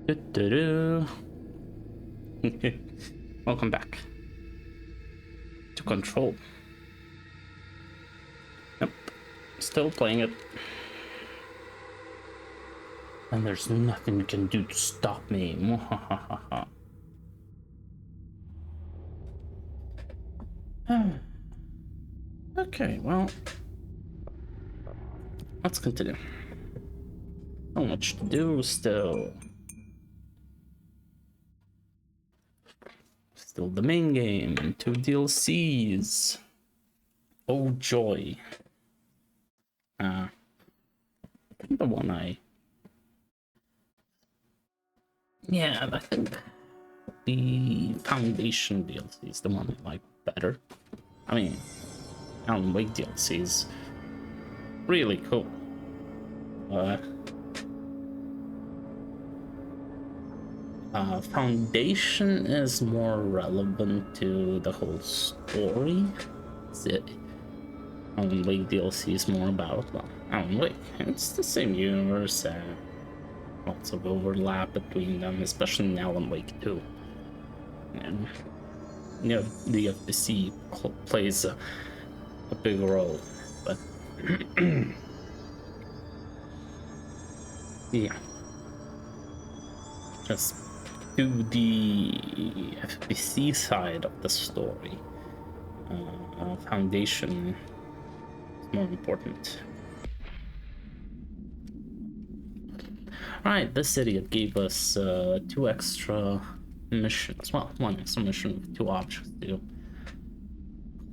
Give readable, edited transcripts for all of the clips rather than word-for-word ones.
Do-do-do. Welcome back to Control. Yep, still playing it. And there's nothing you can do to stop me. Okay, well, let's continue. So much to do still. Still the main game and 2 DLCs. Oh joy. I think the one I think the Foundation DLC is the one I like better. I mean, Alan Wake DLC is really cool. Foundation is more relevant to the whole story. Alan Wake DLC is more about, well, Alan Wake. It's the same universe, lots of overlap between them, especially in Alan Wake 2. And you know, the FBC plays a big role, but yeah, just to the FBC side of the story, Foundation is more important. Alright, this idiot gave us 2 extra missions. Well, 1 extra mission with 2 objects to do.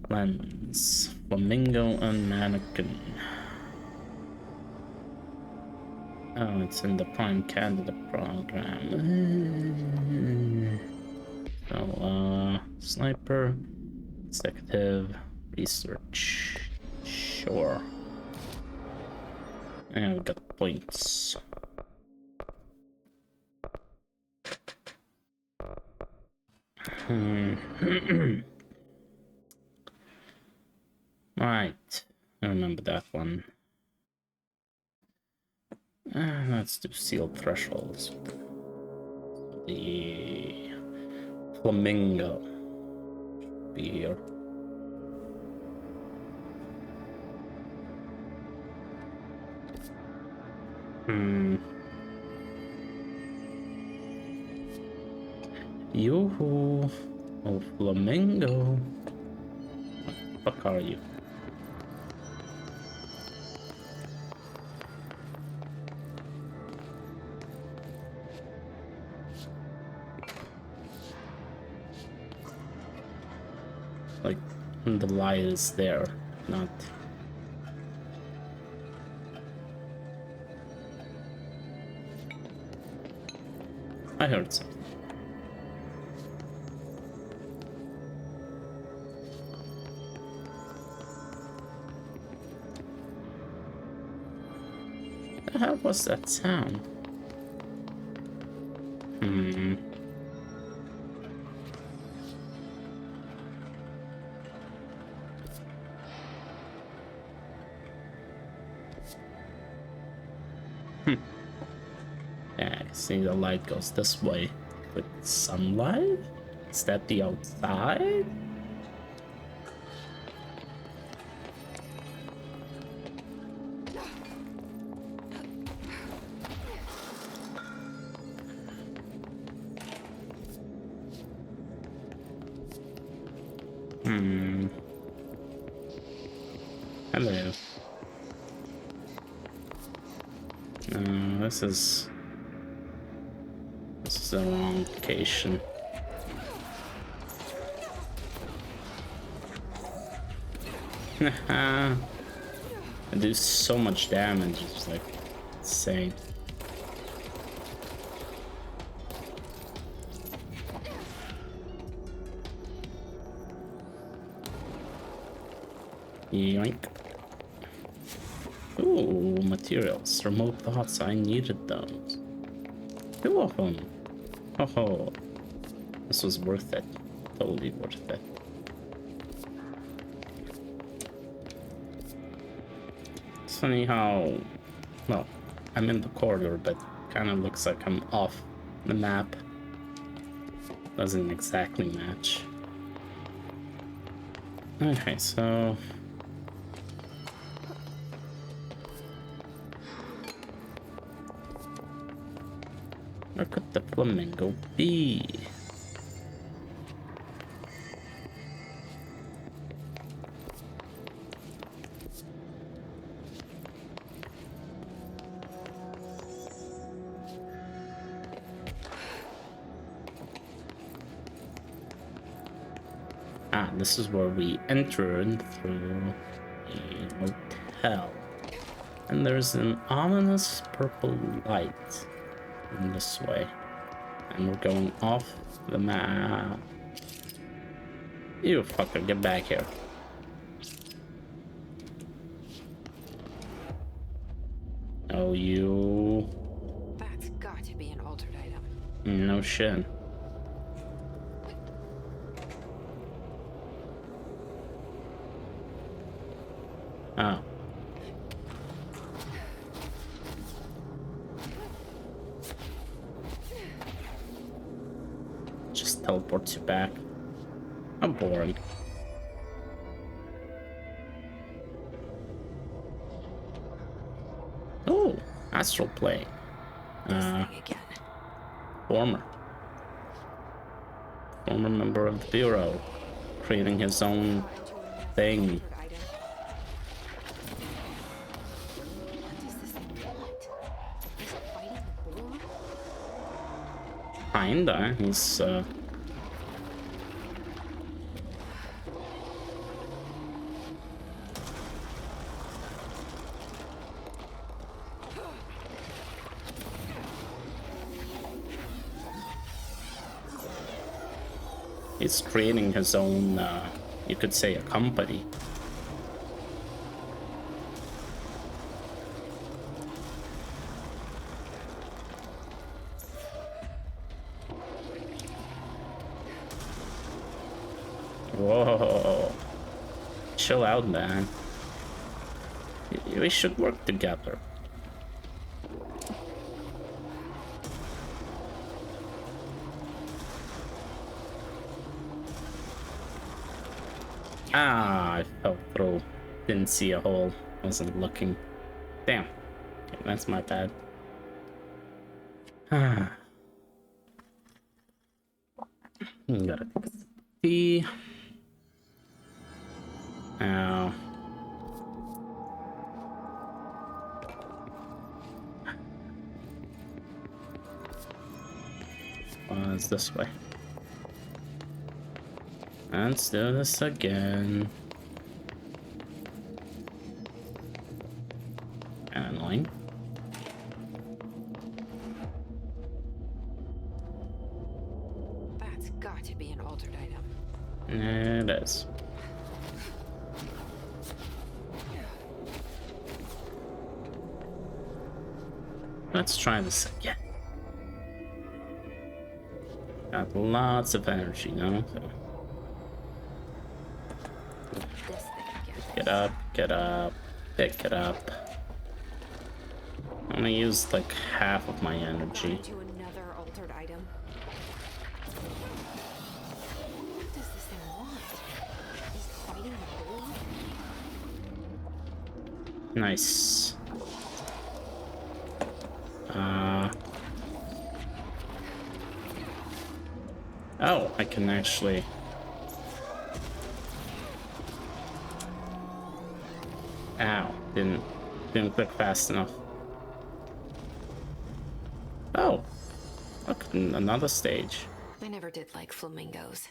Cleanse, Flamingo, and Mannequin. Oh, it's in the Prime Candidate program. So, Sniper, Executive, Research. Sure. And we got points. Right, I remember that one. Let's do sealed thresholds. The Flamingo should be here. Yoo-hoo! Oh, Flamingo! What the fuck are you? Like, the light is there, not... I heard something. What the hell was that sound? Yeah, I see the light goes this way. With sunlight? Is that the outside? Hello. This is the wrong location. I do so much damage, it's like insane. Yoink. Ooh, materials. Remote thoughts, I needed those. 2 of them. Oh, this was worth it. Totally worth it. It's funny how, well, I'm in the corridor, but kind of looks like I'm off The map doesn't exactly match. Okay, so where could the flamingo be? Ah, this is where we entered through a motel. And there's an ominous purple light in this way. And we're going off the map. You fucker, get back here. Oh, you. That's got to be an altered item. No shit. Oh. Just teleports you back. How boring. Oh, astral play. This thing again. Former member of the Bureau, creating his own thing. What does this thing want? Is it fighting the bull? Kinda. He's he's creating his own, you could say, a company. Whoa. Chill out, man. We should work together. Ah, I fell through. Didn't see a hole. Wasn't looking. Damn. Okay, that's my bad. Ah. Gotta fix the Ow. It's this way. Let's do this again. Annoying. That's got to be an altered item. It is. Let's try this again. Got lots of energy now. So. This thing again. Get up, get up, pick it up. I'm gonna use like half of my energy. To another altered item. What does this thing want? Is it fighting the bull? Nice. Oh, I can actually. Ow, didn't click fast enough. Oh, look, another stage. I never did like flamingos.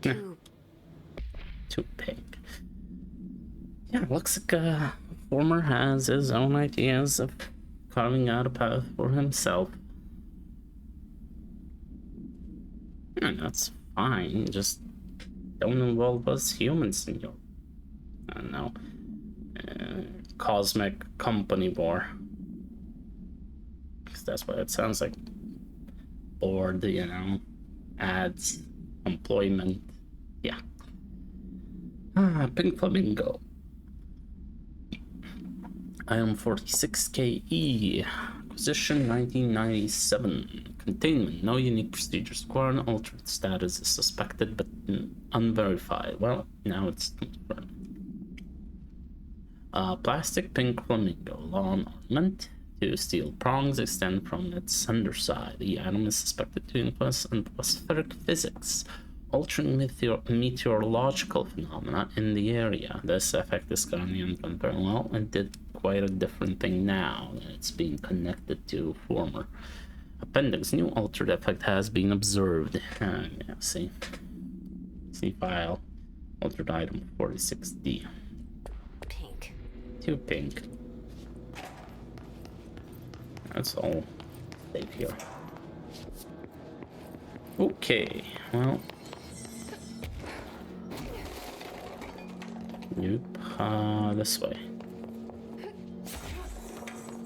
Too pink. Yeah, looks like Former has his own ideas of carving out a path for himself. And that's fine, just don't involve us humans in your, I don't know, cosmic company war. Because that's what it sounds like. Board, you know, ads, employment, yeah. Pink Flamingo. I am 46KE. Acquisition 1997. Containment. No unique procedures required. Altered status is suspected but unverified. Well, now it's confirmed. Plastic pink flamingo. Lawn ornament. Two steel prongs extend from its underside. The item is suspected to influence atmospheric physics, altering meteorological phenomena in the area. This effect is currently unconfirmed. Well, it did quite a different thing now. It's being connected to former. Appendix. New altered effect has been observed. Yeah, see file. Altered item 46D. Pink. Too pink. That's all. Save here. Okay, well. Nope. This way.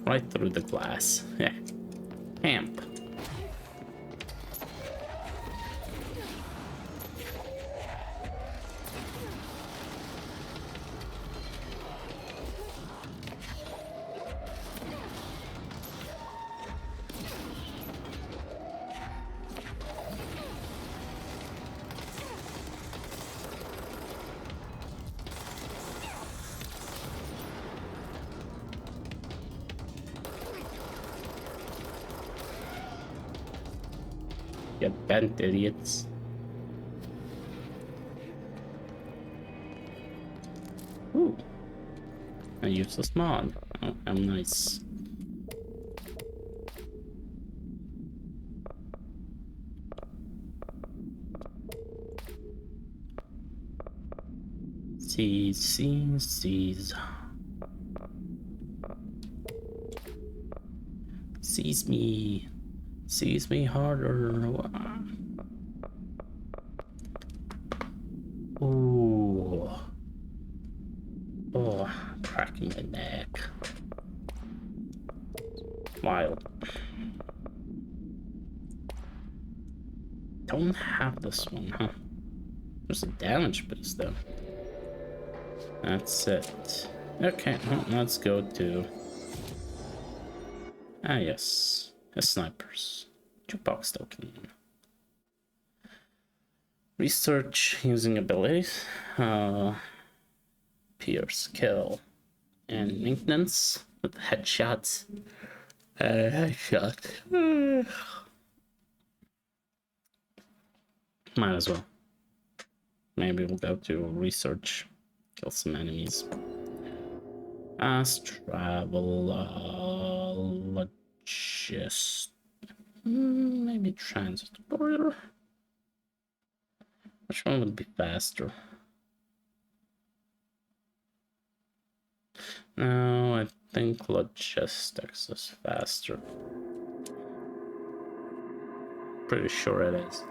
Right through the glass. Yeah. Camp. Get bent, idiots. Ooh. A useless mod. Oh, I'm nice. Seize. Seize me harder. Ooh. Oh, cracking my neck. Wild. Don't have this one, huh? There's a damage boost though. That's it. Okay, well, let's go to... Ah, yes. The snipers. Jukebox token. Research using abilities. Pierce, kill. And maintenance with headshots. Headshot. Might as well. Maybe we'll go to research. Kill some enemies. Fast travel. Maybe transporter. Which one would be faster? No, I think logistics is faster. Pretty sure it is.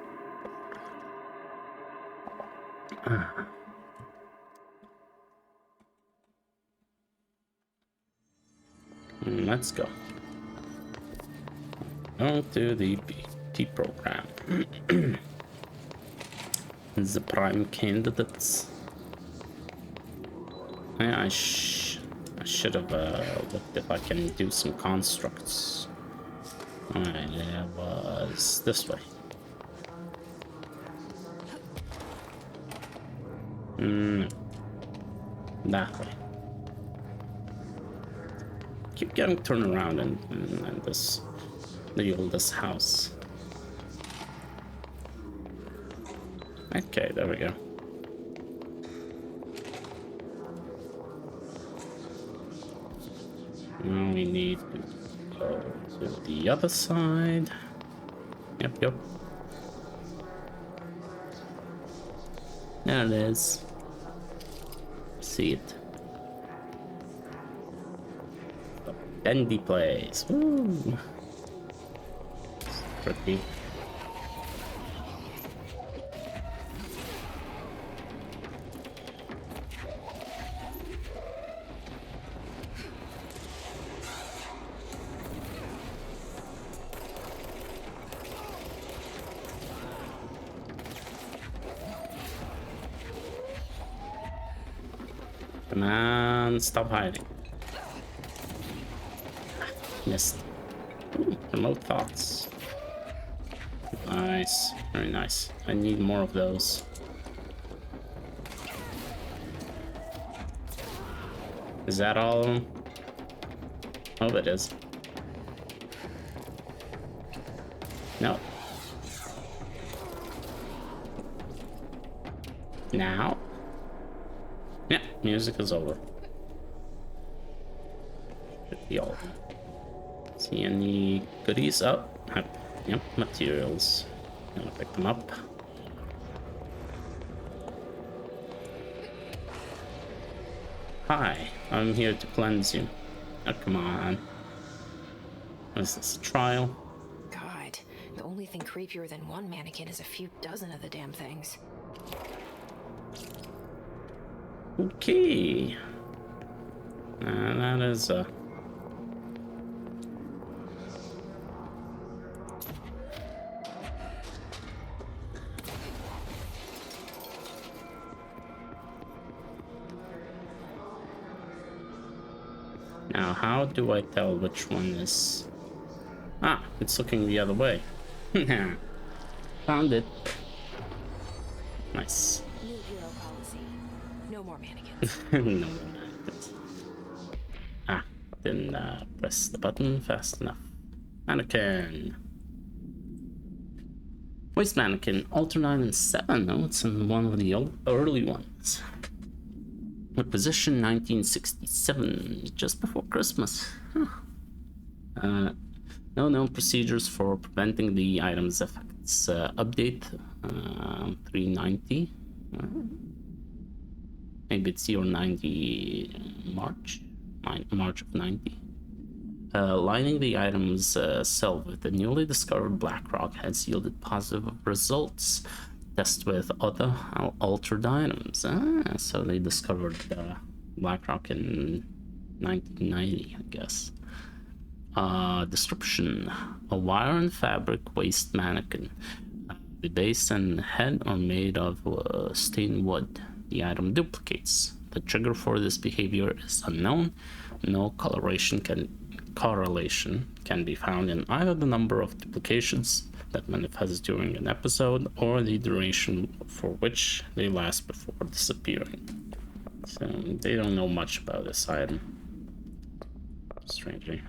Let's go. On to the PT program. The prime candidates. Yeah, I should have looked if I can do some constructs. Alright, it was this way. That way. Keep getting turned around in the oldest house. Okay, there we go. Now we need to go to the other side. Yep. There it is. See it. The bendy place. Woo! It's pretty. Come on, stop hiding. Missed. Remote thoughts. Nice. Very nice. I need more of those. Is that all of them? Oh, it is. No. Now? Yeah, music is over. Get the all. See any goodies up? Yep, materials. Gonna pick them up. Hi, I'm here to cleanse you. Oh, come on. Is this a trial? God, the only thing creepier than one mannequin is a few dozen of the damn things. Okay. That is Now, how do I tell which one is... Ah, it's looking the other way. Found it. Nice. New hero policy. No more mannequins. No. Ah, didn't press the button fast enough. Mannequin. Voice mannequin, Alter 9 and 7. Oh, it's in one of the early ones. With position 1967, just before Christmas. Huh. No known procedures for preventing the item's effects. Update 390. Maybe it's year 90 March of 90. Lining the item's cell with the newly discovered black rock has yielded positive results. Test with other altered items. Ah, so they discovered black rock in 1990, I guess. Description: a wire and fabric waist mannequin. The base and head are made of stained wood. The item duplicates. The trigger for this behavior is unknown. No correlation can be found in either the number of duplications that manifest during an episode or the duration for which they last before disappearing. So they don't know much about this item. Strangely.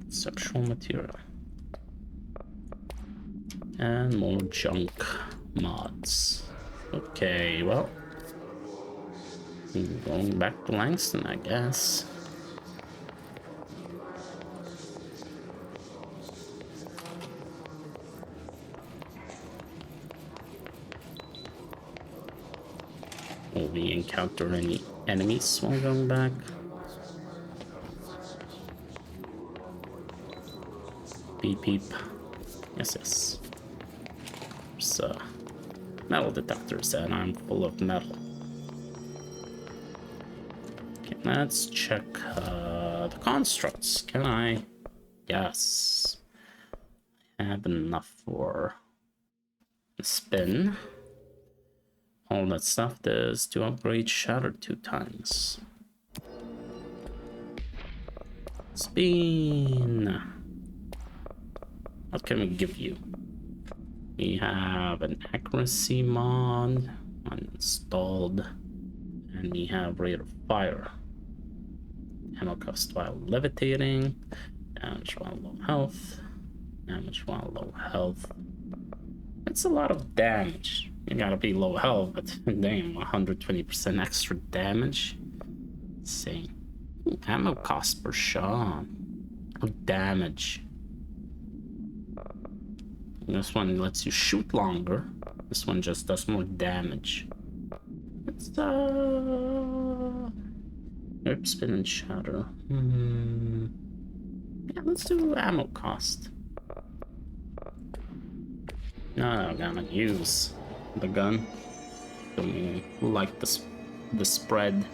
Sexual material. And more junk mods. Okay, well. Going back to Langston, I guess. Will we encounter any enemies while going back? Beep beep. Yes. There's metal detectors and I'm full of metal. Okay, let's check the constructs. Can I? Yes. I have enough for a spin. All that stuff does to upgrade Shatter 2 times. Spin. What can we give you? We have an accuracy mod uninstalled, and we have rate of fire. Ammo cost while levitating, damage while low health, damage while low health. That's a lot of damage. You gotta be low health, but damn, 120% extra damage. Insane. Ooh, ammo cost per shot. Or damage. This one lets you shoot longer. This one just does more damage. Let's Herb spin and shatter. Yeah, let's do ammo cost. No, I'm gonna use the gun. Don't like the spread.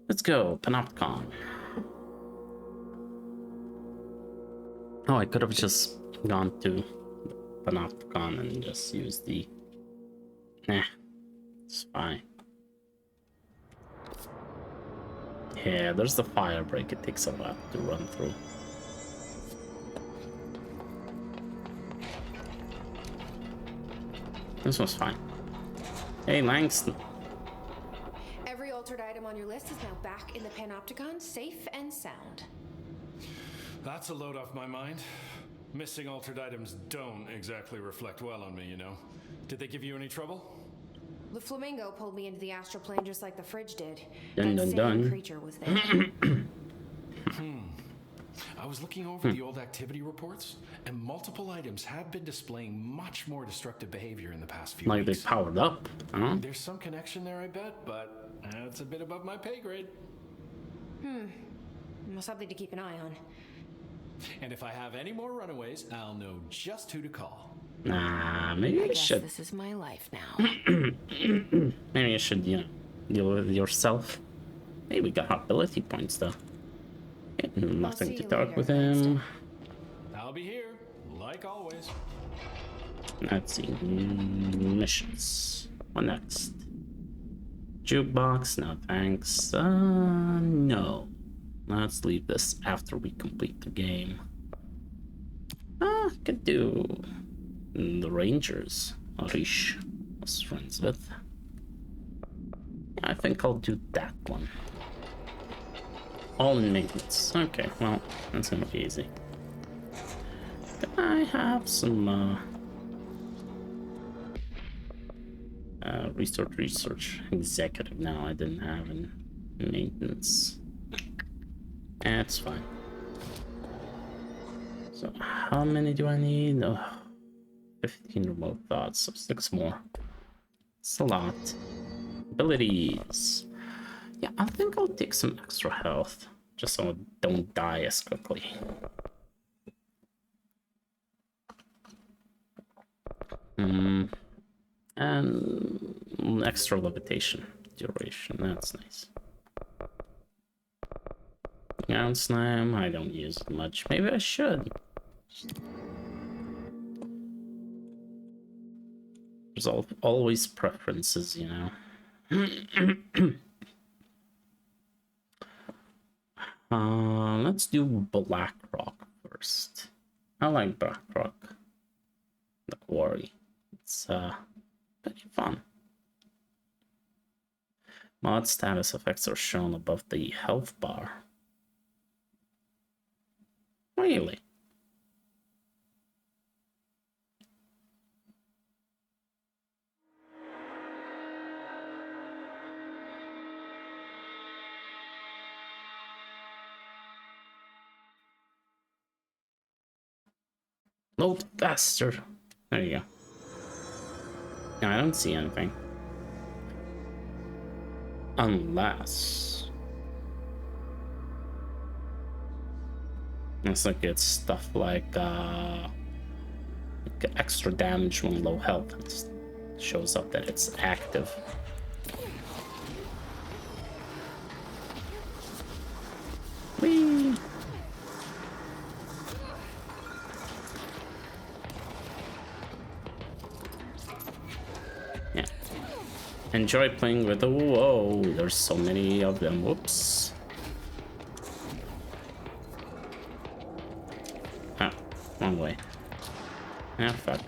Let's go, Panopticon. Oh, I could have just gone to Panopticon and just used the... Nah, it's fine. Yeah, there's the fire break. It takes a while to run through. This was fine. Hey, Langston. Every altered item on your list is now back in the Panopticon, safe and sound. That's a load off my mind. Missing altered items don't exactly reflect well on me, you know. Did they give you any trouble? The flamingo pulled me into the astral plane just like the fridge did. Dun, That dun, same dun. creature was there. I was looking over the old activity reports, and multiple items have been displaying much more destructive behavior in the past few Like they weeks. powered up, huh? There's some connection there, I bet, but it's a bit above my pay grade. Well, something to keep an eye on. And if I have any more runaways, I'll know just who to call. Nah, maybe I you guess should. this is my life now. Maybe you should, you know, deal with it yourself. Hey, we got ability points though. Okay, nothing see to you talk later, with him. Langston. I'll be here, like always. Let's see. Missions. What next? Jukebox? No thanks. No. Let's leave this after we complete the game. Could do the Rangers. Rish was friends with. I think I'll do that one. All in maintenance. Okay, well, that's gonna be easy. I have some research executive now. I didn't have in maintenance. That's fine. So how many do I need? Oh, 15 remote thoughts, so 6 more. It's a lot. Abilities. Yeah, I think I'll take some extra health, just so I don't die as quickly. And extra levitation duration, that's nice. Ground slam, I don't use it much. Maybe I should. There's always preferences, you know. Let's do Blackrock first. I like Blackrock. The quarry. It's pretty fun. Mod status effects are shown above the health bar. Really? Load faster. There you go. No, I don't see anything. Unless it's stuff like extra damage when low health. It shows up that it's active. Whee! Yeah. Enjoy playing with the whoa, there's so many of them. Whoops. Ah, wrong way. Ah, fuck.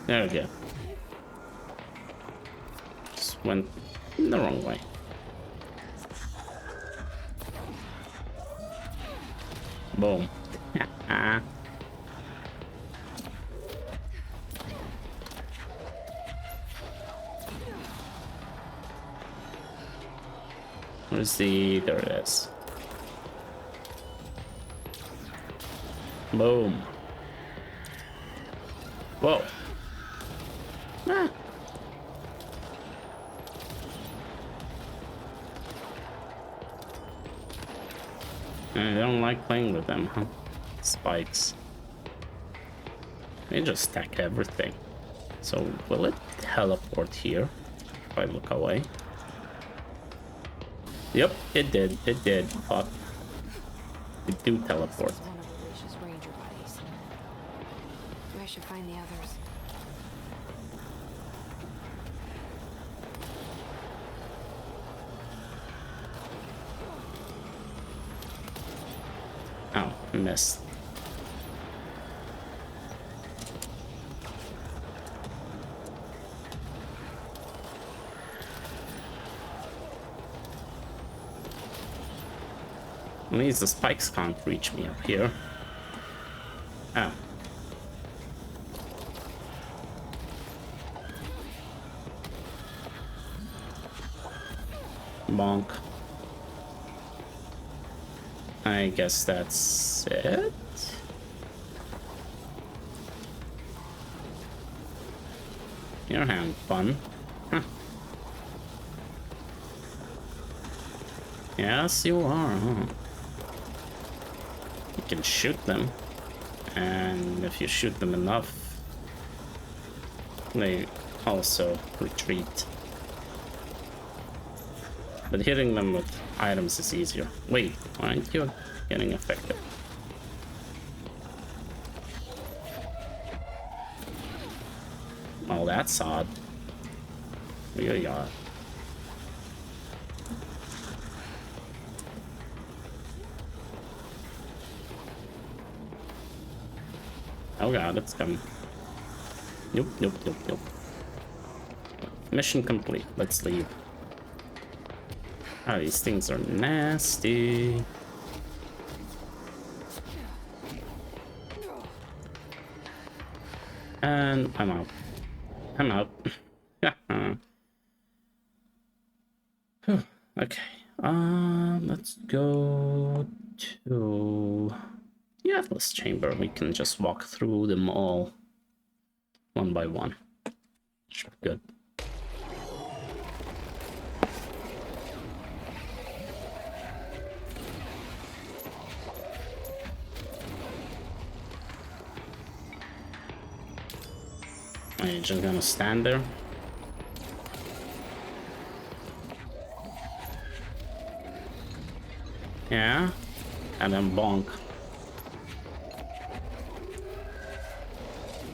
There we go. Just went the wrong way. Boom. Where's the... there it is. Boom. Whoa. Ah. I don't like playing with them, huh? Spikes. They just stack everything. So will it teleport here if I look away? Yep, it did. It did. Fuck. It do teleport. This is one of Alicia's ranger buddies. I should find the others. Oh, missed. At least the spikes can't reach me up here. Oh. Bonk. I guess that's it. You're having fun. Huh. Yes, you are, huh? You can shoot them. And if you shoot them enough, they also retreat. But hitting them with items is easier. Wait, aren't you getting affected? Oh, that's odd. Really odd. Oh god, it's coming. Nope, nope, nope, nope. Mission complete. Let's leave. Oh, these things are nasty. And I'm out. I'm out. Okay. Let's go to the Atlas Chamber. We can just walk through them all one by one. Should be good. Are you just gonna stand there? Yeah, and then bonk.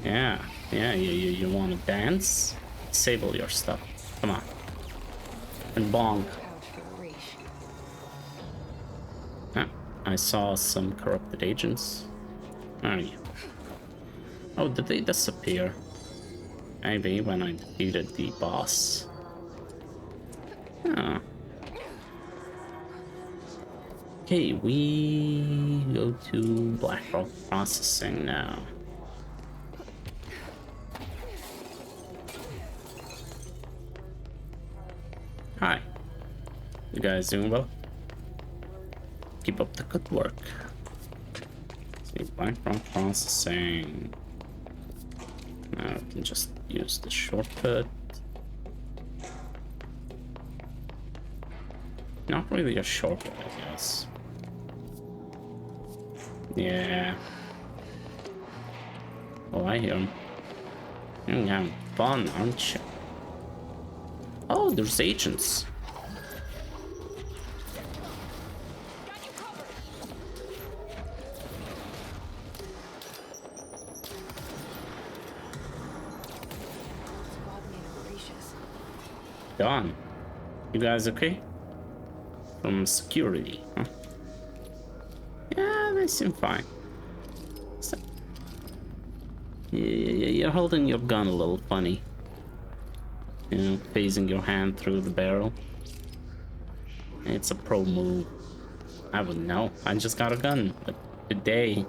Yeah, you want to dance? Disable your stuff. Come on. And bonk. Ah, I saw some corrupted agents. Where are you? Oh, did they disappear? Maybe when I defeated the boss. Oh. Okay, we go to Blackrock Processing now. Hi. You guys doing well? Keep up the good work. See, Blackrock Processing. Now I can just use the shortcut. Not really a shortcut, I guess. Yeah. Oh, I hear him. You're having fun, aren't you? Oh, there's agents. Done. You guys okay? From security, huh? Yeah, they seem fine. So, you're holding your gun a little funny. You know, phasing your hand through the barrel. It's a pro move. I wouldn't know. I just got a gun. But good day.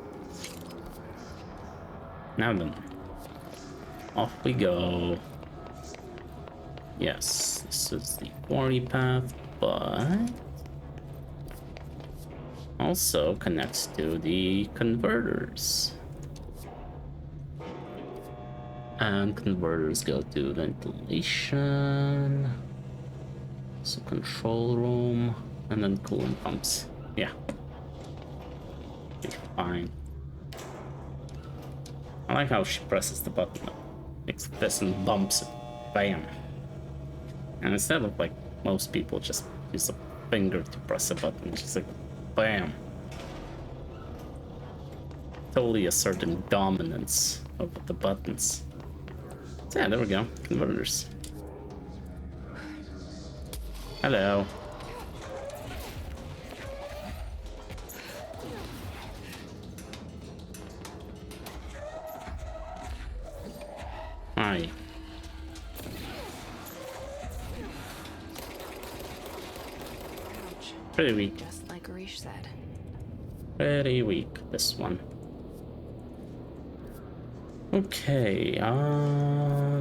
Now then. Off we go. Yes, this is the quarry path, but also connects to the converters. And converters go to ventilation, so control room, and then coolant pumps. Yeah, it's fine. I like how she presses the button, makes this and bumps it. Bam. And instead of like most people just use a finger to press a button, she's like, bam. Totally asserting dominance over the buttons. So yeah, there we go. Converters. Hello. Hi. Pretty weak. Just like Arish said. Pretty weak, this one. Okay,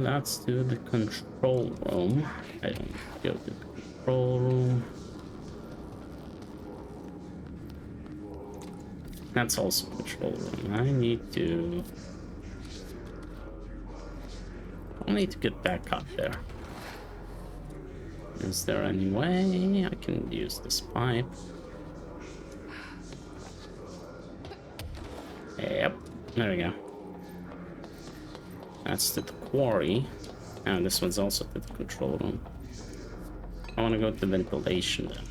let's do the control room. I don't go to the control room. That's also control room. I need to get back up there. Is there any way I can use this pipe? Yep, there we go. That's to the quarry. And this one's also to the control room. I want to go to ventilation then.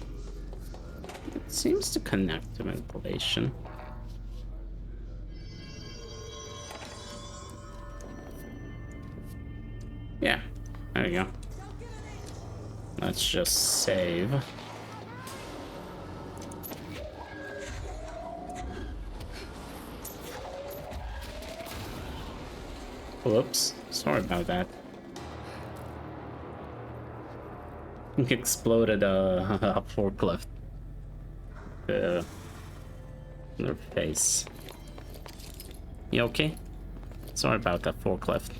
It seems to connect to ventilation. Yeah, there you go. Let's just save. Whoops, sorry about that. Exploded a forklift. Their face. You okay? Sorry about that forklift.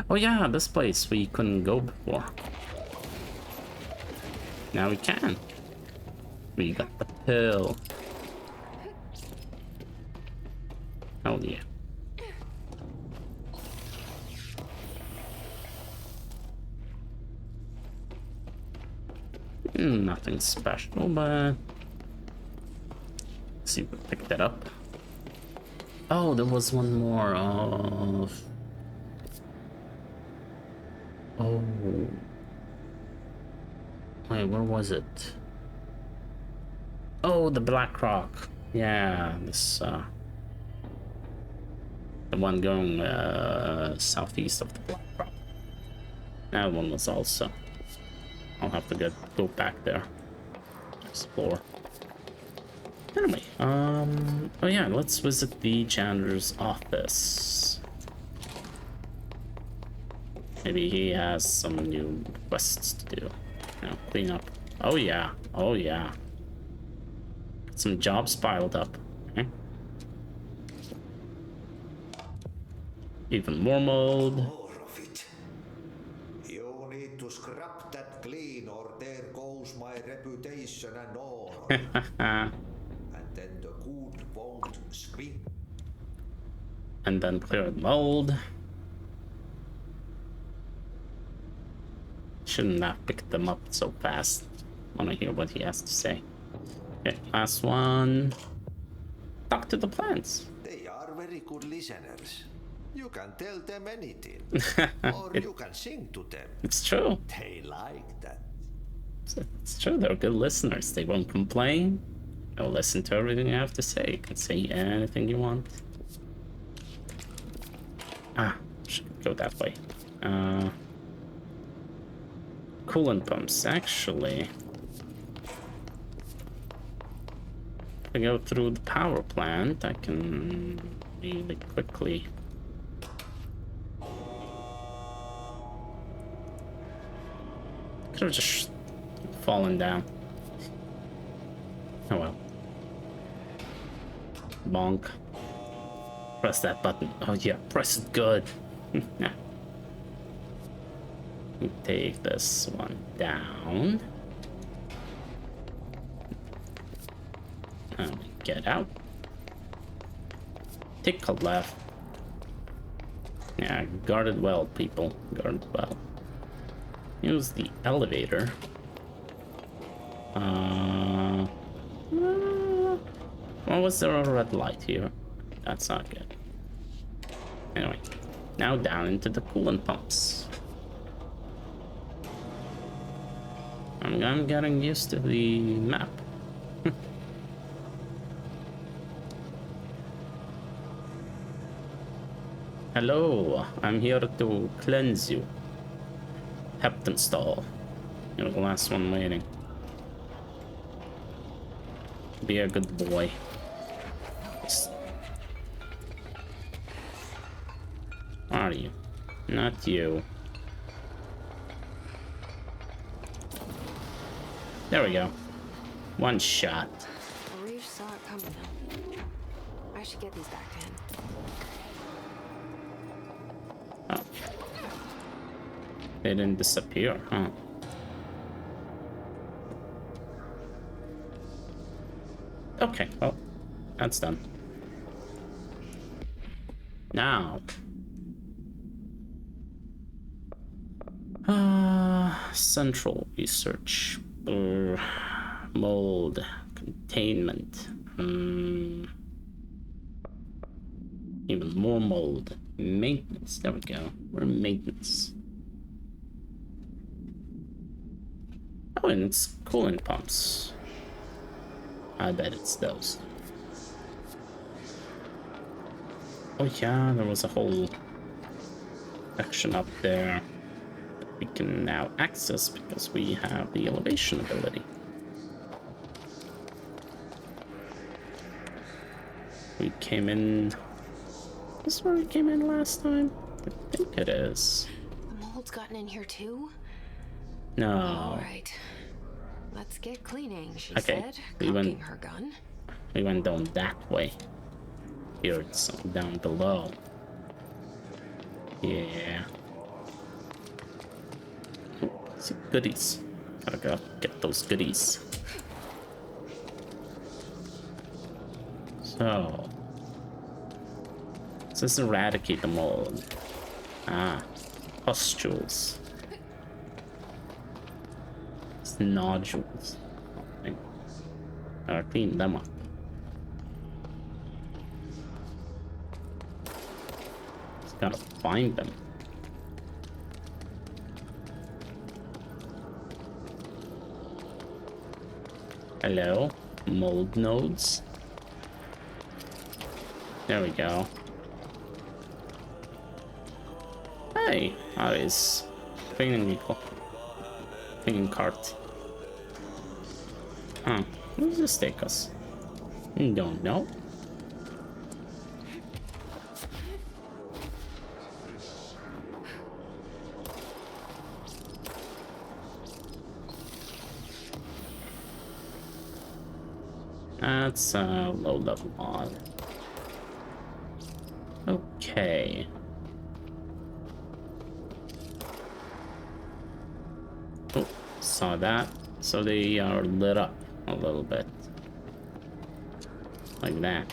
Oh yeah, this place we couldn't go before. Now we can. We got the pill. Oh yeah. Nothing special, but let's see if we pick that up. Oh, there was one more of. Oh. Wait, where was it? Oh, the Black Rock. Yeah, this the one going southeast of the Black Rock. That one was also. I'll have to go back there. Explore. Anyway, oh yeah, let's visit the janitor's office. Maybe he has some new quests to do. You know, clean up. Oh yeah, oh yeah. Some jobs piled up. Okay. Even more mold. More of it. You need to scrap that clean or there goes my reputation and honor. And then the good won't swing. And then clear mold. Shouldn't have picked them up so fast. Wanna hear what he has to say. Okay, last one. Talk to the plants. They are very good listeners. You can tell them anything. Or you can sing to them. It's true. They like that. It's true, they're good listeners. They won't complain. They'll listen to everything you have to say. You can say anything you want. Ah, should go that way. Coolant pumps, actually. If I go through the power plant, I can really quickly. Could have just fallen down. Oh well. Bonk. Press that button. Oh yeah, press it good. Take this one down. And get out. Take a left. Yeah, guard it well, people. Guard it well. Use the elevator. Why was there a red light here? That's not good. Anyway, now down into the coolant pumps. I'm getting used to the map. Hello, I'm here to cleanse you. Heptonstall. You're the last one waiting. Be a good boy. Are you? Not you. There we go. One shot. Reef saw it coming. I should get these back to him. Oh. They didn't disappear, huh? Okay, well, that's done. Now. Central research. Mold. Containment. Even more mold. Maintenance. There we go. We're in maintenance. Oh, and it's coolant pumps. I bet it's those. Oh yeah, there was a whole section up there that we can now access because we have the elevation ability. We came in... This is where we came in last time? I think it is. The mold's gotten in here too? No. Alright. Let's get cleaning, she said, we went, cocking her gun. We went down that way. Here it's down below. Yeah. Ooh, some goodies. Gotta go get those goodies. So. This is eradicate the mold. Ah. Pustules. It's nodules. Gotta clean them up. Just gotta find them. Hello? Mold nodes? There we go. Hey, how is cleaning cart? Huh, where does this take us? Don't know. That's a low level mod. Okay. Oh, saw that. So they are lit up a little bit. Like that.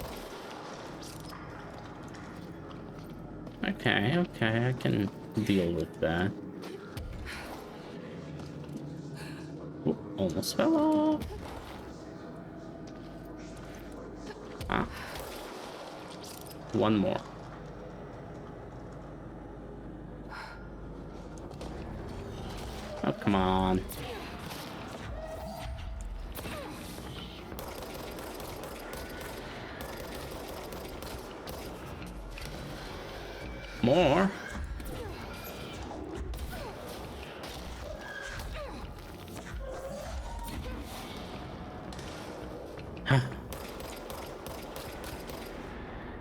Okay, okay, I can deal with that. Ooh, almost fell off. Ah. One more. Oh, come on. More?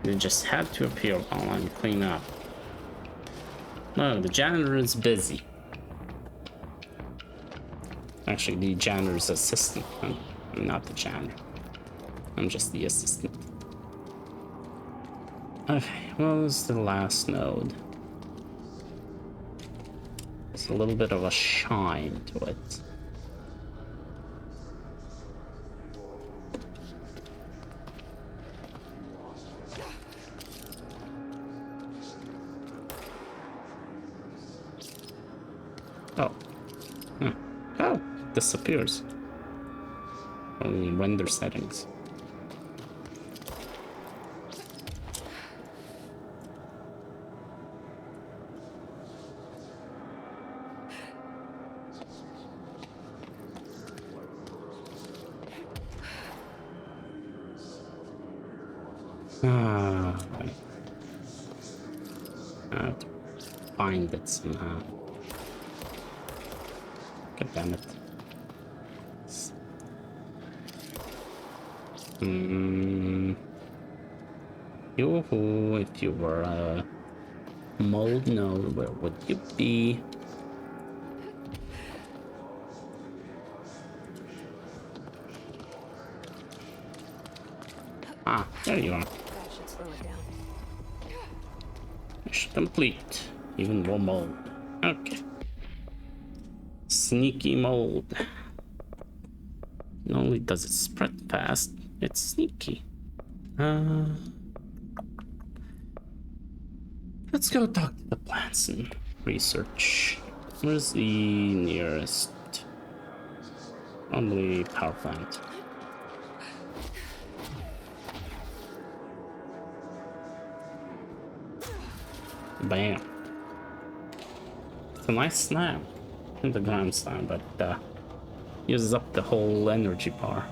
They just had to appear while I'm cleaning up. No, the janitor is busy. Actually, the janitor's assistant. I'm not the janitor. I'm just the assistant. Okay, what was the last node? It's a little bit of a shine to it. Oh. Huh. Oh, it disappears. Only render settings. Ah, I have to find it somehow. God damn it. Yoo-hoo, if you were a mold node, where would you be? Ah, there you are. That should slow it down. Mission complete. Even more mold. Okay. Sneaky mold. Not only does it spread fast, it's sneaky. Let's go talk to the plants and research. Where's the nearest? Probably power plant. Bam. It's a nice slam. The ground slam, but uses up the whole energy bar.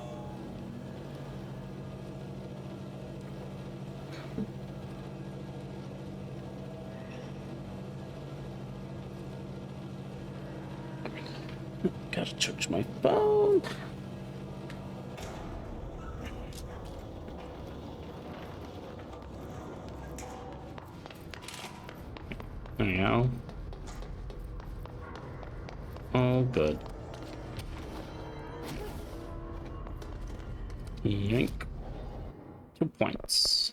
Gotta charge my phone. There you go. All good. Yank. 2 points.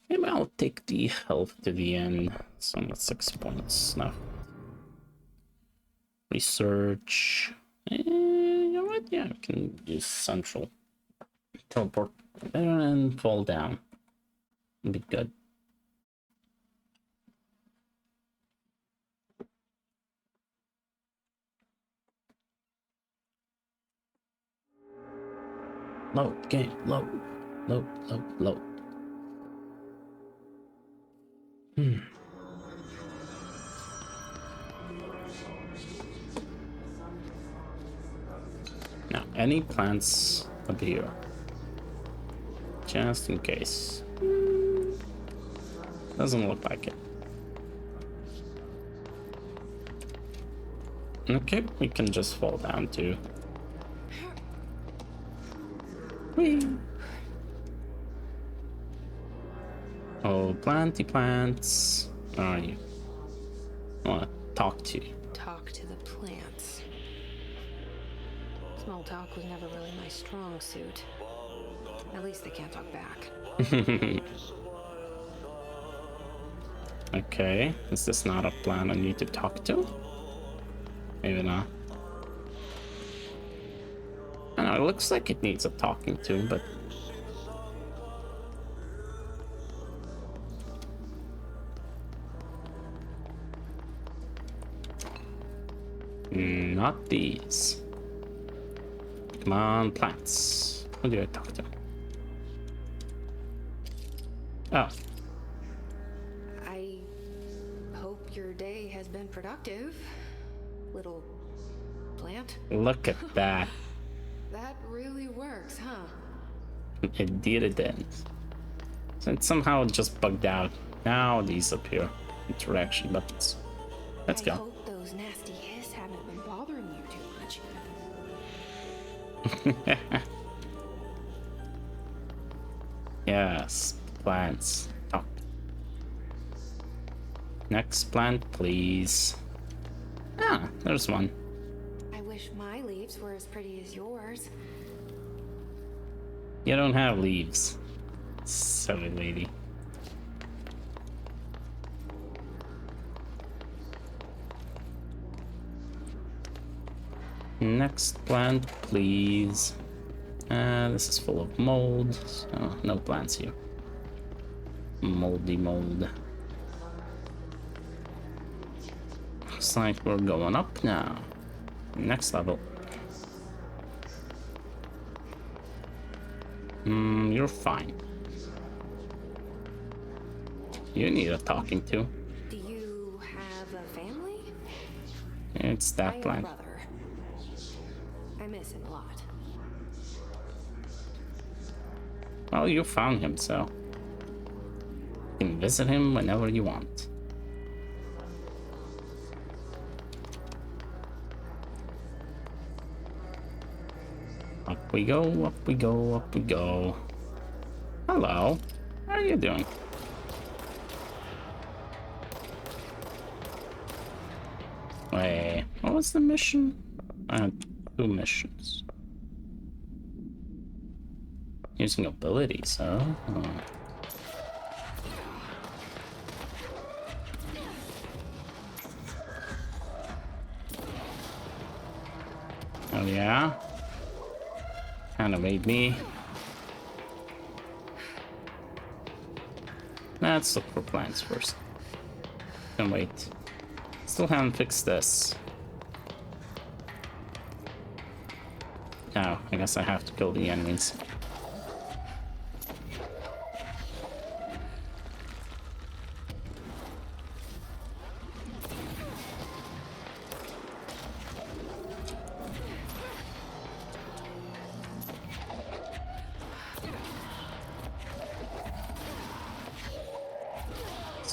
Maybe I'll take the health to the end. So I'm at 6 points now. Research. You know what? Yeah, I can use central. Teleport there and fall down. It'll be good. Load, game, load, load, load, load. Now, any plants up here? Just in case. Doesn't look like it. Okay, we can just fall down too. Whee! Oh, planty plants. Where are you? I want to talk to you. Talk to the plants. Small talk was never really my strong suit. At least they can't talk back. Okay, is this not a plant I need to talk to? Maybe not. I know, it looks like it needs a talking to, but... Not these. Come on, plants. Who do I talk to? Oh. I hope your day has been productive, little plant. Look at that. That really works, huh? It did it then. So it somehow just bugged out. Now these appear. Interaction buttons. Let's I go. hope those nasty hiss haven't been bothering you too much. Yes, plants. Talk. Next plant, please. Ah, there's one. I wish my leaves were as pretty as yours. You don't have leaves. Silly lady. Next plant, please. This is full of mold, so no plants here. Moldy mold. Looks like we're going up now. Next level. You're fine. You need a talking to. Do you have a family? It's I that have a plant. brother. I miss him a lot. Well, you found him, so you can visit him whenever you want. Up we go, up we go, up we go. Hello. How are you doing? Wait, what was the mission? I had 2 missions. Using abilities, huh? Oh yeah? Kinda made me. Let's look for plants first. Can wait. Still haven't fixed this. Oh, I guess I have to kill the enemies.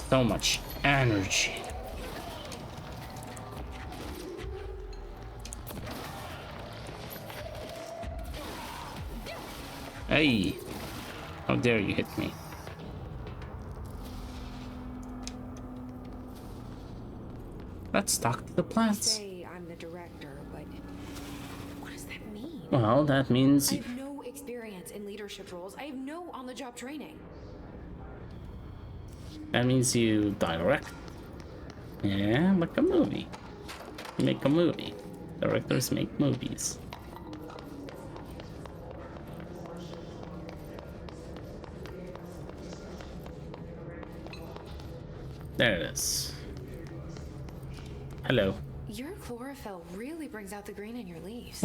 So much energy. Hey, how dare you hit me? Let's talk to the plants. Say I'm the director, but what does that mean? Well, that means I have no experience in leadership roles. I have no on-the-job training. you direct. Yeah, like a movie. You make a movie. Directors make movies. There it is. Hello. Your chlorophyll really brings out the green in your leaves.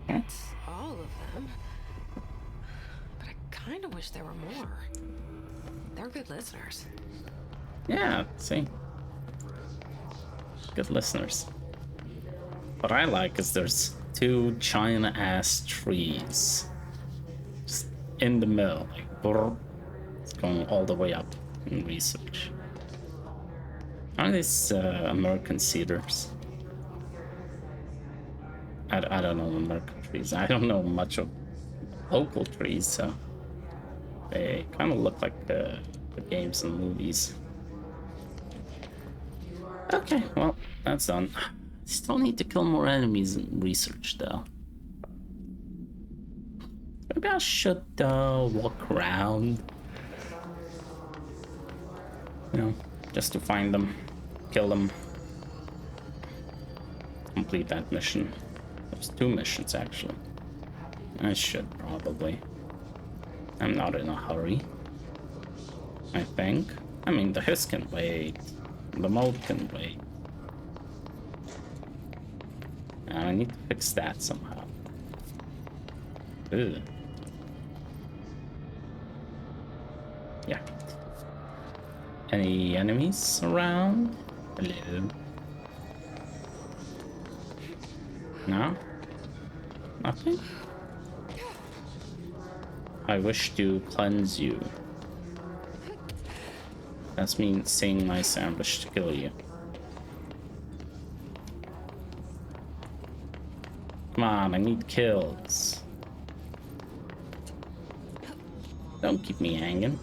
That's all of them. But I kind of wish there were more. They're good listeners. Yeah, see? Good listeners. What I like is there's two giant-ass trees. Just in the middle, like, brrr. It's going all the way up in research. Are these American cedars? I don't know American trees. I don't know much of local trees, so they kind of look like the games and movies. Okay, well, that's done. Still need to kill more enemies in research, though. Maybe I should walk around. You know, just to find them, kill them, complete that mission. There's 2 missions, actually. I should probably. I'm not in a hurry, I think. I mean, the hiss can wait. The mode can wait. I need to fix that somehow. Ugh. Yeah. Any enemies around? Hello? No? Nothing? I wish to cleanse you. That's me saying nice ambush to kill you. Come on, I need kills. Don't keep me hanging.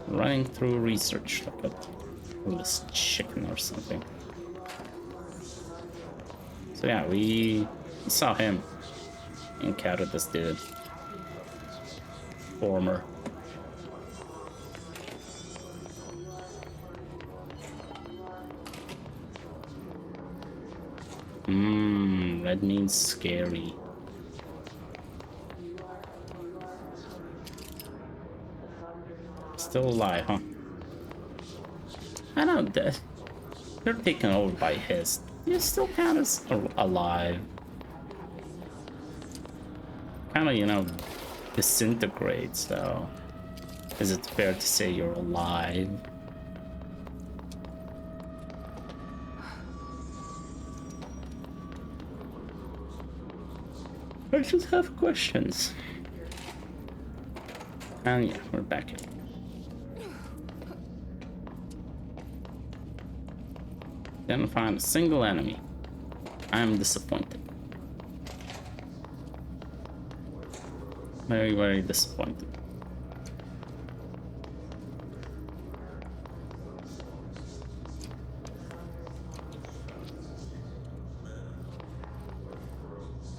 Running through research. Look at this chicken or something. So yeah, we saw him. Encountered this dude. Former. Red means scary. Still alive, huh? I know that you're taken over by his. You still count as alive. Kind of, you know, disintegrates, though. Is it fair to say you're alive? I just have questions. And yeah, we're back here. Didn't find a single enemy. I'm disappointed. Very, very disappointed.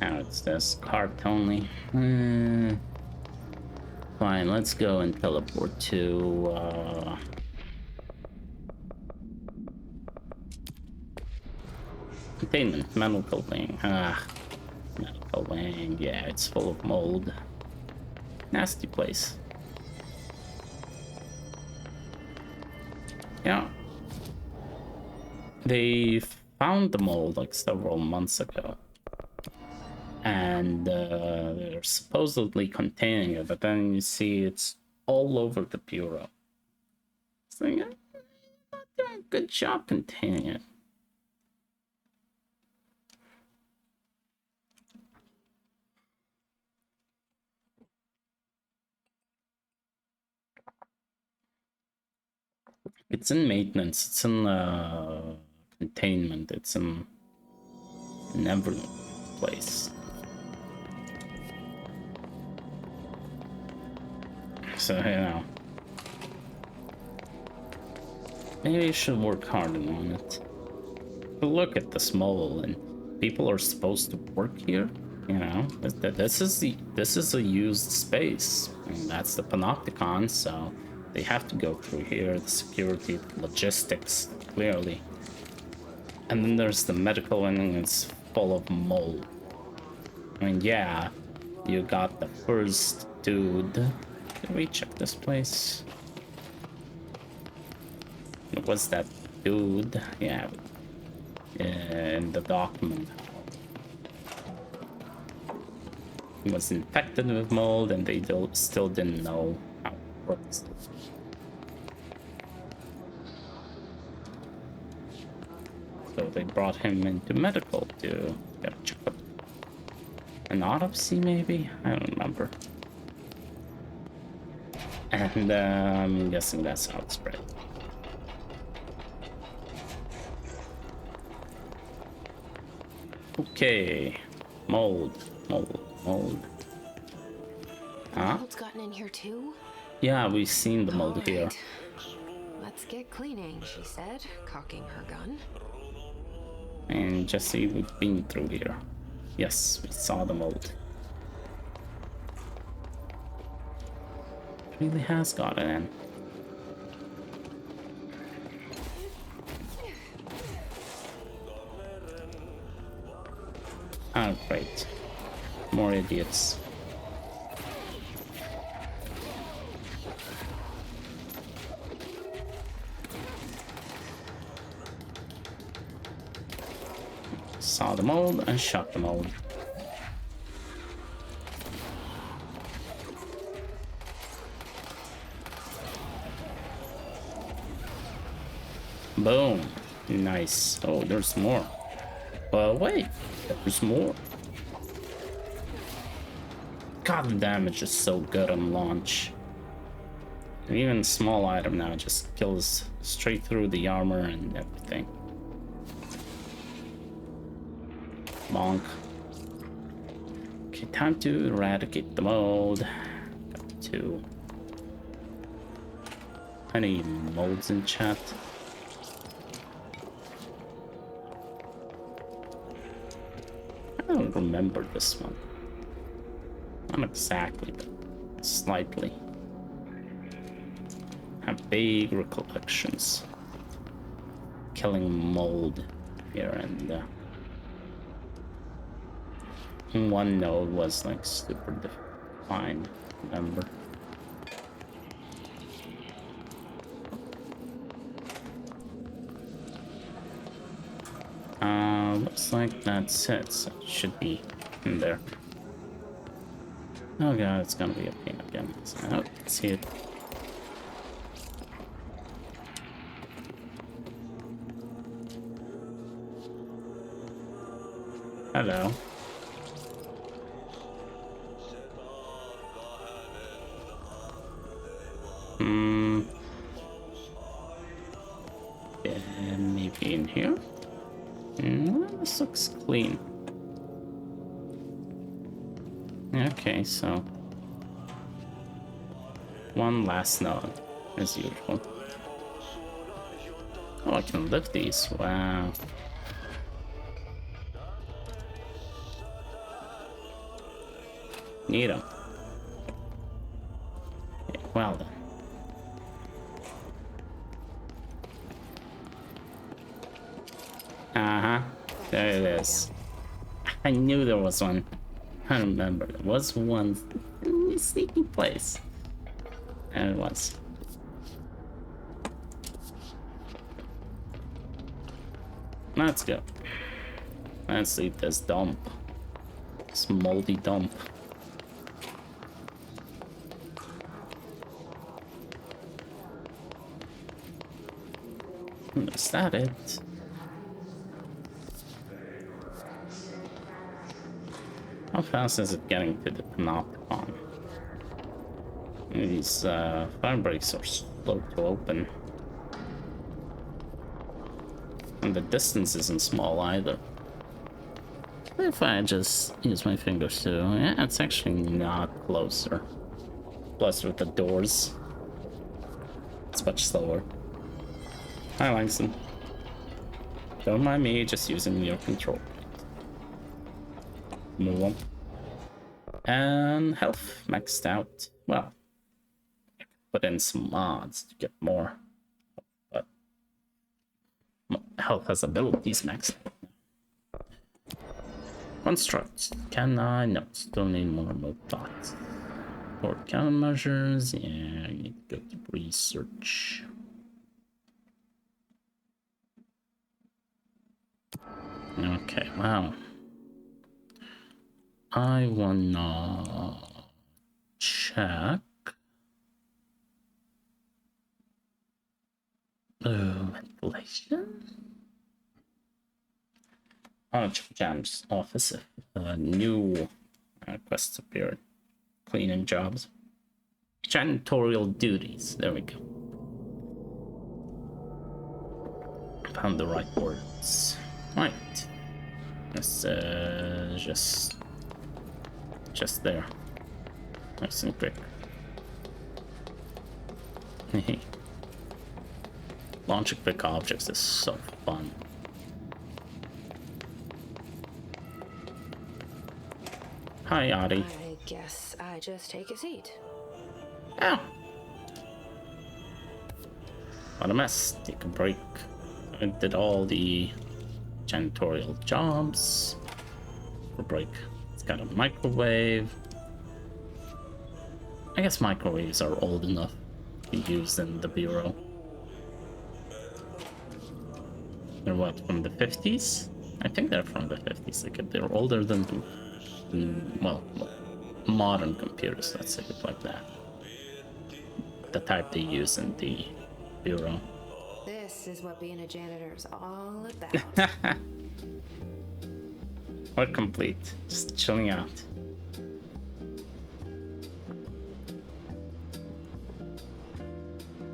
Now it's this cart only. Fine, let's go and teleport to containment, medical wing. Medical wing, yeah, it's full of mold. Nasty place. Yeah. They found the mold like several months ago. And they're supposedly containing it, but then you see it's all over the bureau. So yeah, not doing a good job containing it. It's in maintenance, it's in containment, it's in every place. So, you know, maybe you should work harder on it. But look at this mole, and people are supposed to work here. You know, this is a used space, and that's the Panopticon. So they have to go through here. The security, the logistics, clearly. And then there's the medical wing, and it's full of mold. I mean, yeah, you got the first dude. Did we check this place? It was that dude, yeah, in the document. He was infected with mold and they still didn't know how it works. So they brought him into medical to get a checkup. An autopsy, maybe? I don't remember. And I'm guessing that's how it spread. Okay, mold. Huh? Mold's gotten in here too? Yeah, we've seen the mold here. Let's get cleaning, she said, cocking her gun. And Jesse, we've been through here. Yes, we saw the mold. It really has gotten in. Oh, great. More idiots. Saw the mold and shot the mold. Boom. Nice. Oh, there's more. Wait. There's more. God, the damage is so good on launch. And even small item now just kills straight through the armor and everything. Bonk. Okay, time to eradicate the mold. Got 2. Any molds in chat? I don't remember this one. Not exactly, but slightly. Have vague recollections. Killing mold here and one node was like super defined, remember? Looks like that's it, so it should be in there. Oh god, it's gonna be a pain again. Oh, see it. Hello. Yeah, maybe in here? This looks clean. Okay, so one last node, as usual. Oh, I can lift these. Wow. Need them. Yeah, well then. Uh-huh. There it is. I knew there was one. I remember. There was one sneaky place. And it was. Let's go. Let's leave this dump. This moldy dump. Is that it? How fast is it getting to the Panopticon? These fire breaks are slow to open. And the distance isn't small either. If I just use my fingers too, yeah, it's actually not closer. Plus with the doors, it's much slower. Hi Langston. Don't mind me just using your control. Move on. And health maxed out. Well, put in some mods to get more. But health has abilities maxed out. Construct. Can I? No, still need more remote thoughts. For countermeasures, yeah, I need to go to research. Okay, wow. I wanna check. Ventilation? Oh, check Jam's office if new quests appeared. Cleaning jobs. Janitorial duties. There we go. Found the right words. Right. This just there. Nice and quick. Launching quick objects is so fun. Hi, Adi. I guess I just take a seat. Oh. What a mess. Take a break. I did all the janitorial jobs. For break. It's got a microwave. I guess microwaves are old enough to be used in the bureau. They're what, from the 50s? I think they're from the 50s. They're older than well, modern computers, let's say it like that. The type they use in the bureau. This is what being a janitor is all about. We're complete. Just chilling out.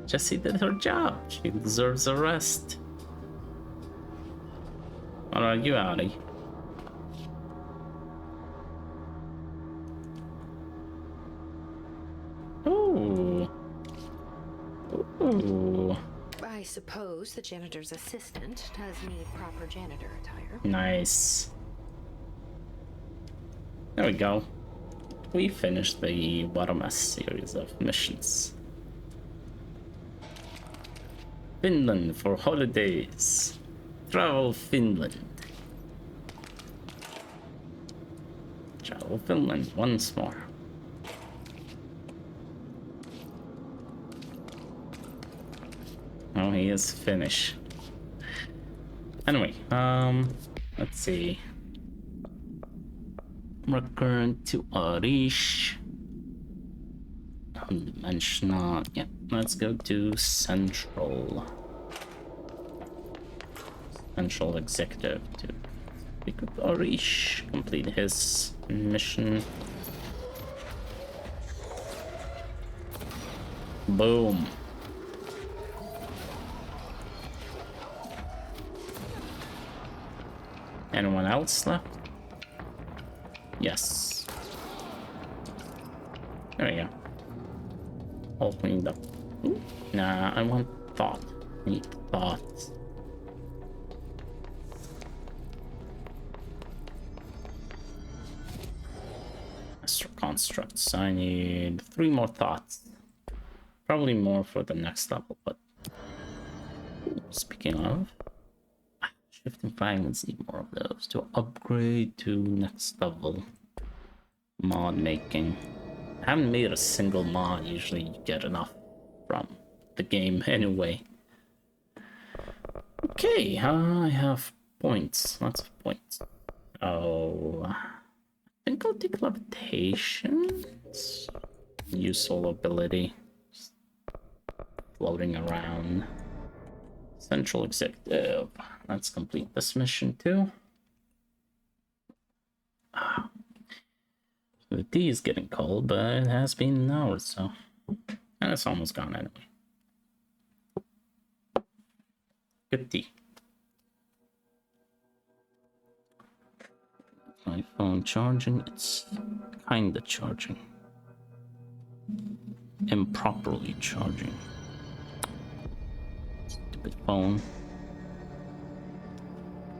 Jessie did her job. She deserves a rest. What are you, Audi? Ooh. Ooh. I suppose the janitor's assistant does need proper janitor attire. Nice. There we go. We finished the What a Mess series of missions. Finland for holidays. Travel Finland. Travel Finland once more. Oh, he is Finnish. Anyway, let's see. Return to Arish. Undimensional. Yeah, let's go to Central. Central Executive to pick up Arish, complete his mission. Boom. Anyone else left? Yes. There we go. All cleaned up. Ooh. Nah, I want thought. I need thoughts. constructs. I need 3 more thoughts. Probably more for the next level, but speaking of, shifting fragments, need more of those to upgrade to next level. Mod making. I haven't made a single mod. Usually you get enough from the game anyway. Okay, I have points, lots of points. Oh, I think I'll take levitation. It's useful ability. Just floating around. Central executive. Let's complete this mission too. The tea is getting cold, but it has been an hour, so. And it's almost gone anyway. Good tea. My phone charging, it's kinda charging. Improperly charging. Stupid phone.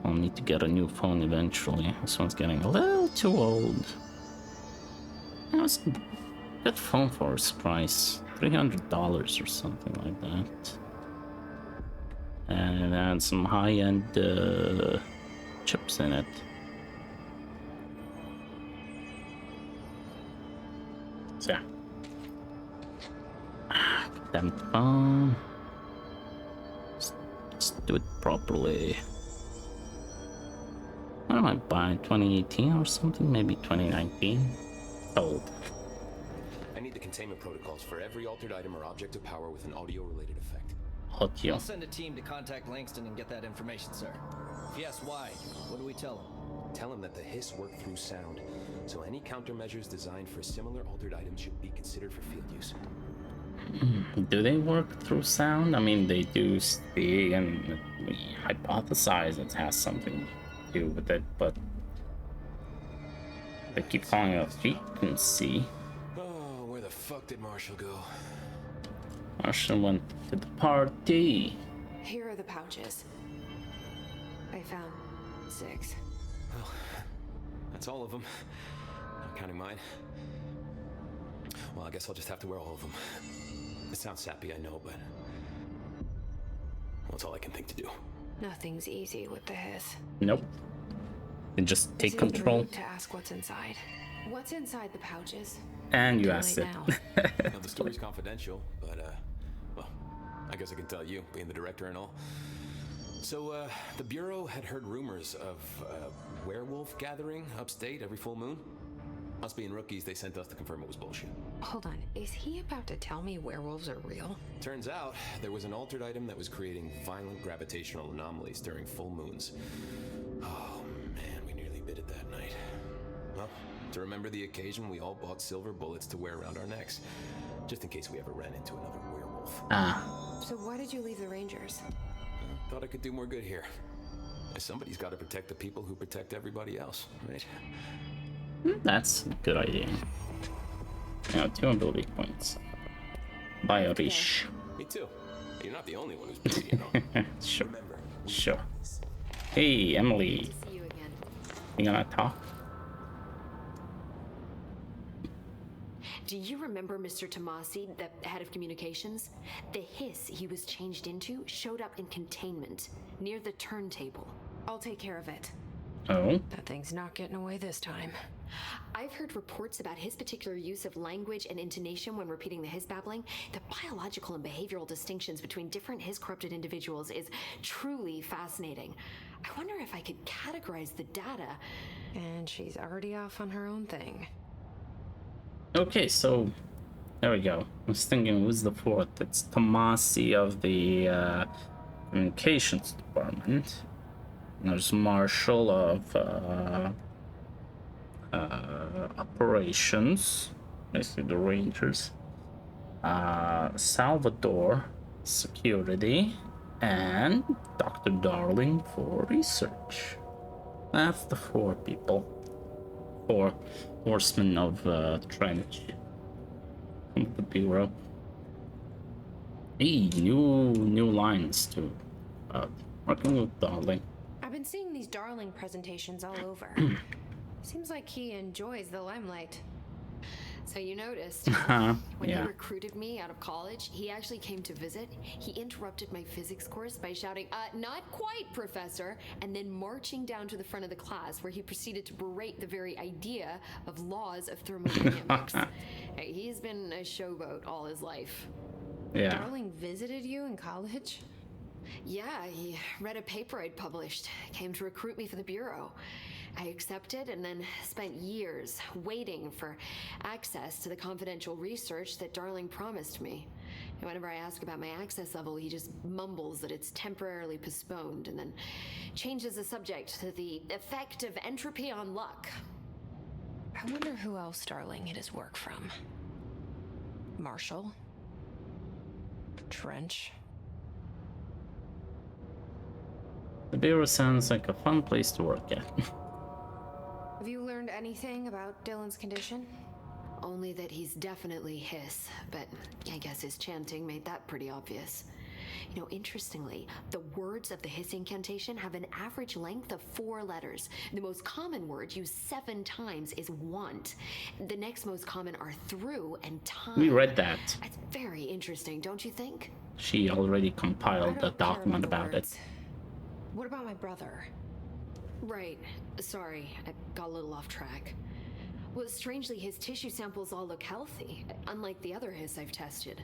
I'll need to get a new phone eventually. This one's getting a little too old. It's a good phone for its price. $300 or something like that. And it had some high-end chips in it. So yeah. Damn phone. Let's do it properly. What am I buying? 2018 or something? Maybe 2019? Old. I need the containment protocols for every altered item or object of power with an audio-related effect. Audio. I'll send a team to contact Langston and get that information, sir. If yes, why? What do we tell him? Tell him that the hiss work through sound, so any countermeasures designed for similar altered items should be considered for field use. Do they work through sound? I mean, they do speak, and we hypothesize it has something to do with it, but they keep calling it a frequency. Oh, where the fuck did Marshall go? Marshall went to the party. Here are the pouches. I found 6. Well, that's all of them. Not counting mine. Well, I guess I'll just have to wear all of them. It sounds sappy, I know, but that's all I can think to do. Nothing's easy with the hiss. Nope. And just take Seems control. rude to ask what's inside. What's inside the pouches? And you Too asked late it. now. Now, the story's confidential, but, well, I guess I can tell you, being the director and all. So, the Bureau had heard rumors of a werewolf gathering upstate every full moon. Us being rookies, they sent us to confirm it was bullshit. Hold on, is he about to tell me werewolves are real? Turns out, there was an altered item that was creating violent gravitational anomalies during full moons. Oh, man, we nearly bit it that night. Well, to remember the occasion, we all bought silver bullets to wear around our necks, just in case we ever ran into another werewolf. So why did you leave the Rangers? Thought I could do more good here. Somebody's got to protect the people who protect everybody else, right? That's a good idea. Now, 2 ability points. By a Rish. Me too. You're not the only one who's pretty, you know. Sure. Sure. Hey, Emily. See you again. You gonna talk? Do you remember Mr. Tomasi, the head of communications? The hiss he was changed into showed up in containment, near the turntable. I'll take care of it. Oh. That thing's not getting away this time. I've heard reports about his particular use of language and intonation when repeating the hiss babbling. The biological and behavioral distinctions between different hiss corrupted individuals is truly fascinating. I wonder if I could categorize the data. And she's already off on her own thing. Okay, so there we go. I was thinking, who's the 4th? It's Tomasi of the communications department. There's Marshall of operations, basically the Rangers. Salvador, security, and Dr. Darling for research. That's the 4 people. 4 horsemen of Trench from the Bureau. Hey, new lines too. Working with Darling. I've been seeing these Darling presentations all over. Seems like he enjoys the limelight. So you noticed. When Yeah. he recruited me out of college, he actually came to visit. He interrupted my physics course by shouting, not quite, Professor, and then marching down to the front of the class where he proceeded to berate the very idea of laws of thermodynamics. Hey, he's been a showboat all his life. Yeah. Darling visited you in college? Yeah, he read a paper I'd published, came to recruit me for the Bureau. I accepted and then spent years waiting for access to the confidential research that Darling promised me. And whenever I ask about my access level, he just mumbles that it's temporarily postponed and then changes the subject to the effect of entropy on luck. I wonder who else Darling hid his work from. Marshall? Trench? The Bureau sounds like a fun place to work at. Have you learned anything about Dylan's condition? Only that he's definitely hiss, but I guess his chanting made that pretty obvious. You know, interestingly, the words of the hiss incantation have an average length of 4 letters. The most common word used 7 times is want. The next most common are through and time. We read that. That's very interesting, don't you think? She already I compiled a don't care document the about it. words. What about my brother? Right. Sorry, I got a little off track. Well, strangely, his tissue samples all look healthy, unlike the other hiss I've tested.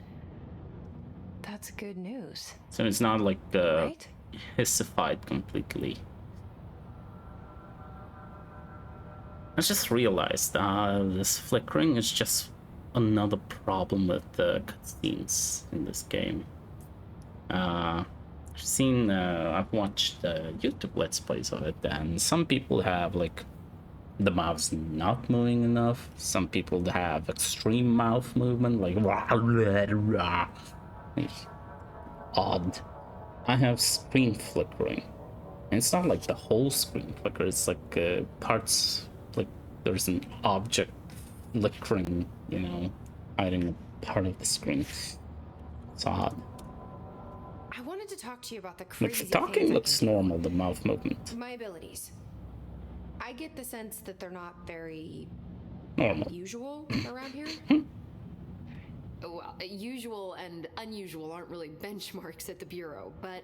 That's good news. So it's not like Right? hissified completely. I just realized this flickering is just another problem with the cutscenes in this game. I've watched YouTube Let's Plays of it, and some people have like the mouth's not moving enough. Some people have extreme mouth movement, like odd. I have screen flickering, and it's not like the whole screen flicker. It's like parts, like there's an object flickering, you know, hiding a part of the screen. It's odd. I wanted to talk to you about the Like crazy the talking things I looks can do. normal, the mouth movement. My abilities. I get the sense that they're not very Normal. usual around here. Well, usual and unusual aren't really benchmarks at the Bureau, but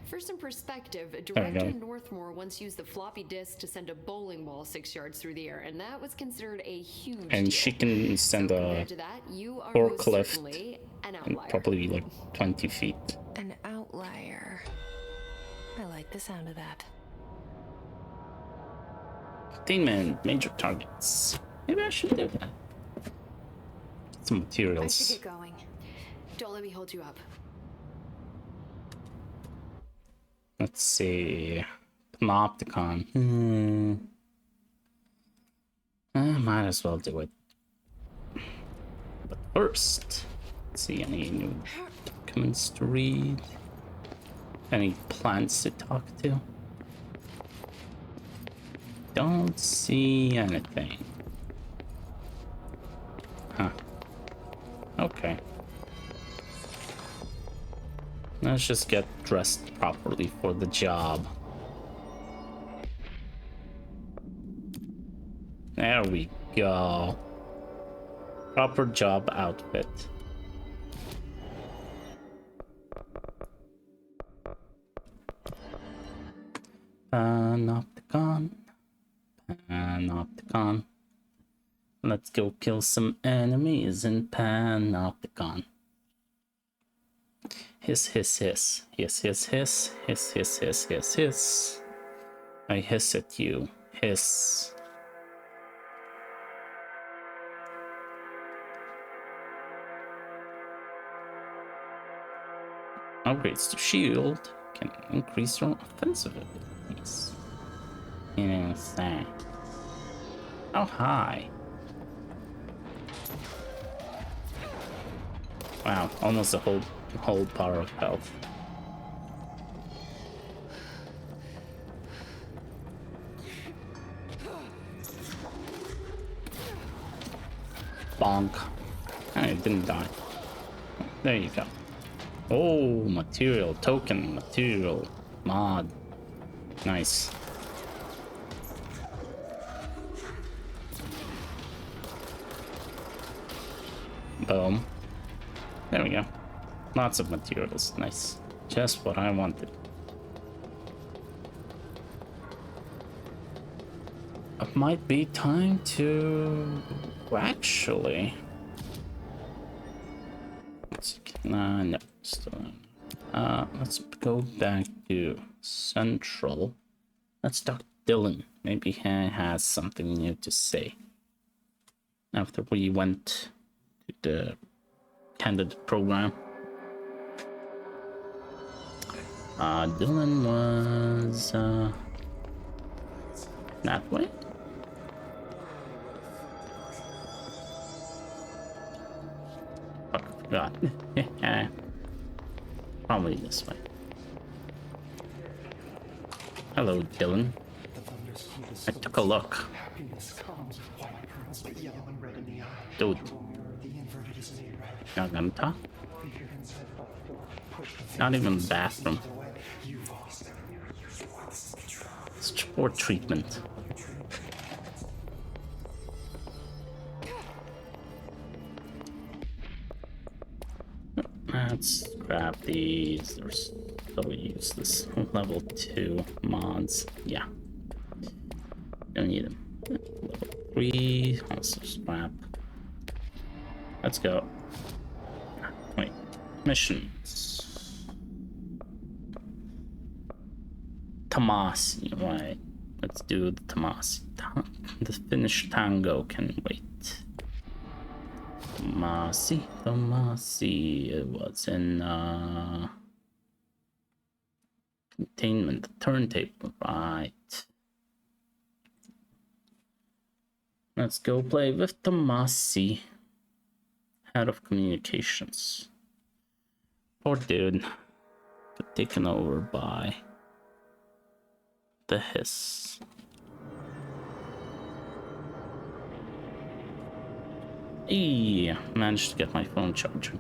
for some perspective, Director Northmore once used the floppy disk to send a bowling ball 6 yards through the air, and that was considered a huge And deal. she can send a Compared to that, you are most forklift certainly an and outlier. probably like 20 feet. An outlier. I like the sound of that. Containment, major targets. Maybe I should do that. Some I should materials. get going. Don't let me hold you up. Let's see. Panopticon. I might as well do it. But first, let's see any new documents to read. Any plants to talk to? Don't see anything. Huh. Okay. Let's just get dressed properly for the job. There we go. Proper job outfit. Panopticon. Panopticon. Let's go kill some enemies in Panopticon. Hiss, hiss, hiss. Hiss, hiss, hiss. Hiss, hiss, hiss, hiss, hiss. I hiss at you. Hiss. Upgrades to shield can increase your offensive abilities. Insane. Oh, hi. Wow, almost a whole bar of health. Bonk. I didn't die. There you go. Oh, material, token, material, mod. Nice. Boom. There we go. Lots of materials. Nice. Just what I wanted. It might be time to... Actually... no, still let's go back to Central. Let's talk to Dylan. Maybe he has something new to say. After we went to the candidate program. Dylan was that way? Oh, I forgot. Probably this way. Hello, Dylan. I took a look. Dude. Not gonna talk? Not even bathroom. It's poor treatment. Let's grab these. They're so useless. Level 2 mods. Yeah. Don't need them. Level 3. Also scrap. Let's go. Wait. Missions. Tomasi, right. Let's do the Tomasi. The Finnish tango can wait. Tomasi. It was in containment, the turntable, right. Let's go play with Tomasi, head of communications. Poor dude, got taken over by the Hiss. Yeah, managed to get my phone charging.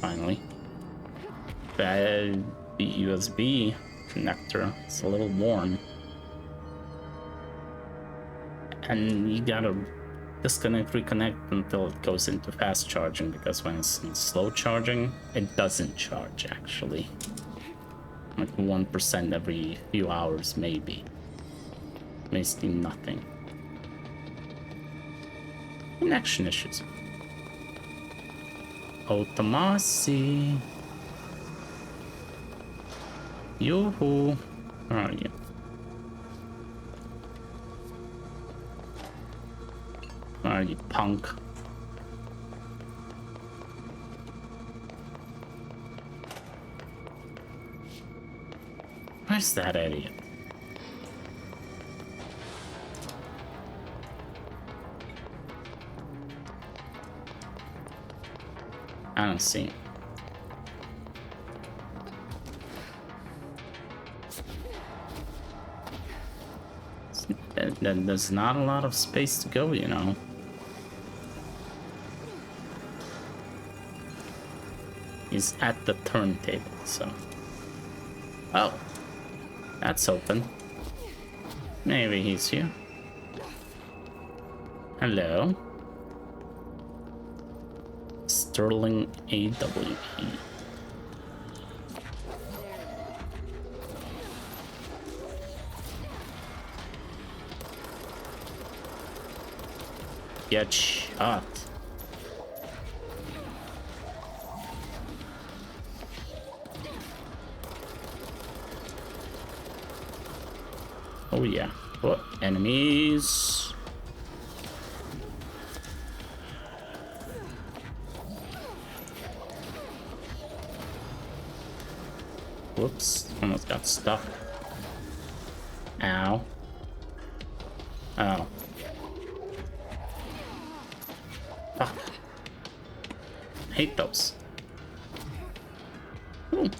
Finally. Bad USB connector. It's a little worn. And you gotta disconnect, reconnect until it goes into fast charging, because when it's in slow charging, it doesn't charge actually. Like 1% every few hours, maybe. Basically nothing. Connection issues. Oh, Tomasi. Yoo-hoo. Where are you? Where are you, punk? Where's that idiot? I don't see him. There's not a lot of space to go, you know. He's at the turntable, so... Oh! That's open. Maybe he's here. Hello? Sterling AWE. Get shot. Oh yeah. What? Enemies. Whoops. Almost got stuck. Ow. Oh. Fuck. I hate those. Ooh.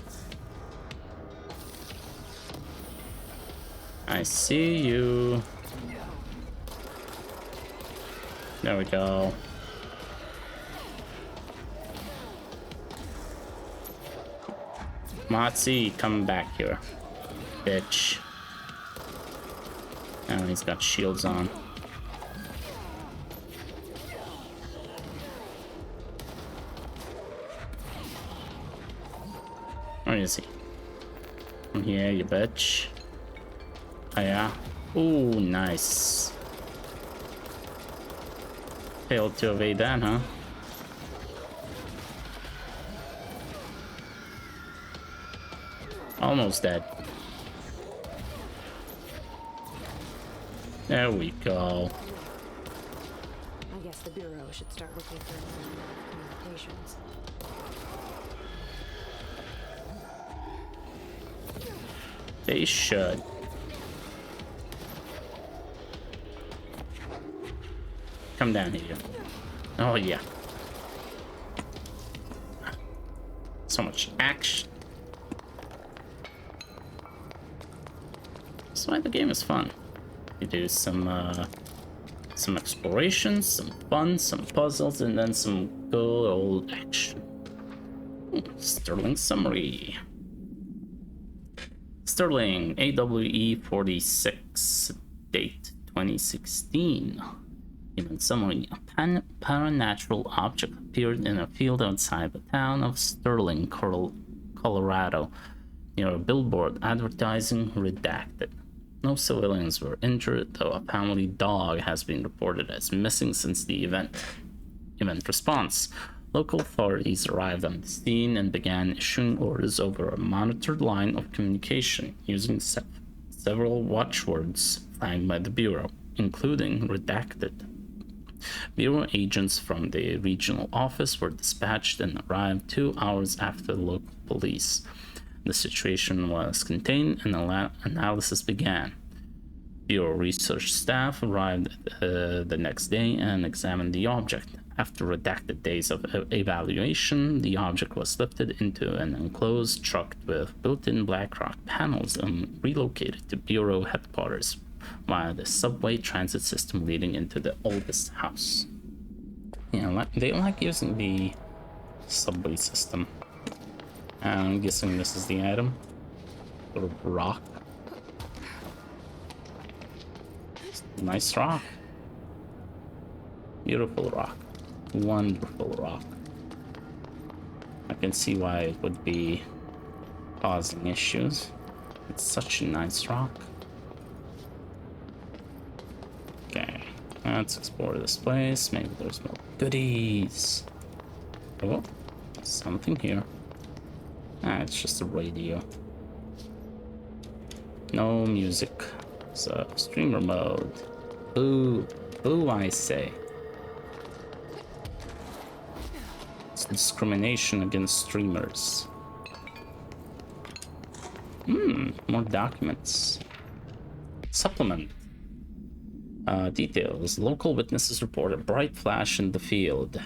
I see you. There we go. Matzi, come back here, bitch. Oh, he's got shields on. is he? Yeah, you bitch. Oh yeah. Ooh, nice. Failed to evade that, huh? Almost dead. There we go. I guess the Bureau should start looking for communications. They should. Come down here. Oh yeah. So much action. That's why the game is fun. You do some exploration, some fun, some puzzles, and then some good old action. Sterling summary. Sterling, AWE 46, date 2016. Event summary: a paranatural object appeared in a field outside the town of Sterling, Colorado, near a billboard advertising redacted. No civilians were injured, though a family dog has been reported as missing since the event. Event response: local authorities arrived on the scene and began issuing orders over a monitored line of communication using several watchwords flagged by the Bureau, including redacted. Bureau agents from the regional office were dispatched and arrived 2 hours after the local police. The situation was contained and analysis began. Bureau research staff arrived the next day and examined the object. After redacted days of evaluation, the object was lifted into an enclosed truck with built-in BlackRock panels and relocated to Bureau headquarters via the subway transit system leading into the oldest house. Yeah, they like using the subway system. I'm guessing this is the item. Sort of rock. Nice rock. Beautiful rock. Wonderful rock. I can see why it would be causing issues. It's such a nice rock. Okay, let's explore this place. Maybe there's more goodies. Oh, something here. Ah, it's just a radio. No music. So, streamer mode. Boo. Boo, I say. It's discrimination against streamers. More documents. Supplement. Details. Local witnesses report a bright flash in the field.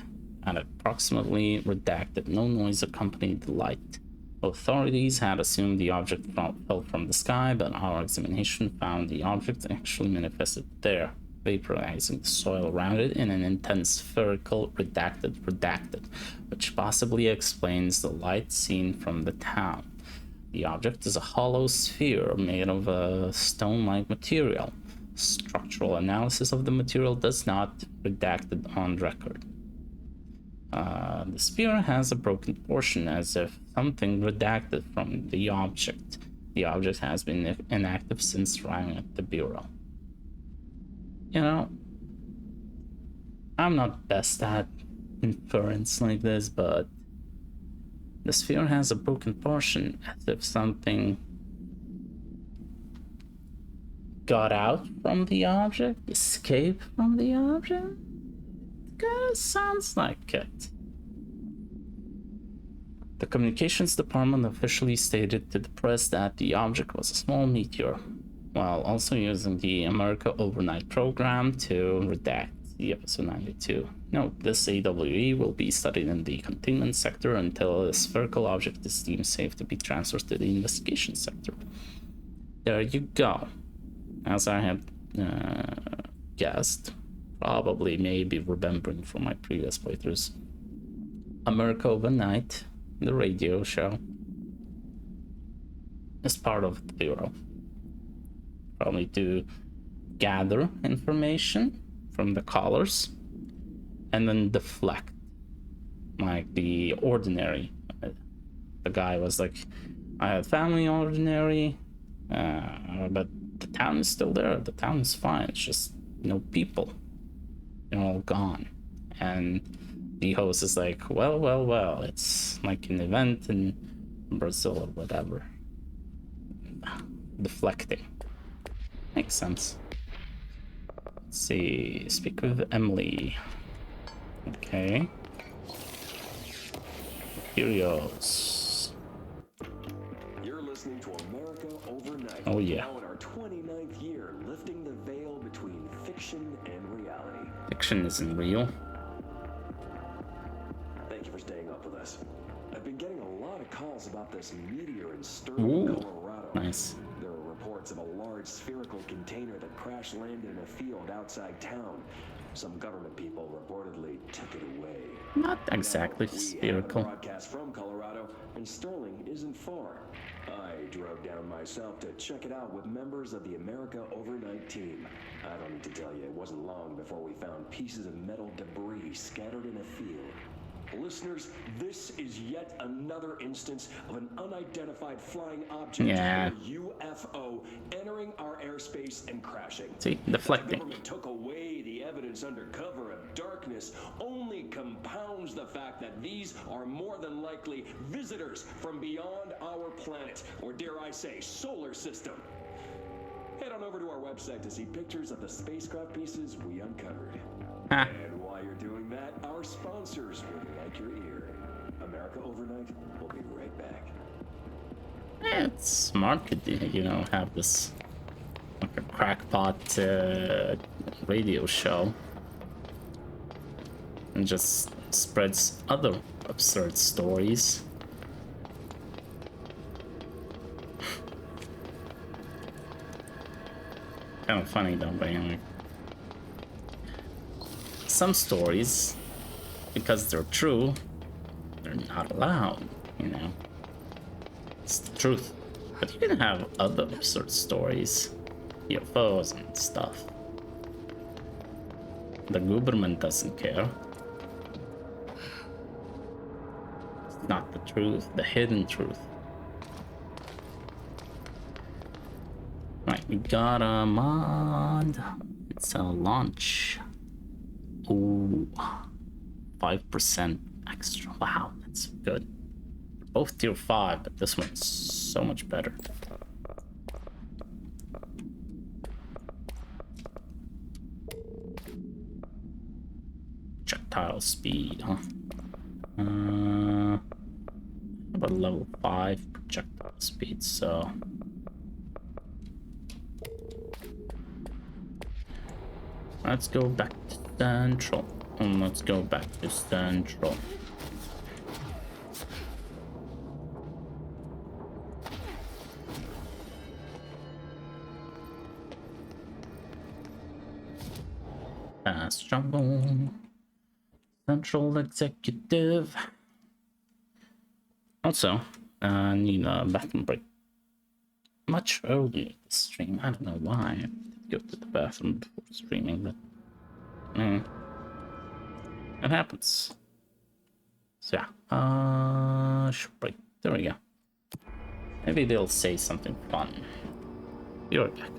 And approximately redacted. No noise accompanied the light. Authorities had assumed the object fell from the sky, but our examination found the object actually manifested there, vaporizing the soil around it in an intense spherical redacted, which possibly explains the light seen from the town. The object is a hollow sphere made of a stone-like material. Structural analysis of the material does not redacted on record. The sphere has a broken portion, as if something redacted from the object. The object has been inactive since arriving at the Bureau. You know, I'm not best at inference like this, but the sphere has a broken portion, as if something got out from the object, escaped from the object. Kinda sounds like it. The communications department officially stated to the press that the object was a small meteor, while also using the America Overnight program to redact the episode 92. Note, this AWE will be studied in the containment sector until a spherical object is deemed safe to be transferred to the investigation sector. There you go. As I had guessed, probably maybe remembering from my previous playthroughs, America Overnight, the radio show, is part of the Bureau. Probably to gather information from the callers and then deflect, like the ordinary. The guy was like, I had family ordinary, but the town is still there. The town is fine. It's just no people. They're all gone. And the host is like, well, it's like an event in Brazil or whatever. Deflecting. Makes sense. Let's see. Speak with Emily. Okay. Curios. You're listening to America Overnight. Oh yeah. Now in our 29th year, lifting the veil between fiction and reality. Fiction isn't real. Thank you for staying up with us. I've been getting a lot of calls about this meteor in Sterling, Colorado. Nice. There are reports of a large spherical container that crash landed in a field outside town. Some government people reportedly took it away. Not exactly We spherical. have a broadcast from Colorado, and Sterling isn't far. I drove down myself to check it out with members of the America Overnight team. I don't need to tell you, it wasn't long before we found pieces of metal debris scattered in a field. Listeners, this is yet another instance of an unidentified flying object, Yeah. or UFO, entering our airspace and crashing. See, The deflecting. government took away the evidence under cover of darkness only compounds the fact that these are more than likely visitors from beyond our planet, or dare I say, solar system. Head on over to our website to see pictures of the spacecraft pieces we uncovered. Ha. And while you're doing that, our sponsors would like your ear. America Overnight will be right back. It's smart to, have this like a crackpot radio show and just spreads other absurd stories. Kind of funny though, but anyway. Some stories, because they're true, they're not allowed, It's the truth. But you can have other absurd stories, UFOs and stuff. The government doesn't care. It's not the truth, the hidden truth. Right, we got a mod. It's a launch. Ooh, 5% extra. Wow, that's good. Both tier 5, but this one's so much better. Projectile speed, huh? How about level 5 projectile speed? So let's go back to Central. Let's go back to Central. Fast travel. Central Executive. Also, need a bathroom break. Much earlier this stream. I don't know why. I did go to the bathroom before streaming, but it happens. So yeah, short break. There we go. Maybe they'll say something fun. Be right back.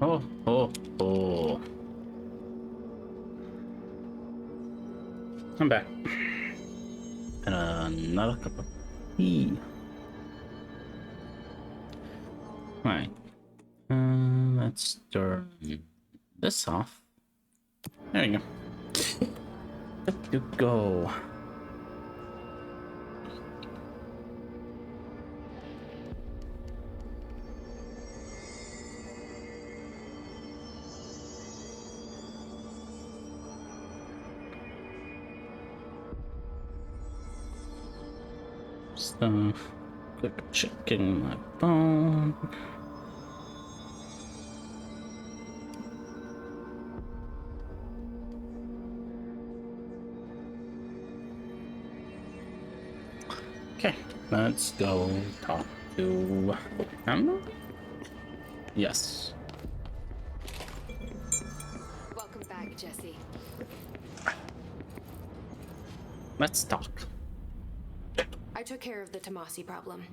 Oh, oh, oh. I'm back. And another cup of tea. Right. Let's turn this off. There you go. Good to go. Stuff. Quick checking my phone. Okay, let's go talk to Amber. Yes. Welcome back, Jesse. Let's talk. I took care of the Tomasi problem.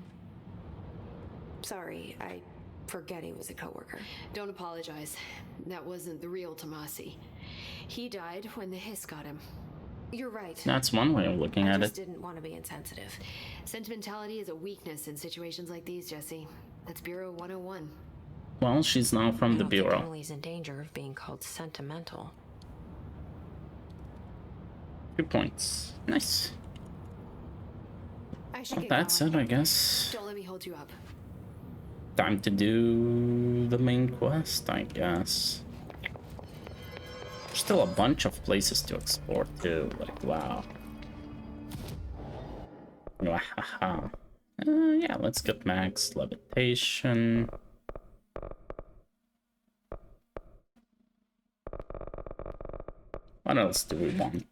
Sorry, I forget he was a coworker. Don't apologize. That wasn't the real Tomasi. He died when the hiss got him. You're right. That's one way of looking I at just it. didn't want to be insensitive. Sentimentality is a weakness in situations like these, Jesse. That's Bureau 101. Well, she's now from the I don't think Bureau. Emily's in danger of being called sentimental. 2 points. Nice. I should Well, get that's going. it, I guess. Don't let me hold you up. Time to do the main quest, I guess. There's still a bunch of places to explore too. Like, wow. Wahaha. Yeah, let's get max levitation. What else do we want?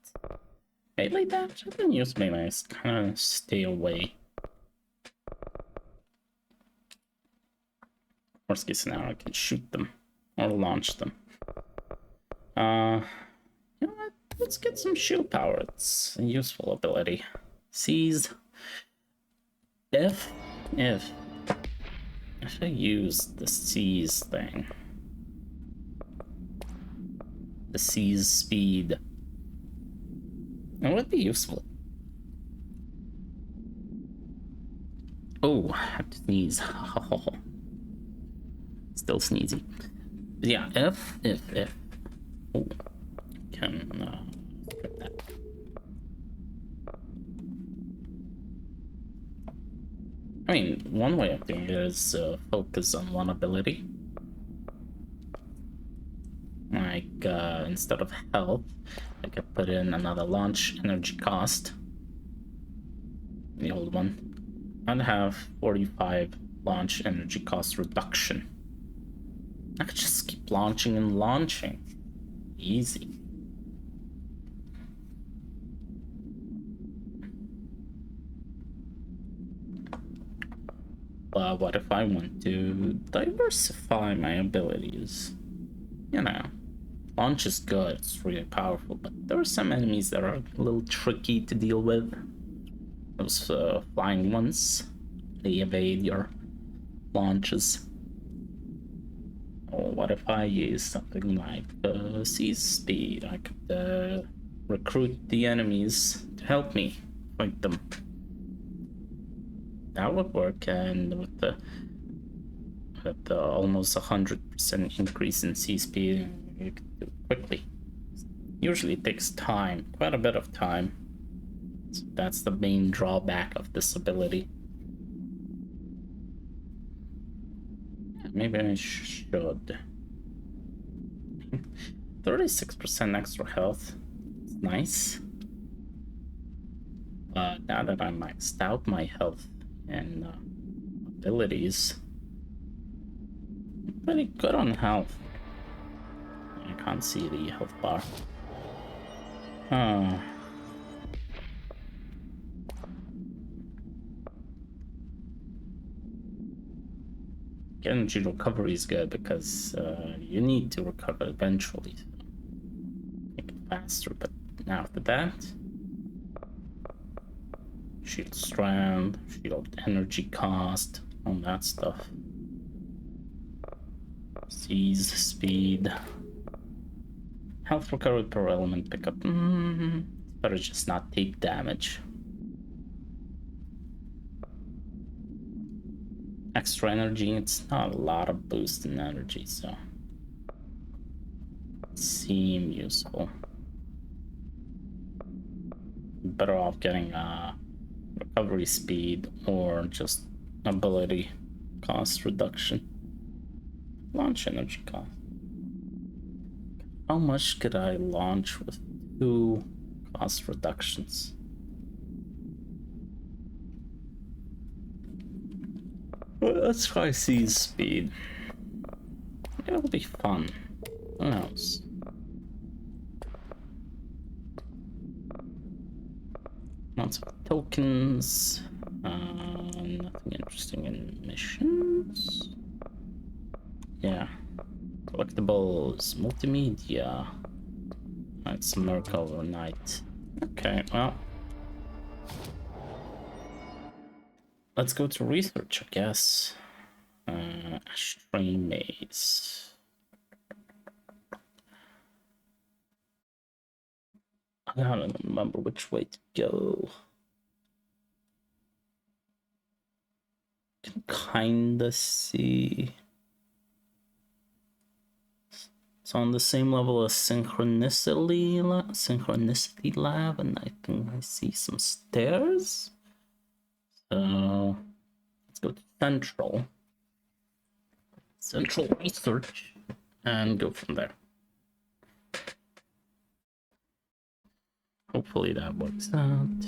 Melee damage? I can use melee. Kind of stay away. Worst case scenario, I can shoot them or launch them. You know what? Let's get some shield power. It's a useful ability. Seize. If I use the seize thing, the seize speed, it would be useful. Oh, I have to sneeze. Still sneezy. But yeah, if oh, can get that. I mean, one way of doing it is focus on one ability. Like, instead of health, I could put in another launch energy cost. The old one. I'd have 45 launch energy cost reduction. I could just keep launching and launching. Easy. But what if I want to diversify my abilities? You know, launch is good, it's really powerful, but there are some enemies that are a little tricky to deal with. Those flying ones, they evade your launches. Or what if I use something like seize speed? I could recruit the enemies to help me fight them. That would work, and with the almost 100% increase in sea speed, you can do it quickly. Usually it takes time, quite a bit of time. So that's the main drawback of this ability. Maybe I should. 36% extra health. It's nice. But now that I maxed out my health and abilities, I'm pretty good on health. I can't see the health bar. Energy recovery is good because you need to recover eventually. Make it faster, but now after that, shield strength, shield energy cost, all that stuff. Seize speed. Health recovery per element pickup. Better just not take damage. Extra energy, it's not a lot of boost in energy, so seem useful. Better off getting recovery speed or just ability cost reduction. Launch energy cost. How much could I launch with 2 cost reductions? Well, let's try seize speed. It'll be fun. Who knows? Lots of tokens. Nothing interesting in missions. Yeah. Collectibles, multimedia. It's Merc overnight. Okay, well. Let's go to research, I guess. Ashtray Maze. I don't remember which way to go. Can kinda see. It's on the same level as Synchronicity Lab, and I think I see some stairs. So let's go to Central Research, and go from there. Hopefully that works out.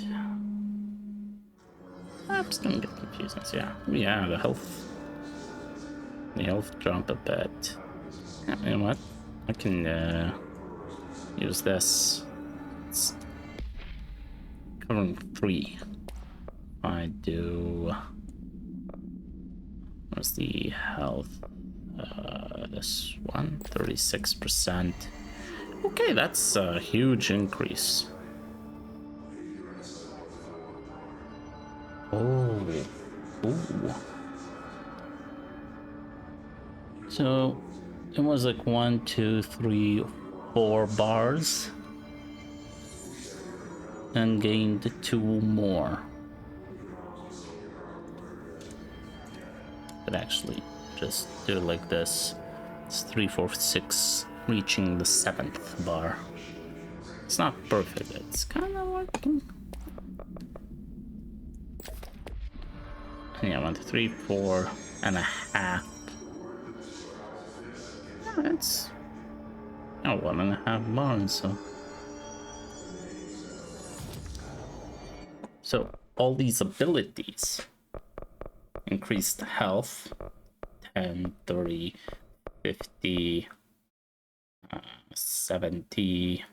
That's gonna get confusing. So yeah, the health drop a bit. You know what? I can use this. It's covering 3. I do. Where's the health? This one, 36%. Okay, that's a huge increase. Oh, ooh. So it was like 1, 2, 3, 4 bars, and gained 2 more. But actually, just do it like this. It's 3, 4, 6, reaching the 7th bar. It's not perfect. It's kind of working. Yeah, 1, 2, 3, 4 and a half. Yeah, it's 1.5 bars, so all these abilities increased health 10, 30, 50, 70,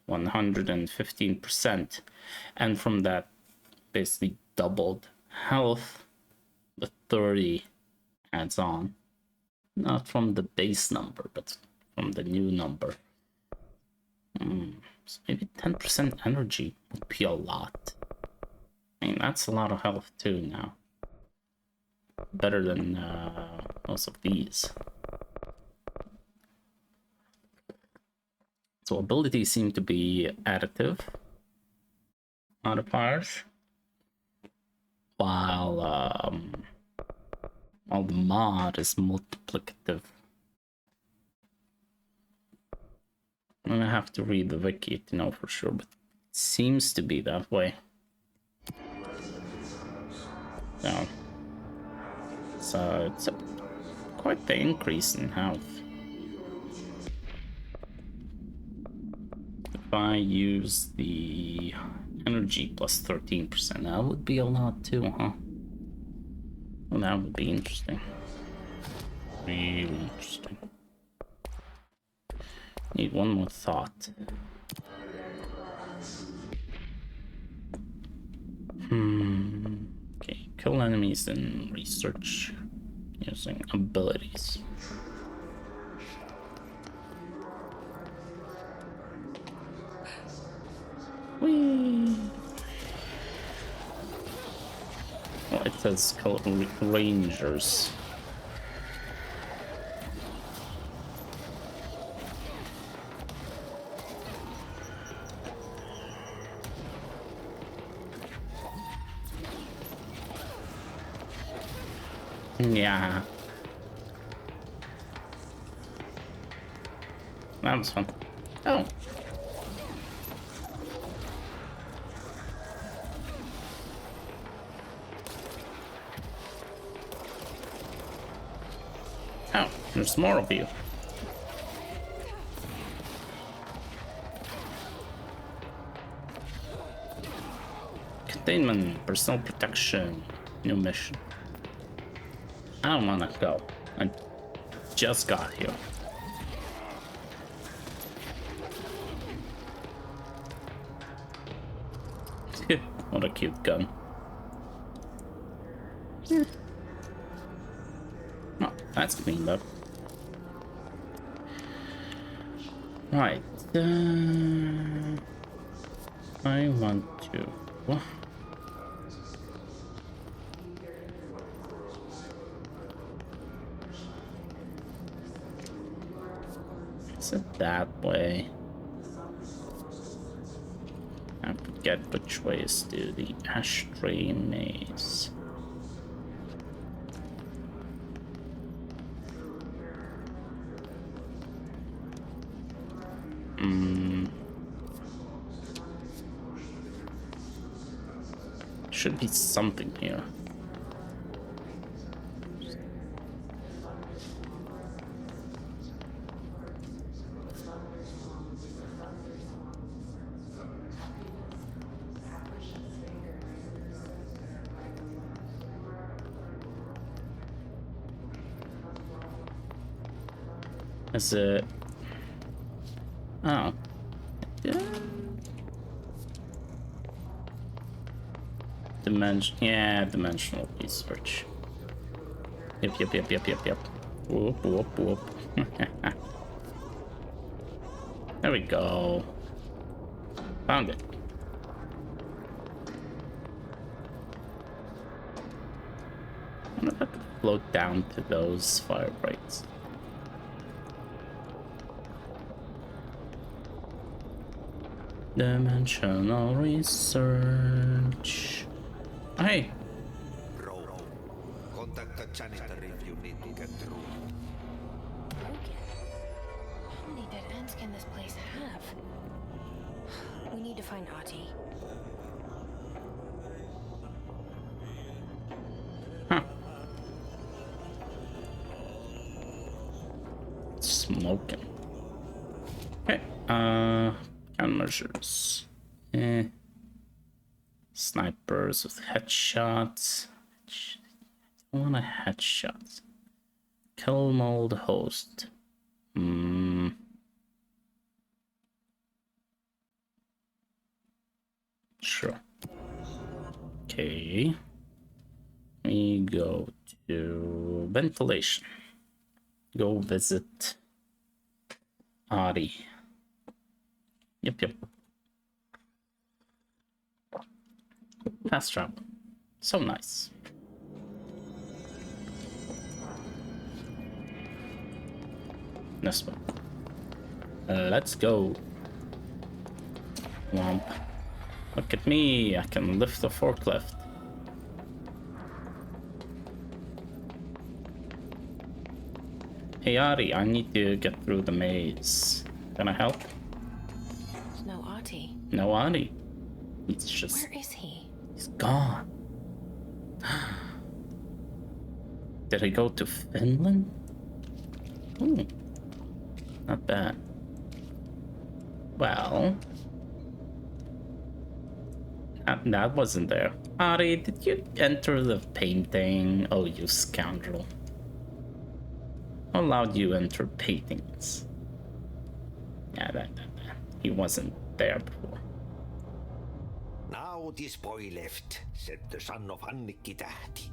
115%, and from that basically doubled health. The 30 adds on, not from the base number, but from the new number. So maybe 10% energy would be a lot. I mean, that's a lot of health too now. Better than most of these. So abilities seem to be additive modifiers, while the mod is multiplicative. I'm gonna have to read the wiki to know for sure, but it seems to be that way. So it's quite the increase in health. If I use the energy plus 13%, that would be a lot too, huh? Well, that would be interesting. Really interesting. Need one more thought. Okay, kill enemies in research using abilities. Whee! Well, it says kill rangers. Yeah. That was fun. Oh. Oh, there's more of you. Containment, personal protection, new mission. I don't wanna go. I just got here. What a cute gun. Oh, that's cleaned up. Right. I want to. What? Is it that way? I forget which way is to the ashtray maze. Should be something here. Is it? Oh. Yeah. Dimensional research. Yep. Whoop. There we go. Found it. I wonder if I could float down to those fire breaks. Dimensional research. Hey. Bro, contact the janitor if you need to get through. Broken. How many dead ends can this place have? We need to find Ati. Huh. Smoking. Okay. Countermeasures. Snipers with headshots. I want a headshot. Kill mode host. Sure. Okay. We go to ventilation. Go visit Ari. Yep. Fast travel. So nice. This one. Let's go. Womp. Look at me. I can lift the forklift. Hey Ari, I need to get through the maze. Can I help? There's no Ati. No Ari. He's just... Where is he? He's gone. Did he go to Finland? Ooh. Not bad. Well... That wasn't there. Ari, did you enter the painting? Oh, you scoundrel. Who allowed you enter paintings? Yeah, that. He wasn't there before. Now this boy left, said the son of Annikki Tähti.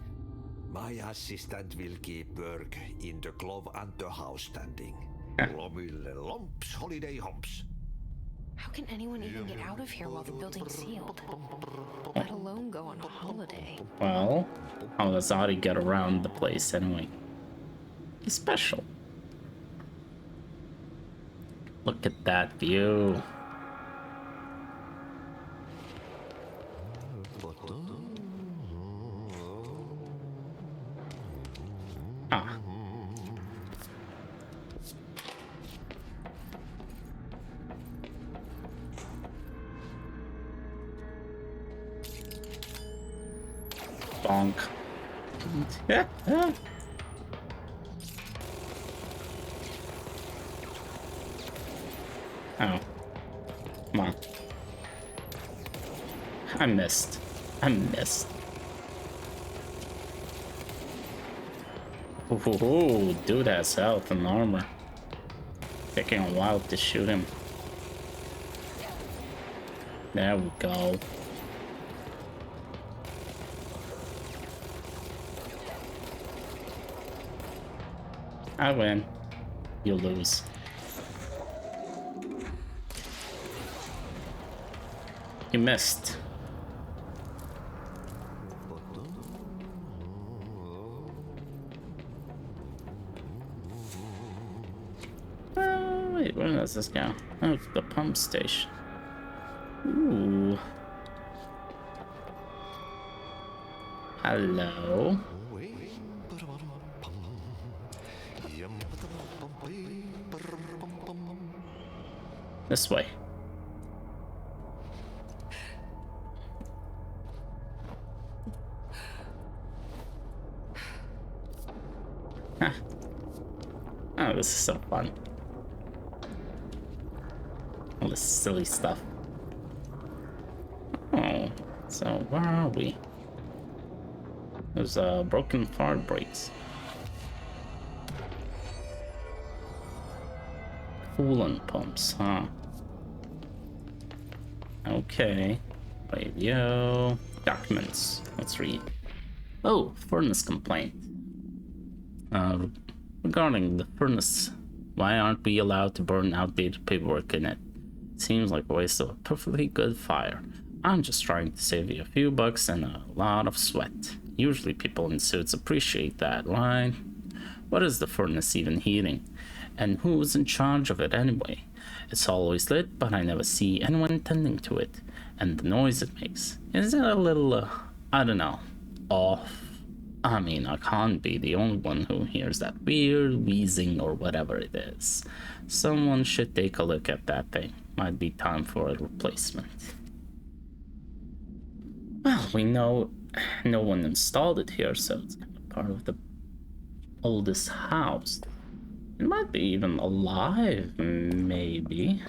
My assistant will keep work in the glove and the house standing. Lomille lomps, holiday humps. How can anyone even get out of here while the building's sealed? Let alone go on a holiday. Well, how does Ari get around the place anyway? He's special. Look at that view. bonk. Yeah. Oh. Come on. I missed. I missed. Ooh, dude has health and armor. Taking a while to shoot him. There we go. I win. You lose. You missed. Wait, where does this go? Oh, the pump station. Ooh. Hello. This way. Huh. Oh, this is so fun. All this silly stuff. Oh, so where are we? There's broken fart brakes. Coolant pumps, huh? Okay. Radio. Documents. Let's read. Oh, furnace complaint. Regarding the furnace, why aren't we allowed to burn outdated paperwork in it? Seems like a waste of a perfectly good fire. I'm just trying to save you a few bucks and a lot of sweat. Usually people in suits appreciate that, right? What is the furnace even heating? And who's in charge of it anyway? It's always lit, but I never see anyone tending to it. And the noise it makes, is it a little, I don't know, off? I mean, I can't be the only one who hears that weird wheezing or whatever it is. Someone should take a look at that thing. Might be time for a replacement. Well, we know no one installed it here, so it's kind of part of the oldest house. It might be even alive, maybe.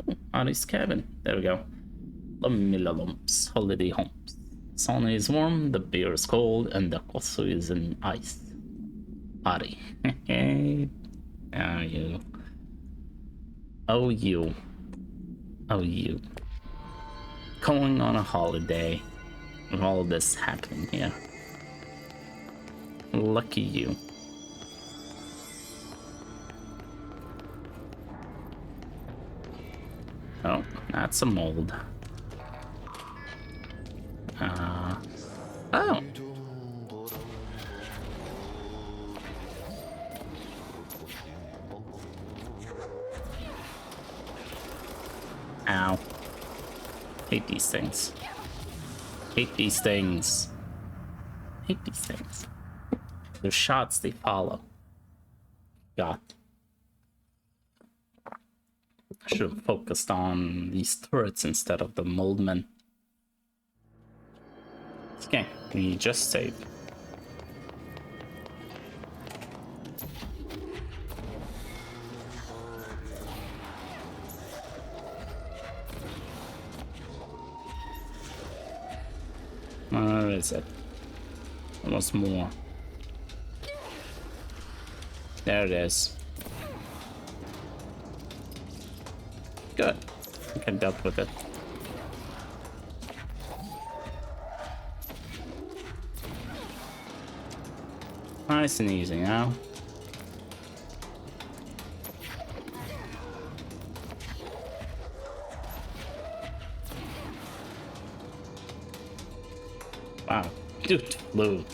Oh, Ari's cabin. There we go. Lumps, holiday homes. Sun is warm, the beer is cold, and the kosu is in ice. Ari. Ah, you. Oh, you. Oh, you. Going on a holiday with all this happening here. Lucky you. Oh, that's a mold. Oh. Ow. Hate these things. Hate these things. Hate these things. They're shots they follow. God. I should have focused on these turrets instead of the moldmen. Okay, we just saved. Where is it? There was more. There it is. Good. I can deal with it. Nice and easy now. Wow, dude flew.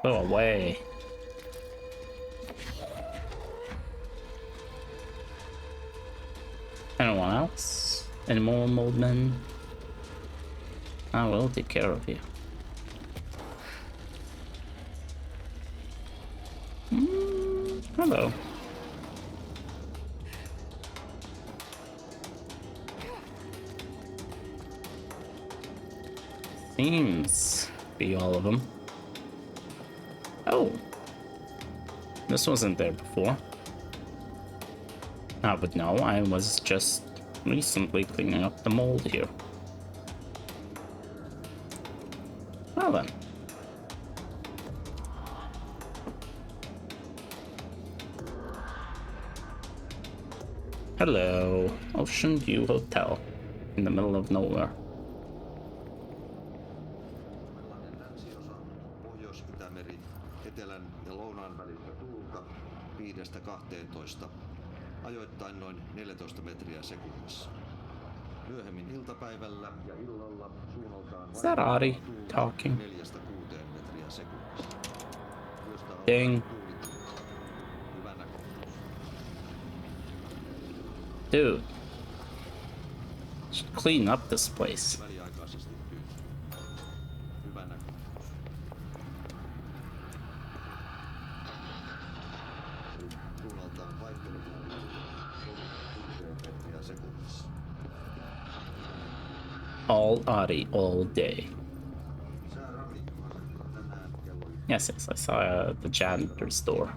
Go away. Anyone else? Any more moldmen? I will take care of you. Hello. Seems be all of them. Oh, this wasn't there before. But no, I was just recently cleaning up the mold here. Well then. Hello, Ocean View Hotel, in the middle of nowhere. Pohjois-Itämeri, etelän ja lounaan välistä tuulta 5–12, ajoittain noin 14 metriä sekunnissa. Myöhemmin iltapäivällä ja illalla suunnaltaan Is that Ari talking? 4–6 metriä sekunnissa. Dang. Hyvä näkökulma. Dude. Should clean up this place. Väliaikaisesti tyyntä. Hyvä näkökulma. Suunnaltaan vaihtelevaa 6 metriä sekunnissa. All Ari, all day. Yes, yes, I saw the janitor's door.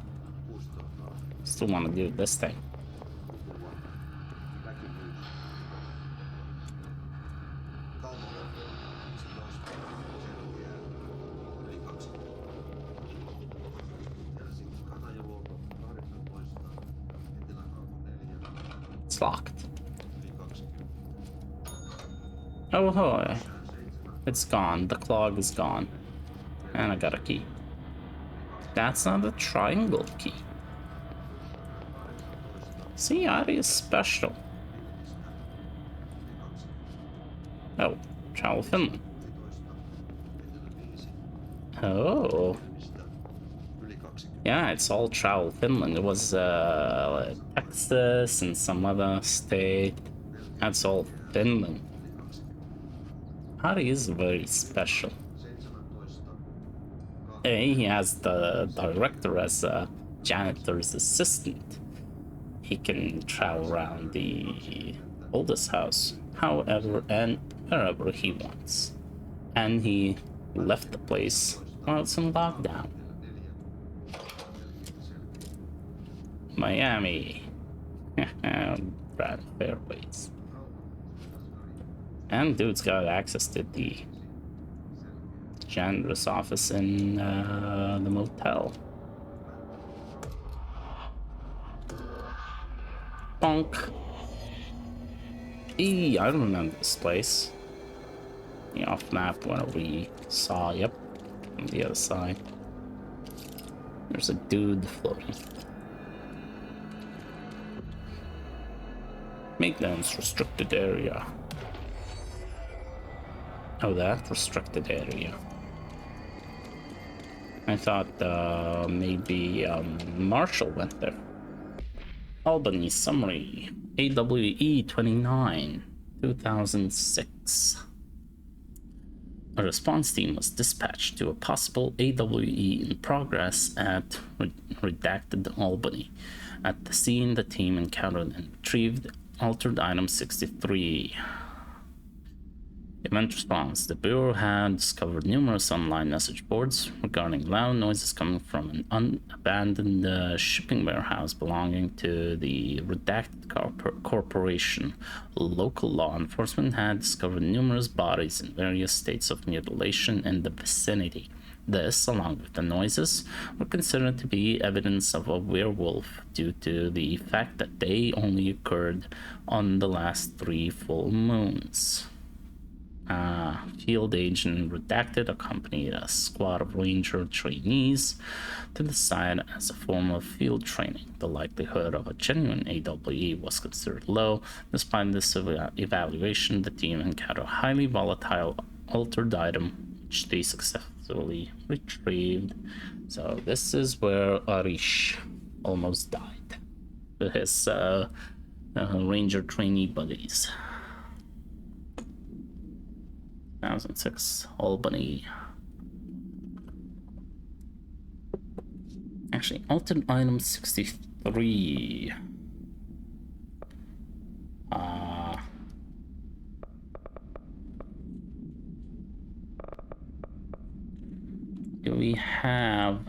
Still want to do this thing. It's locked. Oh, boy. It's gone. The clog is gone. And I got a key. That's not a triangle key. See, Ari is special. Oh, travel Finland. Oh. Yeah, it's all travel Finland. It was Texas and some other state. That's all Finland. Ari is very special. He has the director as a janitor's assistant. He can travel around the oldest house, however and wherever he wants. And he left the place while it's in lockdown. Miami. Brad Fairways. And dude's got access to the janitor's office in the motel. Bonk. I remember this place. The off map where we saw, yep, on the other side. There's a dude floating. Maintenance restricted area. Oh, that restricted area. I thought maybe Marshall went there. Albany summary. AWE 29, 2006. A response team was dispatched to a possible AWE in progress at redacted Albany. At the scene, the team encountered and retrieved altered item 63. Event response. The Bureau had discovered numerous online message boards regarding loud noises coming from an unabandoned shipping warehouse belonging to the Redacted Corporation. Local law enforcement had discovered numerous bodies in various states of mutilation in the vicinity. This, along with the noises, were considered to be evidence of a werewolf due to the fact that they only occurred on the last 3 full moons. Field agent Redacted accompanied a squad of ranger trainees to the site as a form of field training. The likelihood of a genuine AWE was considered low. Despite this evaluation, the team encountered a highly volatile altered item, which they successfully retrieved. So this is where Arish almost died with his ranger trainee buddies. 2006 Albany. Actually, altered item 63. we have?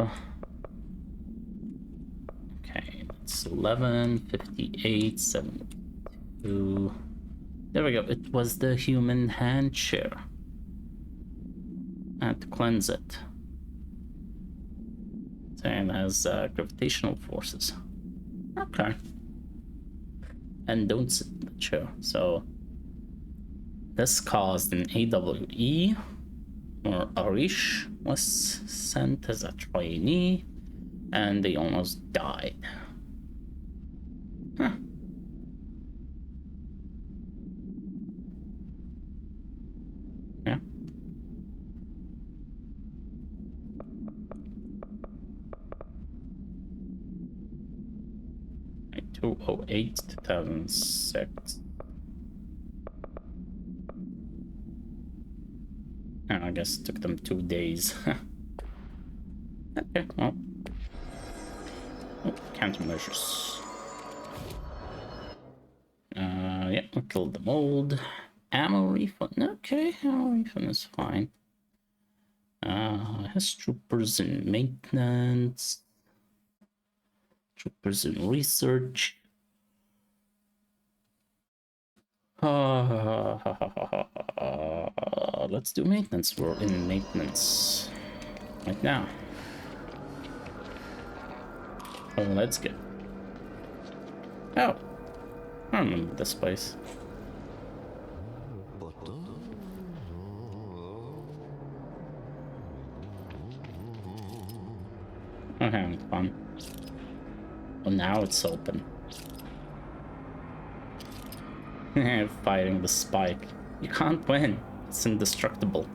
Okay, it's 11, 58, 72. There we go. It was the human hand chair. I had to cleanse it. Same as gravitational forces. Okay. And don't sit in the chair. So this caused an AWE, or Arish was sent as a trainee, and they almost died. Huh. Yeah. 208 2006. I guess it took them 2 days. Okay, well. Oh, countermeasures. Yeah, we killed the mold. Ammo refund. Okay, ammo refund is fine. Has troopers in maintenance. Troopers in research. Let's do maintenance. We're in maintenance right now. Oh, let's go. Oh, I remember this place. I'm having fun. Well, now it's open. Fighting the spike. You can't win. It's indestructible.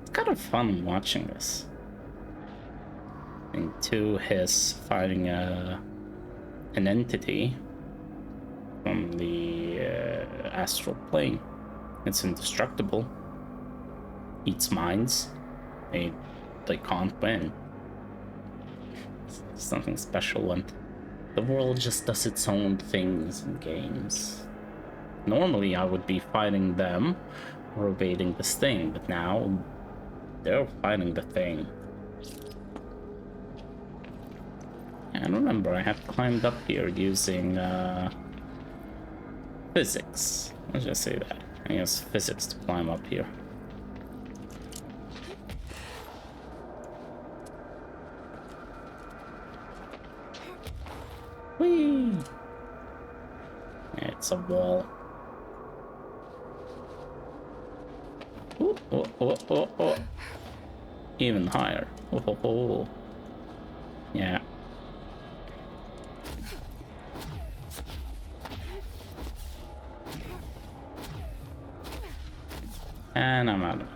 It's kind of fun watching this. And two, his fighting an entity from the astral plane. It's indestructible. Eats minds. They can't win. Something special went. The world just does its own things in games. Normally I would be fighting them or evading this thing, but now they're fighting the thing. And remember, I have climbed up here using physics. Let's just say that. I use physics to climb up here. Whee! It's a wall. Ooh, oh, oh, oh, oh. Even higher. Oh, oh, oh. Yeah. And I'm out of it.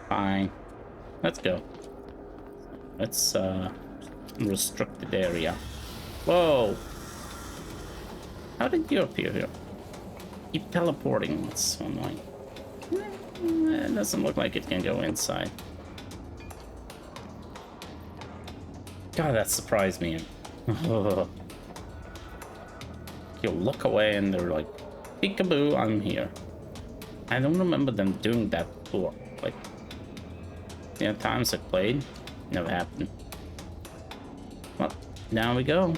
Fine. Let's go. Let's restricted area. Whoa! How did you appear here? Keep teleporting. It's so annoying. It doesn't look like it can go inside. God, that surprised me. You look away and they're like, peekaboo, I'm here. I don't remember them doing that before. Like, the times I played, never happened. Well, down we go.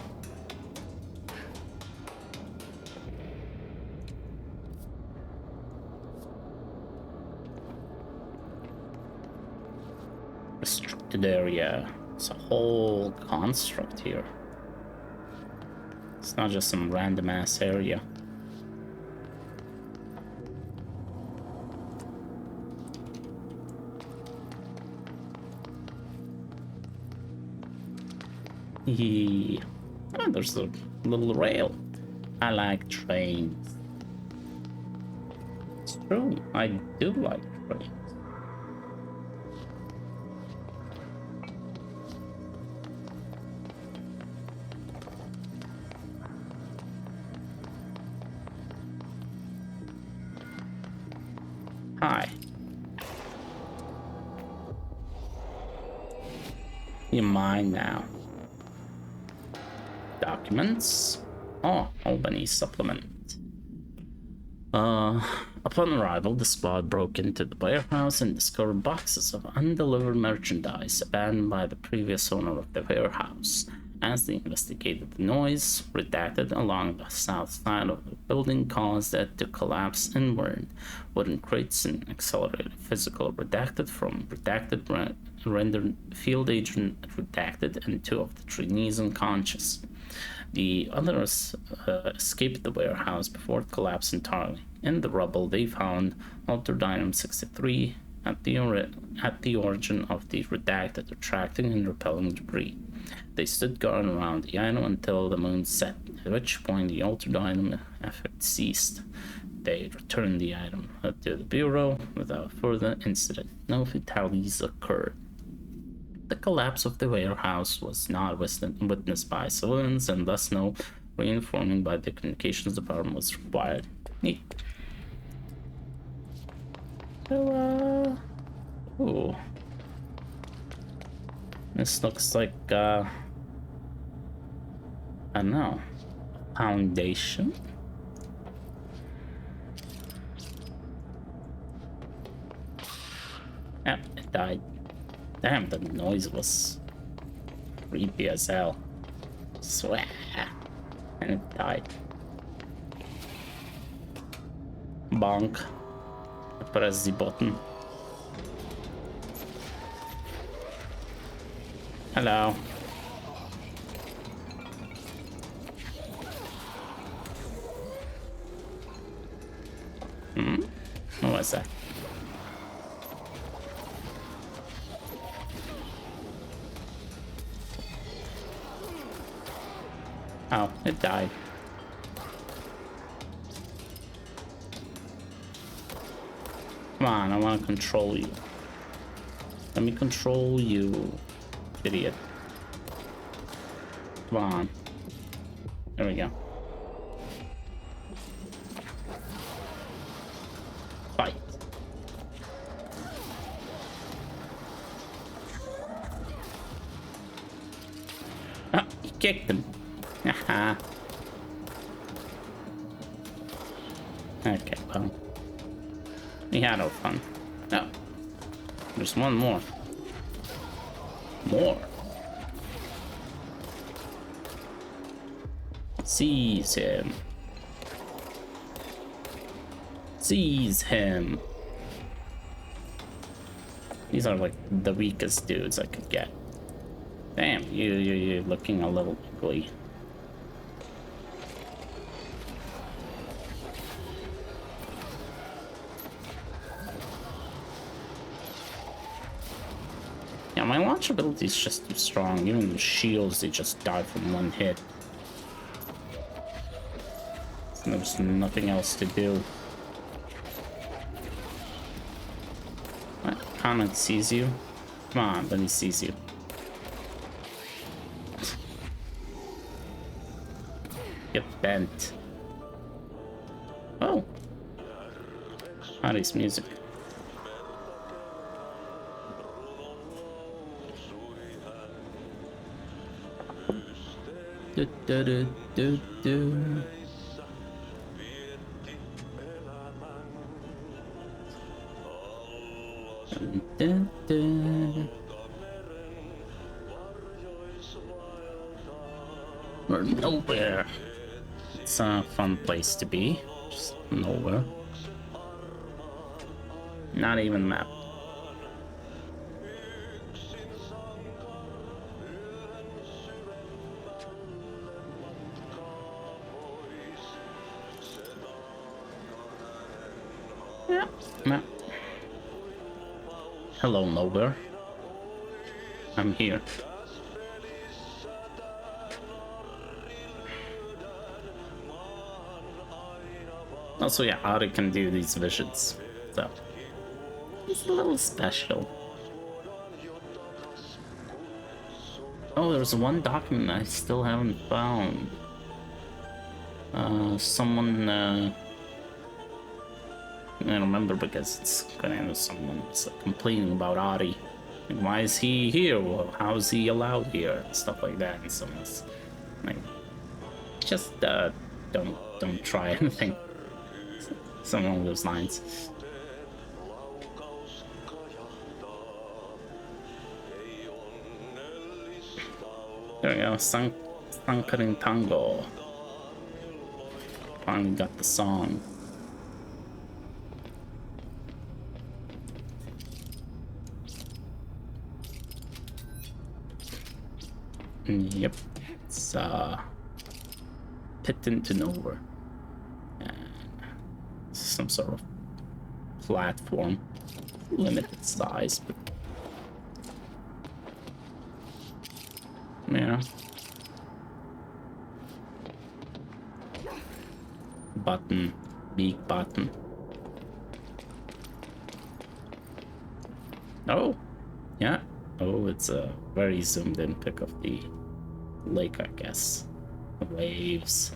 Restricted area. It's a whole construct here. It's not just some random ass area. Oh, there's a little rail. I like trains. It's true, I do like trains. Hi. You're mine now. Documents. Oh, Albany supplement. Upon arrival, the squad broke into the warehouse and discovered boxes of undelivered merchandise abandoned by the previous owner of the warehouse. As they investigated, the noise, redacted along the south side of the building, caused it to collapse inward. Wooden crates and accelerated physical redacted from redacted rendered field agent redacted and 2 of the trainees unconscious. The others escaped the warehouse before it collapsed entirely. In the rubble, they found altered item 63 at the origin of the redacted, attracting and repelling debris. They stood guard around the item until the moon set, at which point the altered item effect ceased. They returned the item to the Bureau without further incident. No fatalities occurred. The collapse of the warehouse was not witnessed by civilians, and thus no reinforcing by the communications department was required. Neat. So, ooh. This looks like, I don't know, foundation? Yep, it died. Damn, the noise was creepy as hell. Swear. And it died. Bonk. I press the button. Hello. What was that? Oh, it died. Come on, I want to control you. Let me control you, idiot. Come on. There we go. Fight. Ah, he kicked him. Haha. Okay, well. We had our fun. Oh. There's one more. More. Seize him. Seize him. These are like the weakest dudes I could get. Damn, you're looking a little ugly. Yeah, my launch ability is just too strong. Even the shields, they just die from one hit. So there's nothing else to do. What? Comet sees you? Come on, then he sees you. Get bent. Oh. Nice music. Do, do, do, do, do. Dun, dun, dun. We're nowhere. It's a fun place to be. Just nowhere. Not even map. Yeah, map. Hello, nowhere. I'm here. Also, yeah, Ari can do these visions, so it's a little special. Oh, there's one document I still haven't found. Someone, I don't remember because it's gonna end with someone complaining about Ari. Like, why is he here? Well, how is he allowed here? And stuff like that. And someone's like, just don't try anything. Something along those lines. There we go, Sankarin Tango. Finally got the song. Yep, it's pit into nowhere. And some sort of platform, limited size, but yeah. Button, big button. Oh, yeah. Oh, it's a very zoomed in pic of the lake, I guess. The waves.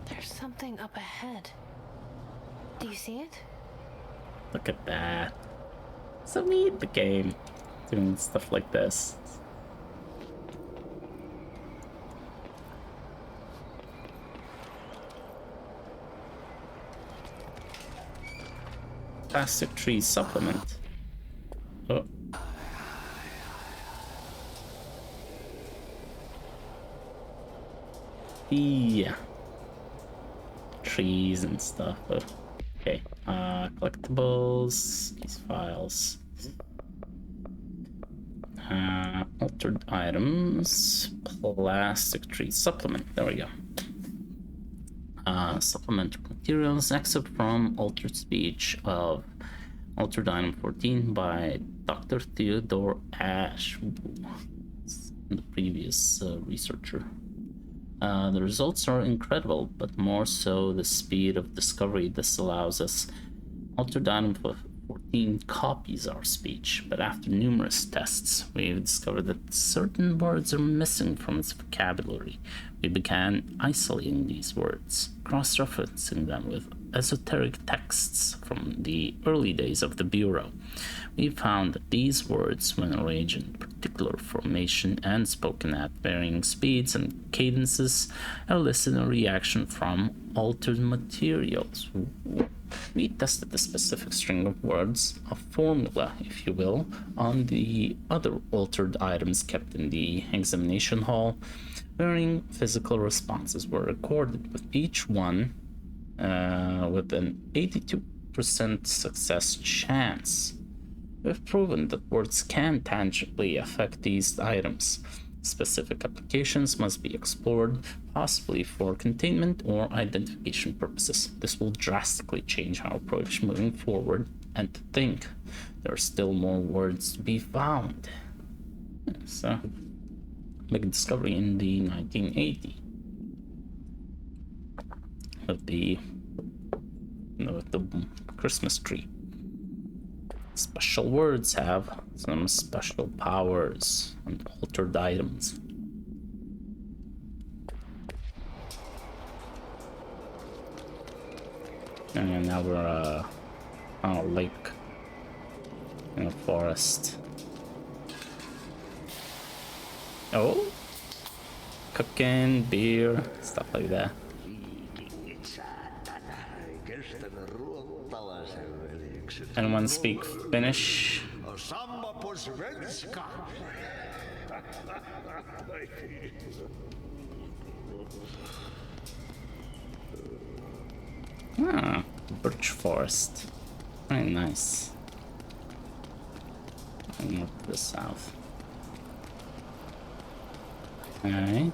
There's something up ahead. Do you see it? Look at that. So neat, the game. Doing stuff like this. Plastic tree supplement. Oh. Yeah. Trees and stuff. Okay. Collectibles. These files. Altered items. Plastic tree supplement. There we go. Supplementary materials, excerpt from Altered Speech of Altered Item 14 by Dr. Theodore Ash, the previous researcher. The results are incredible, but more so the speed of discovery this allows us. Altered Item 14 copies our speech, but after numerous tests, we've discovered that certain words are missing from its vocabulary. We began isolating these words, cross-referencing them with esoteric texts from the early days of the Bureau. We found that these words, when arranged in particular formation and spoken at varying speeds and cadences, elicit a reaction from altered materials. We tested the specific string of words, a formula, if you will, on the other altered items kept in the examination hall. Varying physical responses were recorded, with each one with an 82% success chance. We've proven that words can tangibly affect these items. Specific applications must be explored, possibly for containment or identification purposes. This will drastically change our approach moving forward, and to think there are still more words to be found. So, big discovery in the 1980 with the Christmas tree. Special words have some special powers and altered items. And now we're on a lake in a forest. Oh, cooking, beer, stuff like that. Anyone speak Finnish? Ah, birch forest. Very nice. More to the south. Alright.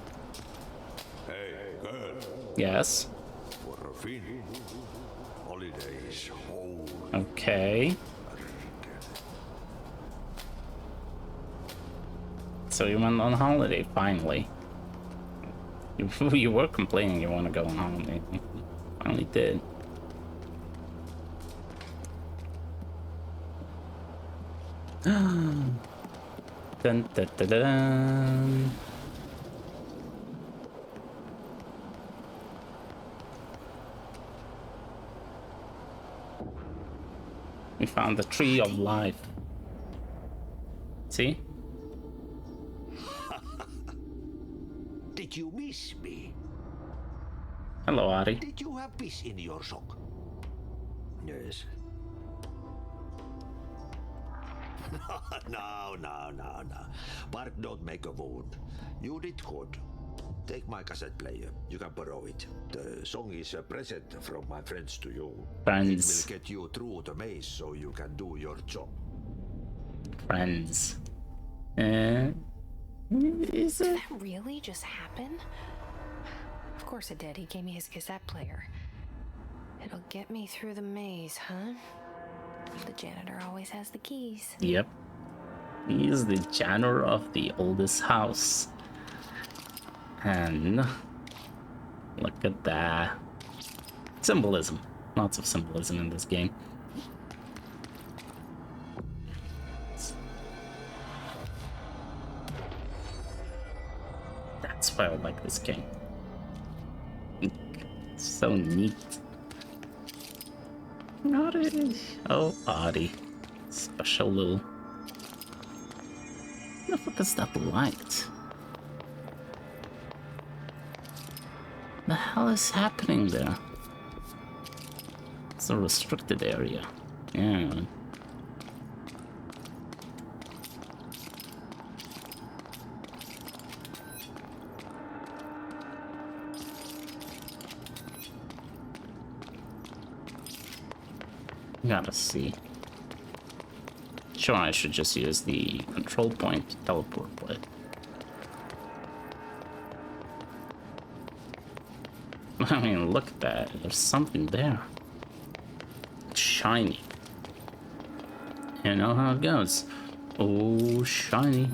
Hey, girl. Yes. For a Finn, holidays home. Okay. So you went on holiday finally. You were complaining you want to go on holiday. You finally did. Dun, dun, dun, dun. We found the tree of life. See? Did you miss me? Hello, Ari. Did you have piss in your sock? Yes. No. Bark don't make a wound. You did good. Take my cassette player. You can borrow it. The song is a present from my friends to you. Friends. It will get you through the maze so you can do your job. Friends. Is Did it? that really just happen? Of course it did. He gave me his cassette player. It'll get me through the maze, huh? The janitor always has the keys. Yep. He's the janitor of the oldest house. And look at that. Symbolism. Lots of symbolism in this game. That's why I like this game. It's so neat. Audie. Oh, Audie. Special little... What the fuck is that light? The hell is happening there? It's a restricted area. Yeah. Gotta see. Sure, I should just use the control point to teleport, but... I mean, look at that. There's something there. It's shiny. You know how it goes. Oh, shiny.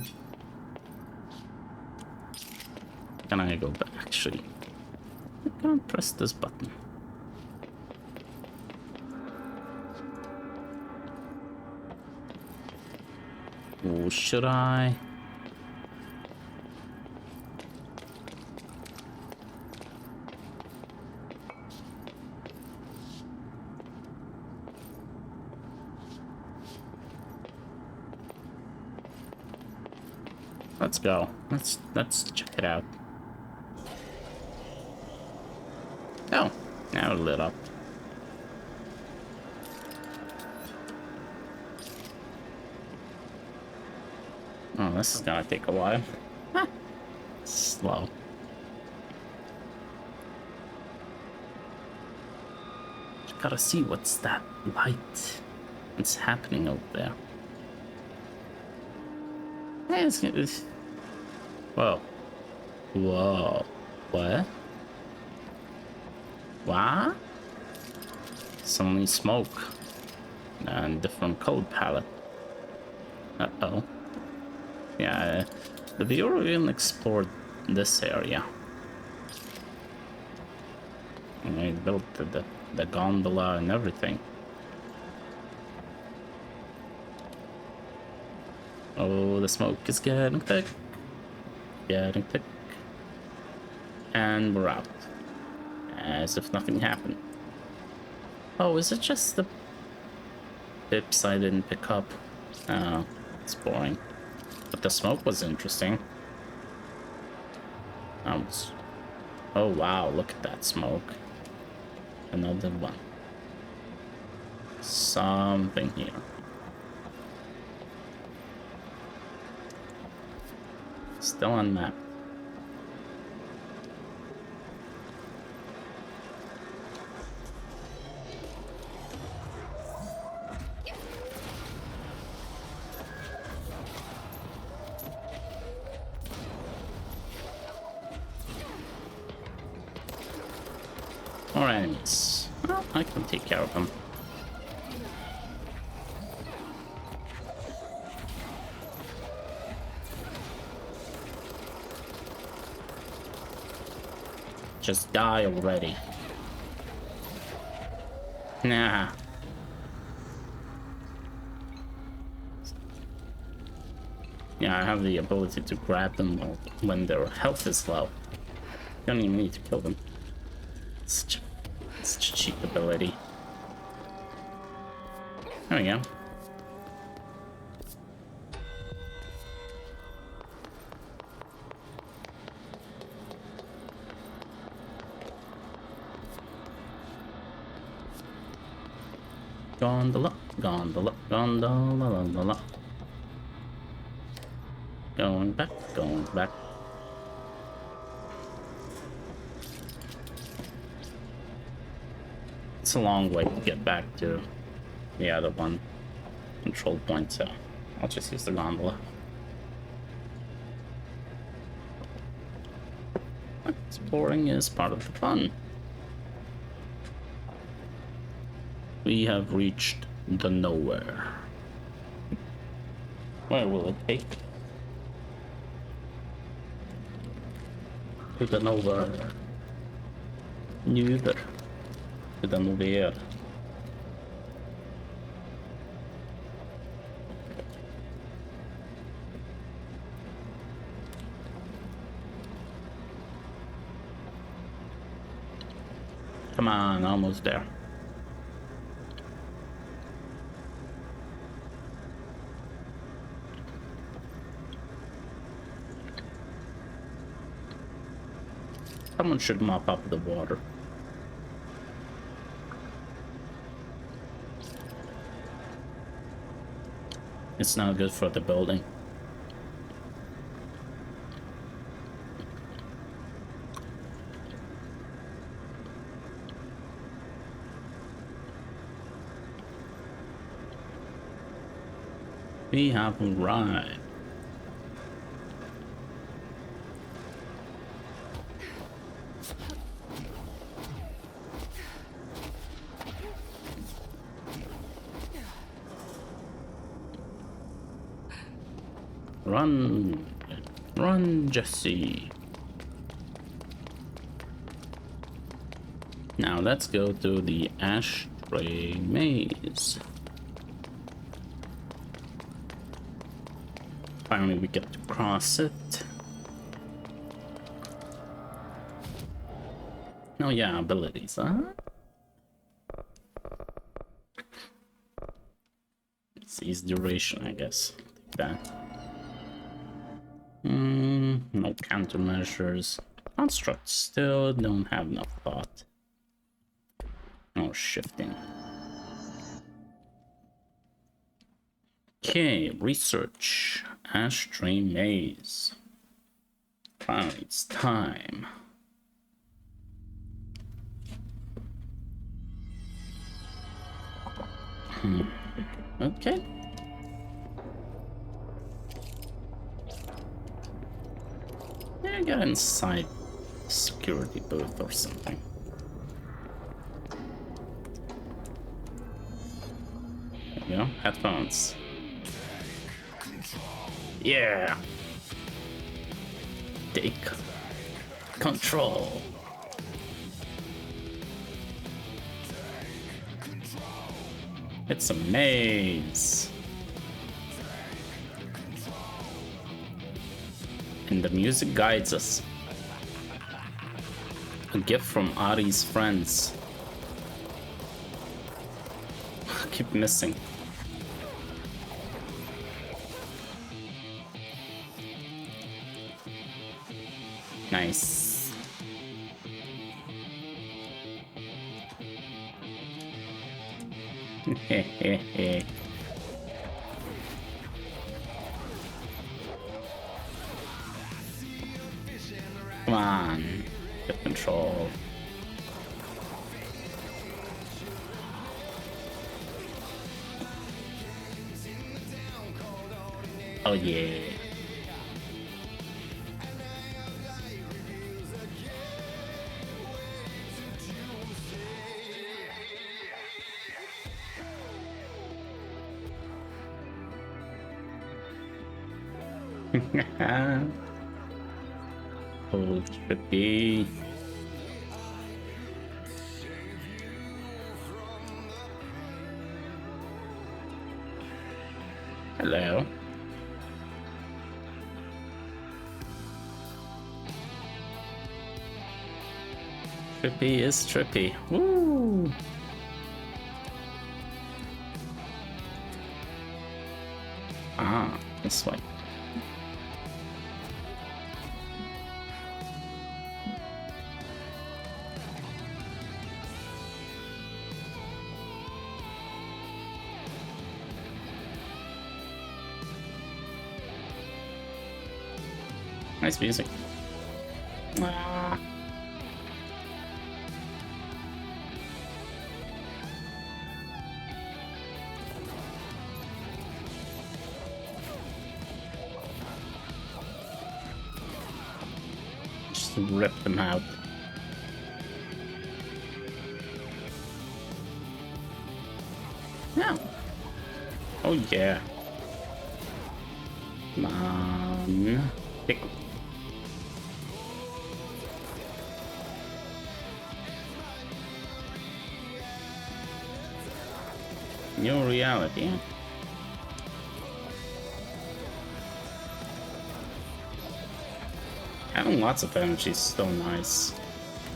Can I go back? Actually, I can't press this button. Oh, should I? Let's go. Let's check it out. Oh, now it lit up. Oh, this is gonna take a while. Huh. Slow. Just gotta see what's that light. What's happening out there? Hey, it's... Whoa. Whoa. What? What? Suddenly smoke. And different code palette. Uh-oh. Yeah, the viewer will explore this area. And I built the gondola and everything. Oh, the smoke is getting thick. Getting thick. And we're out. As if nothing happened. Oh, is it just the pips I didn't pick up? Oh, it's boring. But the smoke was interesting. Oh wow, look at that smoke. Another one. Something here. Still unmapped. More enemies. Well, I can take care of them. Just die already. Nah. Yeah, I have the ability to grab them when their health is low. You don't even need to kill them. Such a cheap ability. There we go. gondola, gondola, gondola, gondola. Going back, going back. It's a long way to get back to the other one control point, so I'll just use the gondola. Exploring is part of the fun. We have reached the nowhere. Where will it take? To the nowhere. Neither. To the nowhere. Come on, almost there. Someone should mop up the water. It's not good for the building. We have arrived. Run! Run, Jesse! Now let's go to the ashtray maze. Finally we get to cross it. Oh yeah, abilities, huh? It's easy duration, I guess. Take that. No countermeasures. Constructs still don't have enough thought. No shifting. Okay, research. Ashtray maze. Finally, it's time. Okay. Yeah, get inside security booth or something. There you go, headphones. Yeah. Take control. It's a maze. And the music guides us. A gift from Ari's friends. I keep missing. Nice. Hehehe. Come on, get control. Oh yeah. Oh, trippy. Hello. Trippy is trippy. Woo! Ah, this way. Nice music. Ah. Just rip them out. Yeah. Oh yeah. Come on. Pickle. New reality. Having lots of energy is so nice.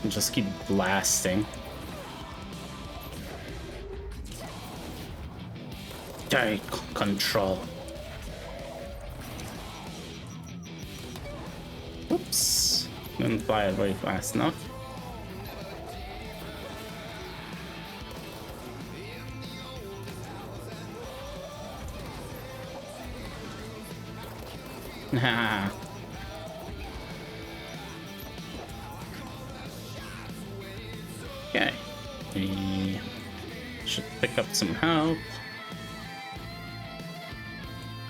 And just keep blasting. Take control. Oops. Didn't fly it very fast enough. Nah. Okay. We should pick up some health.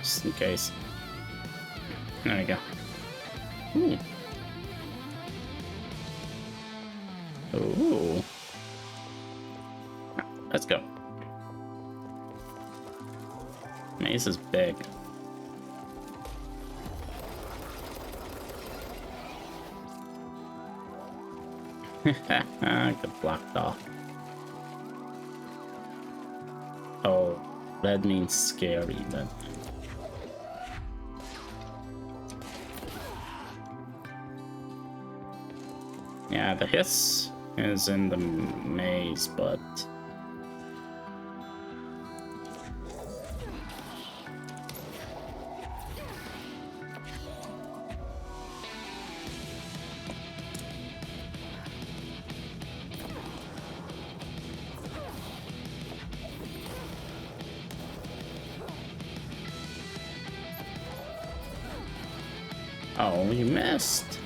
Just in case. There we go. Ooh. Ooh. Let's go. Maze is big. Got blocked off. Oh, that means scary then. Yeah, the hiss is in the maze, but oh, you missed.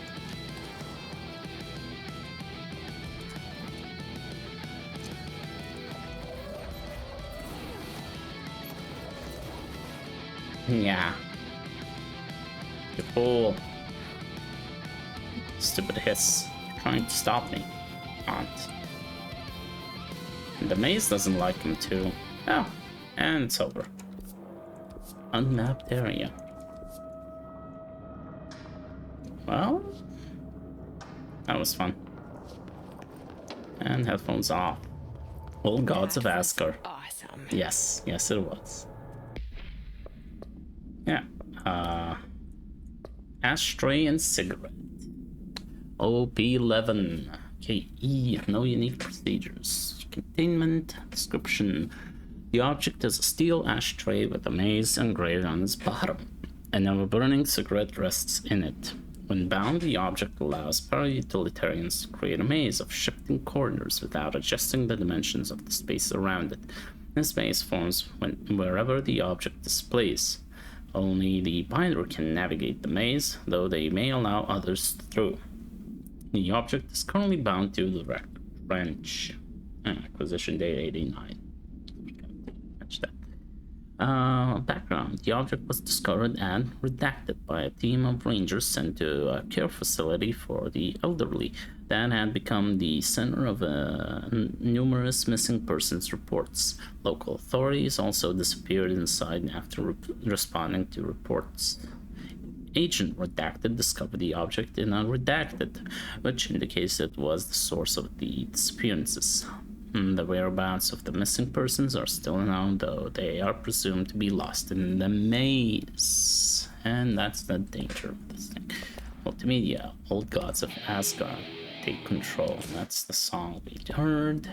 Yeah. You fool. Stupid hiss. You're trying to stop me. Can't. And the maze doesn't like him too. Oh, and it's over. Unmapped area. Well, that was fun. And headphones off. All gods of Asgard. Awesome. Yes, yes it was. Yeah. Ashtray and cigarette. OP11. KE. No unique procedures. Containment. Description. The object is a steel ashtray with a maze engraved on its bottom, and a burning cigarette rests in it. When bound, the object allows para-utilitarians to create a maze of shifting corners without adjusting the dimensions of the space around it. This maze forms wherever the object is placed. Only the binder can navigate the maze, though they may allow others through. The object is currently bound to the wrench. Acquisition date 89. Catch that. Background. The object was discovered and redacted by a team of rangers sent to a care facility for the elderly that had become the center of numerous missing persons reports. Local authorities also disappeared inside after responding to reports. Agent Redacted discovered the object in a redacted, which indicates it was the source of the disappearances. The whereabouts of the missing persons are still unknown, though they are presumed to be lost in the maze. And that's the danger of this thing. Multimedia, Old Gods of Asgard, take control. That's the song we heard.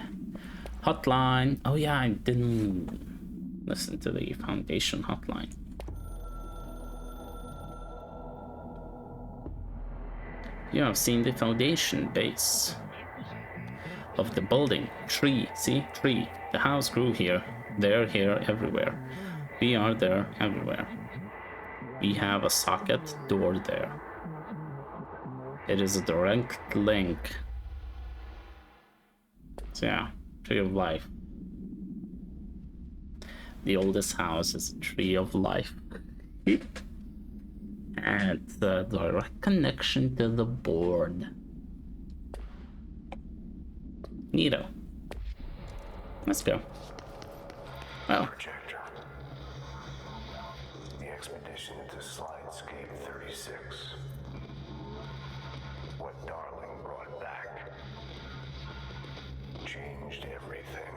Hotline. Oh yeah, I didn't listen to the Foundation hotline. You have seen the Foundation base of the building. Tree, see? Tree. The house grew here. They're here everywhere. We are there everywhere. We have a socket door there. It is a direct link. So yeah, Tree of Life. The oldest house is a Tree of Life. And the direct connection to the board. Neato. Let's go. Well. Projector. The expedition to Slidescape 36. What Darling brought back changed everything.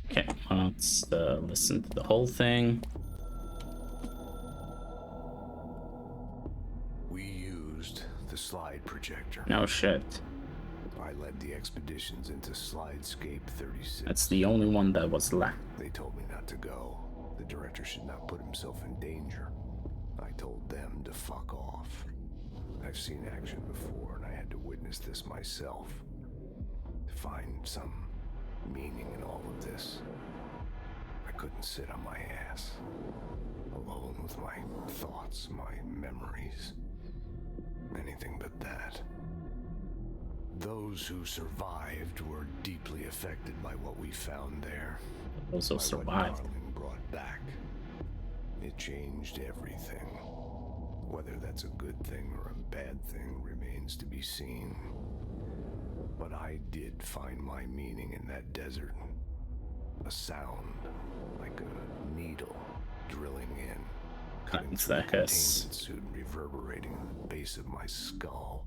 Okay, let's listen to the whole thing. We used the slide projector. No shit. I led the expeditions into Slidescape 36. That's the only one that was left. They told me not to go. The director should not put himself in danger. I told them to fuck off. I've seen action before, and I had to witness this myself. To find some meaning in all of this. I couldn't sit on my ass, alone with my thoughts, my memories. Anything but that. Those who survived were deeply affected by what we found there. Those who survived. What Darling brought back. It changed everything. Whether that's a good thing or a bad thing remains to be seen. But I did find my meaning in that desert. A sound, like a needle drilling in. Cutting through the containment suit, reverberating in the base of my skull.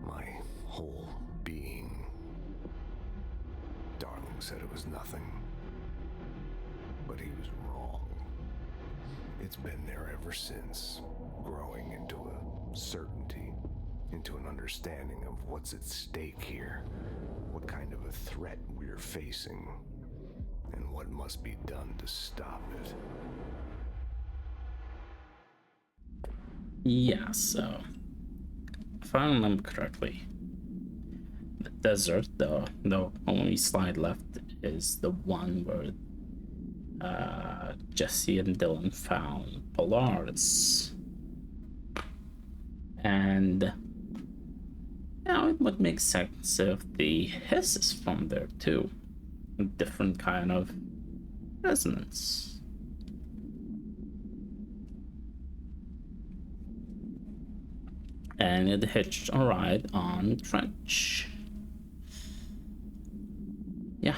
My whole being. Darling said it was nothing. But he was wrong. It's been there ever since, growing into a certainty, into an understanding of what's at stake here, what kind of a threat we're facing, and what must be done to stop it. Yeah, so if I remember correctly, the desert, the only slide left is the one where Jesse and Dylan found Polaris. And it would make sense if the hiss is from there too. A different kind of resonance. And it hitched a ride on Trench. Yeah.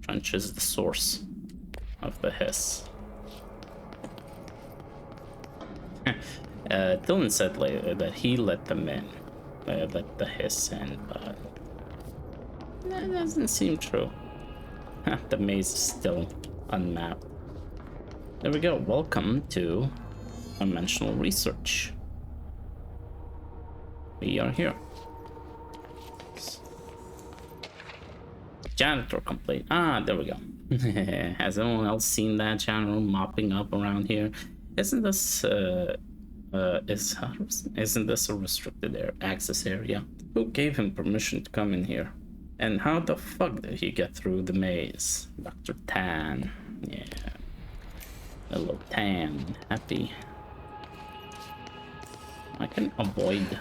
Trench is the source of the hiss. Dylan said later that he let them in. Let the hiss in, but that doesn't seem true. The maze is still unmapped. There we go. Welcome to Dimensional Research. We are here. Janitor complaint. Ah, there we go. Has anyone else seen that janitor mopping up around here? Isn't this isn't this a restricted access area? Who gave him permission to come in here? And how the fuck did he get through the maze? Dr. Tan. Yeah. Hello, Tan. Happy. I can avoid.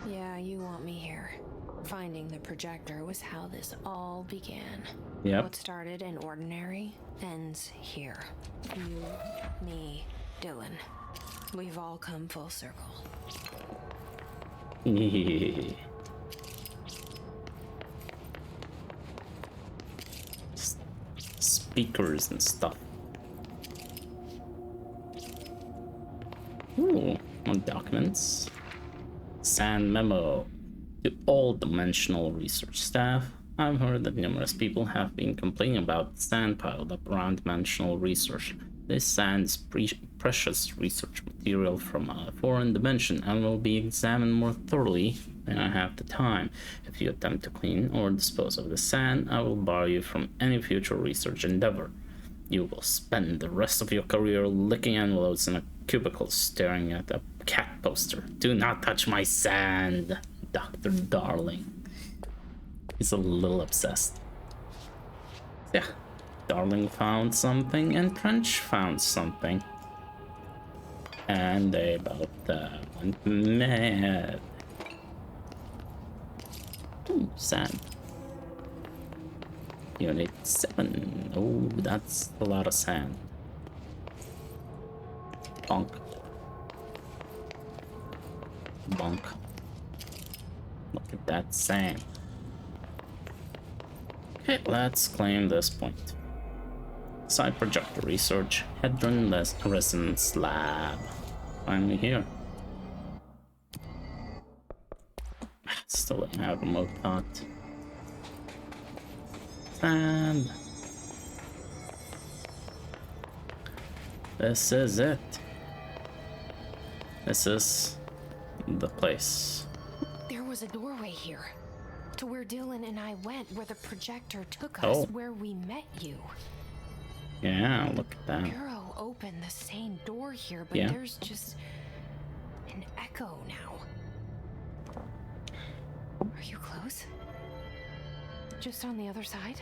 Yeah, you want me here. Finding the projector was how this all began. Yep. What started in ordinary ends here. You, me, Dylan. We've all come full circle. Speakers and stuff. Ooh, more documents. Sand memo. To all dimensional research staff, I've heard that numerous people have been complaining about sand piled up around dimensional research. This sand is precious research material from a foreign dimension and will be examined more thoroughly than I have the time. If you attempt to clean or dispose of the sand, I will bar you from any future research endeavor. You will spend the rest of your career licking envelopes in a cubicle staring at a cat poster. Do not touch my sand, Dr. Darling. He's a little obsessed. Yeah, Darling found something and Trench found something. And they both went mad. Ooh, sand. Unit 7. Oh, that's a lot of sand. Bonk. Bonk. Look at that sand. Okay, let's claim this point. Side projector research. Hadron resonance lab. Finally here. Still don't have remote thought. And this is it. This is the place. There was a doorway here. To where Dylan and I went, where the projector took us, where we met you. Yeah, look at that. Arrow opened the same door here, but there's just an echo now. Are you close? Just on the other side?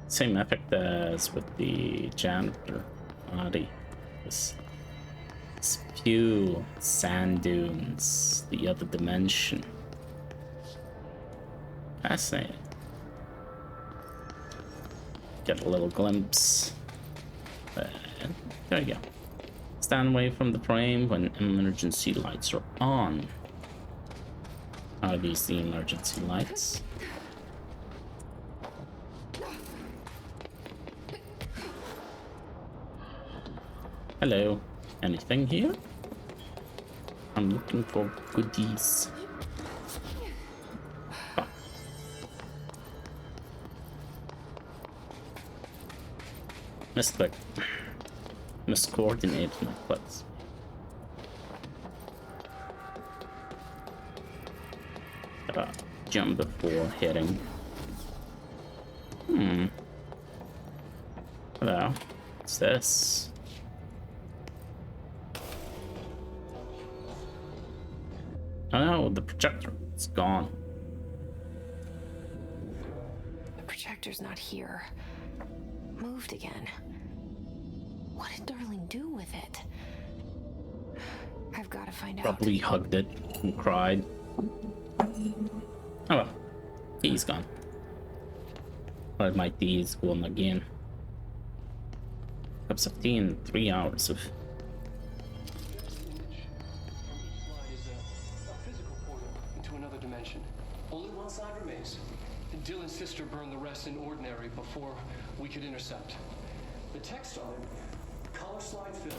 Same effect as with the janitor body. This spew sand dunes, the other dimension. Fascinating. Get a little glimpse. And there you go. Stand away from the frame when emergency lights are on. Are these the emergency lights? Hello. Anything here? I'm looking for goodies. Oh. Misclick. Miscoordinated my clicks. Jump before hitting. Hello. What's this? Oh no, the projector. It's gone. The projector's not here. Moved again. What did Darling do with it? I've got to find out. Probably hugged it and cried. Oh well, he's gone. Or it might be he's gone again. Cups of tea in 3 hours of. Into another dimension. Only one side remains. Dylan's sister burned the rest in ordinary before we could intercept. The text on it, color slide film.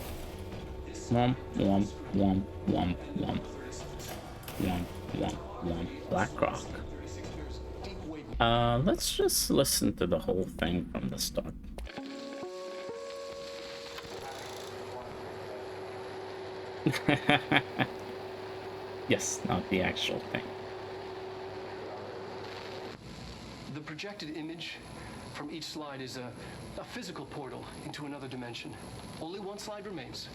Womp, womp, womp, womp, womp. Womp, womp, womp. Black Rock. Let's just listen to the whole thing from the start. Yes, not the actual thing. The projected image from each slide is a physical portal into another dimension. Only one slide remains.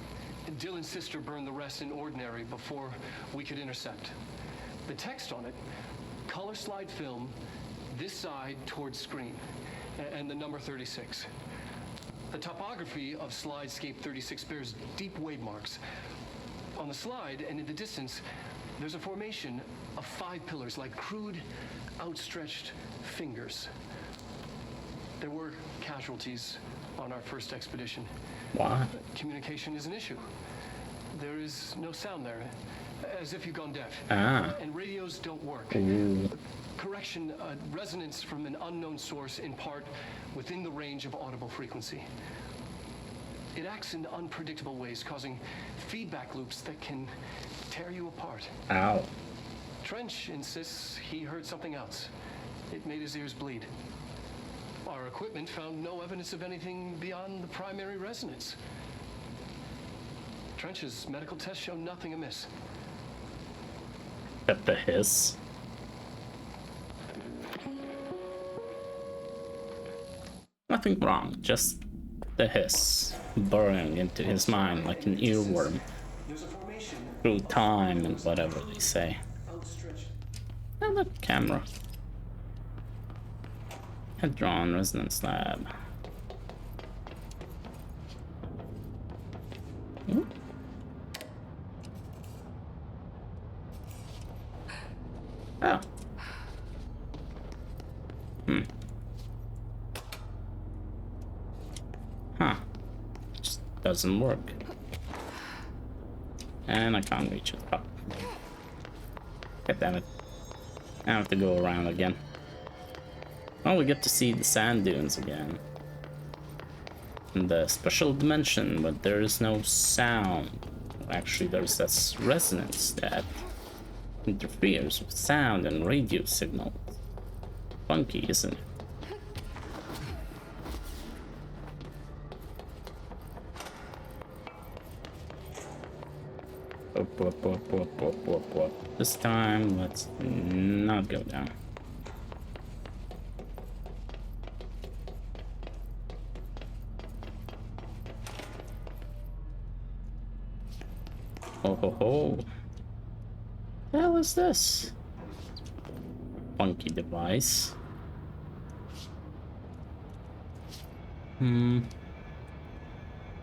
Dylan's sister burned the rest in ordinary before we could intercept. The text on it, color slide film, this side towards screen, and the number 36. The topography of slidescape 36 bears deep wave marks. On the slide and in the distance, there's a formation of 5 pillars like crude, outstretched fingers. There were casualties on our first expedition. Why? Communication is an issue. There is no sound there, as if you've gone deaf. And radios don't work. Ooh. Correction, resonance from an unknown source, in part within the range of audible frequency. It acts in unpredictable ways, causing feedback loops that can tear you apart. Ow. Trench insists he heard something else. It made his ears bleed. Our equipment found no evidence of anything beyond the primary resonance. Trench's medical tests show nothing amiss. At the hiss. Nothing wrong, just the hiss burrowing into his mind like an earworm through time and whatever they say. And the camera. Head-drawn resonance lab. Ooh. Oh. Huh. Just doesn't work. And I can't reach it. Oh. God damn it. I have to go around again. Oh, we get to see the sand dunes again. In the special dimension, but there is no sound. Actually, there's this resonance that interferes with sound and radio signals. Funky, isn't it? Up. This time, let's not go down. Oh ho ho. The hell is this? Funky device.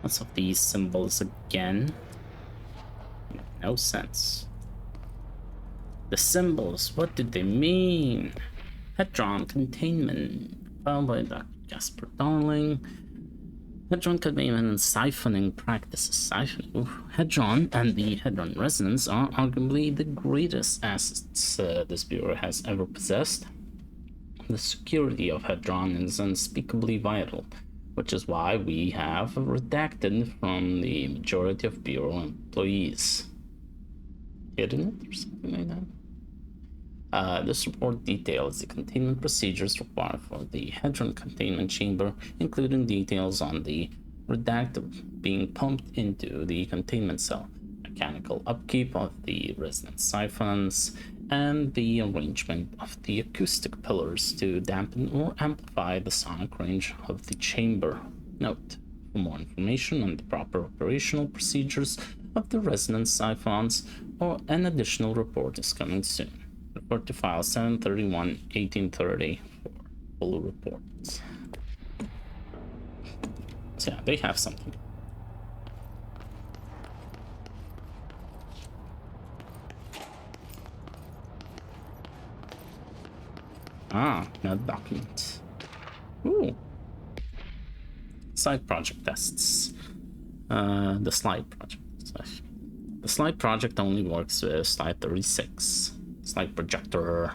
What's of these symbols again? No sense. The symbols, what did they mean? Hadron containment, found by Dr. Jasper Darling. Hadron containment and siphoning practices. Hadron and the Hadron resonance are arguably the greatest assets this Bureau has ever possessed. The security of Hadron is unspeakably vital, which is why we have redacted from the majority of Bureau employees. Hidden it or something like that? This report details the containment procedures required for the Hadron containment chamber, including details on the reactant being pumped into the containment cell, mechanical upkeep of the resonance siphons, and the arrangement of the acoustic pillars to dampen or amplify the sonic range of the chamber. Note: for more information on the proper operational procedures of the resonance siphons, or an additional report is coming soon. Report to file 7/31/1830 for full reports. So yeah, they have something. Ah, no document. Ooh. Side project tests. The slide project. The slide project only works with slide 36. Slide projector.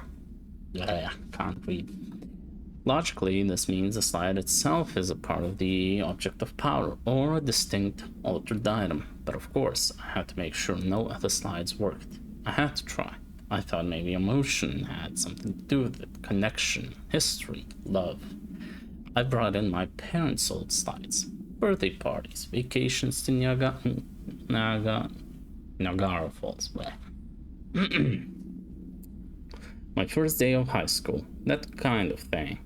Yeah, can't read. Logically, this means the slide itself is a part of the object of power, or a distinct altered item. But of course, I had to make sure no other slides worked. I had to try. I thought maybe emotion had something to do with it. Connection, history, love. I brought in my parents' old slides. Birthday parties, vacations to Niagara Falls. My first day of high school. That kind of thing.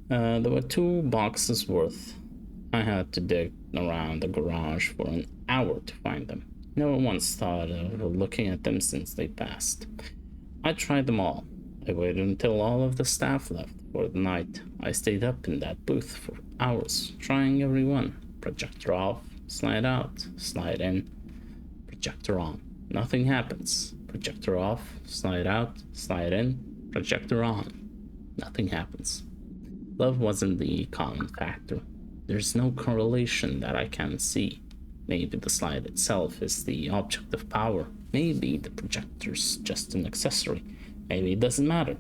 There were 2 boxes worth. I had to dig around the garage for an hour to find them. Never once thought of looking at them since they passed. I tried them all. I waited until all of the staff left for the night. I stayed up in that booth for hours, trying every one. Projector off, slide out, slide in, projector on. Nothing happens. Projector off, slide out, slide in, projector on. Nothing happens. Love wasn't the common factor. There's no correlation that I can see. Maybe the slide itself is the object of power. Maybe the projector's just an accessory. Maybe it doesn't matter.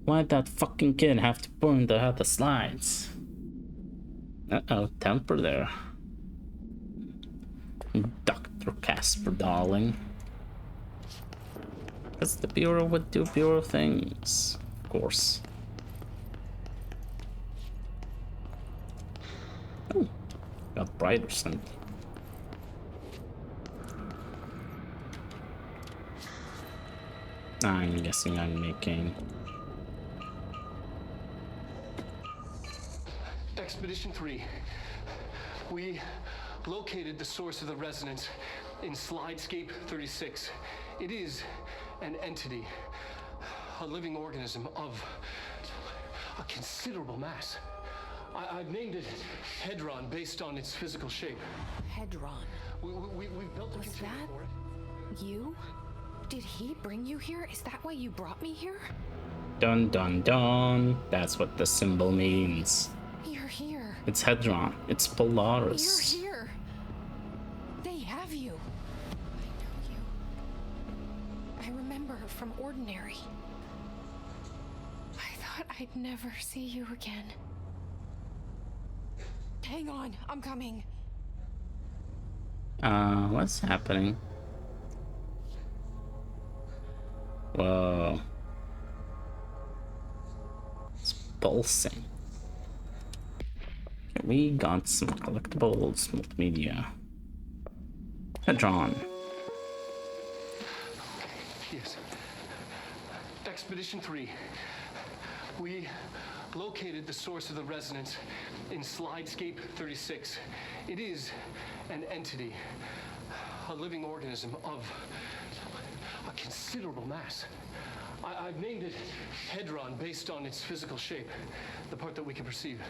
Why'd that fucking kid have to burn the other slides? Uh-oh, temper there. Dr. Casper, darling. Because the Bureau would do Bureau things, of course. Oh, got brighter something. I'm guessing I'm making... Expedition 3. We located the source of the resonance in Slidescape 36. It is an entity, a living organism of a considerable mass. I've named it Hedron based on its physical shape. Hedron. We've built a Was container that for it. you? Did he bring you here? Is that why you brought me here? Dun dun dun. That's what the symbol means. You're here. It's Hedron. It's Polaris. You're here. They have you. I know you. I remember from Ordinary. I thought I'd never see you again. Hang on, I'm coming. What's happening? Whoa. It's pulsing. Okay, we got some collectibles, multimedia. Hedron. Yes. Expedition 3. We located the source of the resonance in Slidescape 36. It is an entity, a living organism of a considerable mass. I've named it Hedron based on its physical shape, the part that we can perceive.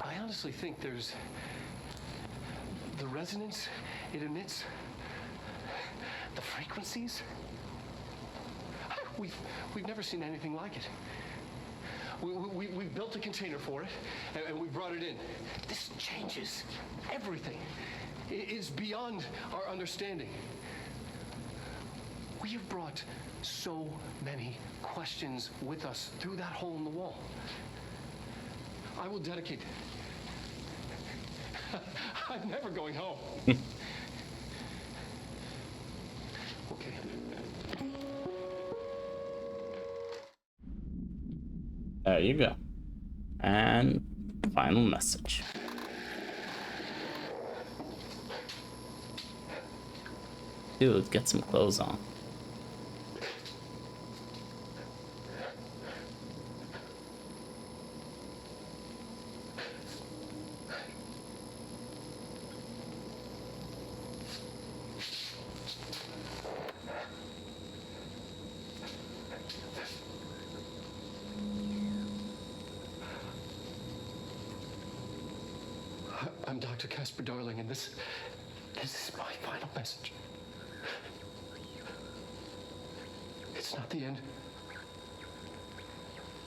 I honestly think there's the resonance it emits, the frequencies. We've never seen anything like it. We built a container for it, and we brought it in. This changes everything. It is beyond our understanding. We have brought so many questions with us through that hole in the wall. I will dedicate... I'm never going home. Okay. There you go. And final message. Dude, get some clothes on. I'm Dr. Casper Darling, and this is my final message. It's not the end.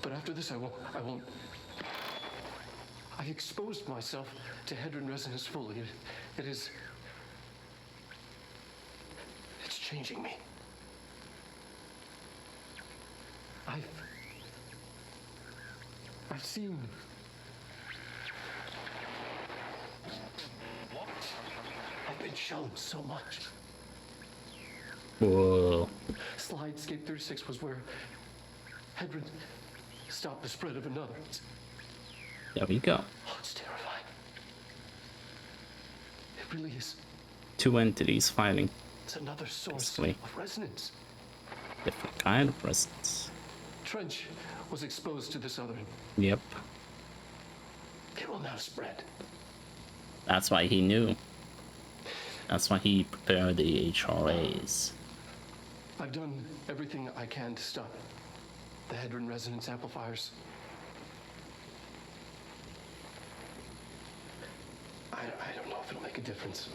But after this, I won't. I exposed myself to Hedron resonance fully. It's changing me. I've seen. I've been shown so much. Whoa. Slidescape 36 was where Hedron stopped the spread of another. There we go. Oh, it's terrifying. It really is. Two entities fighting. It's another source Basically. of resonance. Different kind of resonance. Trench was exposed to this other. Yep. It will now spread. That's why he knew. That's why he prepared the HRAs. I've done everything I can to stop the Hedron resonance amplifiers. I don't know if it'll make a difference.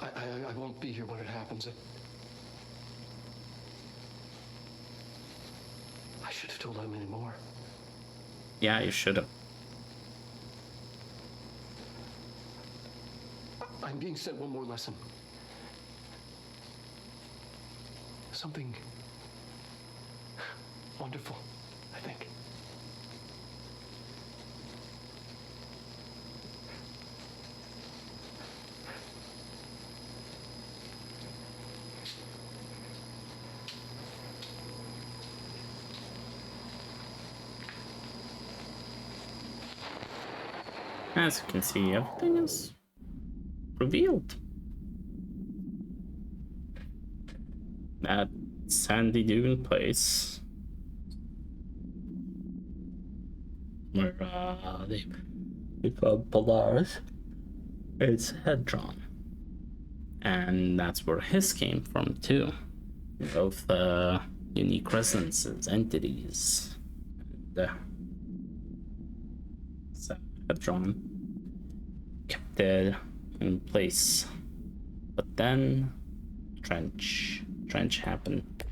I won't be here when it happens. I should have told him any more. Yeah, you should have. I'm being sent one more lesson. Something wonderful, I think. As you can see, everything is revealed. That sandy dune place where they found Polaris It's Hedron. And that's where his came from too. Both unique resonances, entities. So Hedron kept it in place. But then Trench happened.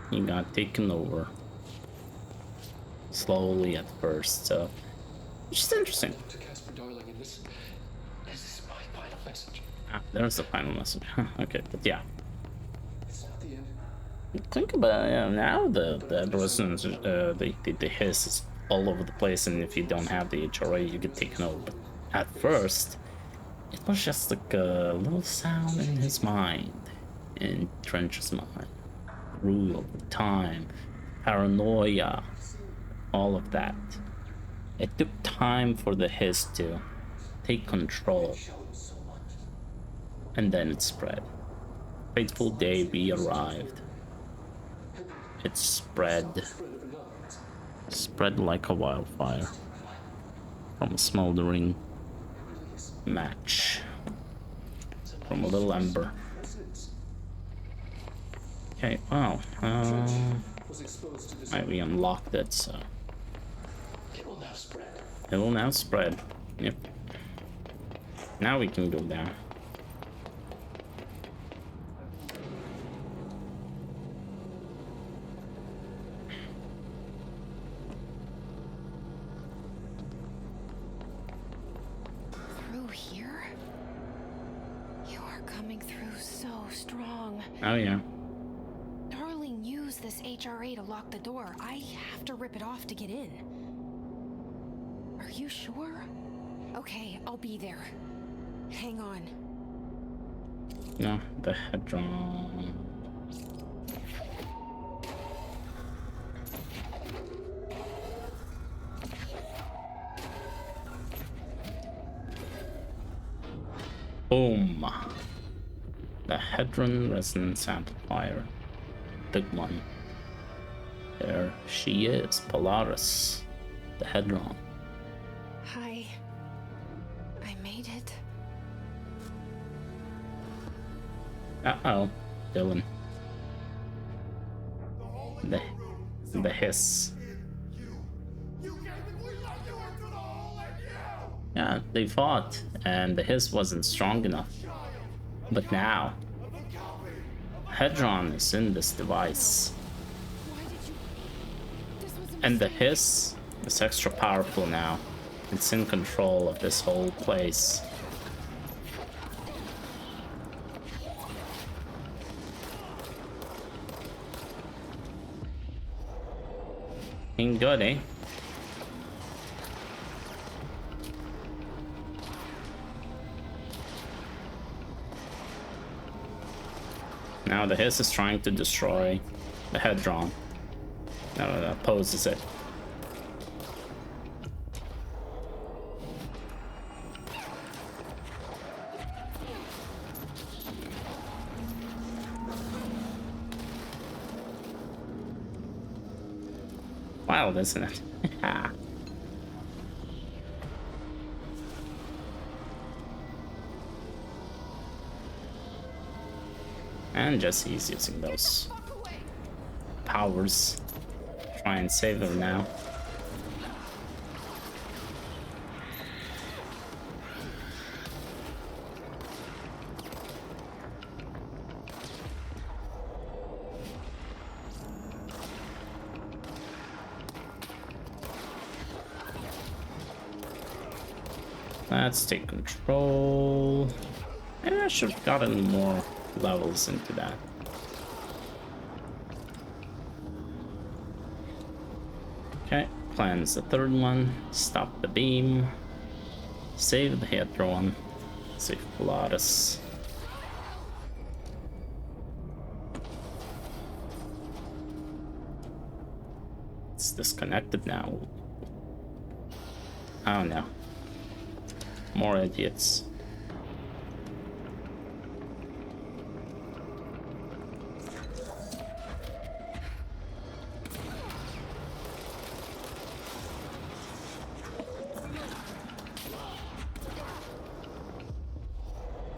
He got taken over. Slowly at first, so which is interesting. To Casper, darling, and this is my final message. Ah, there's the final message. Okay, but yeah. It's not the end. Think about it, now the resonance, the hiss is all over the place, and if you don't have the HRA, you get taken over. But at first, it was just like a little sound in his mind, in Trench's mind. Grew over time, paranoia, all of that. It took time for the hiss to take control, and then it spread. Fateful day B arrived. It spread like a wildfire from a smoldering match, from a little ember. Okay, wow. We unlocked it, so It will now spread. it will now spread. Yep. Now we can go down. Through here? You are coming through so strong. Oh yeah. Darling used this HRA to lock the door. I have to rip it off to get in. Are you sure? Okay, I'll be there. Hang on. No, the Hedron. Boom. The Hedron resonance amplifier. Big one. There she is, Polaris. The Hedron. Hi. I made it. Uh-oh, Dylan. The hiss. Yeah, they fought, and the hiss wasn't strong enough. But now, Hedron is in this device. And the hiss is extra powerful now. It's in control of this whole place. Ain't good, eh? Now the hiss is trying to destroy the Hedron. No, that opposes it. Wild, isn't it? And Jesse's using those powers. Try and save her now. Let's take control. Maybe I should have gotten more levels into that. Okay, cleanse the third one, stop the beam, save the Hedron, save Polaris. It's disconnected now. Oh no. More idiots.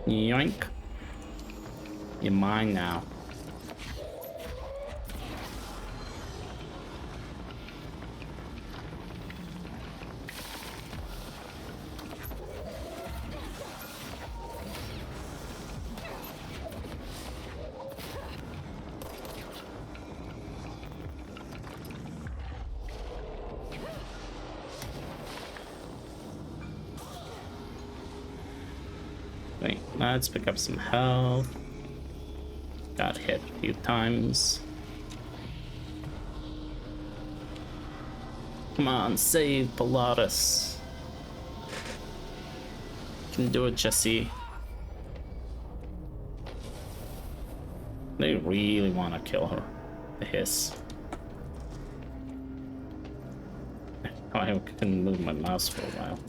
Yoink. You're mine now. Wait, let's pick up some health. Got hit a few times. Come on, save Pilatus. Can do it, Jesse. They really want to kill her. The hiss. I couldn't move my mouse for a while.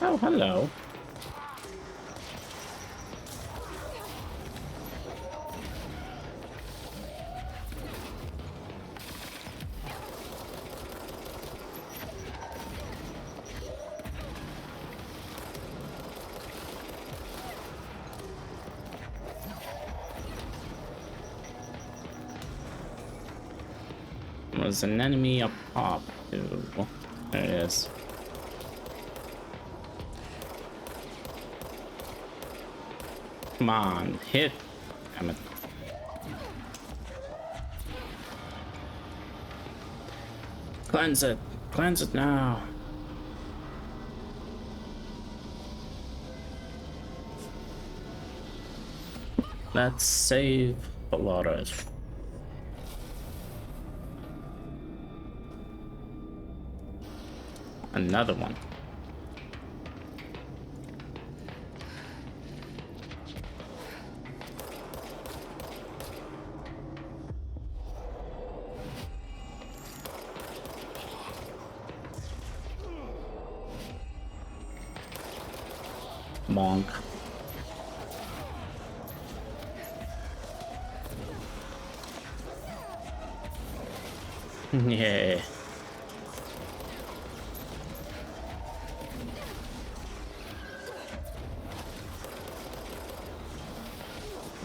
Oh, hello. There's an enemy up top too. There it is. Come on, hit. Damn it. Cleanse it. Cleanse it now. Let's save Dolores. Another one. Monk. Yeah.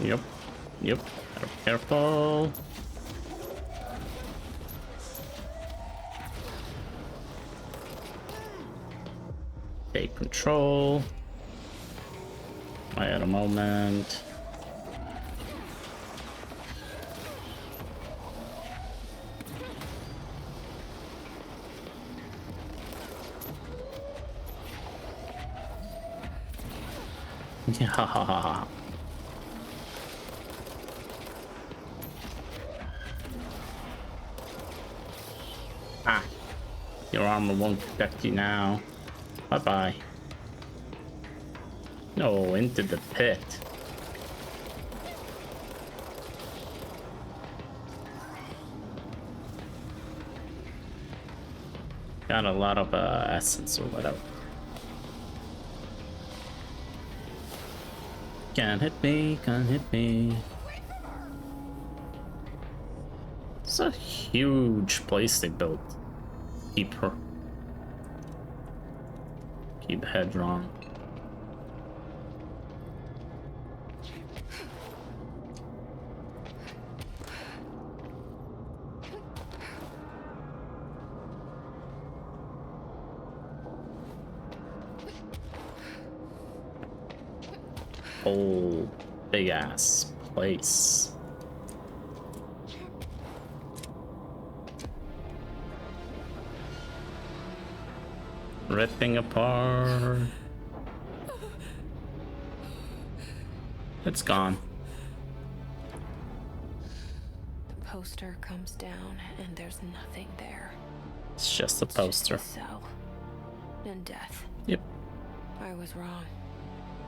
Yep. Yep. Careful. Take control. I had a moment. Yeah. Ah, your armor won't protect you now. Bye-bye. No, into the pit. Got a lot of essence or whatever. Can't hit me, can't hit me. It's a huge place they built. Keep head drawn. Whole big ass place. Ripping apart. It's gone. The poster comes down and there's nothing there. It's just a poster. Just a cell and death. Yep. I was wrong.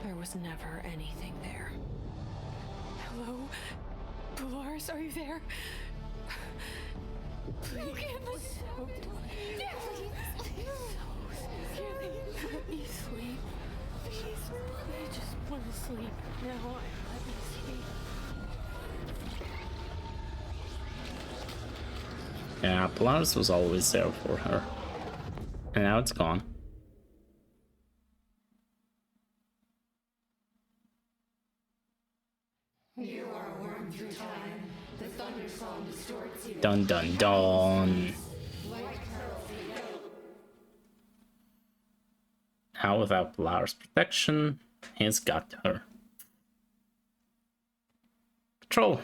There was never anything there. Hello? Dolores, are you there? Please. Let me sleep. Please. I just want to sleep. Now let me sleep. Yeah, Polaris was always there for her. And now it's gone. You are worn through time. The thunder song distorts you. Dun dun dun. Now without Polaris protection, he's got her. Patrol.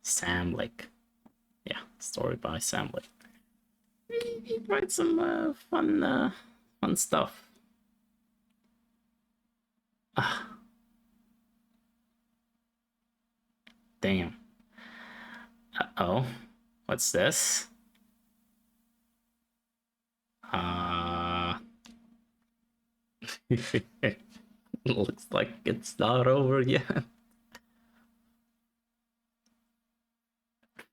Sam Lake. Yeah, story by Sam Lake. He writes some fun stuff. Ah. Damn. Uh-oh. What's this? Looks like it's not over yet.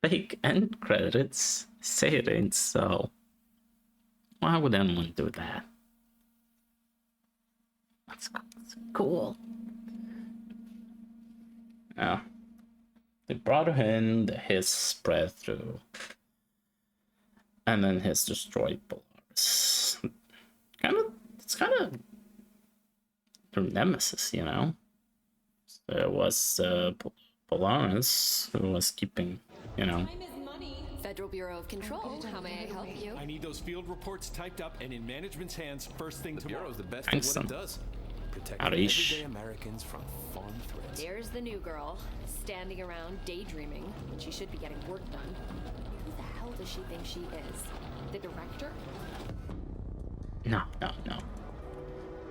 Fake end credits say it ain't so. Why would anyone do that? That's cool. Yeah. They brought in, his spread through. And then his destroyed Polaris. It's kind of their nemesis, you know? There was Polaris who was keeping, you know. Federal Bureau of Control, how may I help you? I need those field reports typed up and in management's hands first thing tomorrow. Bureau's the best Thanks, at what it son. does. Protecting Arish. everyday Americans from foreign threats. There's the new girl, standing around daydreaming when she should be getting work done. Who the hell does she think she is? The director? No.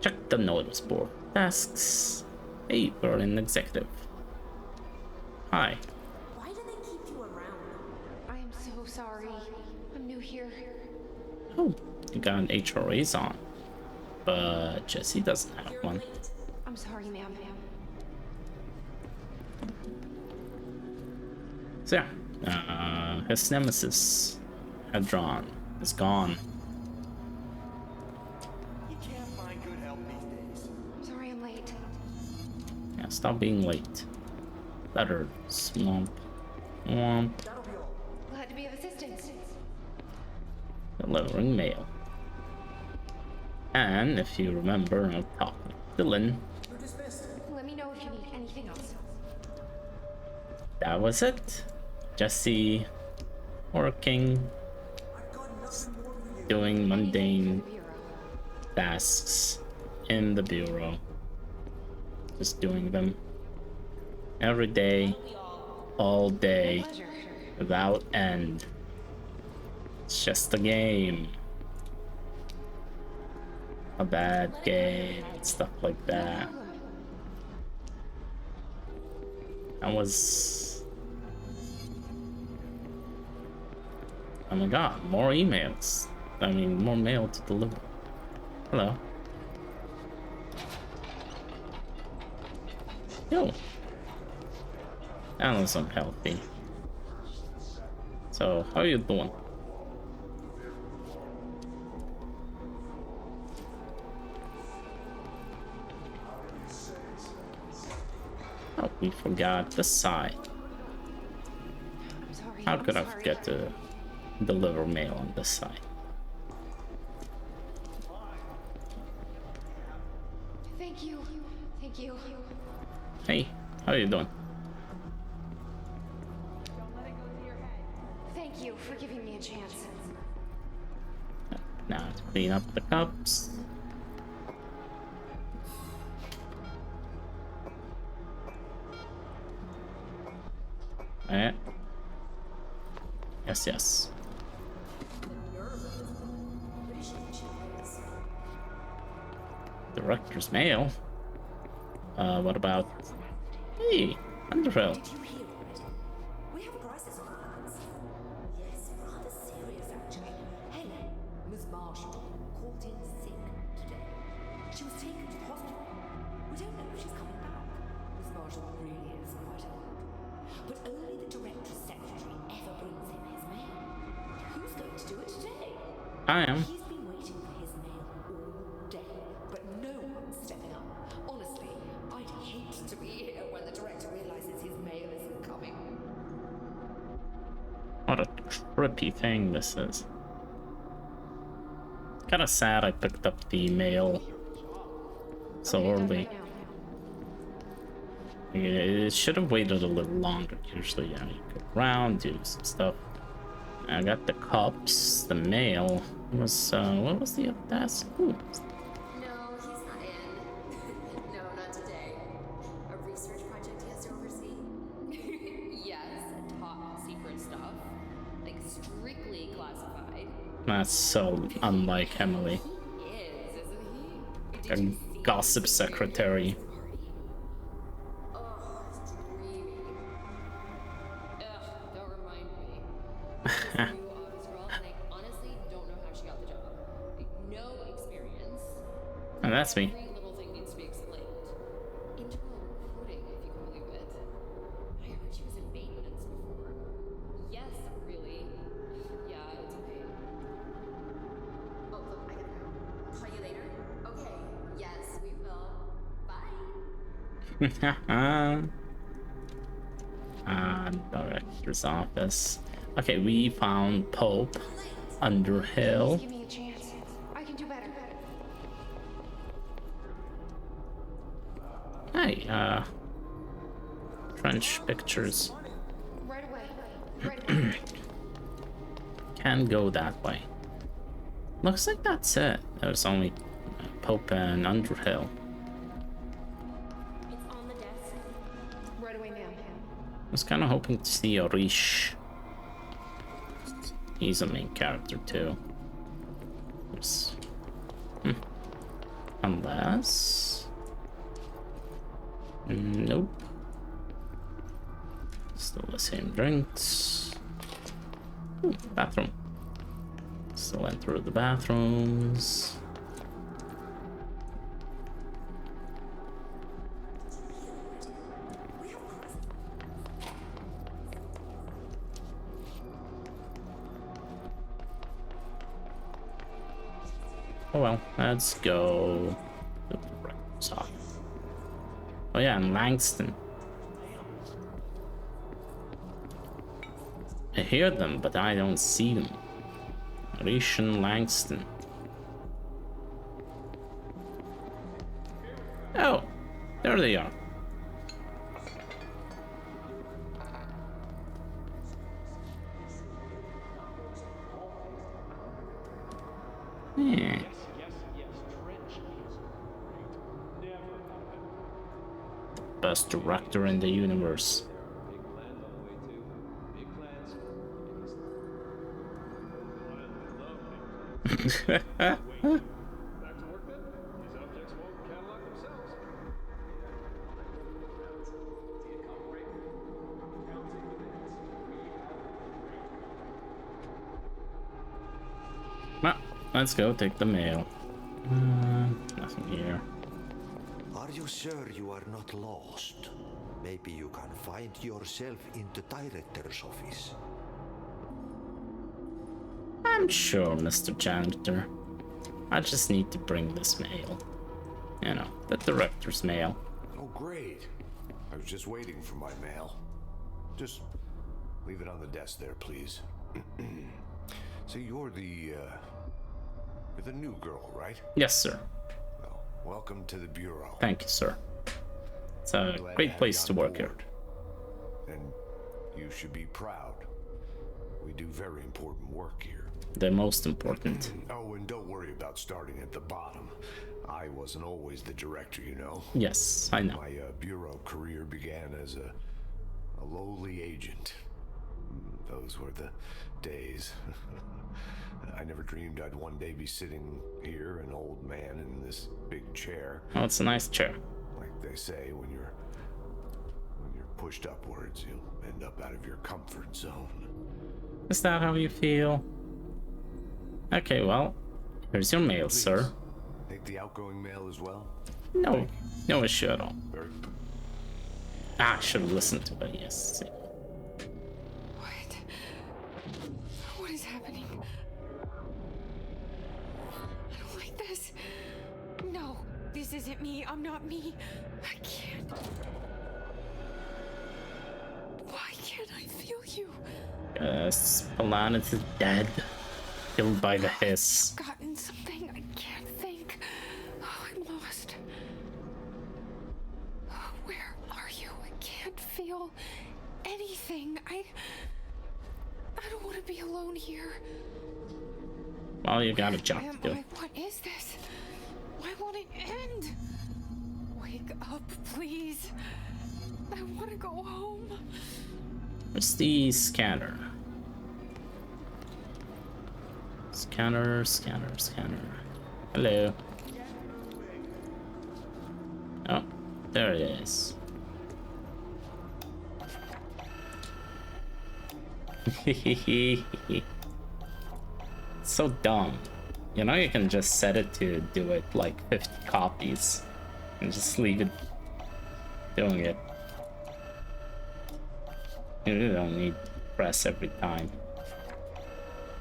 Check the notice board. Tasks. Hey, we're an executive. Hi. Why do they keep you around? I am so sorry. I'm new here. Oh, you got an HRA's on. But Jesse doesn't have one. I'm sorry, ma'am. So yeah, his nemesis, Hadron, is gone. You can't find good help these days. Sorry I'm late. Yeah, stop being late. Letter, swamp, womp, That'll be all. Glad to be of assistance. delivering mail. And if you remember, I'm talking to Dylan. You're dismissed. Let me know if you need anything else. That was it. Jesse working, I've got nothing more for you. doing mundane The Bureau. tasks in the bureau. Just doing them every day, all day, Pleasure. without end. It's just a game. A bad game, and stuff like that. That was... Oh my god, more emails. I mean, more mail to deliver. Hello. Yo. Unless I'm healthy. So, how you doing? Oh, we forgot the side. I'm sorry. How I'm could I sorry. forget to deliver mail on this side? Thank you. Thank you. Hey, how you doing? Thank you for giving me a chance. Now to clean up the cups. Alright. Yes. Director's mail? What about... Hey, Underhill. Did you hear already? We have a crisis on our hands. Yes, rather serious actually. Helen, Miss Marshall, called in sick today. She was taken to the hospital. We don't know if she's coming back. Miss Marshall really is quite old. but only the director's secretary ever brings in his mail. Who's going to do it today? I am. He's been waiting for his mail all day, but no one's stepping up. Honestly, I'd hate to be here when the director realizes his mail isn't coming. What a trippy thing this is. Kinda sad I picked up the mail so early. It should have waited a little longer. Usually, you go around, do some stuff. I got the cups, the mail. What was the other task? Ooh. No, he's not in. No, not today. A research project he has to oversee? Yes, top secret stuff. Like strictly classified. That's so unlike Emily. He is, isn't he? A gossip secretary. Oh, it's dreamy. Ugh, don't remind me. This new office girl, and I honestly don't know how she got the job. Like, no experience. And that's me. Every little thing needs to be explained. Internal recruiting, if you can believe it. I heard she was in maintenance before. Yes, really. Yeah, it's okay. Oh, look, I gotta go. Call you later? Okay. Yes, we will. Bye. Director's office. Okay, we found Pope, Underhill. Give me a chance. I can do better. Hey, French pictures. Right away. Right away. Can go that way. Looks like that's it. There's only Pope and Underhill. It's on the desk. Right away, ma'am. I was kind of hoping to see Orish. He's a main character too. Oops. Unless... Nope. Still the same drinks. Ooh, bathroom. Still went through the bathrooms. Oh well, let's go. Oh yeah, and Langston. I hear them, but I don't see them. Rish and Langston. Oh, there they are. Yeah. Best director in the universe. Well, let's go take the mail. Nothing here. Are you sure you are not lost? Maybe you can find yourself in the director's office. I'm sure, Mr. Janitor. I just need to bring this mail. You know, the director's mail. Oh, great. I was just waiting for my mail. Just leave it on the desk there, please. So you're the new girl, right? Yes, sir. Well, welcome to the Bureau. Thank you, sir. It's a great place to work here. And you should be proud. We do very important work here. The most important. Oh, and don't worry about starting at the bottom. I wasn't always the director, you know. Yes, I know. My bureau career began as a lowly agent. Those were the days. I never dreamed I'd one day be sitting here, an old man in this big chair. Oh, it's a nice chair. Like they say, when you're pushed upwards, you'll end up out of your comfort zone. Is that how you feel? Okay, well, here's your mail, Please, sir. Take the outgoing mail as well? No, no issue at all. Very... Ah, I should have listened to it, yes. isn't me. I'm not me. I can't. Why can't I feel you? Spalanis is dead. Killed by the hiss. I've forgotten something. I can't think. Oh, I'm lost. Oh, where are you? I can't feel anything. I don't want to be alone here. Well, you got a job to do. What is this? Why won't it end? Wake up, please. I want to go home. Where's the scanner? Scanner. Hello. Oh, there it is. It's so dumb. You know, you can just set it to do it like 50 copies and just leave it doing it. You don't need to press every time.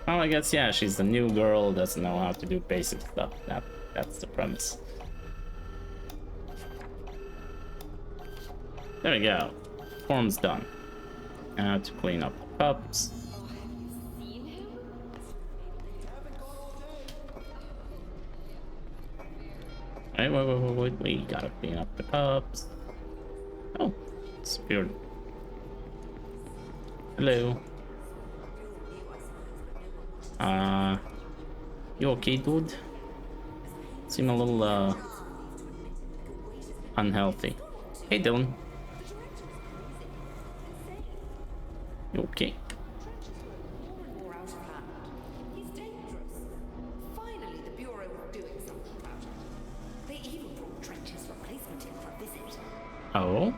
Well, I guess, yeah, she's the new girl, doesn't know how to do basic stuff. That's the premise. There we go. Form's done. Now to clean up the cups. Wait, we gotta clean up the cups. Oh, disappeared. Hello. You okay, dude? Seem a little, unhealthy. Hey, Dylan. You okay? More out of hand. He's dangerous. Finally, the Bureau were doing something about it. They even brought Trench's replacement in for a visit. Oh?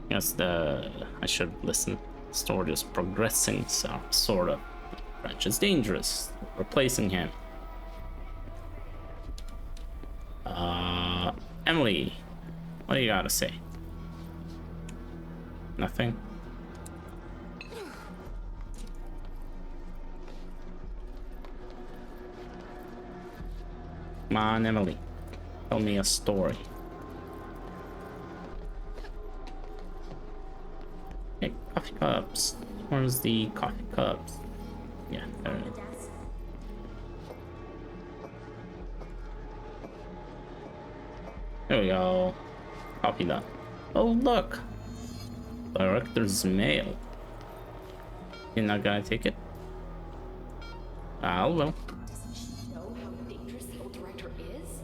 Yes, I should listen. The story is progressing, so sort of. Trench is dangerous. Replacing him. Emily, what do you gotta say? Nothing? Come on, Emily. Tell me a story. Hey, coffee cups. Where's the coffee cups? Yeah, there it is. There we go. Copy that. Oh, look! Director's mail. You're not gonna take it? I will. Doesn't she know how dangerous the old director is?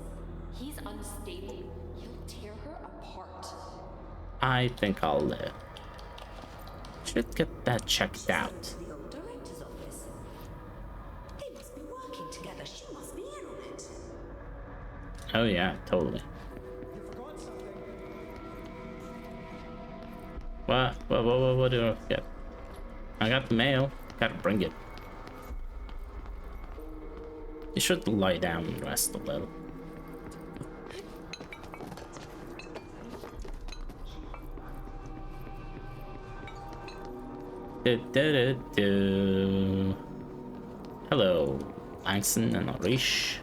He's unstable. He'll tear her apart. I think I'll should get that checked out. The old director's office. They must be working together. She must be in on it. Oh yeah, totally. What do I get? I got the mail. Gotta bring it. You should lie down and rest a little. Hello, Langston and Arish.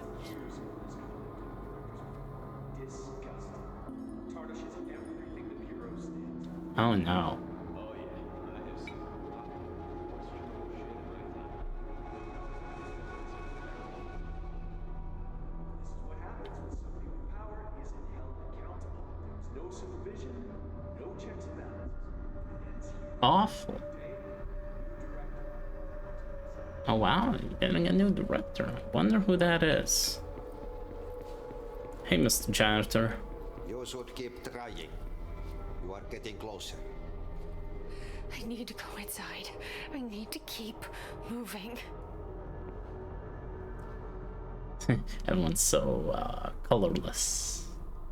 Oh no. Awful. Oh wow, you're getting a new director. Wonder who that is. Hey, Mr. Janitor. You should keep trying. You are getting closer. I need to go inside. I need to keep moving. Everyone's so colorless.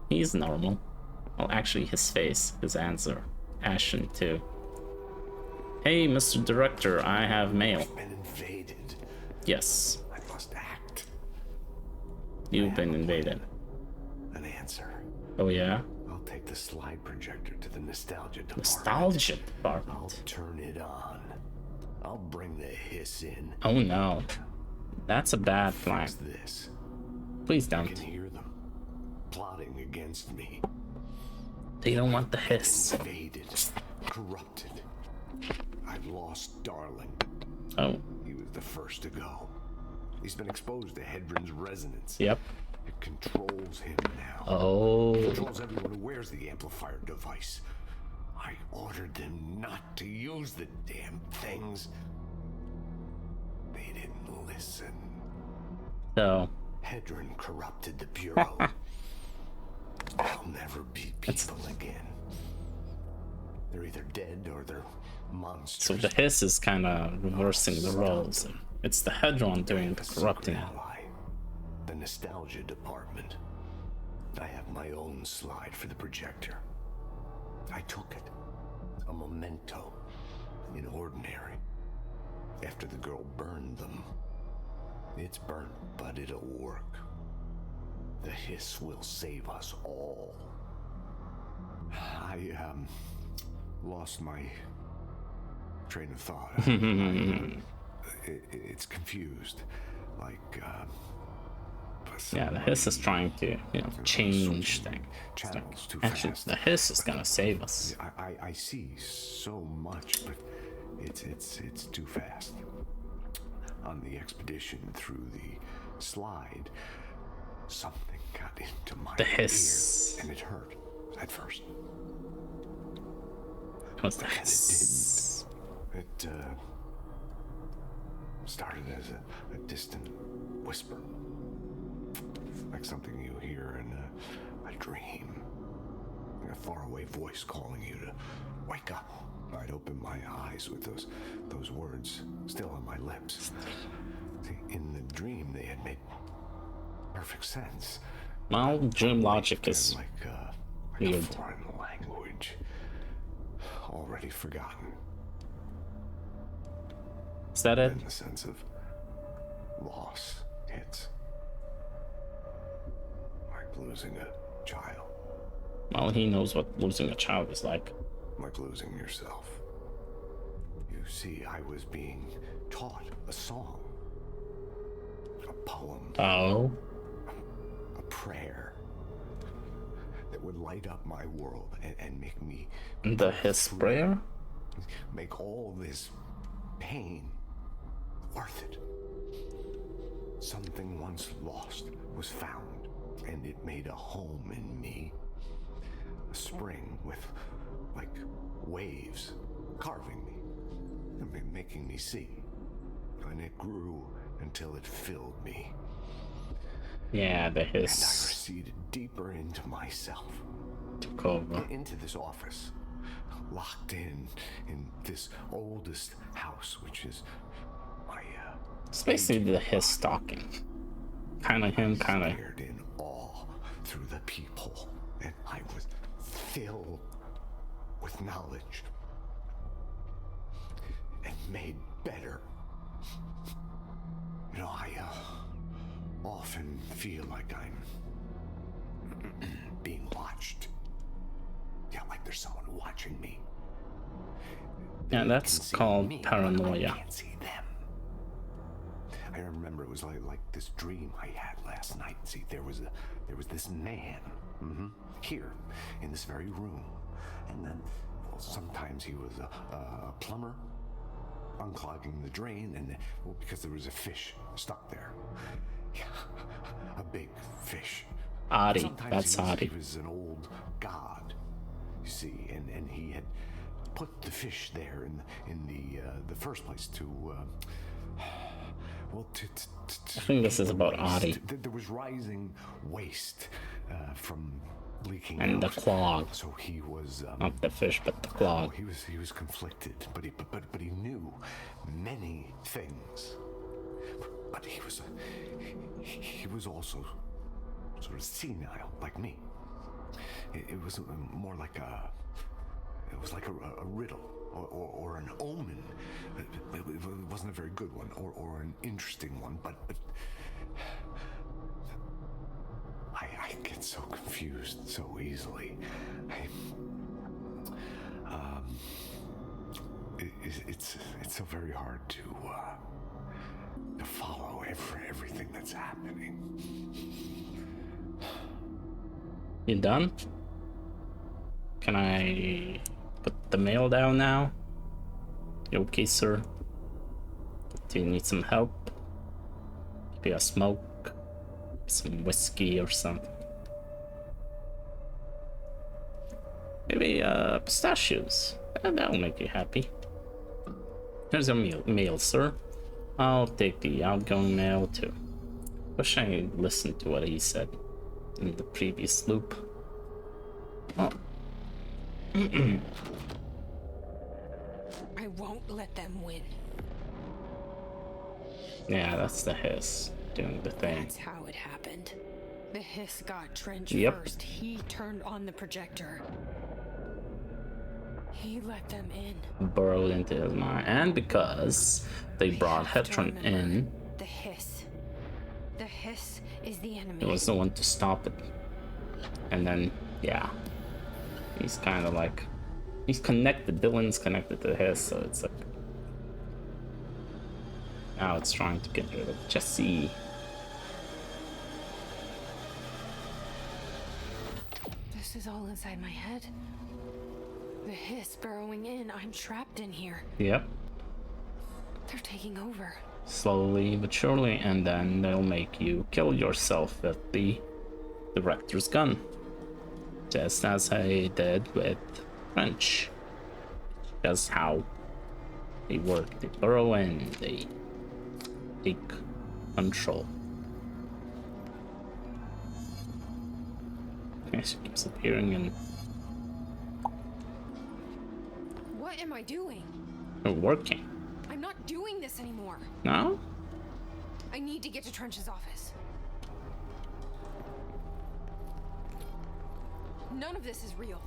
He's normal. Well, actually, his face, his hands are ashen too. Hey, Mr. Director, I have mail. I've been invaded. Yes. I must act. You've been invaded. An answer. Oh yeah? I'll take the slide projector to the nostalgia department. Nostalgia department. I'll turn it on. I'll bring the hiss in. Oh no. That's a bad plan. Fix this. Please I don't. can hear them plotting against me. They don't want the hiss. Invaded, corrupted. I've lost Darling. Oh. He was the first to go. He's been exposed to Hedron's resonance. Yep. It controls him now. Oh. It controls everyone who wears the amplifier device. I ordered them not to use the damn things. They didn't listen. So. Hedron corrupted the Bureau. They'll never be people again. They're either dead or they're monsters. So the hiss is kind of reversing the roles. It's the Hedron doing the corrupting. The nostalgia department. I have my own slide for the projector. I took it. A memento. In ordinary. After the girl burned them. It's burnt, but it'll work. The hiss will save us all. I lost my train of thought. It's confused. Like, yeah, the hiss is trying to, change things. Actually, the hiss is gonna save us. I see so much, but it's too fast. On the expedition through the slide, something got into my hiss. ear, and it hurt at first. What's the hiss? It started as a distant whisper, like something you hear in a dream, like a faraway voice calling you to wake up. I'd open my eyes with those words still on my lips. See, in the dream, they had made perfect sense. Well, dream logic is like weird. a foreign language, already forgotten. Is that it? And the sense of loss hits, like losing a child. Well, he knows what losing a child is like. Like losing yourself. You see, I was being taught a song, a poem, Oh. a prayer that would light up my world and make me The hiss prayer? make all this pain worth it. Something once lost was found, and it made a home in me. A spring with, like, waves carving me, and making me see. And it grew until it filled me. Yeah, the And I hiss receded deeper into myself. took over. Into this office. Locked in this oldest house, which is my, It's basically the hiss talking. Kinda him, kinda. stared in awe through the people, and I was filled with knowledge and made better. You know, I often feel like I'm being watched. Yeah, like there's someone watching me. Yeah, that's called Me, but paranoia. I can't see them. I remember it was like this dream I had last night. See, there was this man here in this very room, and then sometimes he was a plumber unclogging the drain, and because there was a fish stuck there, a big fish. Adi, Sometimes that's Adi. he was an old god, you see, and he had put the fish there in the first place to I think this is about Adi. There was rising waste from leaking And the out. clog. So he was Not the fish, but the clog. he was conflicted, but he knew many things. But he was also sort of senile, like me. It was more like a riddle or an omen. It wasn't a very good one or an interesting one, but I get so confused so easily. It's so very hard to to follow everything that's happening. You done? Can I put the mail down now? You okay, sir? Do you need some help? Maybe a smoke? Some whiskey or something? Maybe pistachios. That'll make you happy. Here's your mail, sir. I'll take the outgoing mail too. Wish I listened to what he said in the previous loop. Oh. I won't let them win. Yeah, that's the hiss doing the thing. That's how it happened. The hiss got Trench Yep. first. He turned on the projector. He let them in. Burrowed into his mind, and because they brought Hetron in, The hiss. The hiss is the enemy. he was the one to stop it. And then, yeah, he's kind of like, he's connected. Dylan's connected to his, so it's like now it's trying to get rid of Jesse. This is all inside my head. The hiss burrowing in. I'm trapped in here. Yep. They're taking over. Slowly but surely, and then they'll make you kill yourself with the director's gun. Just as I did with French. That's how they work. They burrow in, they take control. Okay, she keeps appearing and What am I doing? working. I'm not doing this anymore. No? I need to get to Trench's office. None of this is real.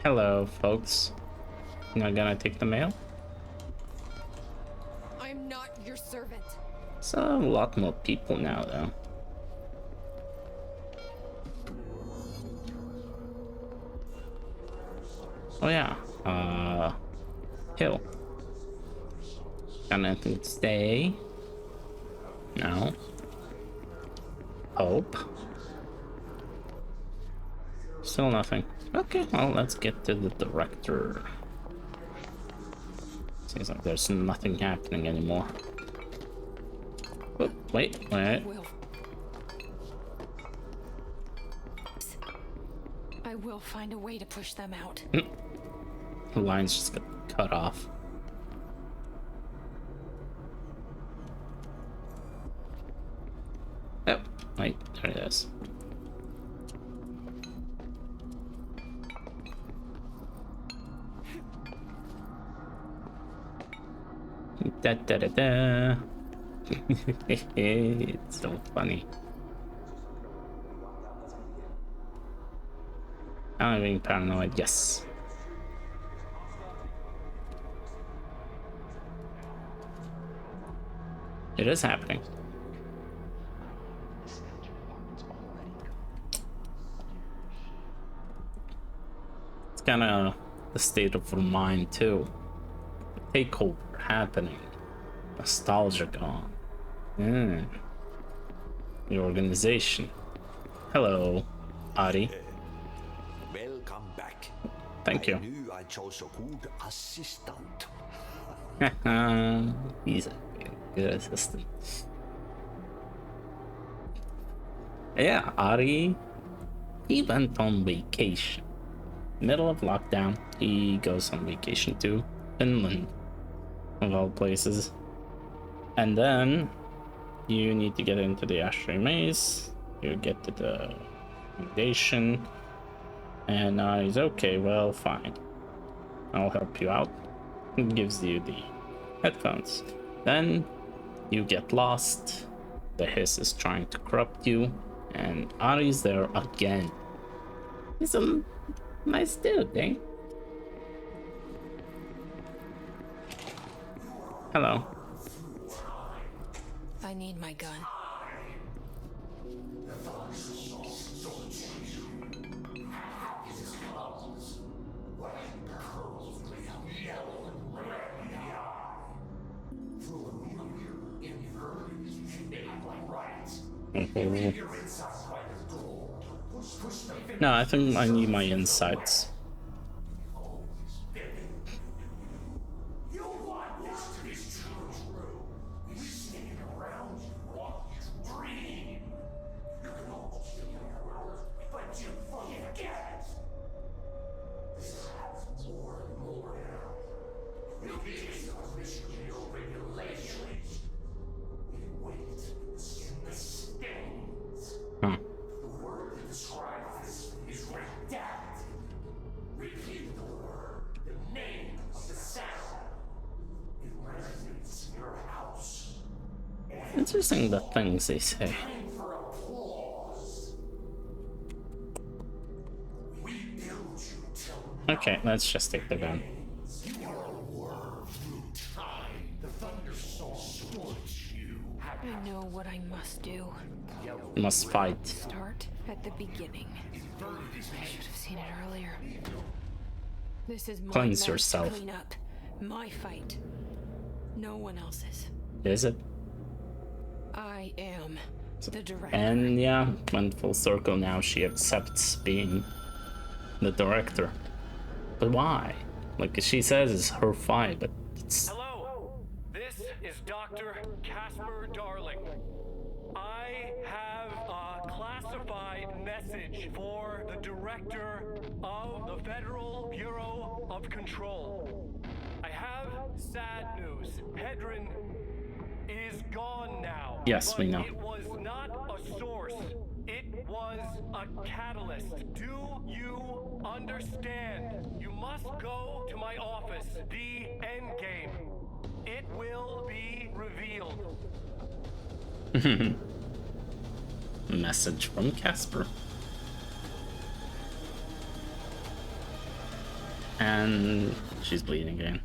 Hello, folks. Not gonna take the mail? I'm not your servant. It's a lot more people now, though. Oh yeah, Hill. Got anything to stay? No. Hope. Still nothing. Okay, well, let's get to the director. Seems like there's nothing happening anymore. Oh, wait. I will find a way to push them out. The lines just got cut off. Oh, wait, there it is. Da da da da. It's so funny. I'm being paranoid, yes. It is happening. It's kind of the state of her mind too. The takeover happening. Nostalgia gone. The organization. Hello, Ari. Welcome back. Thank you. I knew I chose a good assistant. He's a good assistant. Yeah, Ari, he went on vacation. Middle of lockdown, he goes on vacation to Finland, of all places. And then you need to get into the Ashtray Maze. You get to the foundation. And he's okay, well, fine. I'll help you out. He gives you the headphones. Then you get lost. The hiss is trying to corrupt you. And Ari's there again. He's a nice dude, eh? Hello. I need my gun. No, I think I need my insights. Interesting the things they say. Okay, let's just take the gun. I know what I must do. You must fight. Start at the beginning. I should have seen it earlier. This is my Cleanse mess yourself. to clean up. My fight. No one else's. Is it? I am the director. And yeah, went full circle now. She accepts being the director. But why? Like she says, it's her fight, but it's... Hello, this is Dr. Casper Darling. I have a classified message for the director of the Federal Bureau of Control. I have sad news. Hedron is gone now. Yes, we know. It was not a source. It was a catalyst. Do you understand? You must go to my office. The end game. It will be revealed. Message from Casper. And she's bleeding again.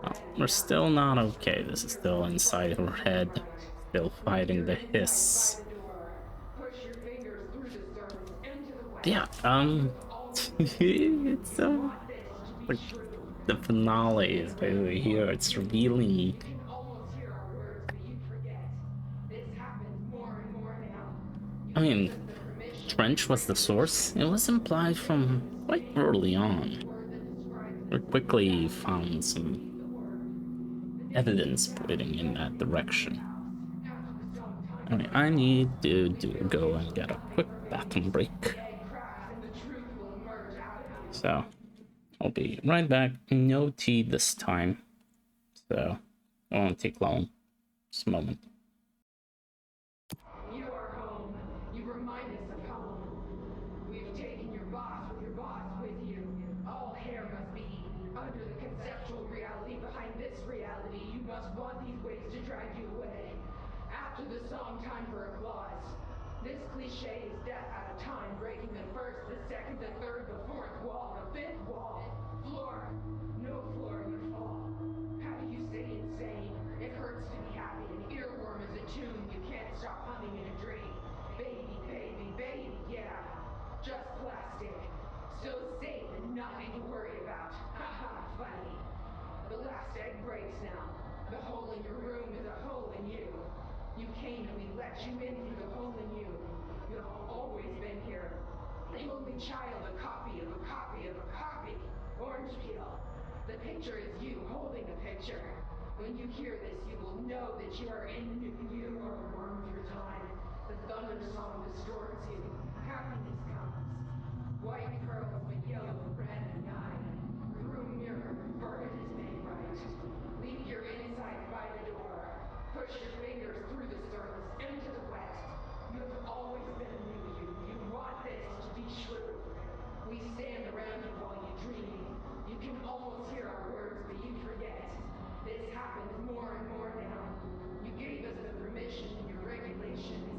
Oh, we're still not okay. This is still inside her head. Still fighting the hiss. Yeah, it's so... like, the finale is basically here. It's revealing. I mean, Trench was the source. It was implied from quite early on. We quickly found some evidence pointing in that direction. I mean, I need to go and get a quick bathroom break. So, I'll be right back. No tea this time. So, it won't take long. Just a moment. You are home. You remind us of home. We've taken your boss with you. All hair must be eaten. Under the conceptual reality behind this reality, you must want these ways to drag you away. After the song, time for applause. This cliche is death out of time, breaking the first, the second, the third, the fourth wall, the fifth wall. Floor. No floor, you fall. How do you stay insane? It hurts to be happy. An earworm is a tune you can't stop humming in a dream. Baby, baby, baby, yeah. Just plastic. So safe and nothing to worry about. Haha, funny. The last egg breaks now. The hole in your room is a hole in you. You came and we let you in through the hole in you. You've always been here. The only child, a copy of a copy of a copy. Orange peel. The picture is you holding a picture. When you hear this, you will know that you are in the new. You are a worm through time. The thunder song distorts you. Happiness comes. White pearls, but yellow, red, and nine. Through mirror, verdict is made right. Leave your insides by the door. Push your fingers through the surface into the west. You have always been a new you. You want this to be true. We stand around you while you dream. You can almost hear our words, but you forget. This happens more and more now. You gave us the permission in your regulations.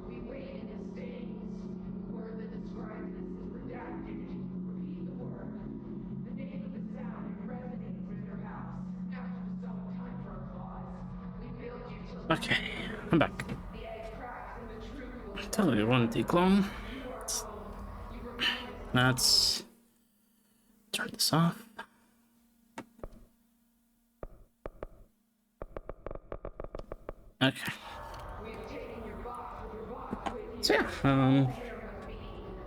We wait in the stains. The word that describes this is redacted. Repeat the word. The name of the sound that resonates in your house. After the song, time for applause. We build you to Okay, I'm back. the egg cracks and the truth will I totally won't take long. Let's turn this off. Okay. So yeah,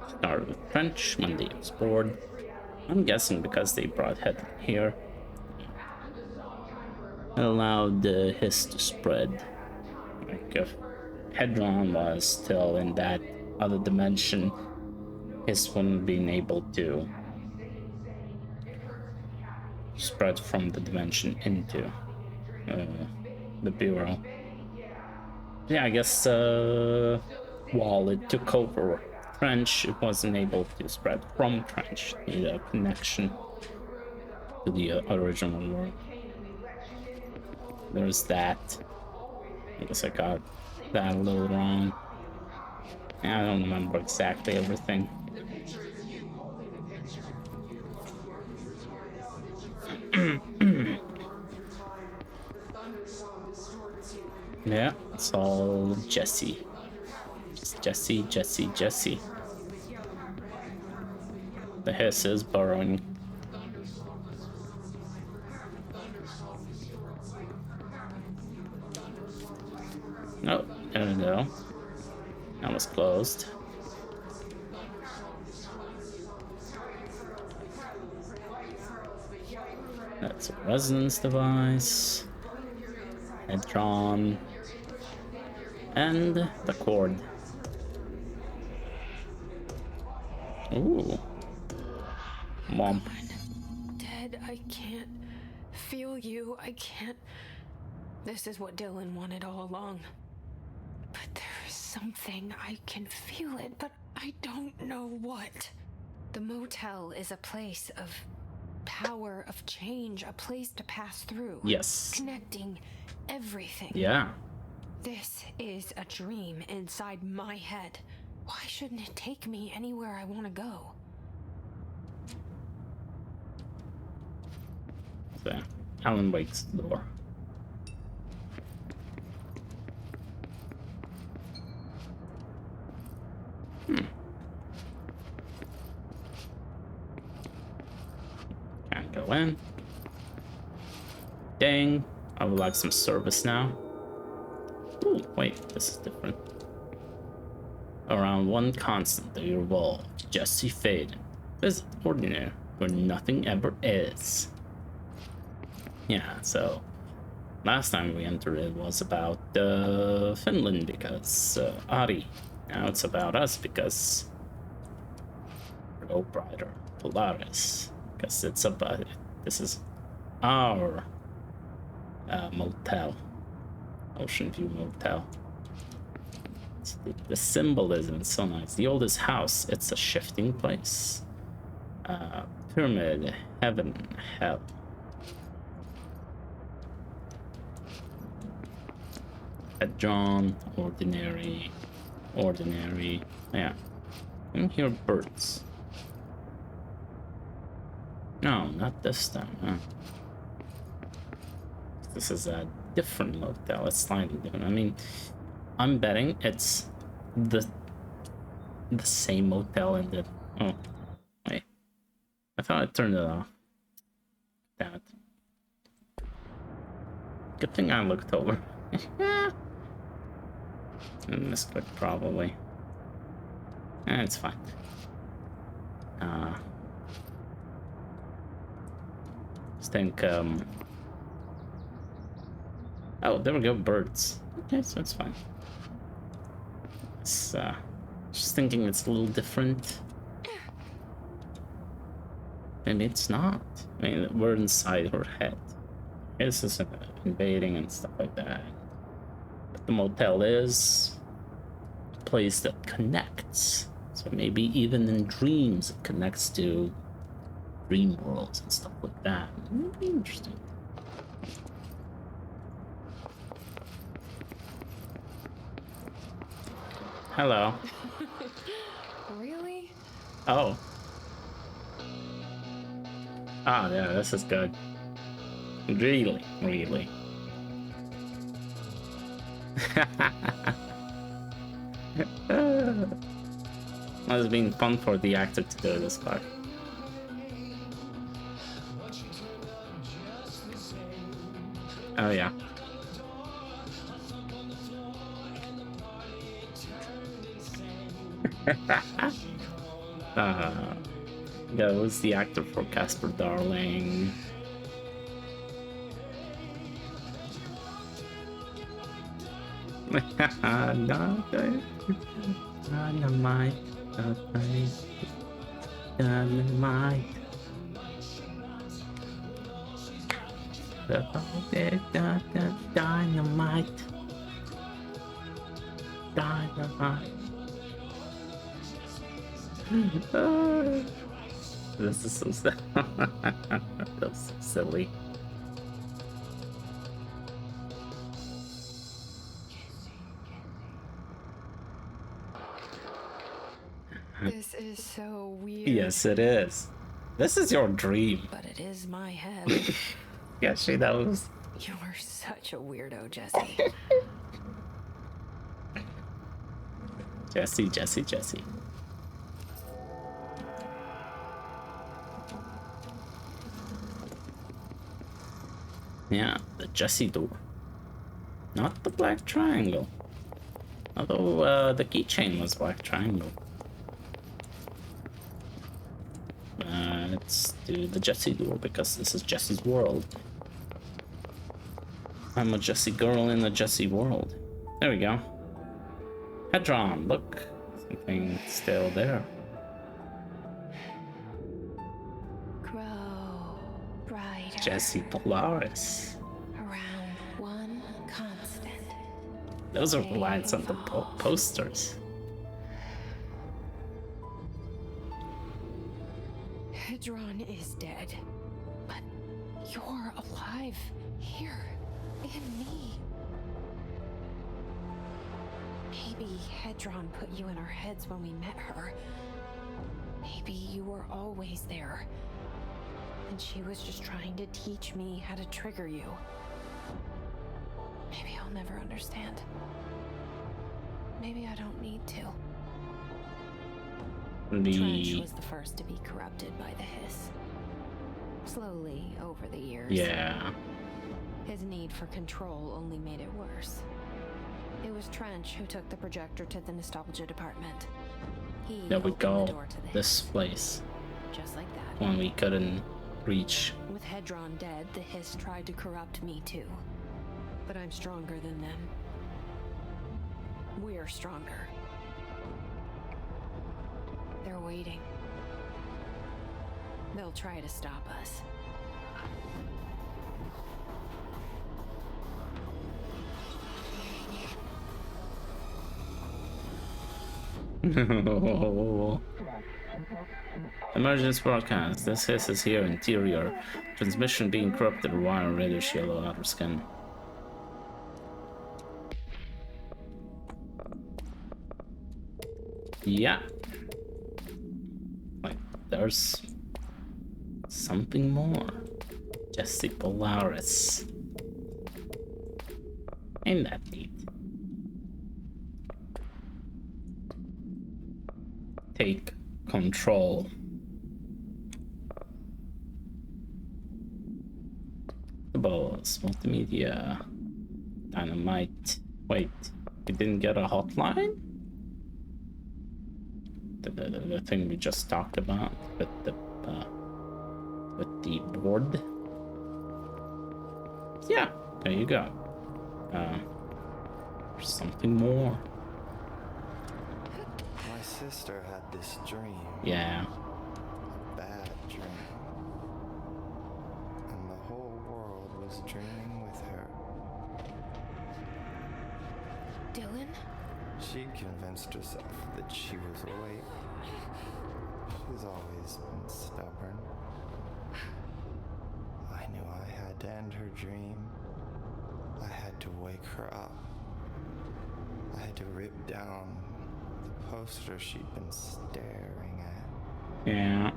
started with French, Monday explored. I'm guessing because they brought Head here. It allowed his to spread. Like if Hedron was still in that other dimension, his wouldn't been able to spread from the dimension into the bureau. Yeah, I guess while it took over Trench, it wasn't able to spread from Trench. Need a connection to the original world. There's that. I guess I got that a little wrong. I don't remember exactly everything. Yeah, it's all Jesse. Just Jesse, Jesse, Jesse. The hiss is burrowing. Oh, there we go. That was closed. That's a resonance device. Hedron. And the cord. Ooh. Mom. Dead, I can't feel you. I can't. This is what Dylan wanted all along. But there is something. I can feel it, but I don't know what. The motel is a place of power, of change, a place to pass through. Yes. Connecting everything. Yeah. This is a dream inside my head. Why shouldn't it take me anywhere I want to go? So, Alan Wake's door. Can't go in. Dang. I would like some service now. Ooh, wait, this is different. Around one constant that you revolve, Jesse Faden. Visit Ordinary, where nothing ever is. Yeah, so last time we entered it was about Finland because Ari. Now it's about us because Brighter Polaris. Because it's about this is our motel, Ocean View Motel. The symbolism is so nice. The oldest house, it's a shifting place. Pyramid, heaven, hell. John, ordinary. Yeah. I can hear birds. No, not this time, huh? This is a different motel. It's slightly different. I mean, I'm betting it's the same motel in the... Oh, wait. I thought I turned it off. Damn it. Good thing I looked over. Misclick probably. It's fine. Just think, oh, there we go, birds. Okay, so it's fine. It's, just thinking it's a little different. Maybe it's not. I mean, we're inside her head. This is invading and stuff like that. But the motel is a place that connects. So maybe even in dreams it connects to dream worlds and stuff like that. It'd be interesting. Hello. Really? Oh. Ah, yeah, this is good. Really. Must have been fun for the actor to do this part. Oh yeah. Yeah, who's the actor for Casper Darling? Dynamite, dynamite. Dynamite. Dynamite. This is so sad. That's so silly. This is so weird. Yes, it is. This is your dream. But it is my head. Yeah, she knows. You are such a weirdo, Jesse. Jesse. Yeah, the Jesse door. Not the black triangle. Although the keychain was black triangle. Let's do the Jesse door because this is Jesse's world. I'm a Jesse girl in a Jesse world. There we go. Hedron, look. Something still there. Grow brighter. Jesse Polaris. Around one constant. Those are the lines on the posters. Hedron is dead. But you're alive here in me. Maybe Hedron put you in our heads when we met her. Maybe you were always there. And she was just trying to teach me how to trigger you. Maybe I'll never understand. Maybe I don't need to. Trench was the first to be corrupted by the hiss. Slowly, over the years. Yeah. His need for control only made it worse. It was Trench who took the projector to the nostalgia department. There we go. This place. Just like that. One we couldn't reach. With Hedron dead, the hiss tried to corrupt me too. But I'm stronger than them. We're stronger. They're waiting. They'll try to stop us. Emergency broadcast. This hiss is here. Interior. Transmission being corrupted. Wire radio shield outer skin. Yeah. Like, there's something more. Jesse Polaris. Ain't that neat? Take control. The balls, multimedia, dynamite. Wait, you didn't get a hotline? The thing we just talked about with the board. Yeah, there you go. There's something more. My sister had this dream. Yeah. A bad dream. And the whole world was dreaming with her. Dylan? She convinced herself that she was awake. She's always been stubborn. I knew I had to end her dream. I had to wake her up. I had to rip down the poster she'd been staring at. Yeah.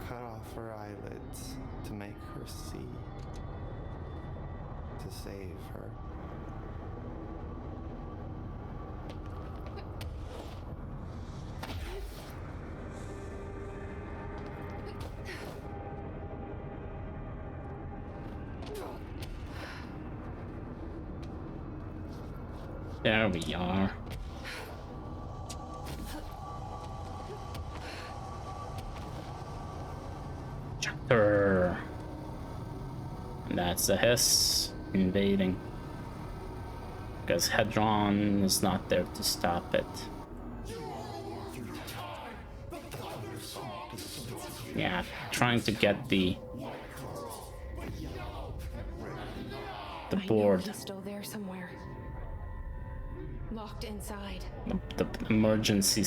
Cut off her eyelids to make her see. To save her. There we are. that's the Hiss invading. Because Hedron is not there to stop it. Yeah, trying to get the board. He's still there somewhere. Locked inside. The emergency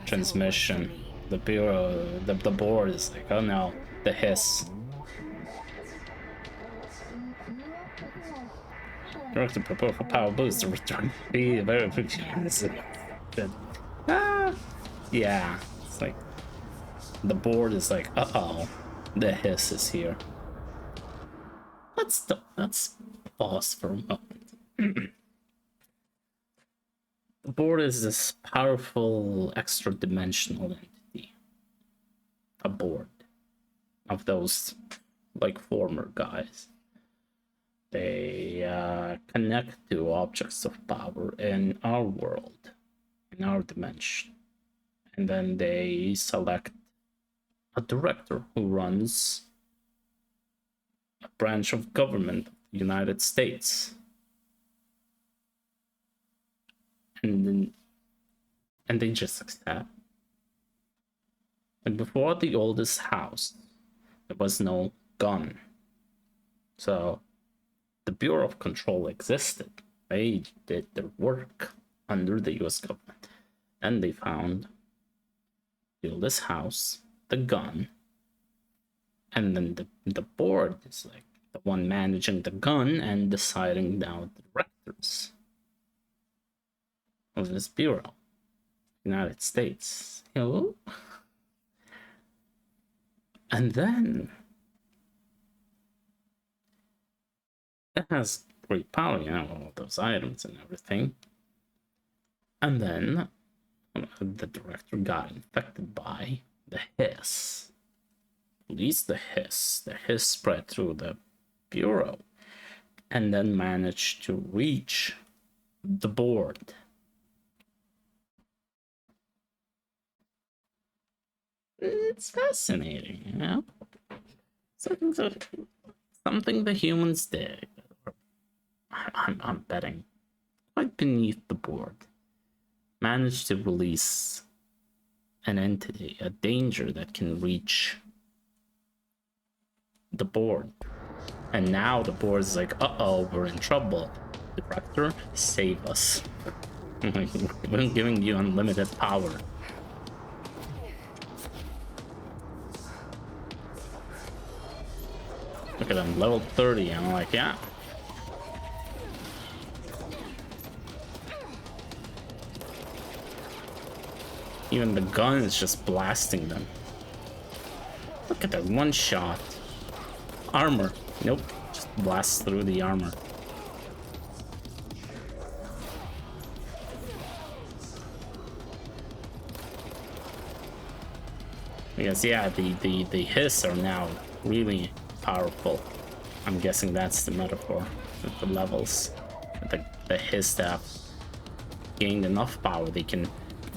transmission. The bureau, the board is like, oh no, the Hiss. Director prepare for power boost to return. Be very yeah, it's like the board is like, uh-oh, the Hiss is here. Let's pause for a moment. The board is this powerful extra-dimensional entity. A board of those, like, former guys. They connect to objects of power in our world, in our dimension. And then they select a director who runs a branch of government of the United States. And they just accept. And before the oldest house, there was no gun. So the Bureau of Control existed. They did their work under the US government. And they found the oldest house, the gun, and then the board is like the one managing the gun and deciding now the directors of this bureau. United States. Hello? And then it has great power, you know, all those items and everything. And then the director got infected by the Hiss. At least the Hiss. The Hiss spread through the bureau and then managed to reach the board. It's fascinating, you know? Something the humans did. I'm betting quite beneath the board. Managed to release an entity, a danger that can reach the board. And now the board is like, uh-oh, we're in trouble. Director, save us. We're giving you unlimited power. Look at them, level 30. I'm like, yeah. Even the gun is just blasting them. Look at that one shot. Armor. Nope. Just blasts through the armor. Because yeah, the Hiss are now really powerful. I'm guessing that's the metaphor with the levels. The Hiss have gained enough power they can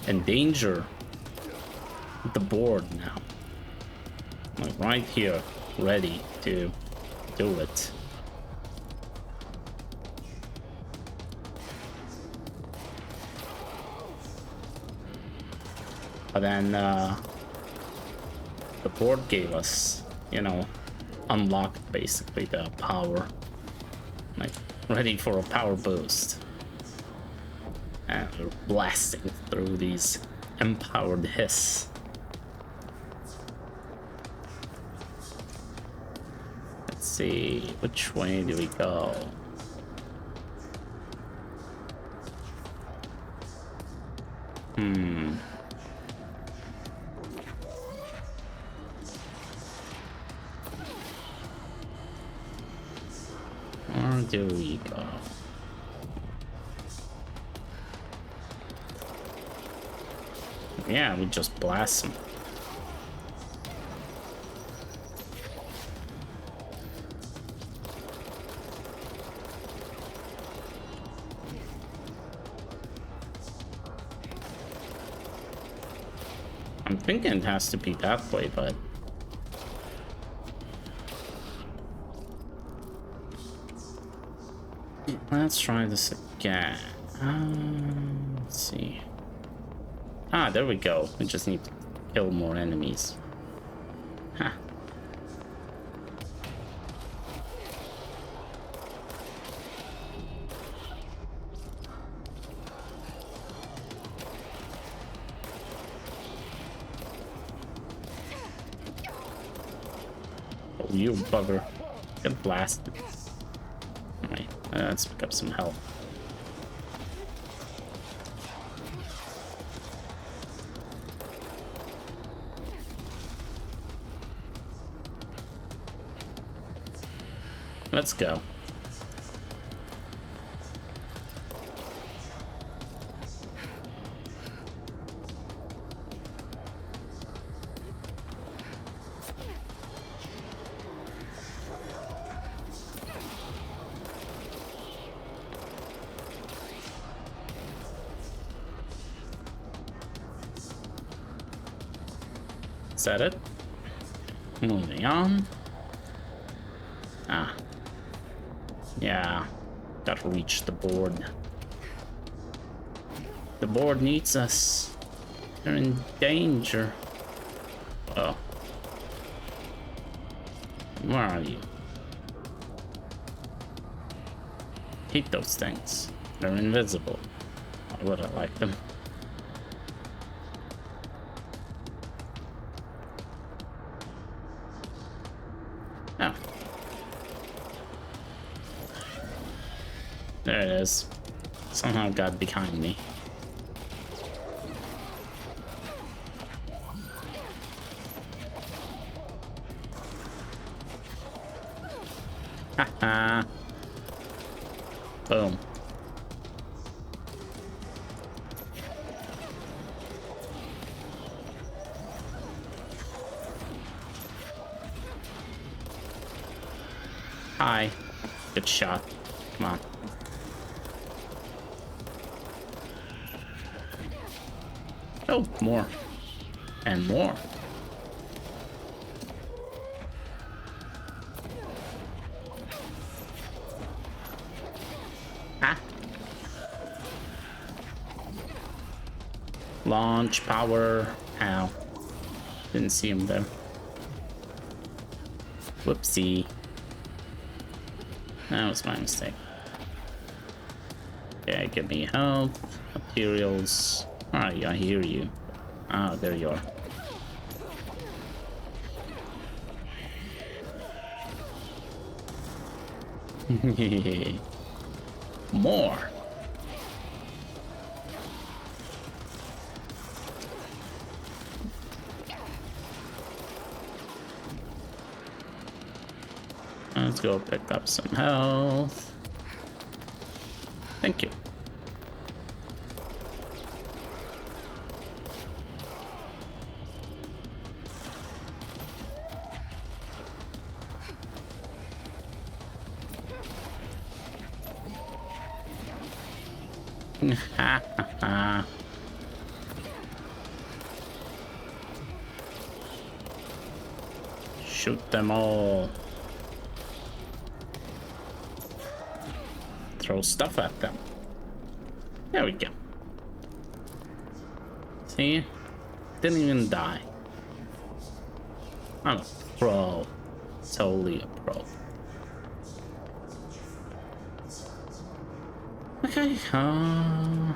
endanger the board now. Like right here, ready to do it. But then the board gave us, you know, unlocked basically the power, like ready for a power boost. And we're blasting through these empowered Hiss. Let's see, which way do we go? Where do we go? Yeah, we just blast them. I'm thinking it has to be that way, but Let's try this again. Let's see. Ah, there we go. We just need to kill more enemies. Huh. Oh, you bugger. Get blasted. Alright, let's pick up some health. Let's go. Is that it? Moving on. Ah. Yeah. Gotta reach the board. The board needs us. They're in danger. Oh. Where are you? Hate those things. They're invisible. Why would I like them? Oh. There it is. Somehow got behind me. Haha. Boom. Hi. Good shot. Come on. Oh, more. And more. Ah. Launch power. Ow. Didn't see him there. Whoopsie. That was my mistake. Okay, give me health, materials. Alright, I hear you. Ah, there you are. More. Let's go pick up some health. Thank you. Ha ha ha. Shoot them all. Throw stuff at them. There we go. See? Didn't even die. I'm a pro. Totally a pro. Okay, come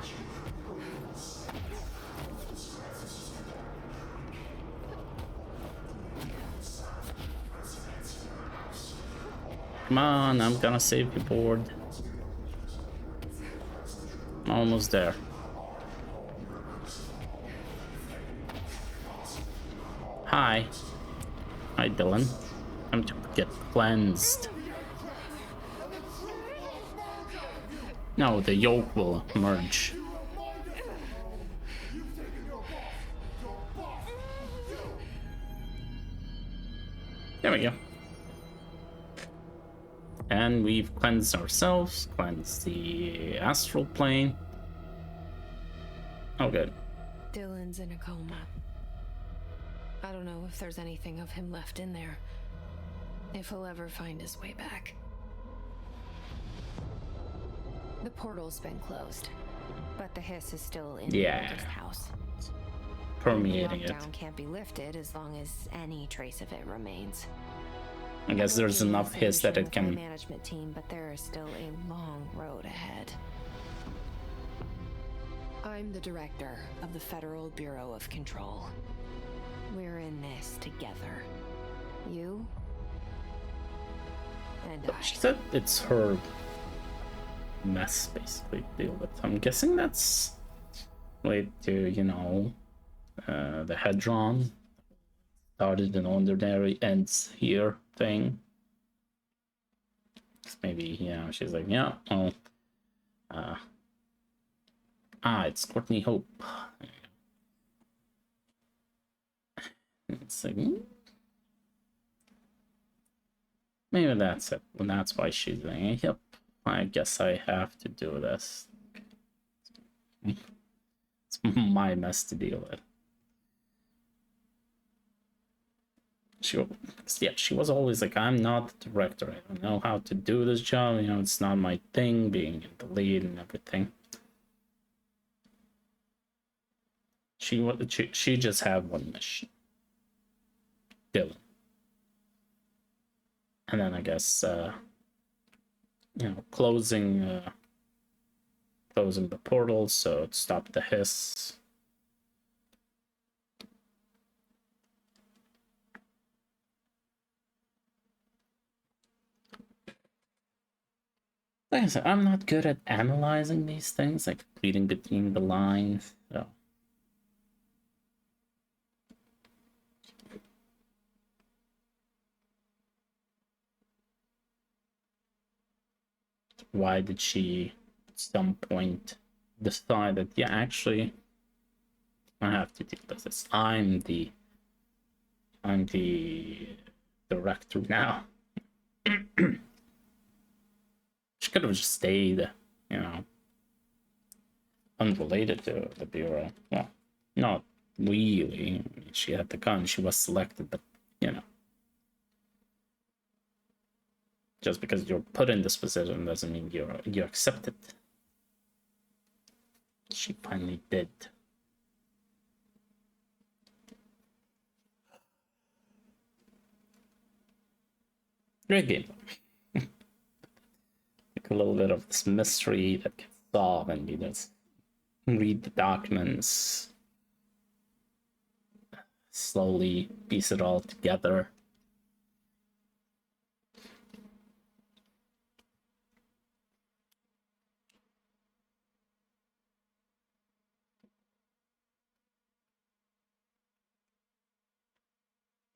on, I'm gonna save you, board. I'm almost there. Hi. Hi, Dylan. I'm to get cleansed. No, the yolk will merge. There we go. And we've cleansed ourselves, cleansed the astral plane. Oh, good. Dylan's in a coma. I don't know if there's anything of him left in there. If he'll ever find his way back. The portal's been closed, but the hiss is still in Yeah. the oldest house. Permeating The it. lockdown can't be lifted as long as any trace of it remains. I guess there's I'm working enough on a hiss that solution it with my can. management team, but there is still a long road ahead. I'm the director of the Federal Bureau of Control. We're in this together. You and I. She said it's her mess basically to deal with. I'm guessing that's related to, you know, the Hedron started an ordinary ends here thing. Maybe, you know, she's like, yeah, well, it's Courtney Hope. It's like, maybe that's it. And that's why she's like, yep, I guess I have to do this. It's my mess to deal with. She was always like, I'm not the director. I don't know how to do this job. You know, it's not my thing, being the lead and everything. She just had one mission. Dylan. And then I guess, you know, closing the portal so to stop the hiss. Like I said, I'm not good at analyzing these things, like reading between the lines. So. Why did she at some point decide that, yeah, actually I have to deal with this. I'm the director now. She could have just stayed, you know, unrelated to the Bureau. Well, not really. I mean, she had the gun, she was selected, but, you know. Just because you're put in this position doesn't mean you accept it. She finally did. Great game. Like a little bit of this mystery that gets solved, and you just read the documents, slowly piece it all together.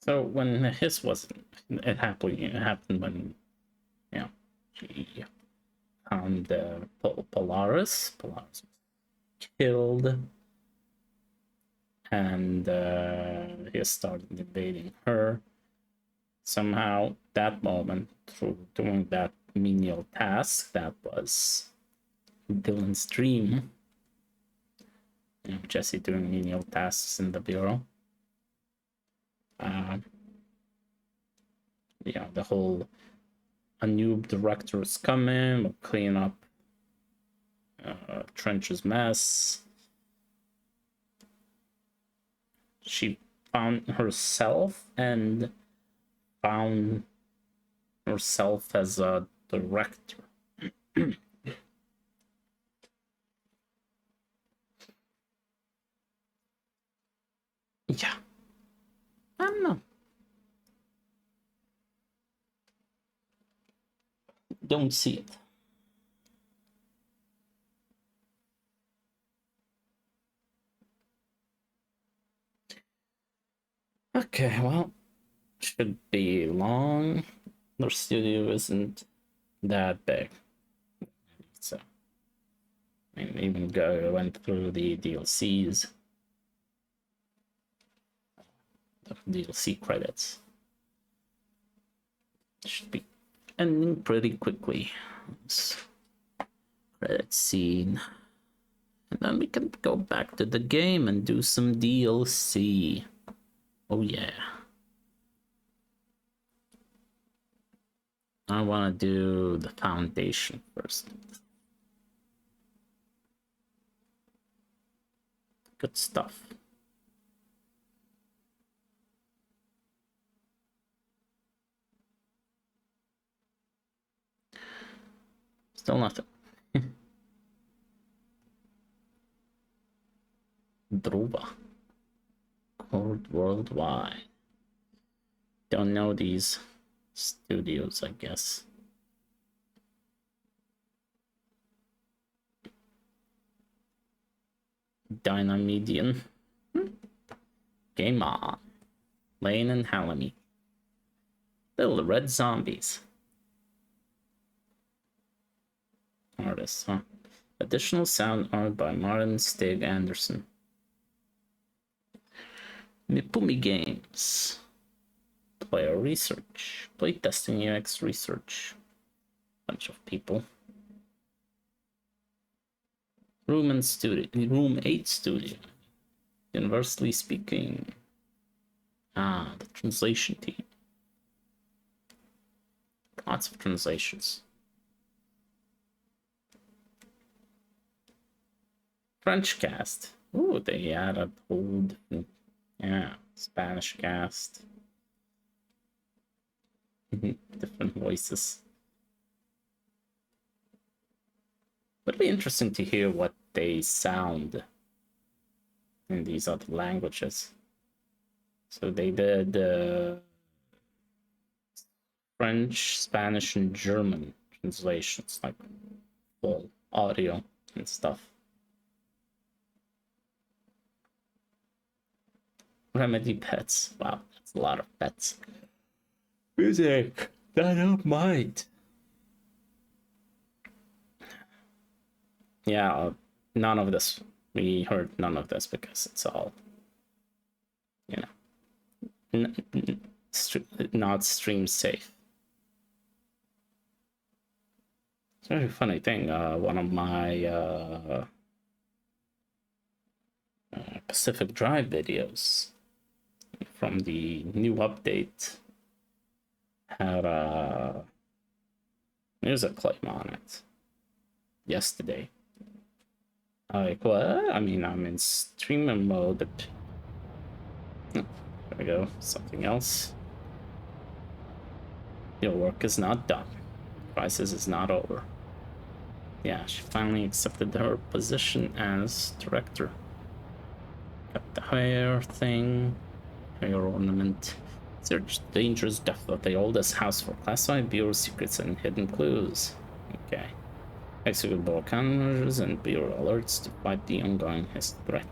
So when his wasn't, it happened when, you know, she found Polaris. Polaris was killed, and he started invading her. Somehow, that moment, through doing that menial task, that was Dylan's dream. You know, Jesse doing menial tasks in the Bureau. You know, the whole, a new director is coming, we'll clean up Trench's mess. She found herself and found herself as a director. Yeah. I don't know. Don't see it. Okay, well, should be long. Their studio isn't that big. So, I mean, even went through the DLCs. The DLC credits. Should be ending pretty quickly. Credit scene. And then we can go back to the game and do some DLC. Oh yeah. I want to do the foundation first. Good stuff. Still nothing. Druva. Code worldwide. Don't know these studios, I guess. Dynamedian. Game on. Lane and Halamy. Little Red Zombies. Artists, huh? Additional sound art by Martin Stig Anderson. Mipumi Games. Player research. Playtesting UX research. Bunch of people. Room 8 studio. Universally speaking. Ah, the translation team. Lots of translations. French cast. Ooh, they added whole different, yeah, Spanish cast. Different voices. Would be interesting to hear what they sound in these other languages. So they did French, Spanish, and German translations, like full audio and stuff. Remedy pets. Wow, that's a lot of pets. Music. I don't mind. Yeah, none of this. We heard none of this because it's all, you know, not stream safe. It's a very funny thing. One of my Pacific Drive videos from the new update had a music claim on it yesterday. Like, what? I mean, I'm in streamer mode, but there we go. Something else. Your work is not done. Crisis is not over. Yeah, she finally accepted her position as director. Got the hair thing, hair ornament. Search dangerous depth of the oldest house for classified bureau secrets and hidden clues. Okay. Execute more countermeasures and bureau alerts to fight the ongoing hiss threat.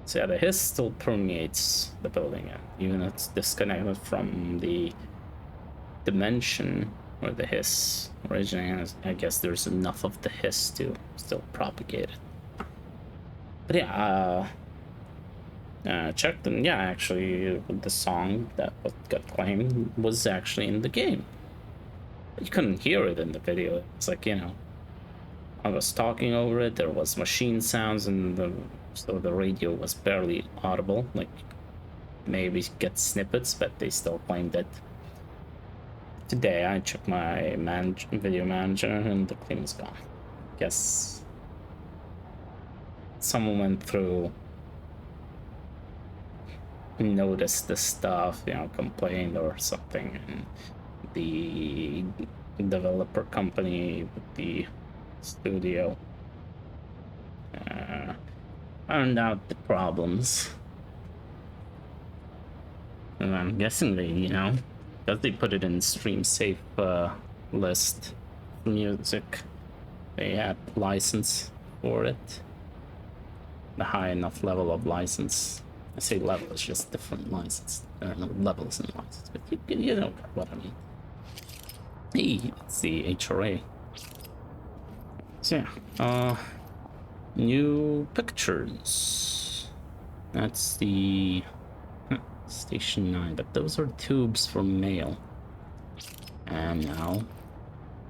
So yeah, the hiss still permeates the building, even if it's disconnected from the dimension where the hiss originates. I guess there's enough of the hiss to still propagate it. But yeah, checked, and yeah, actually the song that got claimed was actually in the game. You couldn't hear it in the video. It's like, you know, I was talking over it, there was machine sounds, and so the radio was barely audible. Like, maybe get snippets, but they still claimed it. Today I checked my video manager and the claim is gone. Guess someone went through, noticed the stuff, you know, complained or something, and the developer company with the studio found out the problems, and I'm guessing they, you know, because they put it in stream safe list music, they had license for it, the high enough level of license. I say level, it's just different license. There are no levels in license, but you know what I mean. Hey, it's the HRA. So yeah, new pictures. That's the Station 9, but those are tubes for mail. And now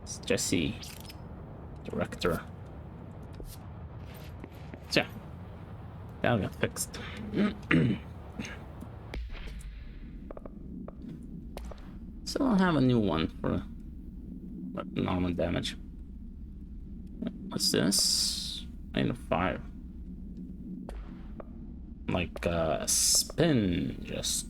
it's Jesse, director. So yeah, that'll get fixed. So I'll have a new one for normal damage. What's this? Line of fire. like a spin, just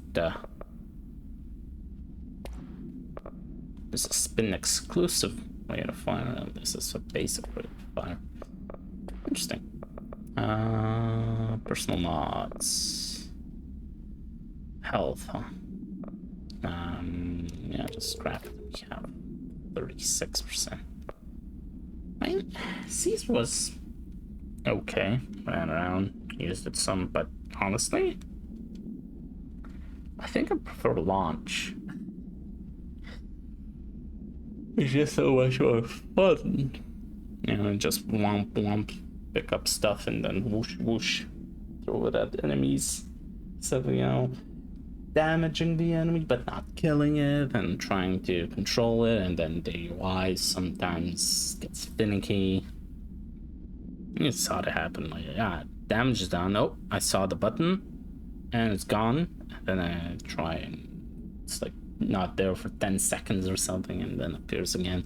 this is a spin exclusive way to fire. This is a basic way to fire. Interesting. Personal mods. Health, huh? Yeah, just scrap it. We have 36%. I mean, Caesar was okay. Ran around, used it some, but honestly, I think I prefer launch. It's just so much more fun. You know, just womp womp, pick up stuff and then whoosh whoosh, throw it at enemies. So, you know, damaging the enemy but not killing it and trying to control it, and then the UI sometimes gets finicky. You saw it happen, like, yeah, damage is done. Oh, I saw the button and it's gone. Then I try and it's like not there for 10 seconds or something and then appears again.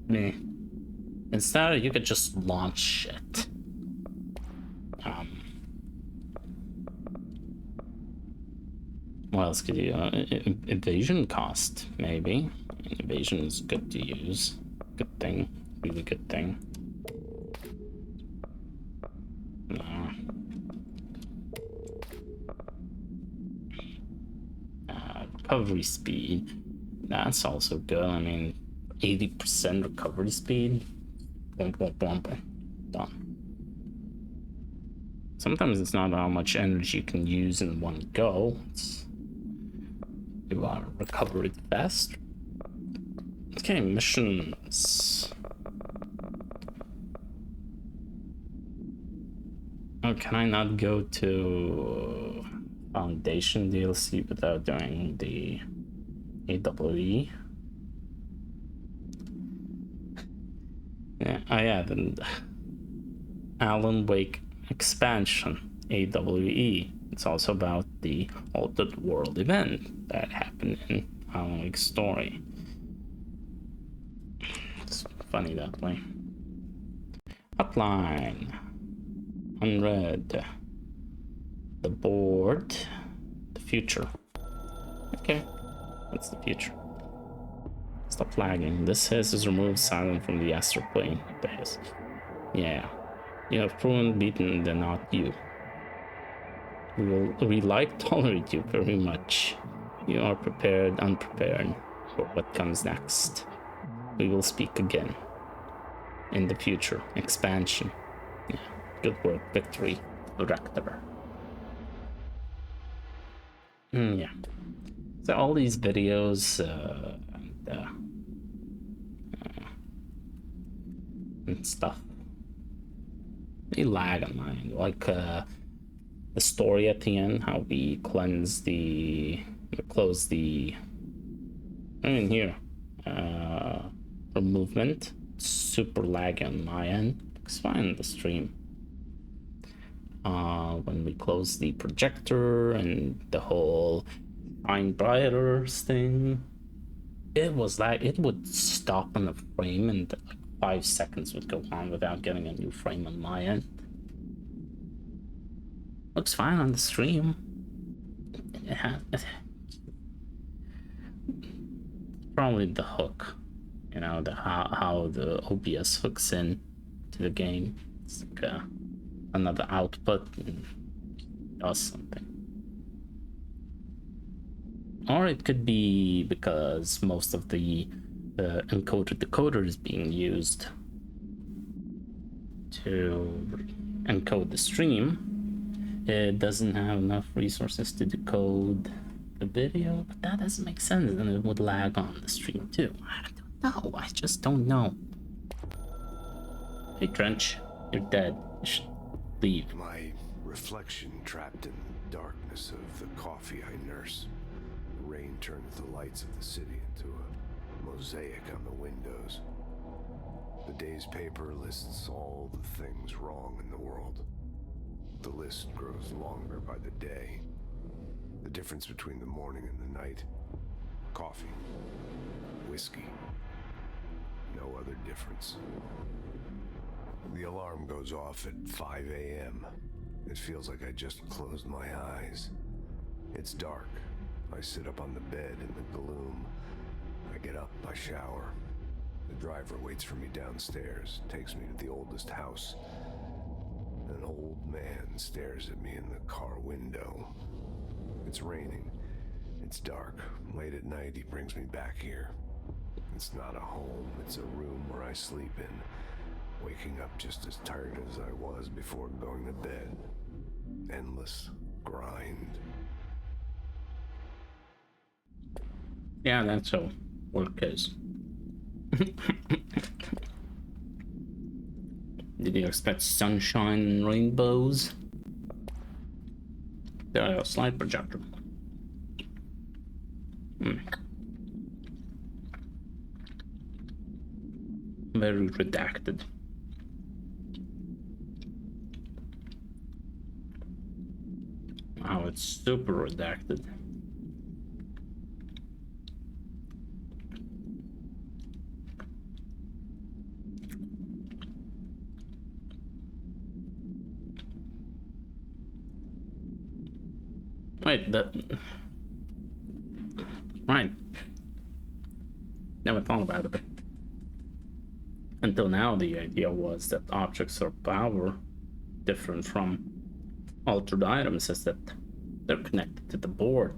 Meh. Instead, you could just launch it. What else could you... evasion cost, maybe. Evasion is good to use. Good thing. Really good thing. Recovery speed. That's also good. I mean, 80% recovery speed. Done. Sometimes it's not how much energy you can use in one go. It's you are recovered fast. Okay, missions. Oh, can I not go to Foundation DLC without doing the AWE? Yeah, I added Alan Wake expansion, AWE. It's also about the Altered World event that happened in Alan Wake's story. It's funny that way. Outline. Unread. The board. The future. Okay, that's the future. Stop lagging. This hiss is removed silent from the astral plane. The hiss. Yeah. You have proven beaten than not you. We tolerate you very much. You are prepared, unprepared for what comes next. We will speak again. In the future. Expansion. Yeah. Good work. Victory. Rector. Yeah. So all these videos and stuff, they lag on mine. Like the story at the end, how we close the I mean here for movement, super laggy on my end. It's fine in the stream. When we close the projector and the whole shine brighter thing, it was like it would stop on a frame and like 5 seconds would go on without getting a new frame on my end. Looks fine on the stream. Probably the hook, you know, the how the OBS hooks in to the game. It's like another output and does something. Or it could be because most of the encoder decoder is being used to encode the stream. It doesn't have enough resources to decode the video, but that doesn't make sense, and it would lag on the stream too. I don't know. I just don't know. Hey Trench, you're dead. You should leave. My reflection trapped in the darkness of the coffee I nurse. The rain turns the lights of the city into a mosaic on the windows. The day's paper lists all the things wrong in the world. The list grows longer by the day. The difference between the morning and the night. Coffee. Whiskey. No other difference. The alarm goes off at 5 a.m. It feels like I just closed my eyes. It's dark. I sit up on the bed in the gloom. I get up, I shower. The driver waits for me downstairs, takes me to the oldest house. An old man stares at me in the car window. It's raining. It's dark. Late at night, he brings me back here. It's not a home, it's a room where I sleep in, waking up just as tired as I was before going to bed. Endless grind. Yeah, that's how work is. Did you expect sunshine and rainbows? There, a slide projector. Very redacted. Wow, it's super redacted. Wait, right. Never thought about it. Until now, the idea was that objects or power different from altered items is that they're connected to the board.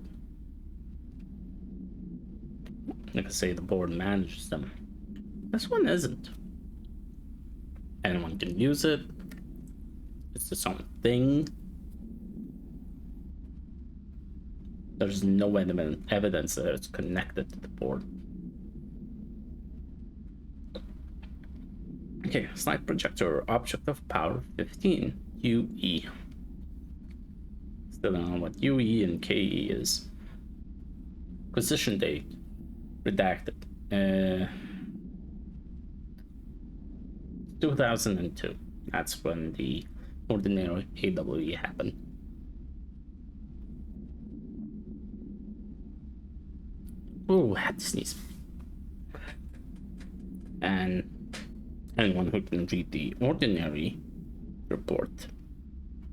Like I say, the board manages them. This one isn't. Anyone can use it. It's its own thing. There's no evidence that it's connected to the board. Okay, slide projector, object of power 15, UE. Still don't know what UE and KE is. Acquisition date, redacted. 2002. That's when the ordinary AWE happened. Oh, I had to sneeze. And anyone who can read the ordinary report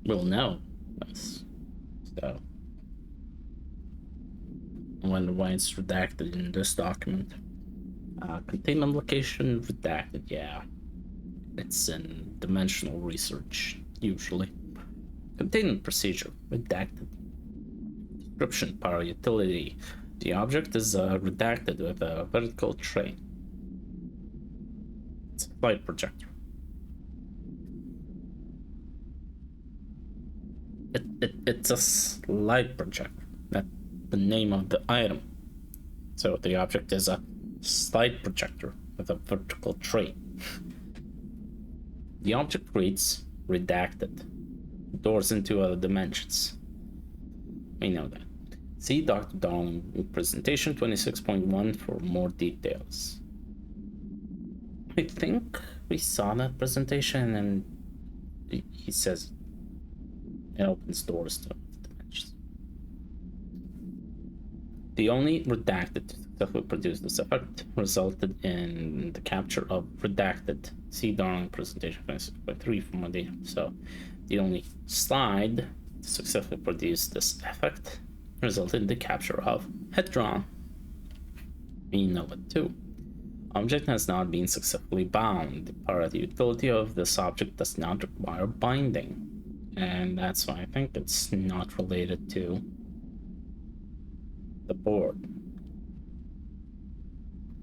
will know this. So, I wonder why it's redacted in this document. Containment location redacted, yeah. It's in dimensional research, usually. Containment procedure redacted. Description power utility. The object is redacted with a vertical tray. It's a light projector. It's a slide projector. That's the name of the item. So the object is a slide projector with a vertical tray. The object reads redacted. Doors into other dimensions. We know that. See Dr. Darling presentation 26.1 for more details. I think we saw that presentation and he says it opens doors to dimensions. The only redacted to successfully produce this effect resulted in the capture of redacted. See Darling presentation 26.3 for more data. So the only slide to successfully produce this effect resulted in the capture of Hedron. We know it too. Object has not been successfully bound. The power utility of this object does not require binding. And that's why I think it's not related to the board.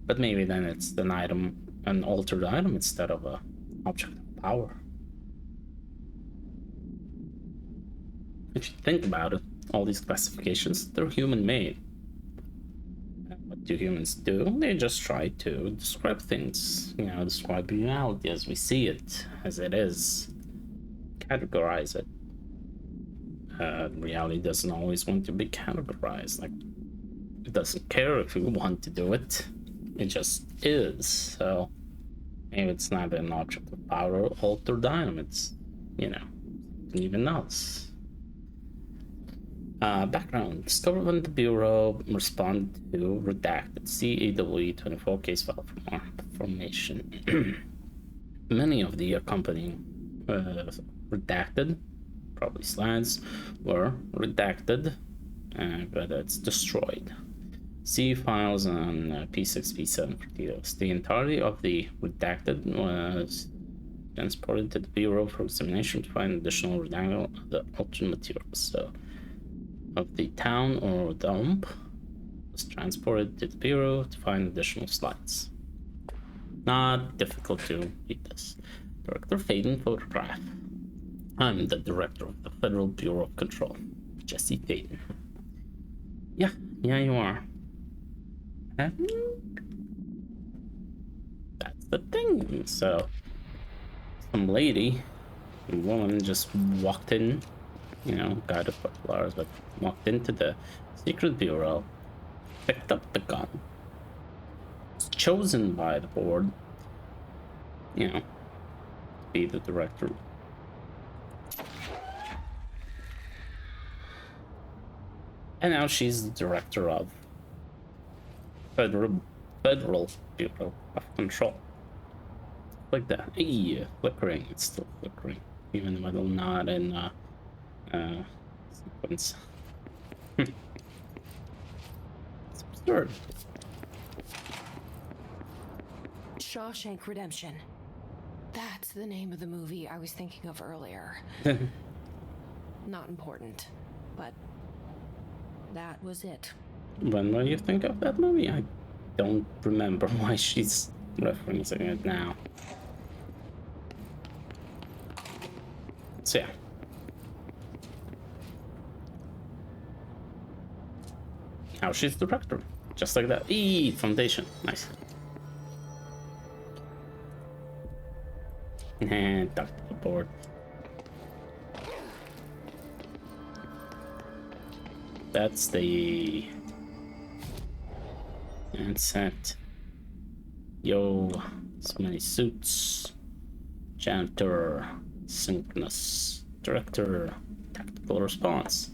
But maybe then it's an item, an altered item instead of a object of power. If you think about it, all these classifications, they're human-made. What do humans do? They just try to describe things, describe reality as we see it, as it is. Categorize it. Reality doesn't always want to be categorized. Like, it doesn't care if we want to do it. It just is. So, maybe it's not an object of power or altered item. It's, even else. Background. Discovered when the Bureau responded to redacted CAWE 24 case file for more information. Many of the accompanying redacted probably slides, were redacted, but it's destroyed. See files on P6, P7 for details. The entirety of the redacted was transported to the Bureau for examination to find additional redacted of the alternate materials. So, of the town or dump was transported to the Bureau to find additional slides. Not difficult to read this. Director Faden photograph. I'm the director of the Federal Bureau of Control, Jesse Faden. Yeah, you are. That's the thing. So, some lady, a woman, just walked in, you know, guided by flowers, but walked into the secret bureau, picked up the gun, was chosen by the board, you know, to be the director. And now she's the director of Federal Bureau of Control. Like that. Hey, flickering. It's still flickering, even when I'm not in sequence. It's absurd. Shawshank Redemption. That's the name of the movie I was thinking of earlier. Not important, but that was it. When will you think of that movie? I don't remember why she's referencing it now. So yeah. Now she's the director. Just like that. Eee, foundation. Nice. And duck to the board. That's the set. Yo, so many suits. Janitor, synchronous, director, tactical response,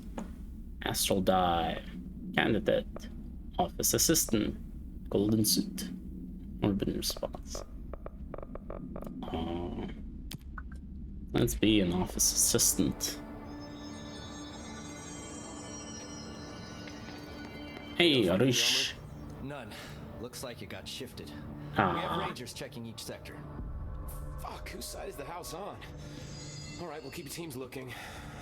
astral dive, candidate, office assistant, golden suit, urban response. Let's be an office assistant. Hey, Arish. None. Looks like it got shifted. We Ah. have rangers checking each sector. Fuck, whose side is the house on? All right, we'll keep your teams looking.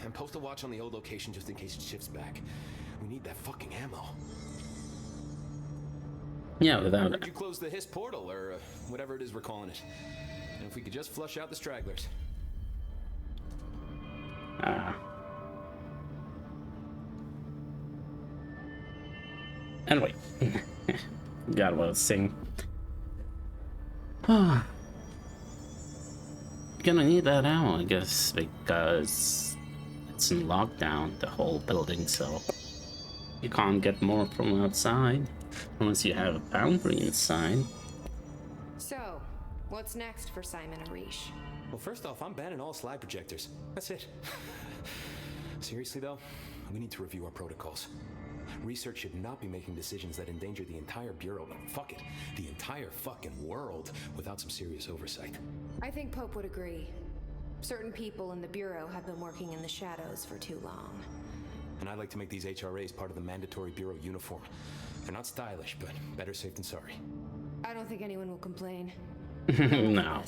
And post a watch on the old location just in case it shifts back. We need that fucking ammo. Yeah, I without heard you close the Hiss portal, or whatever it is we're calling it. And if we could just flush out the stragglers. Anyway, God, what I was saying. Gonna need that ammo, I guess, because it's in lockdown, the whole building, so you can't get more from outside unless you have a foundry inside. So, what's next for Simon and Arish? Well, first off, I'm banning all slide projectors. That's it. Seriously, though, we need to review our protocols. Research should not be making decisions that endanger the entire Bureau, but fuck it, the entire fucking world, without some serious oversight. I think Pope would agree. Certain people in the Bureau have been working in the shadows for too long. And I'd like to make these HRAs part of the mandatory Bureau uniform. They're not stylish, but better safe than sorry. I don't think anyone will complain. No,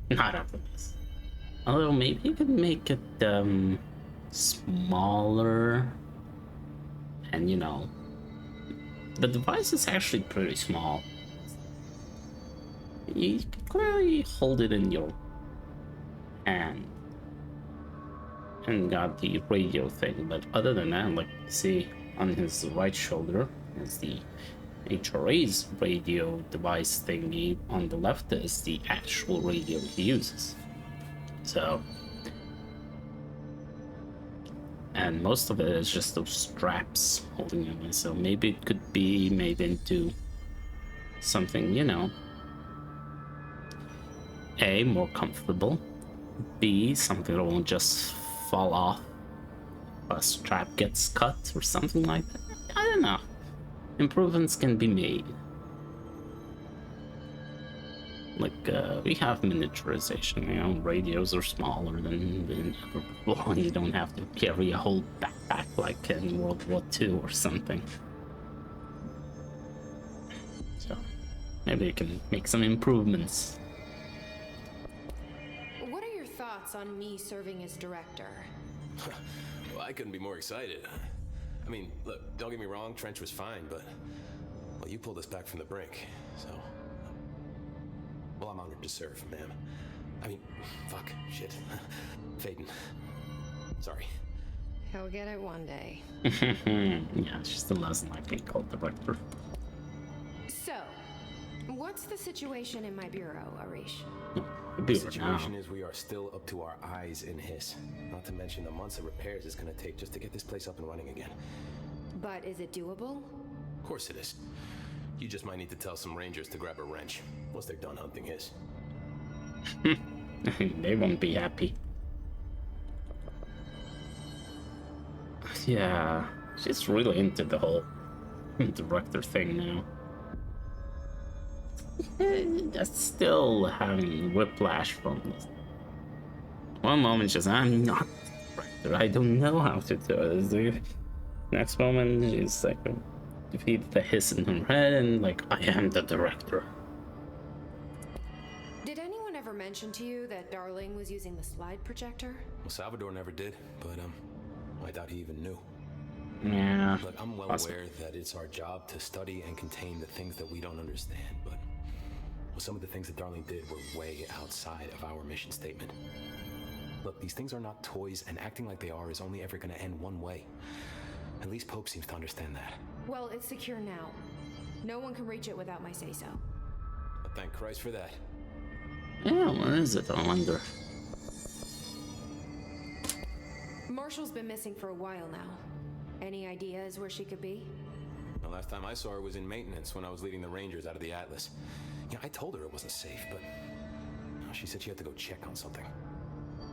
not after this. Although maybe you could make it smaller, and you know, the device is actually pretty small. You can clearly hold it in your hand and got the radio thing, but other than that, like, see on his right shoulder is the HRA's radio device thingy, on the left is the actual radio he uses. So, and most of it is just those straps holding it in, so maybe it could be made into something, you know, A, more comfortable, B, something that won't just fall off if a strap gets cut or something like that. I don't know. Improvements can be made. we have miniaturization, you know, radios are smaller than ever before, and you don't have to carry a whole backpack like in World War II or something. So, maybe you can make some improvements. What are your thoughts on me serving as director? Well, I couldn't be more excited. I mean, look, don't get me wrong, Trench was fine, but... Well, you pulled us back from the brink, so... Well, I'm honored to serve, ma'am. I mean, fuck, shit. Faden. Sorry. He'll get it one day. Yeah, she still doesn't like being called director. So, what's the situation in my bureau, Arish? The situation is we are still up to our eyes in Hiss. Not to mention the months of repairs it's gonna take just to get this place up and running again. But is it doable? Of course it is. You just might need to tell some rangers to grab a wrench once they're done hunting Hiss. They won't be happy. Yeah, she's really into the whole director thing now. Just still having whiplash from this. One moment she's, I'm not director, I don't know how to do it. Next moment she's like, defeat the hiss in her head and like, I am the director. Did anyone ever mention to you that Darling was using the slide projector? Well, Salvador never did, but I doubt he even knew. Yeah. Look, I'm well aware that it's our job to study and contain the things that we don't understand, but well, some of the things that Darling did were way outside of our mission statement. Look, these things are not toys, and acting like they are is only ever going to end one way. At least Pope seems to understand that. Well, it's secure now. No one can reach it without my say-so. But thank Christ for that. Yeah, where is it, I wonder? Marshall's been missing for a while now. Any ideas where she could be? The last time I saw her was in maintenance when I was leading the Rangers out of the Atlas. Yeah, I told her it wasn't safe, but she said she had to go check on something.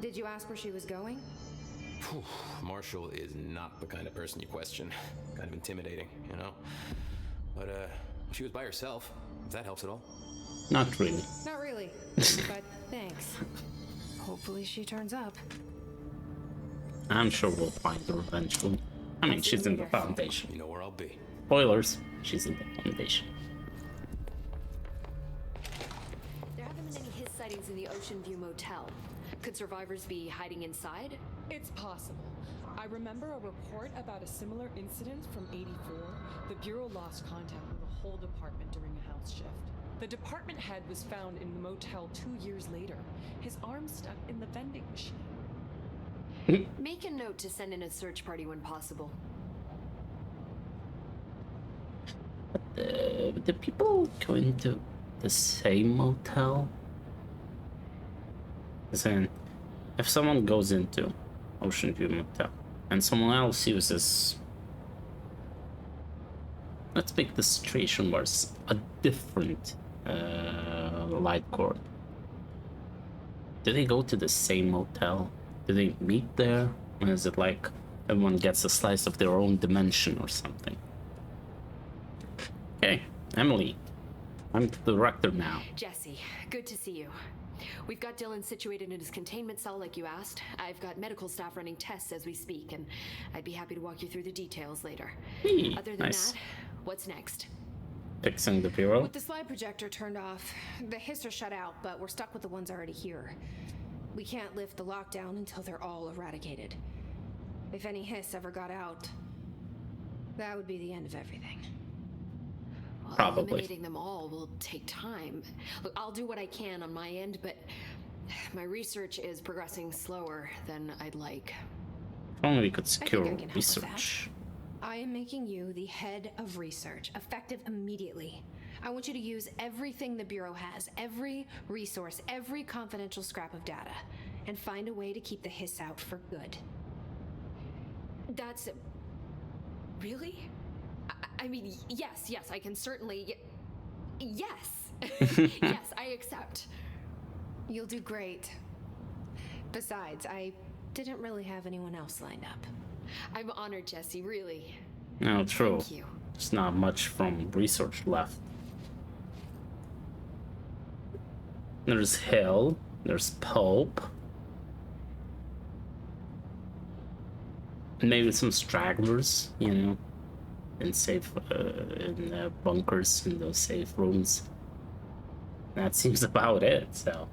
Did you ask where she was going? Whew, Marshall is not the kind of person you question. Kind of intimidating, you know? But, she was by herself, if that helps at all. Not really. Not really, but thanks. Hopefully she turns up. I'm sure we'll find her eventually. I mean, she's in the Foundation. You know where I'll be. Spoilers, she's in the Foundation. There haven't been any Hiss sightings in the Ocean View Motel. Could survivors be hiding inside? It's possible. I remember a report about a similar incident from '84. The Bureau lost contact with the whole department during a house shift. The department head was found in the motel 2 years later. His arm stuck in the vending machine. Make a note to send in a search party when possible. But the people go into the same motel? As in, if someone goes into Ocean View Motel and someone else uses, let's pick the situation where it's a different light cord. Do they go to the same motel? Do they meet there? Or is it like everyone gets a slice of their own dimension or something? Okay, Emily, I'm the director now. Jesse, good to see you. We've got Dylan situated in his containment cell like you asked. I've got medical staff running tests as we speak, and I'd be happy to walk you through the details later. Hey, Other than nice. that, what's next? Fixing the bureau. With the slide projector turned off, the Hiss are shut out, but we're stuck with the ones already here. We can't lift the lockdown until they're all eradicated. If any Hiss ever got out, that would be the end of everything. Well, Probably. eliminating them all will take time. Look, I'll do what I can on my end, but my research is progressing slower than I'd like. If only we could I secure think I can help with that. research. I am making you the head of research, effective immediately. I want you to use everything the Bureau has, every resource, every confidential scrap of data, and find a way to keep the Hiss out for good. That's... Really? I mean, yes, I can certainly... Yes! Yes, I accept. You'll do great. Besides, I didn't really have anyone else lined up. I'm honored, Jesse, really. No, true. Thank you. There's not much from research left. There's Hill. There's Pope. Maybe some stragglers, you know, in safe, in bunkers, in those safe rooms. That seems about it, so.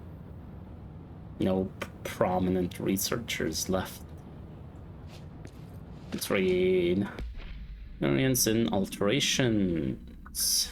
No prominent researchers left. Let's read. Variants and alterations.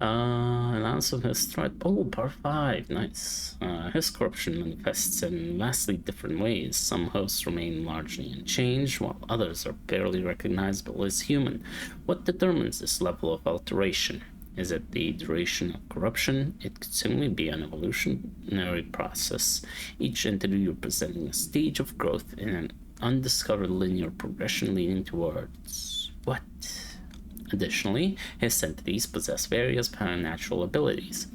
Analysis of his threat. Oh, part 5. Nice. His corruption manifests in vastly different ways. Some hosts remain largely unchanged, while others are barely recognizable as human. What determines this level of alteration? Is it the duration of corruption? It could simply be an evolutionary process, each entity representing a stage of growth in an undiscovered linear progression leading towards what? Additionally, his entities possess various paranatural abilities.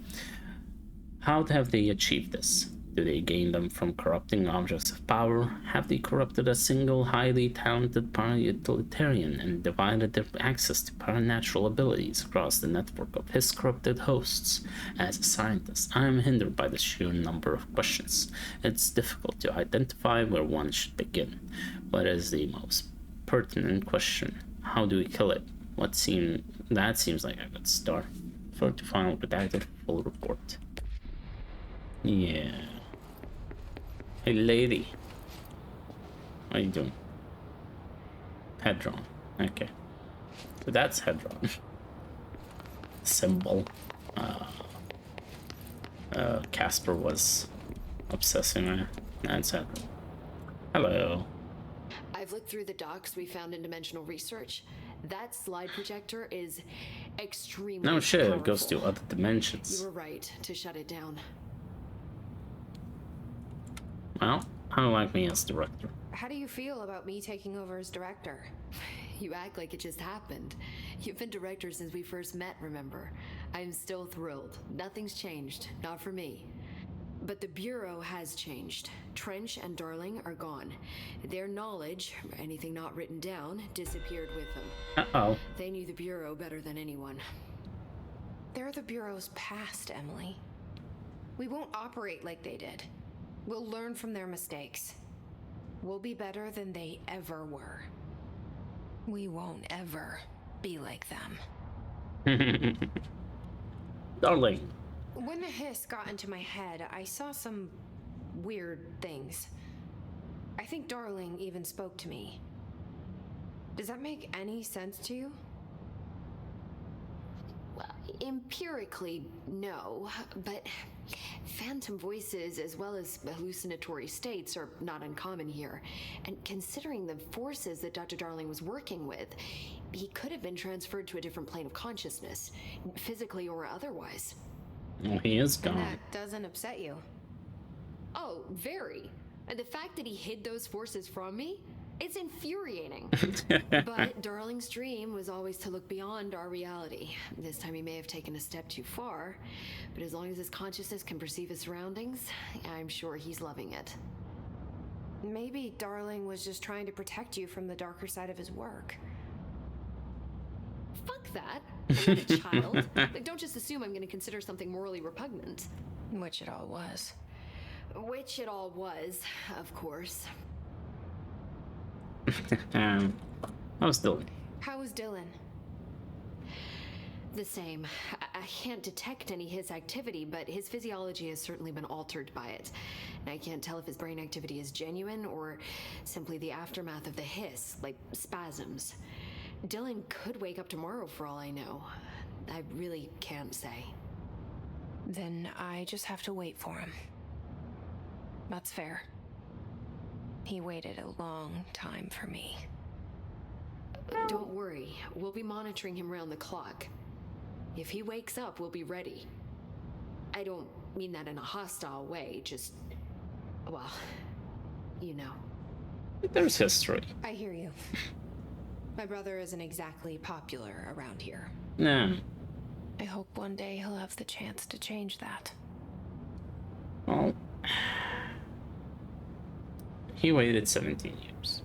How have they achieved this? Do they gain them from corrupting objects of power? Have they corrupted a single highly talented para-utilitarian and divided their access to paranatural abilities across the network of his corrupted hosts? As a scientist, I am hindered by the sheer number of questions. It's difficult to identify where one should begin. What is the most pertinent question? How do we kill it? That seems like a good start. Refer to final redacted full report. Yeah. Hey lady. What are you doing? Head drawn. Okay. So that's head drawn. Symbol. Casper was obsessing with. That's head drawn. Hello. I've looked through the docs we found in Dimensional Research. That slide projector is extremely No shit, powerful. it goes to other dimensions. You were right to shut it down. Well, I don't like me as director. How do you feel about me taking over as director? You act like it just happened. You've been director since we first met, remember? I'm still thrilled. Nothing's changed. Not for me. But the Bureau has changed. Trench and Darling are gone. Their knowledge, anything not written down, disappeared with them. Uh-oh. They knew the Bureau better than anyone. They're the Bureau's past, Emily. We won't operate like they did. We'll learn from their mistakes. We'll be better than they ever were. We won't ever be like them. Darling. When the hiss got into my head, I saw some weird things. I think Darling even spoke to me. Does that make any sense to you? Well, empirically, no, but phantom voices as well as hallucinatory states are not uncommon here. And considering the forces that Dr. Darling was working with, he could have been transferred to a different plane of consciousness, physically or otherwise. Well, he is gone. And that doesn't upset you? Oh, very. And the fact that he hid those forces from me? It's infuriating. But Darling's dream was always to look beyond our reality. This time he may have taken a step too far, but as long as his consciousness can perceive his surroundings, I'm sure he's loving it. Maybe Darling was just trying to protect you from the darker side of his work. Fuck that. I'm not a child. Like, don't just assume I'm going to consider something morally repugnant. Which it all was. Which it all was, of course. How's Dylan? How was Dylan? The same. I can't detect any hiss activity, but his physiology has certainly been altered by it. And I can't tell if his brain activity is genuine or simply the aftermath of the hiss, like spasms. Dylan could wake up tomorrow for all I know. I really can't say. Then I just have to wait for him. That's fair. He waited a long time for me. Don't worry. We'll be monitoring him round the clock. If he wakes up, we'll be ready. I don't mean that in a hostile way, just... well, you know. There's history. I hear you. My brother isn't exactly popular around here. Nah. I hope one day he'll have the chance to change that. Well... he waited 17 years.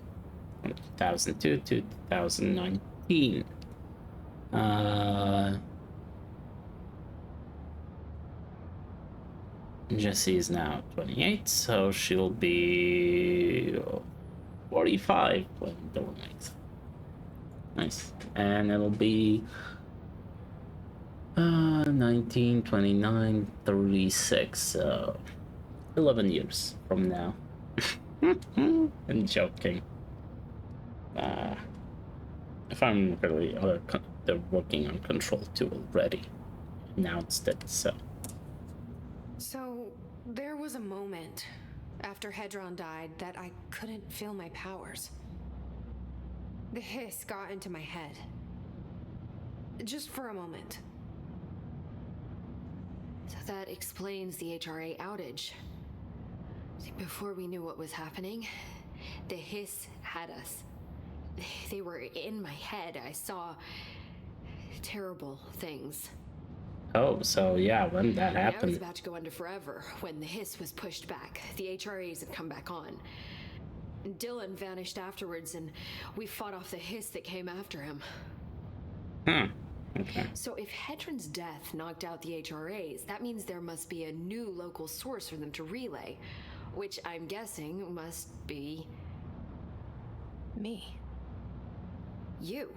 From 2002 to 2019. Jessie is now 28, so she'll be 45 when Dylan makes. Nice. And it'll be 19, 29, 36, so 11 years from now. I'm joking. If I'm really, they're working on Control 2 already. Announced it, so. So, there was a moment after Hedron died that I couldn't feel my powers. The hiss got into my head. Just for a moment. So that explains the HRA outage. Before we knew what was happening, the hiss had us. They were in my head. I saw terrible things. Oh, so yeah, when that I was happened. about to go under forever when the hiss was pushed back. The HRAs had come back on. Dylan vanished afterwards, and we fought off the hiss that came after him. Okay. So if Hedron's death knocked out the HRAs, that means there must be a new local source for them to relay, which I'm guessing must be... me. You.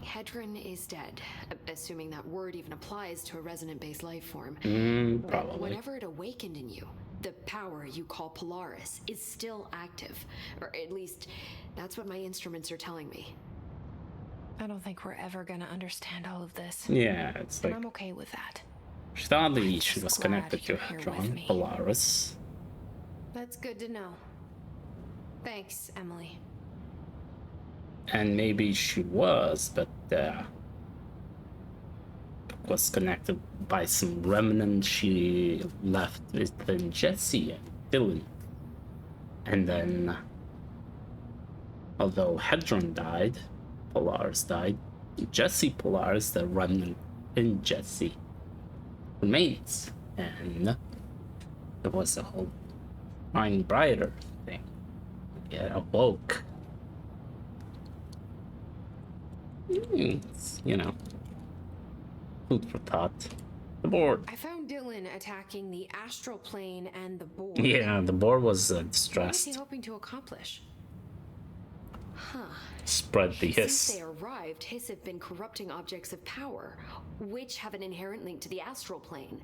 Hedron is dead, assuming that word even applies to a resonant-based life form. Probably. But whatever it awakened in you, the power you call Polaris, is still active. Or at least, that's what my instruments are telling me. I don't think we're ever gonna understand all of this. Yeah, it's like... And I'm okay with that. She thought that she was connected to you're here with Hedron, me. Polaris. That's good to know. Thanks, Emily. And maybe she was, but was connected by some remnant she left within Jessie and Dylan. And then, although Hedron died, Polaris died, Jessie Polaris, the remnant in Jessie, remains. And there was a whole Mind Brighter thing. It awoke. It's, you know, food for thought. The board. I found Dylan attacking the astral plane and the board. Yeah, the board was What is distressed. he hoping to accomplish? Huh. Spread the hiss. Since they arrived, Hiss have been corrupting objects of power, which have an inherent link to the astral plane.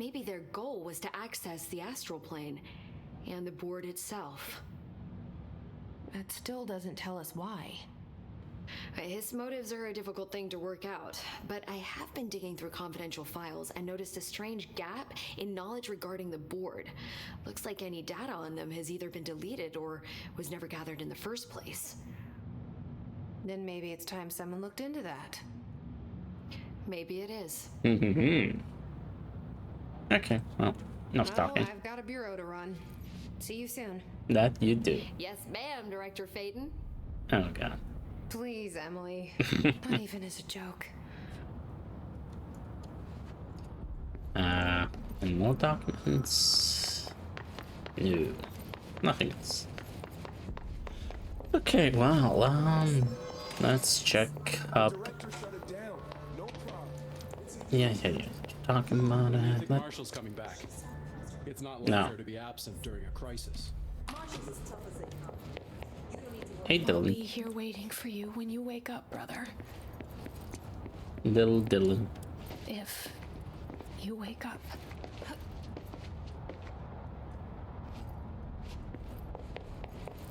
Maybe their goal was to access the astral plane and the board itself. That still doesn't tell us why. His motives are a difficult thing to work out, but I have been digging through confidential files and noticed a strange gap in knowledge regarding the board. Looks like any data on them has either been deleted or was never gathered in the first place. Then maybe it's time someone looked into that. Maybe it is. Okay, well, enough Well, talking. I've got a bureau to run. See you soon. That you do. Yes, ma'am, Director Faden. Oh god. Please, Emily. Not even as a joke. And more documents? No, nothing else. Okay, well, let's check up. Yeah. Talking about it. Marshall's coming back. It's not like her to be absent during a crisis. Hey, I'll be Dylan. here waiting for you when you wake up, brother. Little Dylan. If you wake up.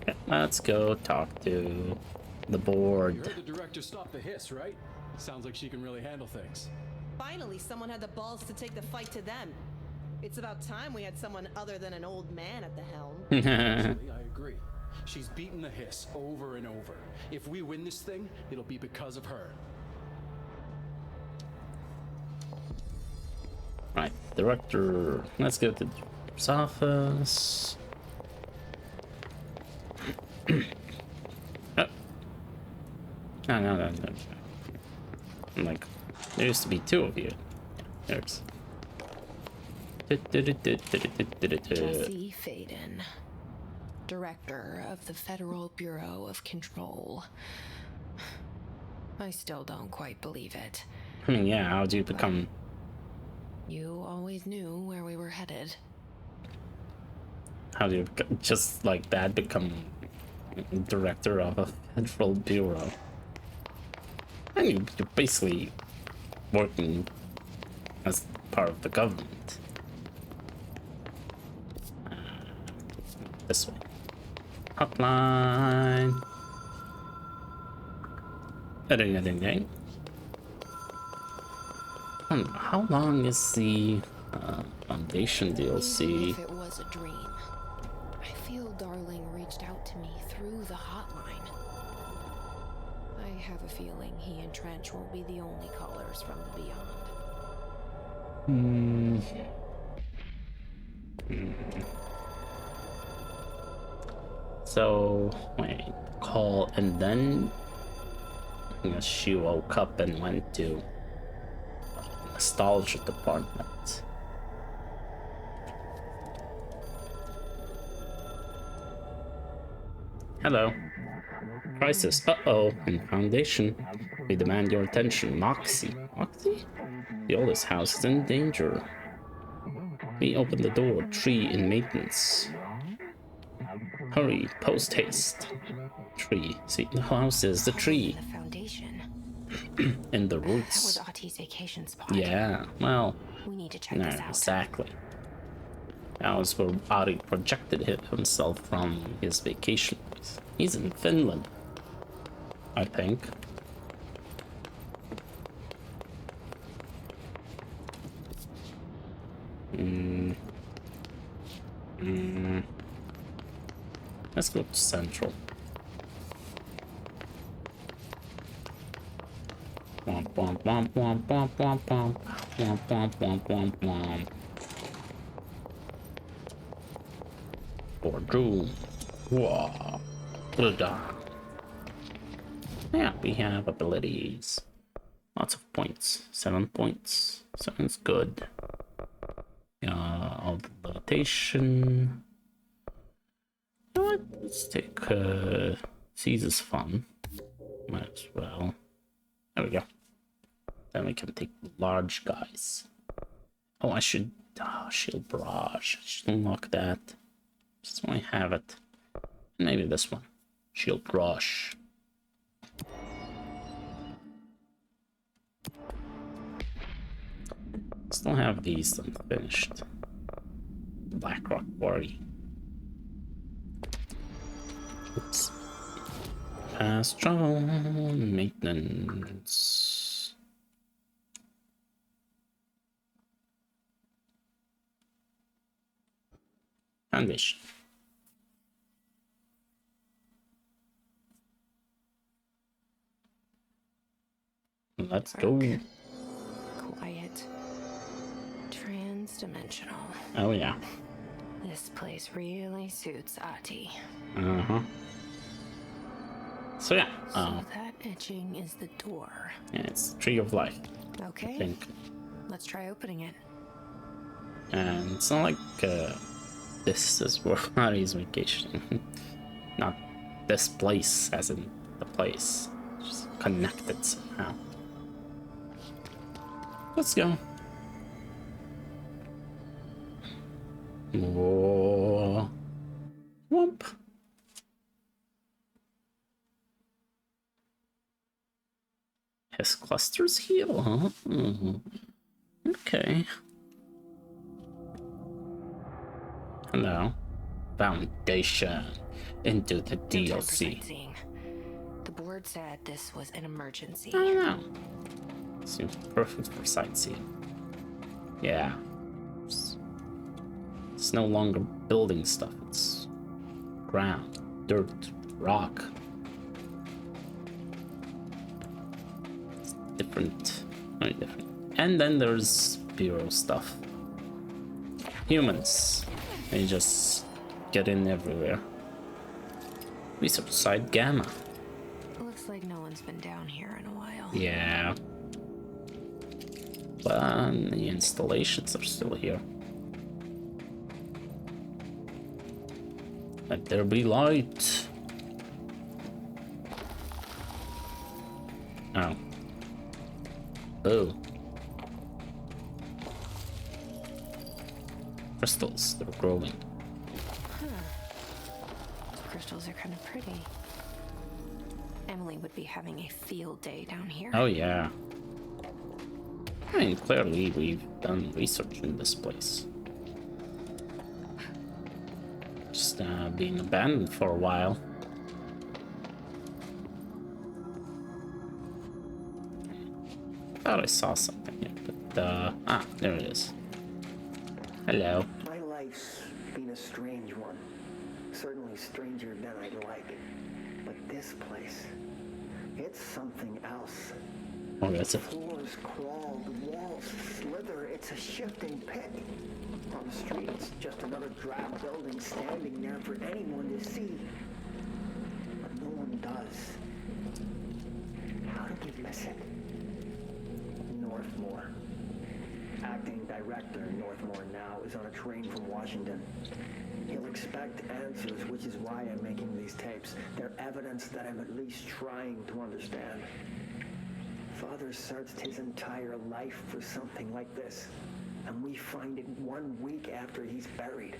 Okay, let's go talk to the board. You heard the director stop the hiss, right? Sounds like she can really handle things. Finally, someone had the balls to take the fight to them. It's about time we had someone other than an old man at the helm. Actually, I agree. She's beaten the hiss over and over. If we win this thing, it'll be because of her. Right, director. Let's go to the director's office. Oh. No. I'm like, there used to be two of you. There's. Jesse Faden, Director of the Federal Bureau of Control. I still don't quite believe it. I mean, yeah, how do you become You always knew where we were headed. How do you just like that become director of a federal bureau? And you're basically working as part of the government. This way. Hotline. Ding. How long is the Foundation DLC? Even if it was a dream, I feel Darling reached out to me through the hotline. I have a feeling he and Trench will be the only callers from the beyond. So, wait, call and then I guess she woke up and went to nostalgia department. Hello. Crisis. Uh-oh. In Foundation. We demand your attention. Moxie. Moxie? The oldest house is in danger. We open the door. Tree in maintenance. Hurry. Post haste. Tree. See, the house is the tree. The Foundation. In the roots. That was Ahti's vacation spot. Yeah, well, we need to check this out. Exactly. That was where Ahti projected himself from his vacation place. He's in Finland, I think. Let's go to Central. Womp womp womp womp womp womp womp womp womp womp womp womp. Boardroom. Whoa. Yeah, we have abilities. Lots of points. 7 points. 7's good. All the levitation. You know what? Let's take Seize is fun. Might as well. There we go. Then we can take large guys. Oh, I should... Shield Barrage. I should unlock that. Just want to have it. Maybe this one. Shield Rush. Still have these unfinished. Blackrock Quarry. Oops. Fast travel, maintenance. Foundation. Let's go. Quiet. Trans-dimensional. Oh yeah. This place really suits Ahti. Uh-huh. So yeah. So that etching is the door. Yeah, it's Tree of Life. Okay. I think. Let's try opening it. And it's not like this is where Ahti's vacation. Not this place as in the place. Just connected somehow. Let's go. Whoa. Whoop. His clusters heal, huh? Okay. Hello. Foundation. Into the DLC. The board said this was an emergency. I don't know. Seems perfect for sightseeing. Yeah. It's no longer building stuff. It's ground, dirt, rock. It's different. Very different. And then there's Bureau stuff. Humans. They just get in everywhere. Research site Gamma. Looks like no one's been down here in a while. Yeah. But the installations are still here. Let there be light. Oh. Oh. crystals. They're growing. Those crystals are kind of pretty. Emily would be having a field day down here. Oh yeah. I mean, clearly we've done research in this place. Just being abandoned for a while. Thought I saw something here, but there it is. Hello. My life's been a strange one. Certainly stranger than I'd like. But this place, it's something else. Oh, that's it. Floors crawl, the walls slither. It's a shifting pit. On the street, it's just another drab building standing there for anyone to see. But no one does. How did we miss it? Northmore. Acting director Northmore now is on a train from Washington. He'll expect answers, which is why I'm making these tapes. They're evidence that I'm at least trying to understand. Father searched his entire life for something like this, and we find it 1 week after he's buried.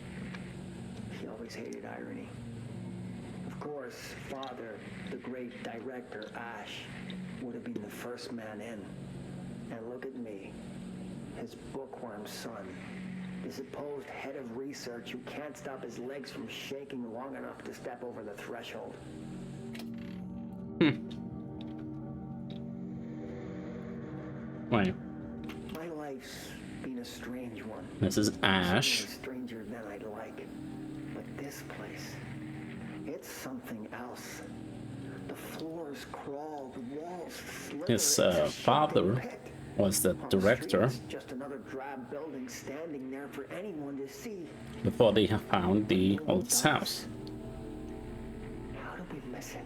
He always hated irony. Of course, Father, the great director, Ash, would have been the first man in. And look at me, his bookworm son, the supposed head of research who can't stop his legs from shaking long enough to step over the threshold. Wait. My life's been a strange one. This is Ash. Certainly stranger than I'd like. But this place, it's something else. The floors crawl, the walls slither. His father was the director Just another drab building standing there for anyone to see. before they found the oldest house. How did we miss it?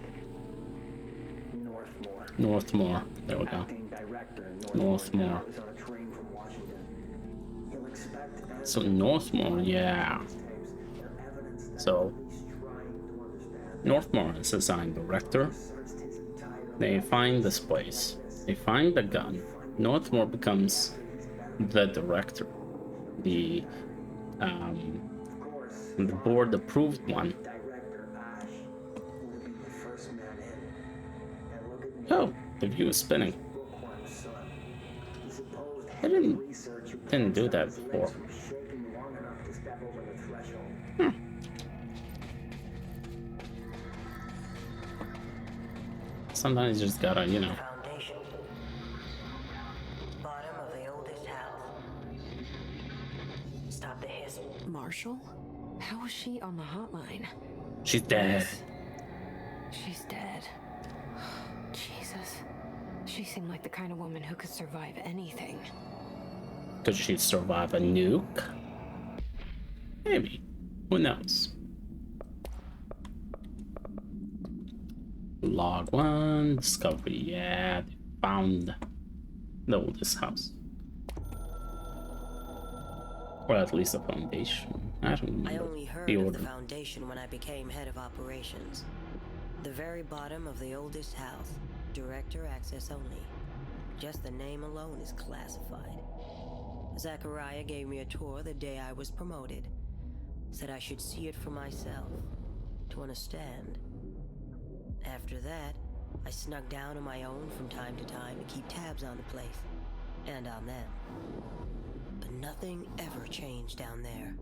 Northmore. Northmore. There we go. Acting director Northmore. is on a train from Washington. He'll expect So Northmore, yeah. So Northmore is assigned director. They find this place. They find the gun. Northmore becomes the director. The board approved one. Oh, the view is spinning. I didn't do that before. Sometimes you just gotta, you know. Bottom of the oldest house. Stop the hiss. Marshall? How is she on the hotline? She's dead. She's dead. Jesus. She seemed like the kind of woman who could survive anything. Could she survive a nuke? Maybe. Who knows? Log 1, discovery. Yeah, they found the oldest house. Or at least a foundation. I don't remember. I only heard of the foundation when I became head of operations. The very bottom of the oldest house. Director access only. Just the name alone is classified. Zachariah gave me a tour the day I was promoted. Said I should see it for myself. To understand. After that, I snuck down on my own from time to time to keep tabs on the place. And on them. But nothing ever changed down there.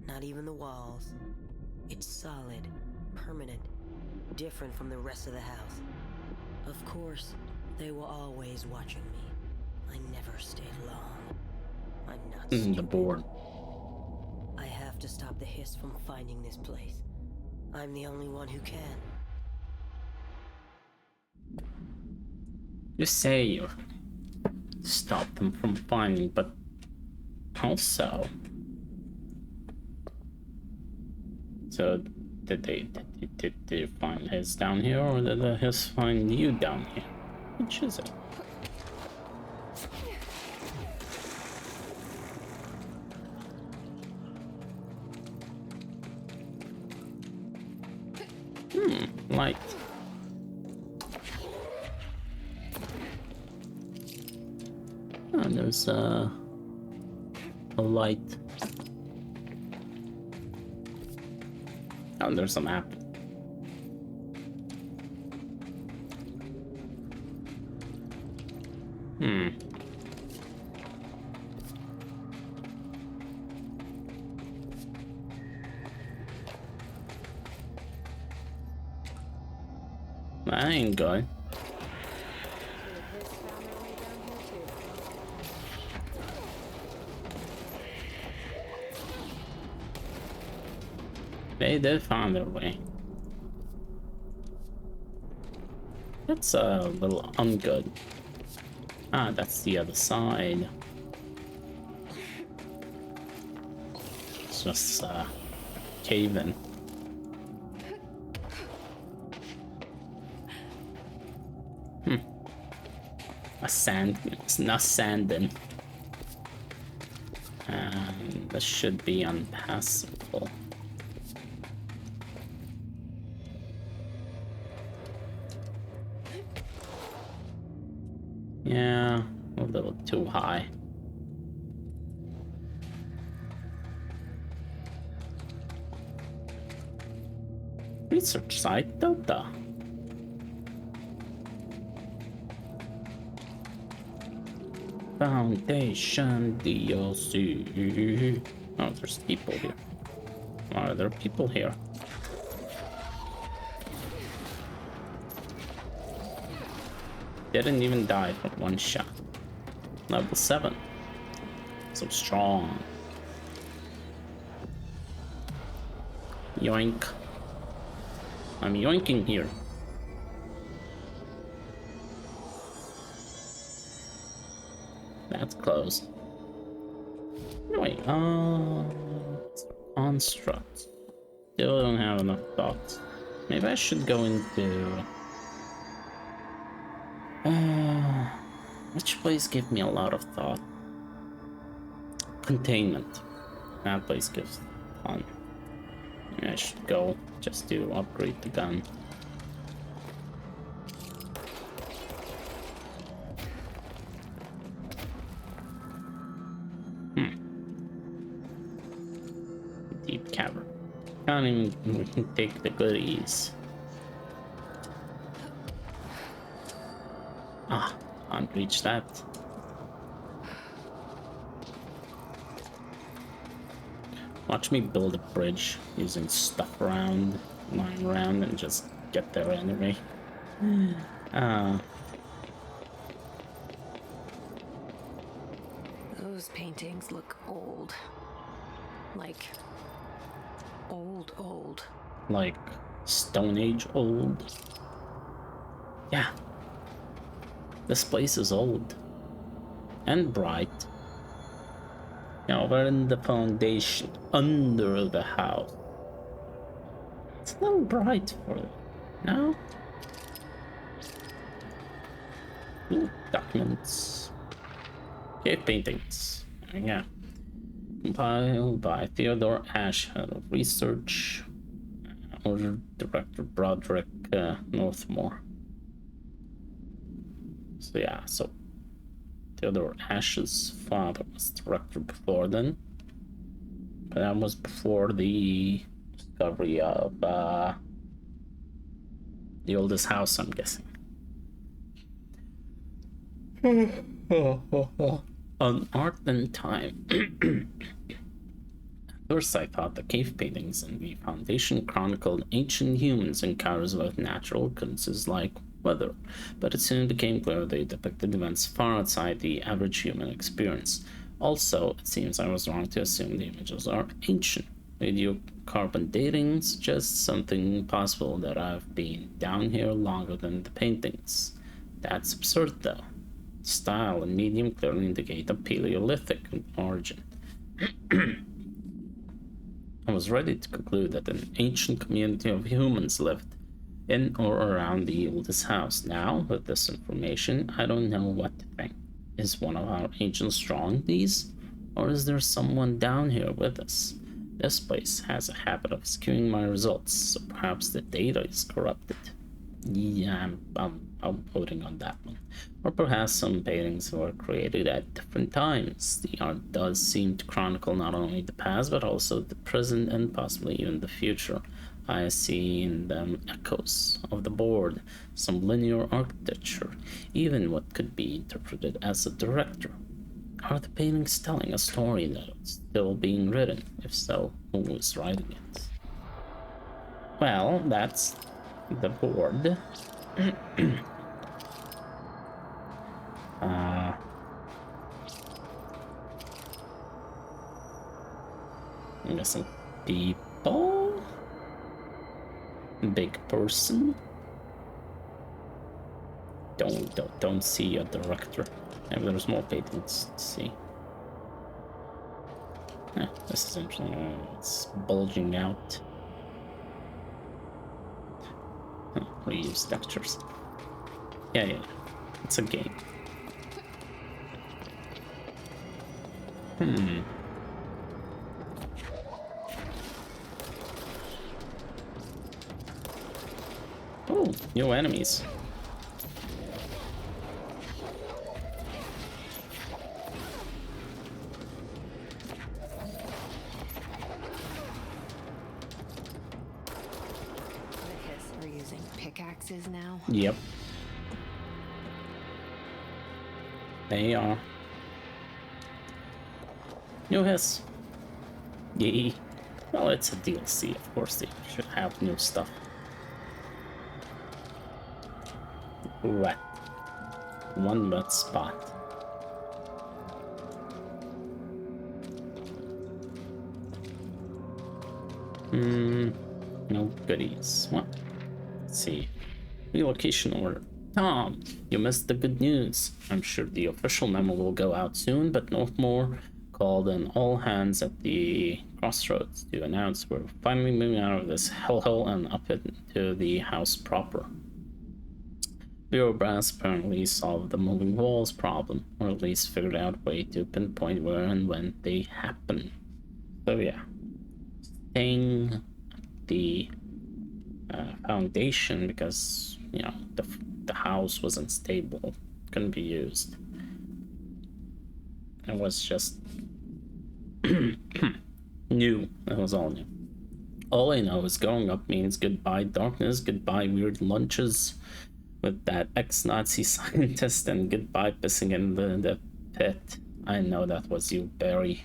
Not even the walls. It's solid, permanent, different from the rest of the house. Of course, they were always watching me. I never stayed long. I'm not stupid. The board. I have to stop the hiss from finding this place. I'm the only one who can. You say you stop them from finding, but also, so did they find his down here, or did his find you down here? Which is it? Light. Oh, there's a light. Oh, there's a map. I ain't good. They did find their way. That's a little ungood. Ah, that's the other side. It's just caving. A sand, it's not sanding. And this should be unpassable. Yeah, a little too high. Research site, Dota. Foundation DLC. Oh, there's people here. Are there people here? Didn't even die from one shot. Level 7. So strong. Yoink. I'm yoinking here. That's close. Anyway, construct. Still don't have enough thoughts. Maybe I should go into which place gave me a lot of thought? Containment. That place gives fun. I should go just to upgrade the gun. Deep cavern. Can't even take the goodies. Ah, can't reach that. Watch me build a bridge using stuff lying around and just get there anyway. Those paintings look old. Like old. Like Stone Age old. Yeah. This place is old. And bright. Now we're in the foundation, under the house. It's a little bright for it, no? Ooh, documents. Cave paintings. Yeah. Compiled by Theodore Ash, head of research. Or director Broderick Northmore. So yeah, so Theodore Ash's father was director before then. But that was before the discovery of the oldest house, I'm guessing. On Art and Time. At first I thought the cave paintings in the foundation chronicled ancient humans' encounters with natural occurrences like weather, but it soon became clear they depicted events far outside the average human experience. Also, it seems I was wrong to assume the images are ancient. Radiocarbon dating suggests something possible that I've been down here longer than the paintings. That's absurd though. Style and medium clearly indicate a Paleolithic origin. I was ready to conclude that an ancient community of humans lived in or around the oldest house. Now, with this information, I don't know what to think. Is one of our ancients drawing these? Or is there someone down here with us? This place has a habit of skewing my results, so perhaps the data is corrupted. Yeah, I'm voting on that one. Or perhaps some paintings were created at different times. The art does seem to chronicle not only the past, but also the present and possibly even the future. I see in them echoes of the board, some linear architecture, even what could be interpreted as a director. Are the paintings telling a story that's still being written? If so, who is writing it? Well, that's the board. I guess some people. Big person. Don't see a director. Maybe there's more paintings to see. Yeah, this is interesting. It's bulging out. We use textures. Yeah. It's a game. Oh, new enemies. We're using pickaxes now. Yep. They are. New hiss. Yay. Well, it's a DLC, of course they should have new stuff. Wet. One wet spot. No goodies. What? Let's see. Relocation order. Tom, you missed the good news. I'm sure the official memo will go out soon, but Northmore called in all hands at the crossroads to announce we're finally moving out of this hellhole and up into the house proper. Bureau Brass apparently solved the moving walls problem, or at least figured out a way to pinpoint where and when they happen. So yeah, staying at the foundation because, you know, the house wasn't stable, couldn't be used. It was just new. It was all new. All I know is growing up means goodbye darkness, goodbye weird lunches with that ex-Nazi scientist, and goodbye pissing in the pit. I know that was you, Barry.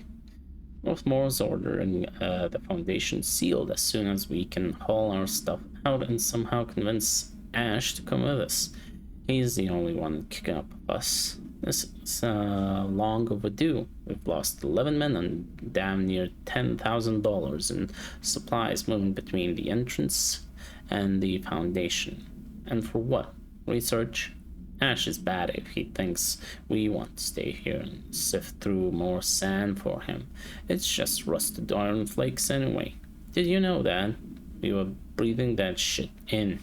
Northmore's ordering the foundation sealed as soon as we can haul our stuff out and somehow convince Ash to come with us. He's the only one kicking up a fuss. This is long overdue. We've lost 11 men and damn near $10,000 in supplies moving between the entrance and the foundation. And for what? Research? Ash is bad if he thinks we want to stay here and sift through more sand for him. It's just rusted iron flakes anyway. Did you know that? We were breathing that shit in.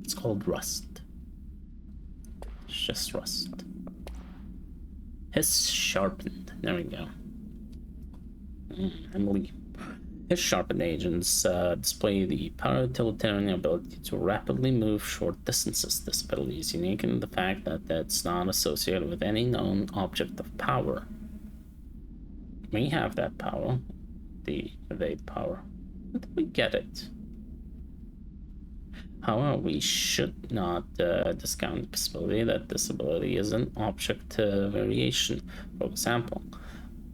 It's called rust. It's just rust. Hiss sharpened. There we go. Emily. His sharpened agents display the paratilitarity ability to rapidly move short distances. This ability is unique in the fact that it's not associated with any known object of power. We have that power, the evade power. How did we get it? However, we should not discount the possibility that this ability is an object variation. For example,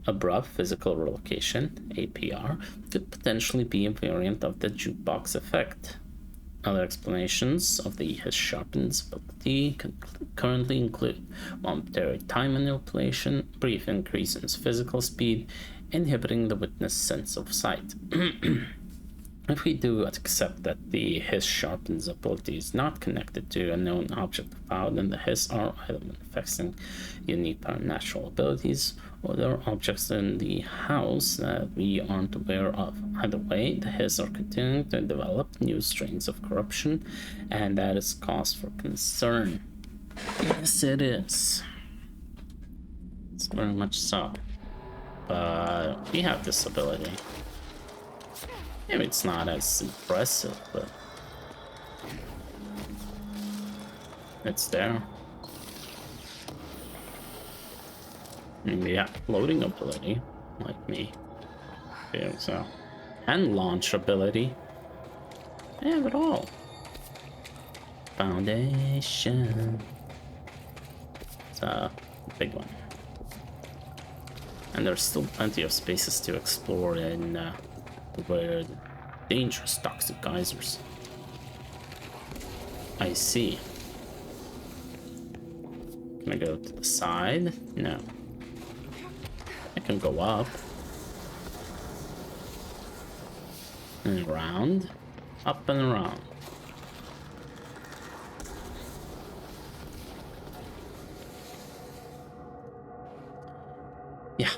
abrupt physical relocation, APR, could potentially be a variant of the jukebox effect. Other explanations of the Hiss sharpened ability currently include momentary time manipulation, brief increase in physical speed, inhibiting the witness sense of sight. If we do accept that the Hiss sharpened ability is not connected to a known object of power, then the Hiss are either manifesting unique supernatural abilities, or there are objects in the house that we aren't aware of. Either way, the Hiss are continuing to develop new strains of corruption, and that is cause for concern. Yes, it is. It's very much so. But we have this ability. Maybe it's not as impressive, but it's there. Maybe yeah, floating ability, like me. Okay, so and launch ability. I have it all. Foundation. It's a big one. And there's still plenty of spaces to explore in where dangerous toxic geysers. I see. Can I go to the side? No. I can go up. And around. Up and around. Yeah.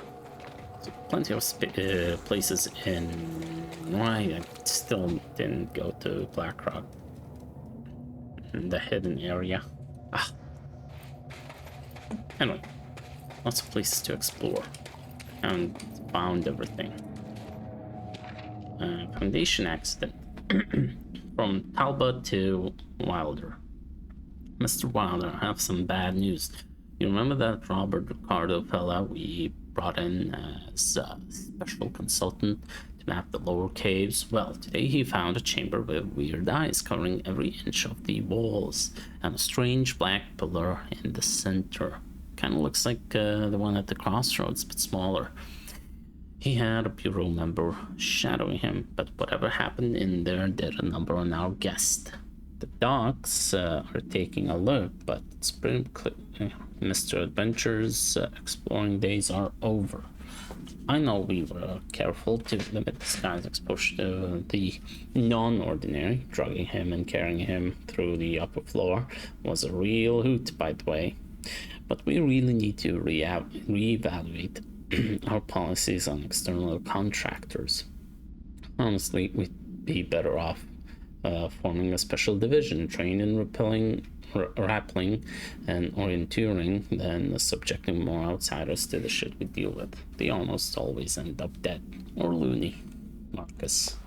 So plenty of places in... Why I still didn't go to Blackrock. The hidden area. Ah. Anyway, lots of places to explore. And found everything. Foundation accident. From Talbot to Wilder. Mr. Wilder, I have some bad news. You remember that Robert Ricardo fella we brought in as a special consultant to map the lower caves? Well, today he found a chamber with weird eyes covering every inch of the walls and a strange black pillar in the center. Kind of looks like the one at the crossroads, but smaller. He had a bureau member shadowing him, but whatever happened in there did a number on our guest. The docs are taking a look, but it's pretty clear Mr. Adventure's exploring days are over. I know we were careful to limit this guy's exposure to the non-ordinary. Drugging him and carrying him through the upper floor was a real hoot, by the way. But we really need to reevaluate our policies on external contractors. Honestly, we'd be better off forming a special division trained in rappelling and orienteering than subjecting more outsiders to the shit we deal with. They almost always end up dead or loony. Marcus.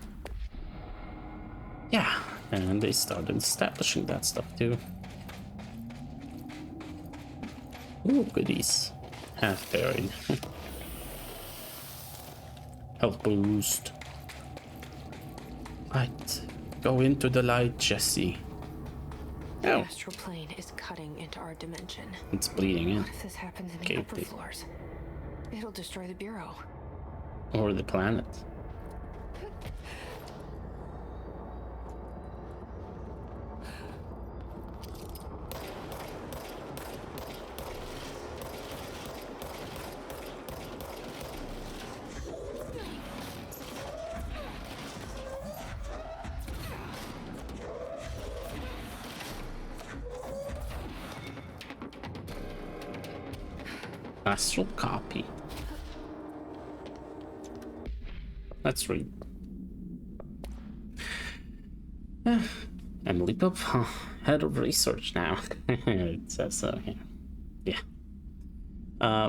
Yeah, and they started establishing that stuff too. Ooh, goodies. Half buried. Health boost. Right. Go into the light, Jesse. The astral plane is cutting into our dimension. It's bleeding in. What if this happens in the upper floors? It'll destroy the bureau. Or the planet. Astral copy. Let's read. Emily Pope, head of research now. It says so here. Yeah.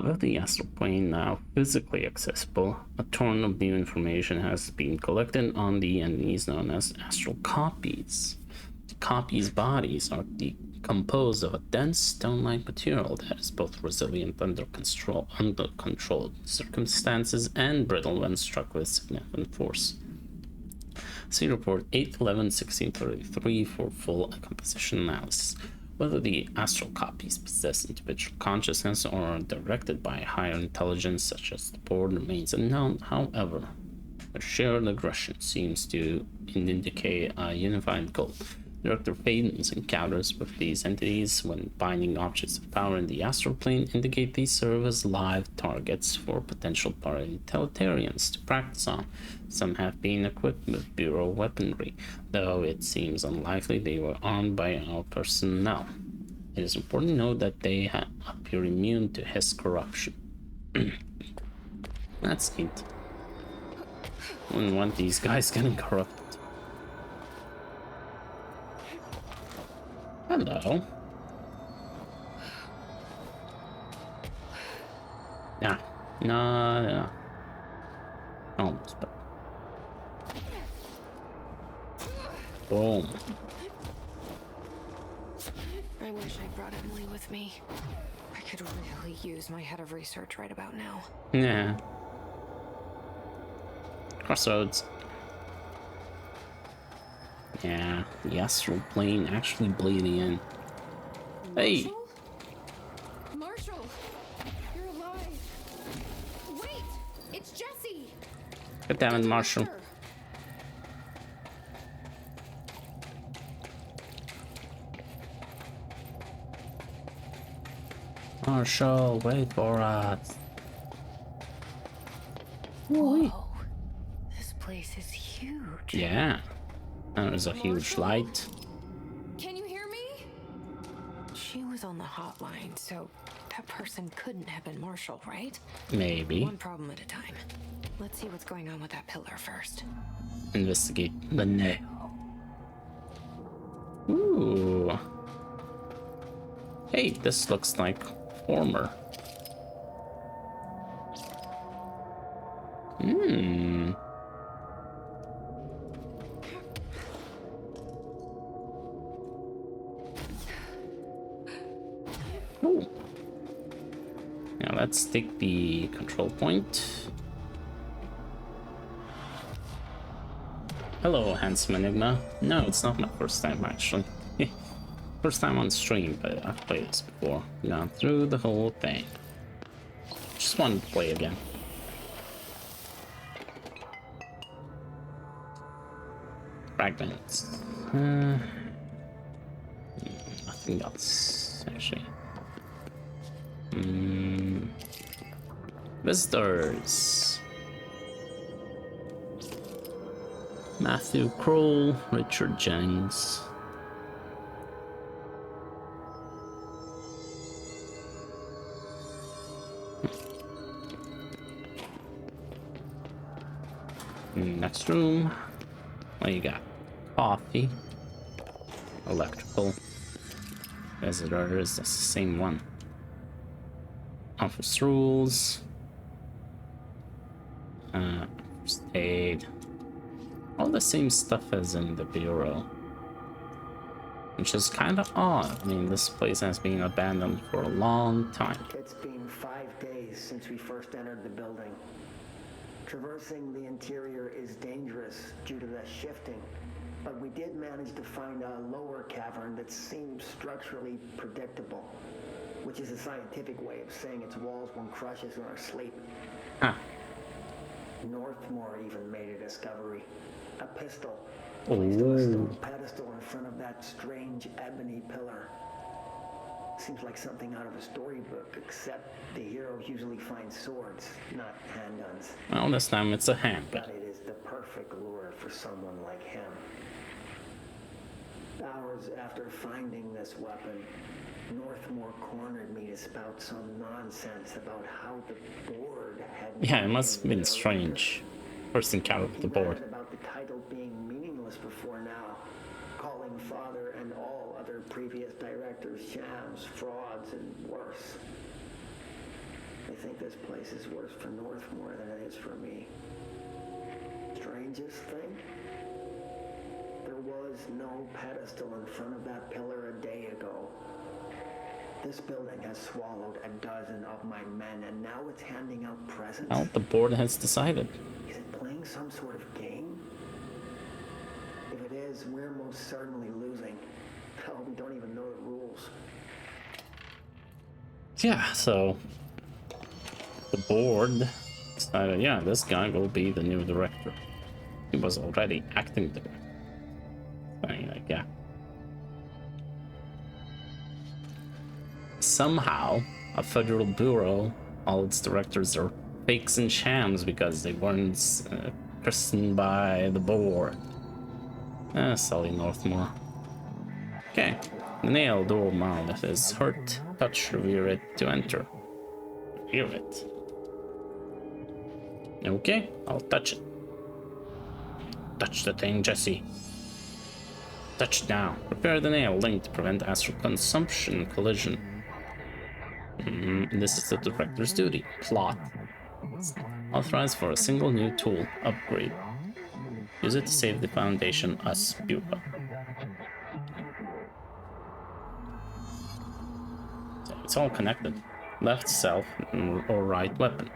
With the astral plane now physically accessible, a ton of new information has been collected on the entities known as astral copies. The copies' bodies are composed of a dense stone-like material that is both resilient under controlled circumstances and brittle when struck with significant force. See report 8/11/1633 for full composition analysis. Whether the astral copies possess individual consciousness or are directed by higher intelligence such as the board remains unknown. However, their shared aggression seems to indicate a unified goal. Director Faden's encounters with these entities when binding objects of power in the astral plane indicate these serve as live targets for potential paratotalitarians to practice on. Some have been equipped with Bureau weaponry, though it seems unlikely they were armed by our personnel. It is important to note that they appear immune to his corruption. That's neat. Wouldn't want these guys getting corrupted. Hello. Nah. No. Almost, but... Boom. I wish I brought Emily with me. I could really use my head of research right about now. Yeah. Crossroads. Yeah, the astral plane actually bleeding in. Hey! Marshall! You're alive! Wait! It's Jesse! God damn it, Marshall. Marshall, wait for us. Whoa. This place is huge. Yeah. And there's a huge light. Can you hear me? She was on the hotline, so that person couldn't have been Marshall, right? Maybe. One problem at a time. Let's see what's going on with that pillar first. Investigate the nail. Ooh. Hey, this looks like former. Hmm. Ooh. Now let's take the control point. Hello, handsome Enigma. No, it's not my first time actually. First time on stream, but I've played this before. Gone through the whole thing. Just wanted to play again. Fragments. Nothing else, actually. Visitors. Matthew Kroll, Richard Jennings. Next room. What do you got? Coffee. Electrical. Visitors, that's the same one. Office rules. First aid. All the same stuff as in the bureau. Which is kind of odd. I mean, this place has been abandoned for a long time. It's been 5 days since we first entered the building. Traversing the interior is dangerous due to the shifting, but we did manage to find a lower cavern that seems structurally predictable, which is a scientific way of saying its walls won't crush us in our sleep. Huh. Northmore even made a discovery. A pistol. Oh. Placed on a stone pedestal in front of that strange ebony pillar. Seems like something out of a storybook, except the heroes usually find swords, not handguns. Well, this time it's a handgun. But it is the perfect lure for someone like him. Hours after finding this weapon, Northmore cornered me to spout some nonsense about how the board had... Yeah, it must have been strange. First encounter with the board. About the title being meaningless before now, calling Father and all other previous directors shams, frauds, and worse. I think this place is worse for Northmore than it is for me. Strangest thing? There was no pedestal in front of that pillar a day ago. This building has swallowed a dozen of my men, and now it's handing out presents. Well, the board has decided. Is it playing some sort of game? If it is, we're most certainly losing. Hell, we don't even know the rules. Yeah, so the board decided, yeah, this guy will be the new director. He was already acting director. Like, yeah. Somehow, a federal bureau, all its directors are fakes and shams because they weren't christened by the board. Sully Northmore. Okay, the nail door mouth is hurt. Touch, revere it to enter. Revere it. Okay, I'll touch it. Touch the thing, Jesse. Touch down. Repair the nail link to prevent astral consumption collision. This is the director's duty. Plot. Authorized for a single new tool. Upgrade. Use it to save the Foundation, us, Bureau. So it's all connected. Left self or right weapon.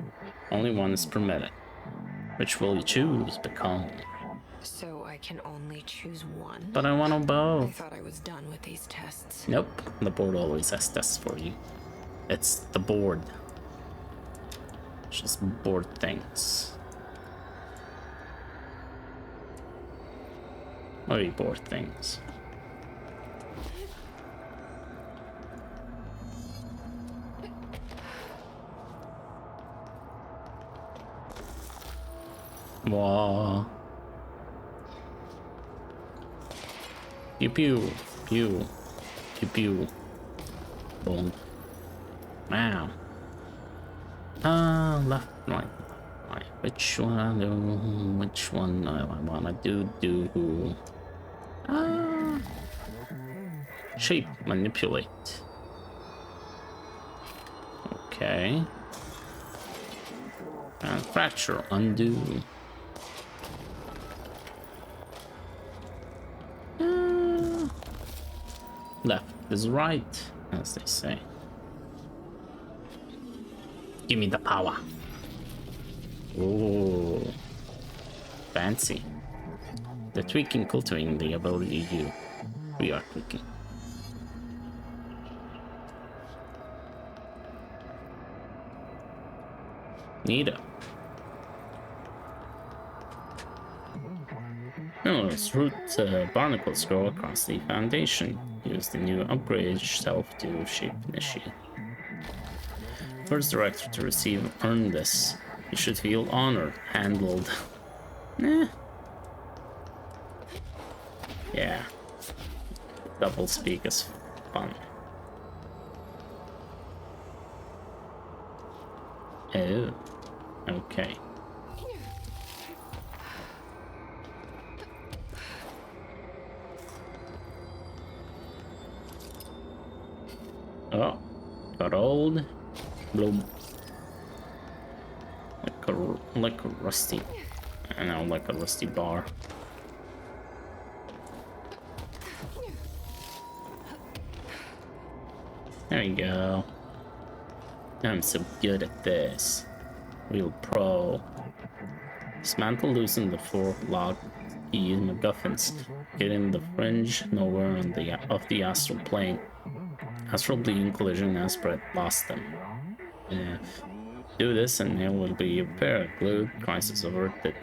Only one is permitted. Which will you choose? Become. So I I can only choose one. But I want them I both. thought I was done with these tests. Nope, the board always has tests for you. It's the board. Just board things. Maybe board things. Wow. Pew pew pew pew pew. Boom. Wow. Left, right. Which one I do? Which one I wanna do? Shape manipulate. Okay. And fracture undo. Left is right, as they say. Give me the power. Oh, fancy. The tweaking, cultivating the ability you. We are tweaking. Neato. Numerous root barnacles grow across the foundation. Use the new upgrade shelf to shape initiate. First director to receive earn this. You should feel honored. Handled. Yeah. Double speak is fun. Oh. Okay. Oh. Got old. Bloom. Like a rusty. I know, like a rusty bar. There you go. I'm so good at this. Real pro. Dismantle, loosen the 4 lock key MacGuffins. Get in the fringe nowhere on of the astral plane. Astral bleeding collision aspirate lost them. Yeah. Do this and it will be repaired. Glued, crisis averted.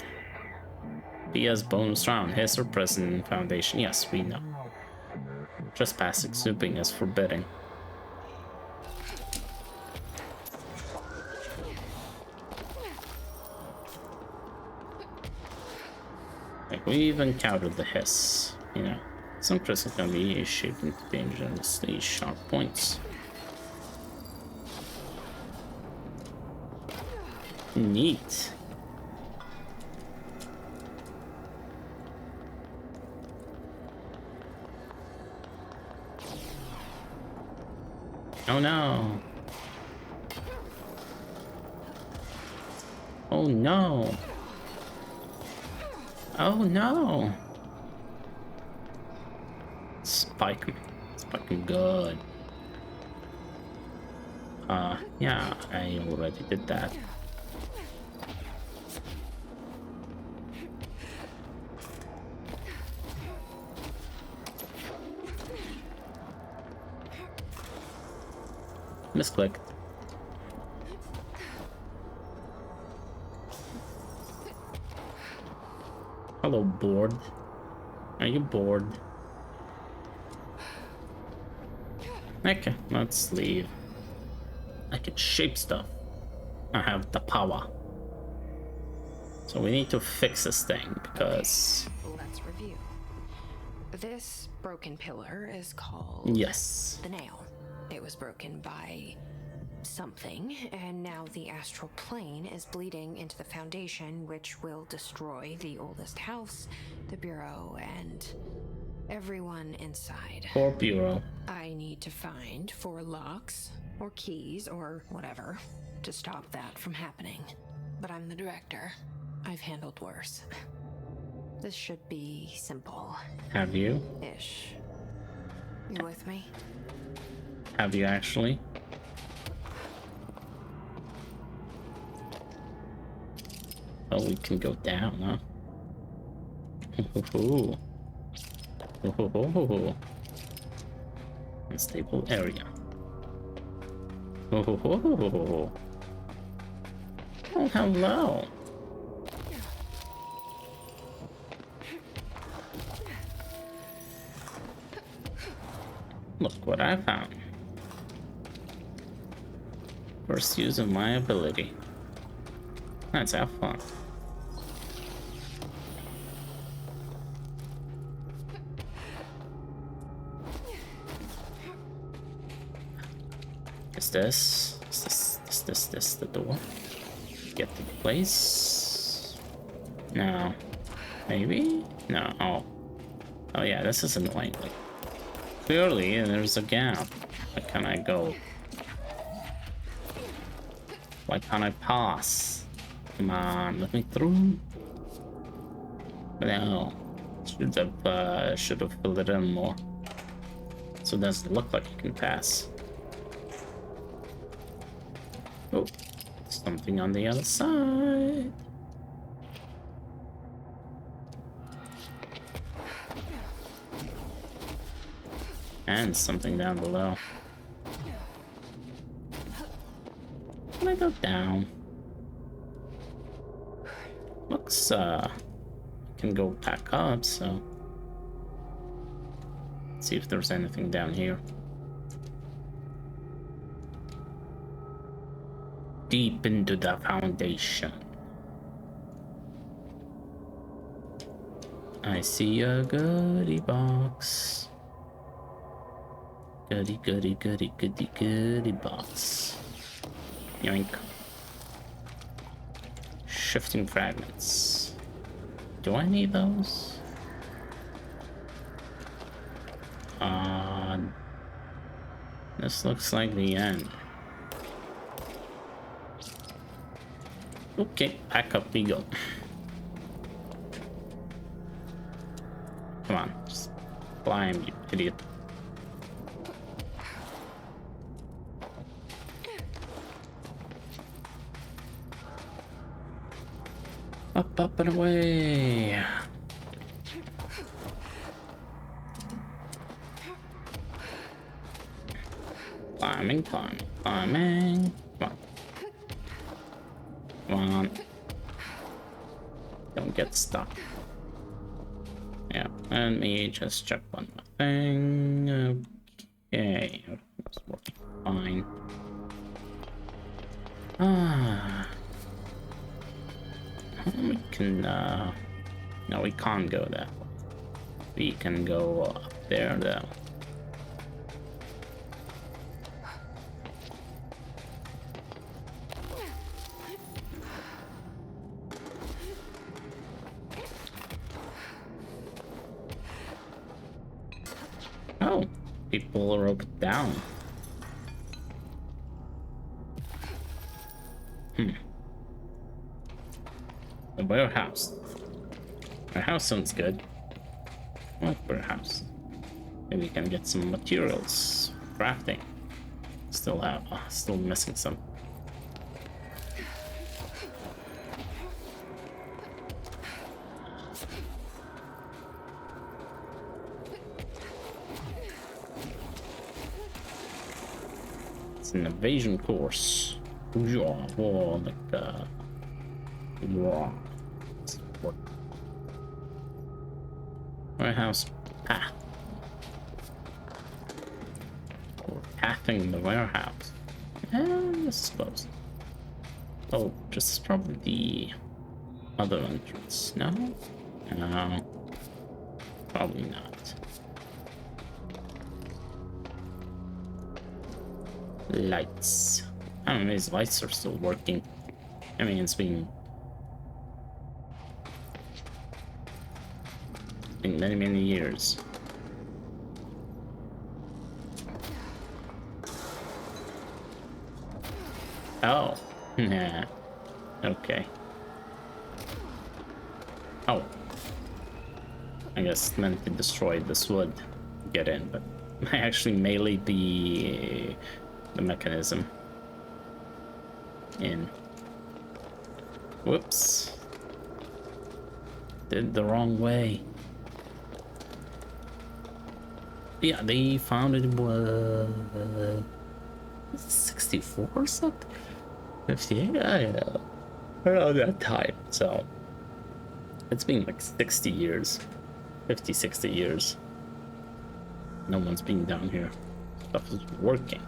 PS bonus round. His or present foundation. Yes, we know. Trespassing, snooping is forbidden. Like, we've encountered the hiss, you know. Some crystals can be shaped into dangerously sharp points. Neat. Oh no. Oh no. Oh no. Spike him. Spike him good. Yeah, I already did that. Misclicked. Hello, bored. Are you bored? Okay, let's leave. I can shape stuff. I have the power. So we need to fix this thing because... Let's review. This broken pillar is called... Yes. The nail. It was broken by something, and now the astral plane is bleeding into the foundation, which will destroy the oldest house, the bureau, and everyone inside. Or bureau. I need to find 4 locks, or keys, or whatever, to stop that from happening. But I'm the director. I've handled worse. This should be simple. Have you? Ish. You with me? Have you actually? Oh, we can go down, huh? Ooh. Ooh. Unstable area. Ooh. Oh, hello. Look what I found. First use of my ability. Let's have fun. Is this the door? Get to the place? No. Maybe? No. Oh yeah, this is annoying. Like, clearly, there's a gap. Why can't I go? Why can't I pass? Come on, let me through. No. Should have filled it in more. So it doesn't look like you can pass. Oh, something on the other side. And something down below. Can I go down? Looks, can go back up, so. Let's see if there's anything down here. Deep into the foundation. I see a goodie box. Goodie box. Yoink. Shifting fragments. Do I need those? This looks like the end. Okay, back up we go. Come on, just climb, you idiot. Up and away. Climbing. Come on. Come on. Don't get stuck. Yeah, let me just check one more thing. Okay, it's working fine. We can, no, we can't go that way. We can go up there, though. Oh, people are up down. The warehouse. Warehouse sounds good. What warehouse? Maybe we can get some materials. Crafting. Still missing some. It's an evasion course. Yeah, well, like yeah. Warehouse path. We're pathing the warehouse. I suppose. Oh, just probably the other entrance. No? No. Probably not. Lights. I don't know, these lights are still working. I mean, it's been many years. Oh, nah. Okay. Oh. I guess meant to destroy this wood to get in, but I actually meleeed the mechanism in. Whoops. did the wrong way. Yeah, they found it was 64 or something? 58? I don't know. Around that time. So it's been like 60 years. 50, 60 years. No one's been down here. Stuff is working.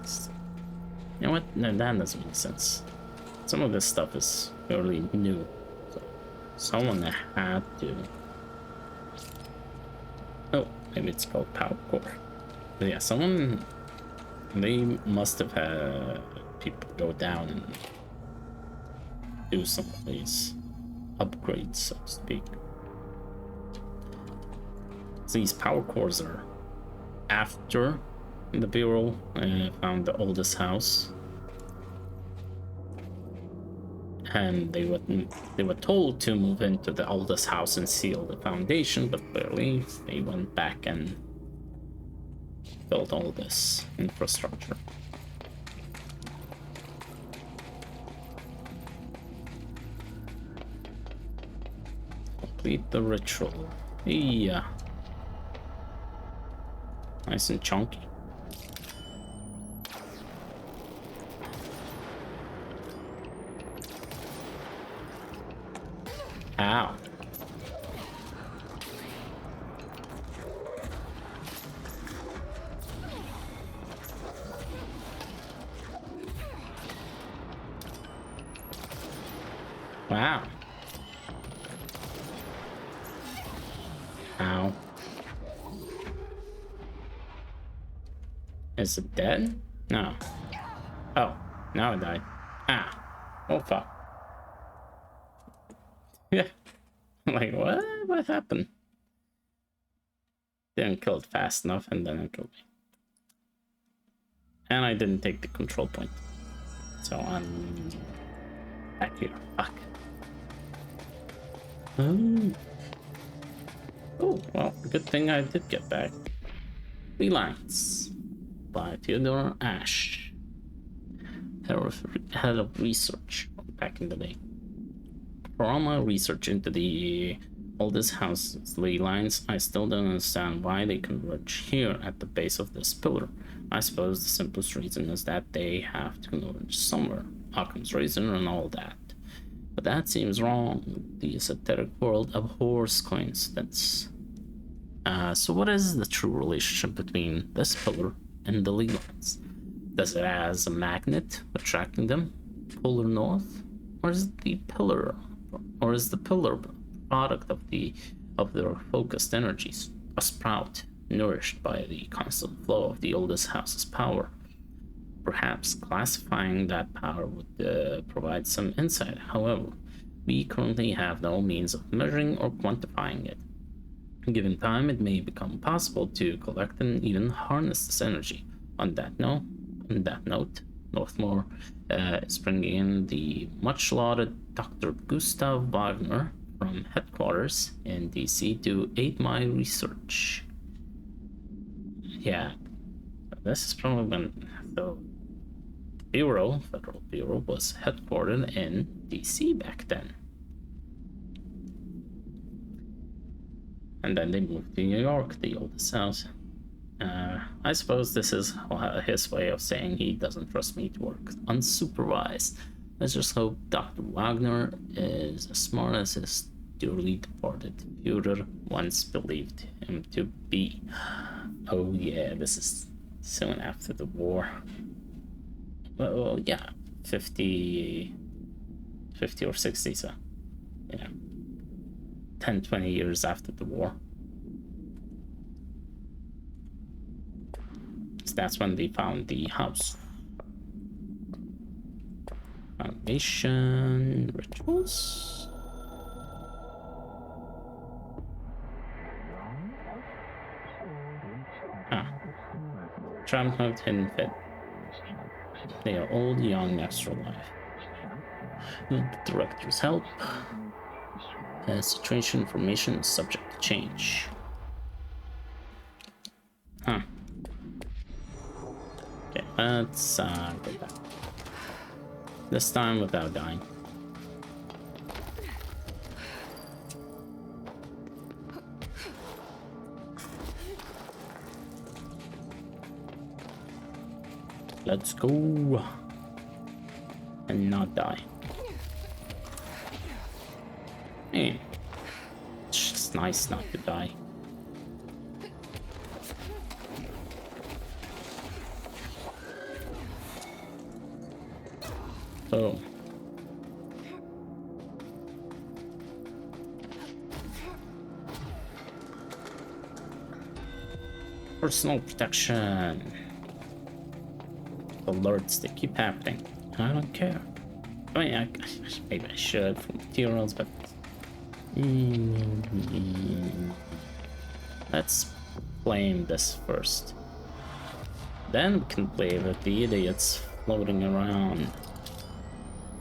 You know what? No, that doesn't make sense. Some of this stuff is fairly new. So someone had to. Oh, maybe it's called power core. But yeah, someone. They must have had people go down and do some of these upgrades, so to speak. So these power cores are after the Bureau found the oldest house, and they were told to move into the oldest house and seal the foundation, but clearly they went back and built all this infrastructure. Complete the ritual. Yeah. Nice and chunky. Ow. Wow. Ow. Is it dead? No. Oh, now it died. Ah. Oh, fuck. Yeah. Like, what? What happened? Didn't kill it fast enough, and then it killed me. And I didn't take the control point. So I'm back here. Fuck. Oh, well, good thing I did get back. Three Lines by Theodore Ash. Head of research back in the day. For all my research into the oldest house's ley lines, I still don't understand why they converge here at the base of this pillar. I suppose the simplest reason is that they have to converge somewhere. Occam's razor and all that. But that seems wrong. The esoteric world abhors coincidence. So what is the true relationship between this pillar and the ley lines? Does it as a magnet attracting them, polar north, or is the pillar product of their focused energies, a sprout nourished by the constant flow of the oldest house's power? Perhaps classifying that power would provide some insight. However, we currently have no means of measuring or quantifying it. Given time, it may become possible to collect and even harness this energy. On that note, Northmore is bringing in the much-lauded Dr. Gustav Wagner from headquarters in DC to aid my research. Yeah, this is probably when the Federal Bureau, was headquartered in DC back then. And then they moved to New York, the oldest house. I suppose this is his way of saying he doesn't trust me to work unsupervised. Let's just hope Dr. Wagner is as smart as his dearly departed Führer once believed him to be. Oh yeah, this is soon after the war. Well, yeah, 50 or 60, so, you know, 10, 20 years after the war. So that's when they found the house. Foundation rituals. Tramp note, hidden fit. They are old, young, extra life. With the director's help, situation information is subject to change. Okay, let's go back. This time without dying. Let's go. And not die. Hey. It's just nice not to die. Oh. Personal protection. Alerts, they keep happening. I don't care. I mean, maybe I should for materials, but... Let's blame this first. Then we can play with the idiots floating around.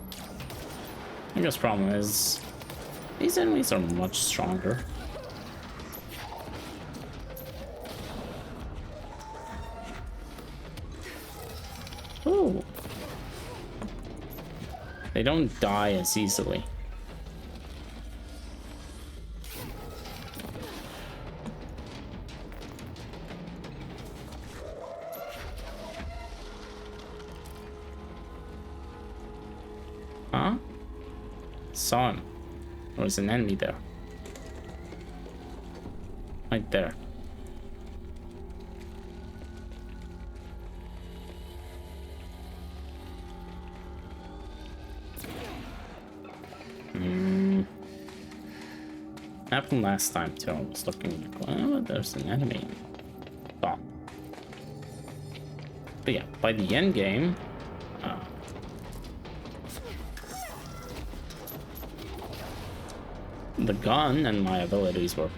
The biggest problem is these enemies are much stronger. Ooh. They don't die as easily. Huh? Saw him. There was an enemy there. Right there. Happened last time too. I was looking like, oh, there's an enemy. Oh. But yeah, by the end game, the gun and my abilities were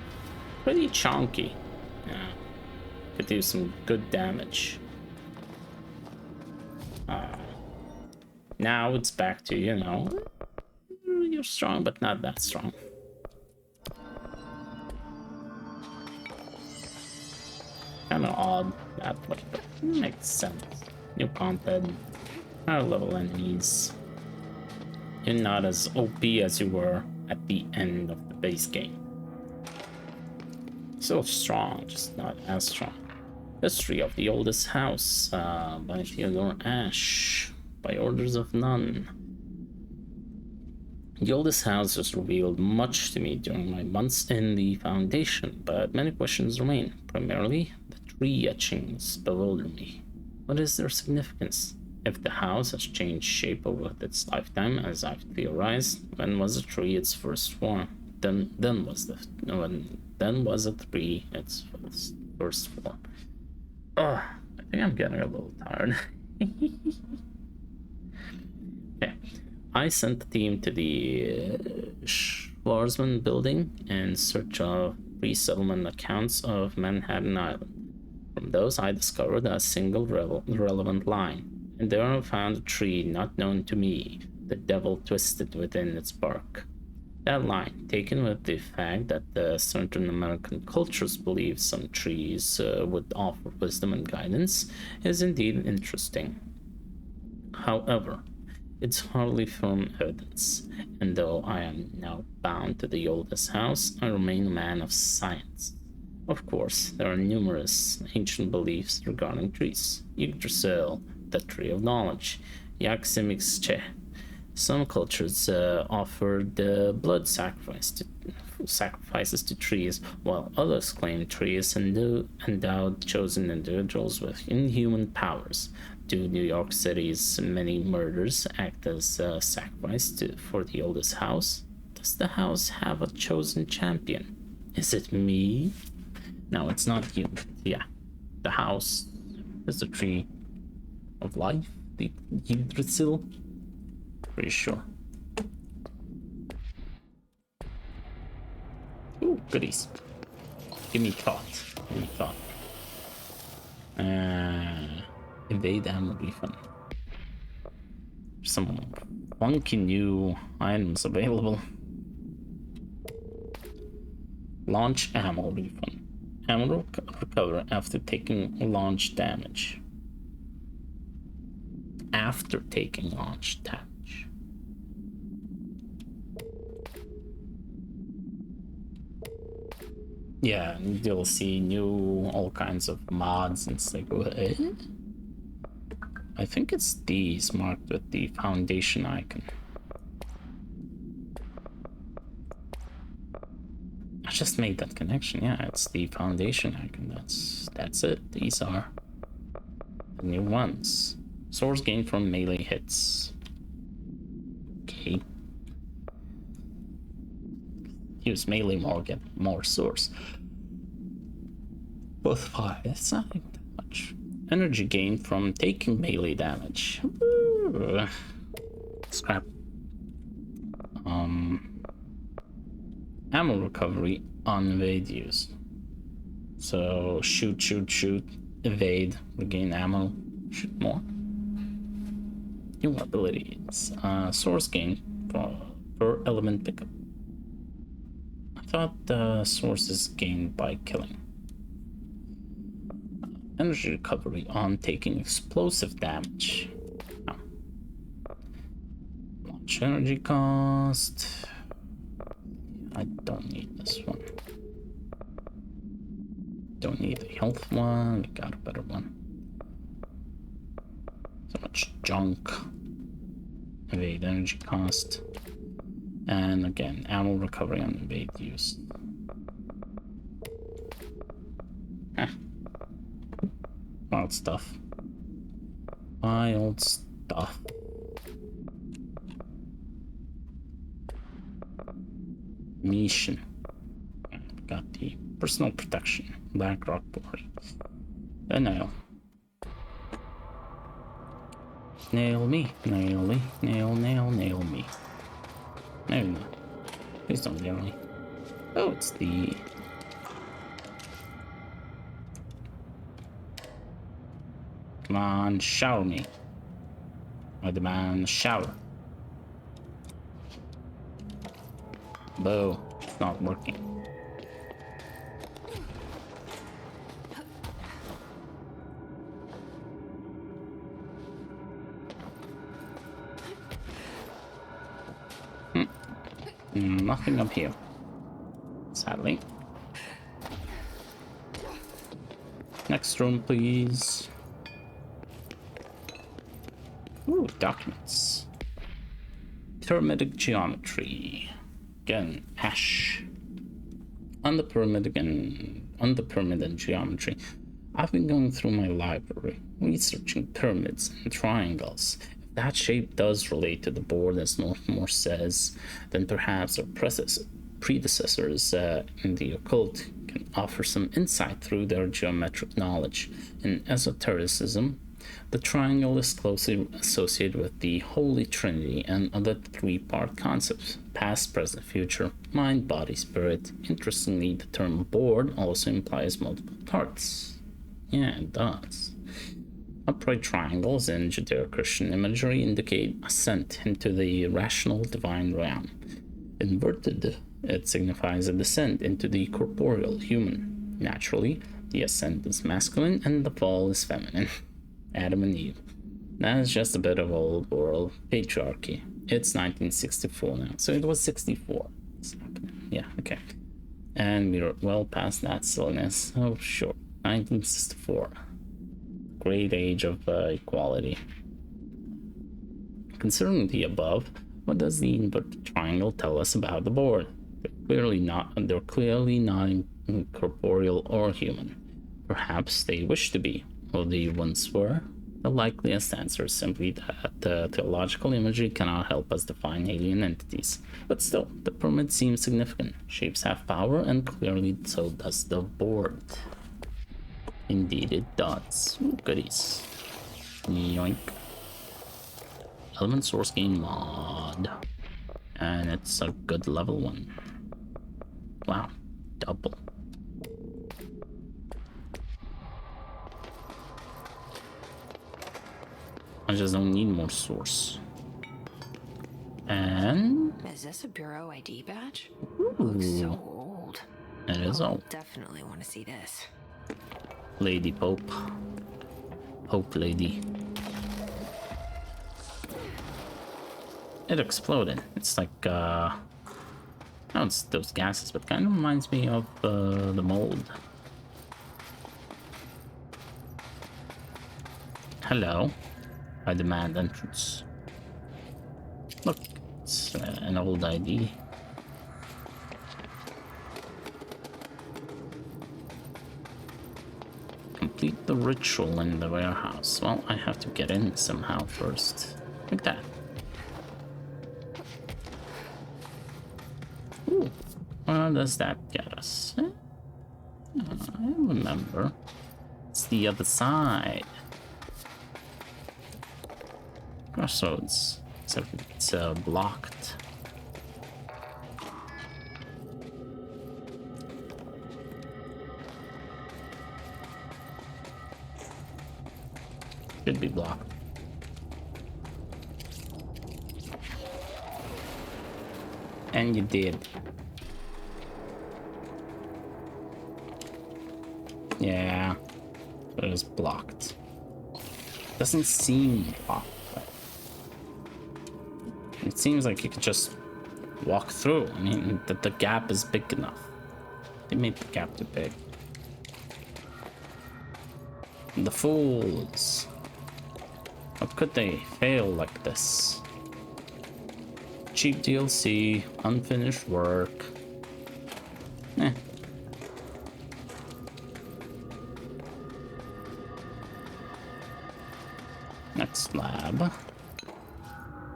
pretty chunky. Yeah, could do some good damage. Now it's back to, you know, you're strong, but not that strong. Kind of odd that, but makes sense. New content, higher level enemies. You're not as OP as you were at the end of the base game. Still strong, just not as strong. History of the Oldest House by Theodore Ashe, by orders of none. The Oldest House has revealed much to me during my months in the Foundation, but many questions remain. Primarily, the tree etchings bewilder me. What is their significance? If the house has changed shape over its lifetime, as I've theorized, when was a tree its first form? Then was a tree its first form? Oh, I think I'm getting a little tired. Okay, I sent the team to the Schwarzman building in search of pre-settlement accounts of Manhattan Island. From those, I discovered a single relevant line, and there I found a tree not known to me, the devil twisted within its bark. That line, taken with the fact that certain American cultures believe some trees would offer wisdom and guidance, is indeed interesting. However, it's hardly firm evidence, and though I am now bound to the Oldest House, I remain a man of science. Of course, there are numerous ancient beliefs regarding trees. Yggdrasil, the tree of knowledge, Yaximixche. Some cultures offered blood sacrifices to trees, while others claim trees endowed chosen individuals with inhuman powers. Do New York City's many murders act as a sacrifice for the Oldest House? Does the house have a chosen champion? Is it me? No, it's not you. Yeah, the house is the tree of life, the Yggdrasil. Pretty sure. Ooh, goodies. Give me thought. Give me thought. Evade ammo will be fun. Some funky new items available. Launch ammo will be fun. Ammo recover after taking launch damage. After taking launch damage. Yeah, you'll see new all kinds of mods and it's like, what? I think it's these marked with the foundation icon. I just made that connection. Yeah, it's the foundation icon. That's it. These are the new ones. Source gained from melee hits. Okay. Use melee more, get more source. Both 5. It's not even that much. Energy gained from taking melee damage. Ooh. Scrap. Ammo recovery on evade use. So shoot, evade, regain ammo, shoot more. New abilities. Source gain per element pickup. I thought the source is gained by killing. Energy recovery on taking explosive damage. Oh. Launch energy cost. I don't need this one. Don't need the health one. We got a better one. So much junk. Evade energy cost. And again, ammo recovery on evade use. Wild stuff. Wild stuff. Mission. Got the personal protection. Black rock board. A nail. Nail me. Nail me. Nail me. No. Please don't nail me. Oh, it's the... Come on, shower me. I demand shower. Boo, it's not working. Nothing up here, sadly. Next room, please. Ooh, documents. Pyramidic geometry. Again, ash. On the pyramid and geometry. I've been going through my library, researching pyramids and triangles. If that shape does relate to the board, as Northmore says, then perhaps our predecessors in the occult can offer some insight through their geometric knowledge. In esotericism, the triangle is closely associated with the Holy Trinity and other three-part concepts: past, present, future, mind, body, spirit. Interestingly, the term board also implies multiple parts. Yeah, it does. Upright triangles in Judeo-Christian imagery indicate ascent into the rational divine realm. Inverted, it signifies a descent into the corporeal human. Naturally, the ascent is masculine and the fall is feminine. Adam and Eve. That is just a bit of old world patriarchy. It's 1964 now, so it was 64. Yeah, okay. And we're well past that silliness. Oh, sure. 1964. Great age of equality. Considering the above, what does the inverted triangle tell us about the board? They're clearly not incorporeal or human. Perhaps they wish to be, or they once were. The likeliest answer is simply that theological imagery cannot help us define alien entities. But still, the pyramid seems significant. Shapes have power, and clearly so does the board. Indeed it does. Ooh, goodies. Yoink. Element source game mod. And it's a good level one. Wow. Double. I just don't need more source. And... Is this a Bureau ID badge? Ooh. Looks so old. It is old. Definitely want to see this. Lady Pope. Pope Lady. It exploded. It's like, no, it's those gases, but kind of reminds me of the mold. Hello. I demand entrance. Look, it's an old ID. Complete the ritual in the warehouse. Well, I have to get in somehow first. Like that. Ooh, where does that get us? I remember. It's the other side. Crossroads. Except it's blocked. Should be blocked. And you did. Yeah. It was blocked. Doesn't seem blocked. It seems like you could just walk through. I mean, the gap is big enough. They made the gap too big. The fools. How could they fail like this? Cheap DLC, unfinished work. Eh. Next lab.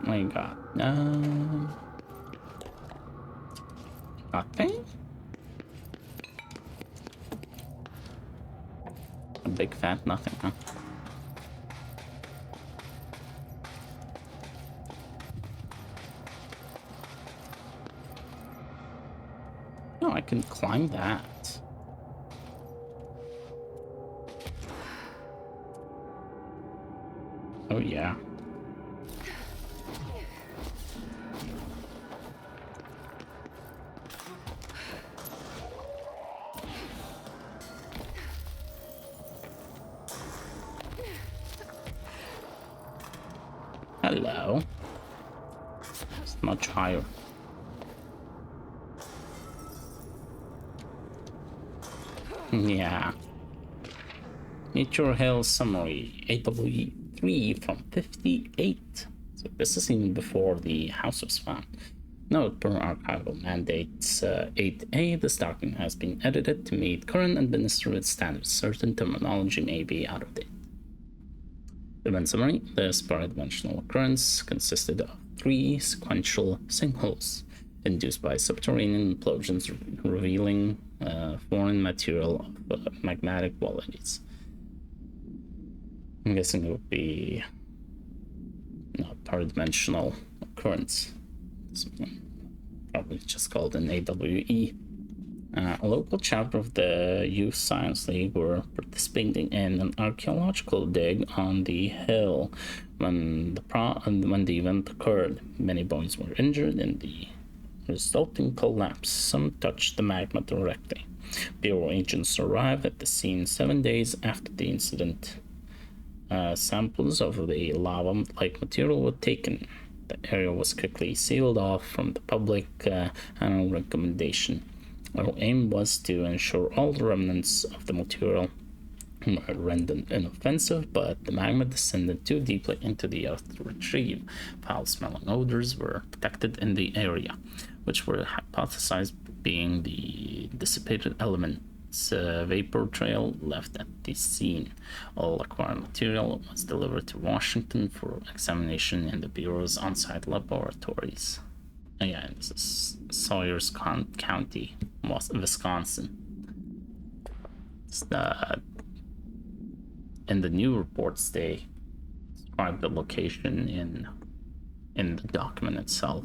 We got nothing. A big fat nothing, huh? No, I can climb that. Oh yeah. Hello. It's much higher. Yeah. Nature Hill Summary, AWE3 from 58. So this is even before the house was found. Note, per archival mandates 8A, this document has been edited to meet current administrative standards. Certain terminology may be out of date. Event summary. This paradimensional occurrence consisted of 3 sequential sinkholes induced by subterranean implosions revealing foreign material of magmatic qualities. I'm guessing it would be not paradimensional occurrence. Probably just called an AWE. A local chapter of the Youth Science League were participating in an archaeological dig on the hill when the event occurred. Many boys were injured in the resulting collapse. Some touched the magma directly. Bureau agents arrived at the scene 7 days after the incident. Samples of the lava-like material were taken. The area was quickly sealed off from the public on recommendation. Our aim was to ensure all the remnants of the material were rendered inoffensive, but the magma descended too deeply into the earth to retrieve. Foul-smelling odors were detected in the area, which were hypothesized being the dissipated elements vapor trail left at the scene. All acquired material was delivered to Washington for examination in the Bureau's on-site laboratories. Yeah, this is Sawyers County, Wisconsin. It's in the new reports, they describe the location in the document itself.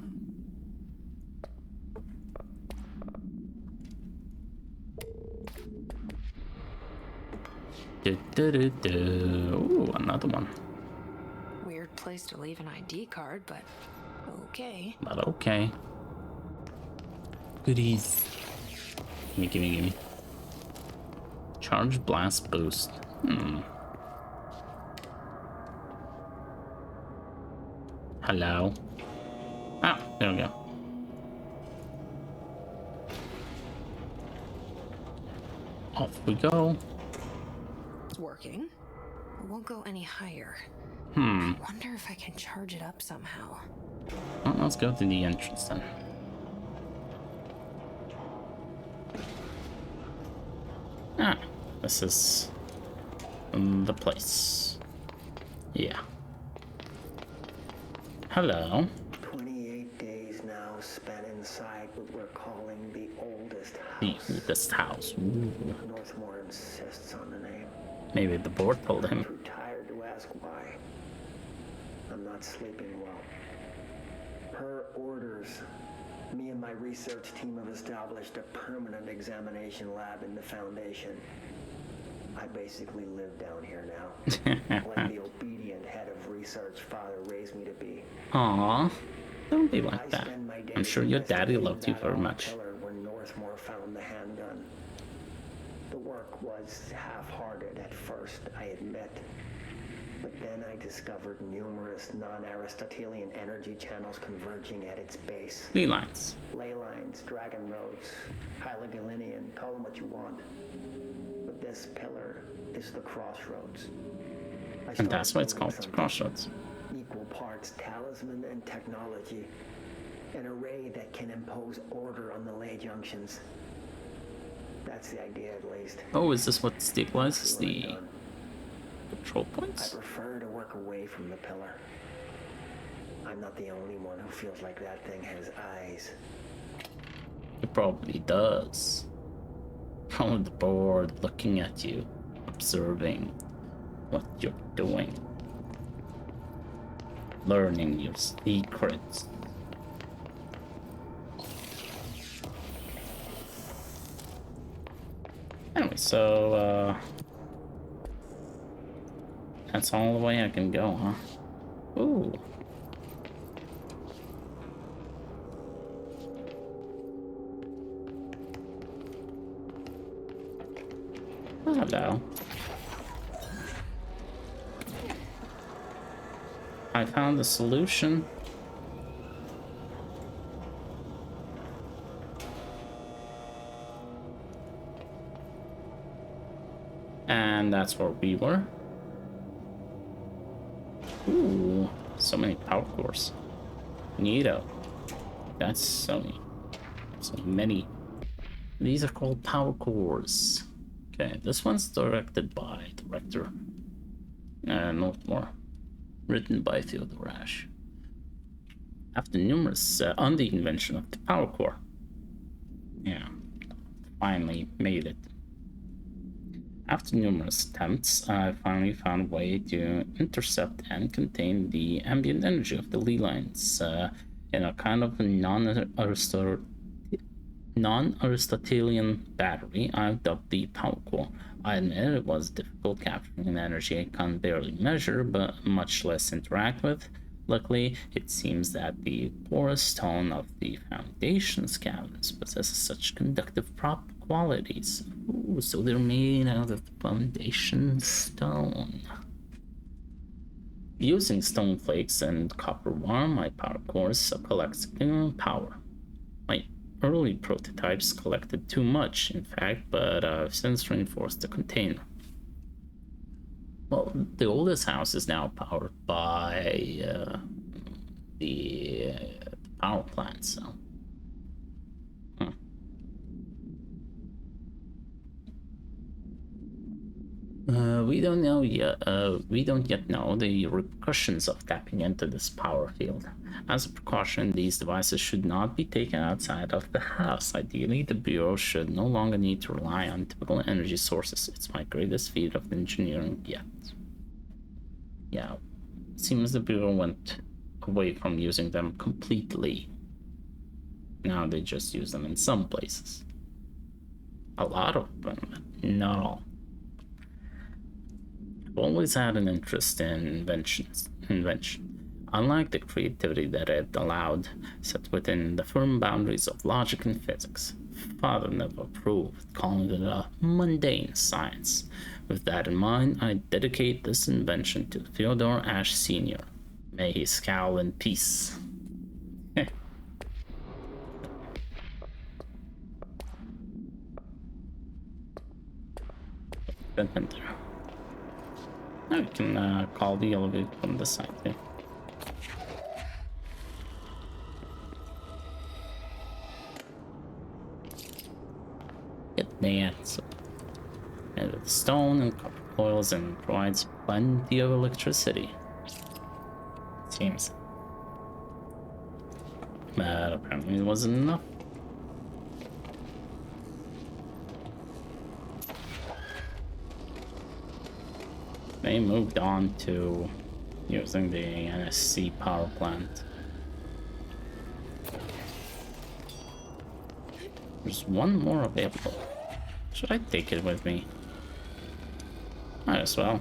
Ooh, another one. Weird place to leave an ID card, but okay. But okay. Goodies. Gimme. Charge blast boost. Hello. Ah, there we go. Off we go. It's working. It won't go any higher. I wonder if I can charge it up somehow. Well, let's go to the entrance then. Ah, this is the place. Yeah. Hello. 28 days now spent inside what we're calling the oldest house. The oldest house. Ooh. Northmore insists on the name. Maybe the board told him. I'm too tired to ask why. I'm not sleeping well. Per orders, me and my research team have established a permanent examination lab in the Foundation. I basically live down here now, like the obedient head of research Father raised me to be. Aww, don't be like that. I'm sure your daddy loved you very much. When Northmore found the handgun. The work was half-hearted at first, I admit. But then I discovered numerous non-Aristotelian energy channels converging at its base. Ley lines. Ley lines, dragon roads, Hyligalinian, call them what you want. But this pillar is the crossroads. And that's why it's called the crossroads. Equal parts talisman and technology. An array that can impose order on the ley junctions. That's the idea, at least. Oh, is this what stabilizes the control points? I prefer to work away from the pillar. I'm not the only one who feels like that thing has eyes. It probably does. On the board, looking at you, observing what you're doing, learning your secrets. Anyway, so that's all the way I can go, huh? Ooh. Hello. I found the solution. And that's where we were. Ooh, so many power cores. Neato. That's so many. These are called power cores. Okay, this one's directed by director Northmore, written by Theodore Ash. After numerous on the invention of the power core, yeah, finally made it. After numerous attempts, I finally found a way to intercept and contain the ambient energy of the ley lines in a kind of non-Aristotelian battery I've dubbed the power core. I admit it was difficult capturing an energy I can barely measure, but much less interact with. Luckily, it seems that the porous stone of the Foundation's caverns possesses such conductive qualities. Ooh, so they're made out of Foundation stone. Using stone flakes and copper wire, my power cores collect significant power. My early prototypes collected too much, in fact, but I've since reinforced the container. Well, the oldest house is now powered by the power plant, so. We don't know yet. We don't yet know the repercussions of tapping into this power field. As a precaution, these devices should not be taken outside of the house. Ideally, the Bureau should no longer need to rely on typical energy sources. It's my greatest feat of engineering yet. Yeah, seems the Bureau went away from using them completely. Now they just use them in some places. A lot of them, not all. I've always had an interest in invention. Unlike the creativity that it allowed, set within the firm boundaries of logic and physics. Father never approved, calling it a mundane science. With that in mind, I dedicate this invention to Theodore Ash Sr. May he scowl in peace. Now we can call the elevator from this side too. Get that. And with stone and copper coils and provides plenty of electricity. Seems. But apparently it wasn't enough. They moved on to using the NSC power plant. There's one more available. Should I take it with me? Might as well.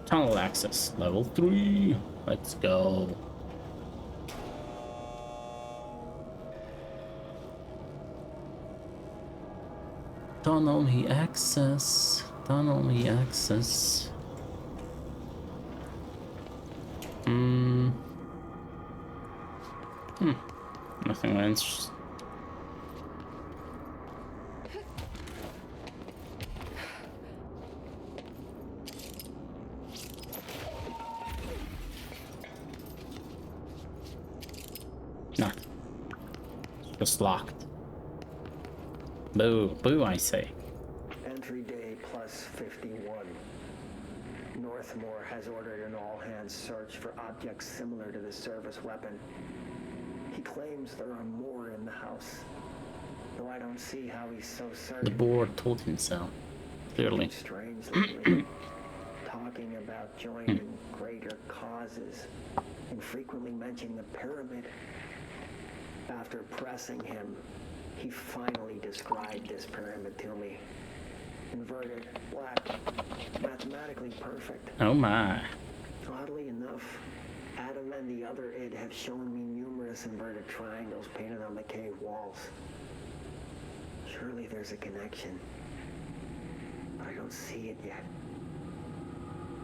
Tunnel access, level 3. Let's go. Tunnel access. Tunnel access. Nothing interesting. No. Just locked. Boo, boo, I say. Entry day plus 51. Northmore has ordered an all-hands search for objects similar to the service weapon. He claims there are more in the house, though I don't see how he's so certain. The board told him so, clearly. Strangely, talking about joining greater causes, and frequently mentioning the pyramid. After pressing him, he finally described this pyramid to me. Inverted, black, mathematically perfect. Oh my. Oddly enough, Adam and the other id have shown me numerous inverted triangles painted on the cave walls. Surely there's a connection, but I don't see it yet.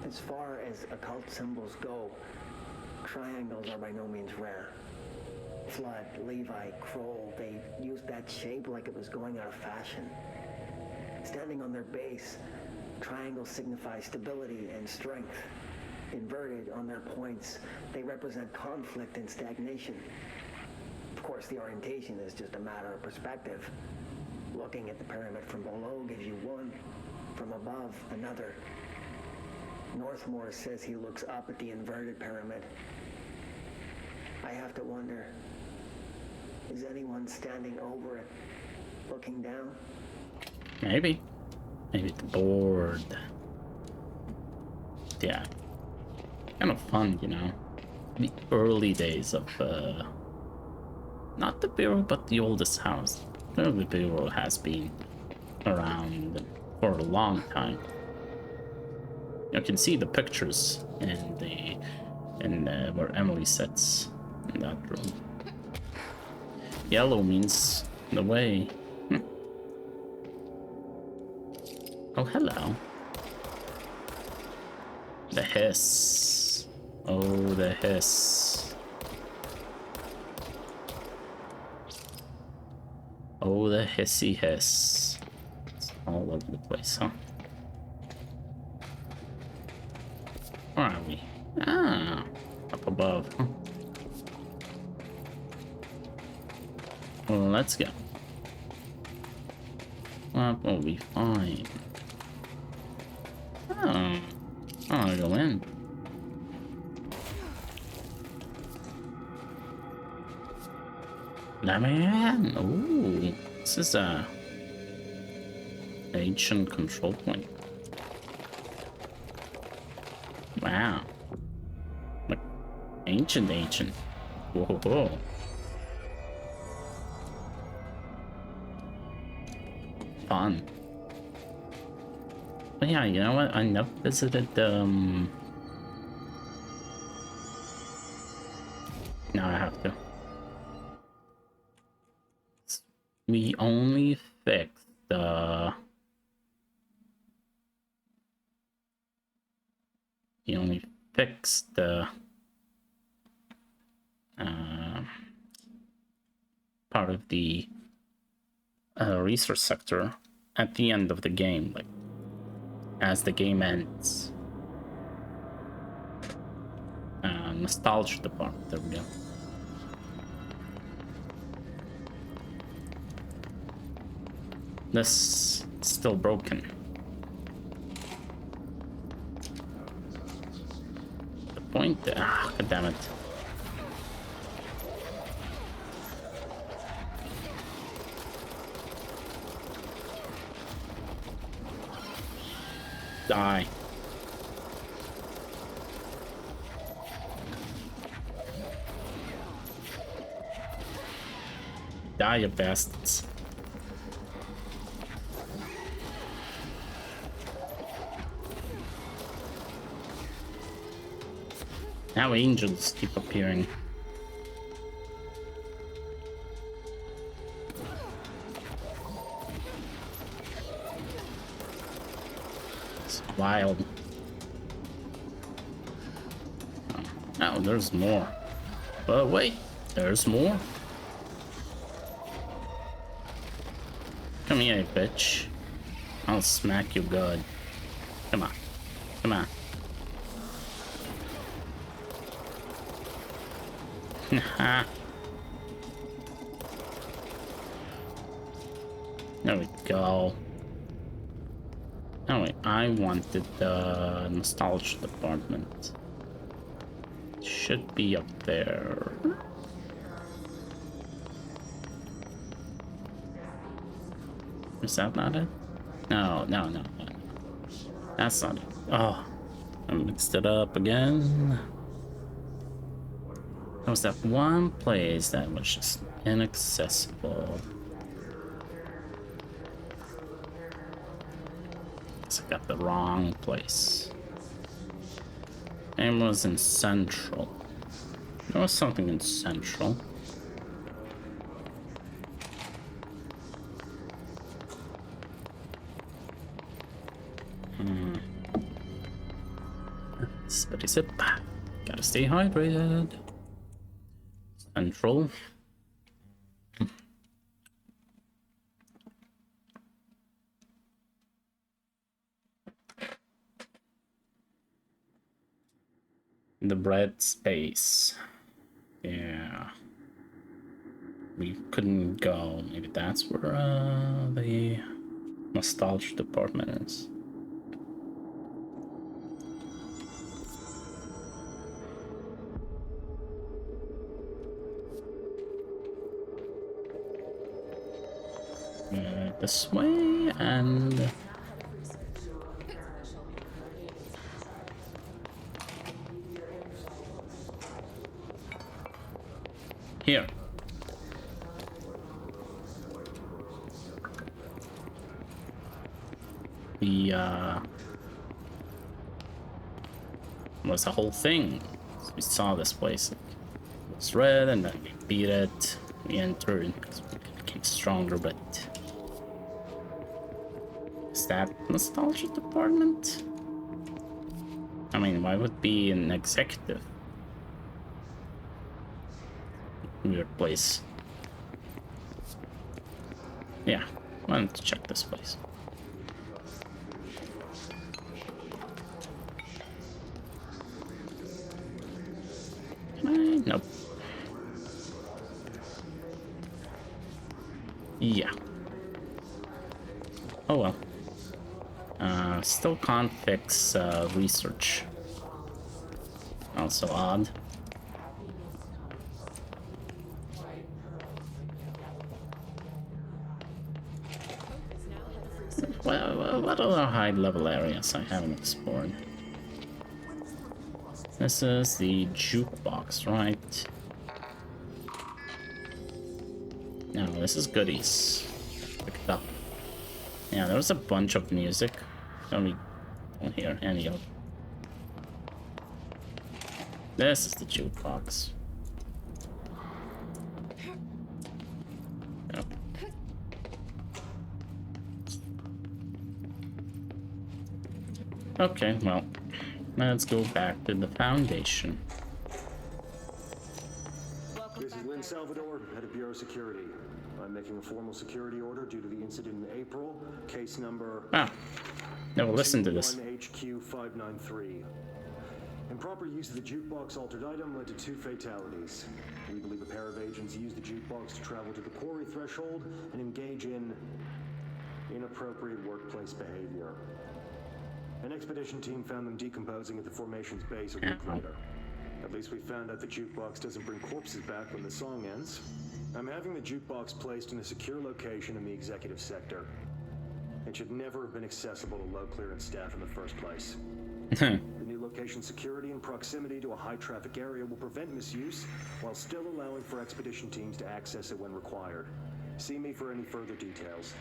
As far as occult symbols go, triangles are by no means rare. Flood, Levi, Kroll, they used that shape like it was going out of fashion. Standing on their base, triangles signify stability and strength. Inverted on their points, they represent conflict and stagnation. Of course, the orientation is just a matter of perspective. Looking at the pyramid from below gives you one, from above another. Northmore says he looks up at the inverted pyramid. I have to wonder, is anyone standing over it, looking down? Maybe. Maybe the board. Yeah. Kind of fun, you know. The early days of, not the Bureau, but the oldest house. The Bureau has been around for a long time. You can see the pictures where Emily sits in that room. Yellow means the way. Oh, hello. The hiss. Oh, the hiss. Oh, the hissy hiss. It's all over the place, huh? Where are we? Ah, up above, huh? Well, let's go. What will we find? Oh, I'll go in. Nah, man. Ooh, this is a ancient control point. Wow. Like ancient. Whoa. Fun. But yeah, you know what? I never visited now I have to. We only fixed the part of the research sector at the end of the game, like as the game ends. Nostalgia department, there we go. This is still broken. The point, god damn it. Die. Die, you bastards. Now angels keep appearing. It's wild. Oh, there's more. But wait, there's more. Come here, you bitch. I'll smack you good. Come on. Come on. There we go. Oh wait, I wanted the nostalgia department. Should be up there. Is that not it? No. That's not it. Oh, I mixed it up again. There was that one place that was just inaccessible. I got the wrong place. And it was in Central. There was something in Central. Spitty sip. Gotta stay hydrated. Central. The bread space. Yeah. We couldn't go. Maybe that's where the nostalgia department is. This way and here. Was the whole thing. We saw this place. It was red and then we beat it. We entered because we became stronger, but is that nostalgia department? I mean, why would it be an executive? Weird place. Yeah, why don't you check this place? Nope. Yeah. Oh well. Still can't fix research. Also odd. Well, what other high-level areas I haven't explored? This is the jukebox, right? No, this is goodies. Pick it up. Yeah, there was a bunch of music. Don't hear any of it. This is the jukebox. Yep. Okay, well, let's go back to the Foundation. This is Lynn Salvador, head of Bureau Security. I'm making a formal security order due to the incident in April. Case number... Ah, never listened to this. HQ593. Improper use of the jukebox altered item led to 2 fatalities. We believe a pair of agents used the jukebox to travel to the quarry threshold and engage in inappropriate workplace behavior. An expedition team found them decomposing at the formation's base a week later. At least we found out the jukebox doesn't bring corpses back when the song ends. I'm having the jukebox placed in a secure location in the executive sector. It should never have been accessible to low clearance staff in the first place. The new location's security and proximity to a high traffic area will prevent misuse while still allowing for expedition teams to access it when required. See me for any further details.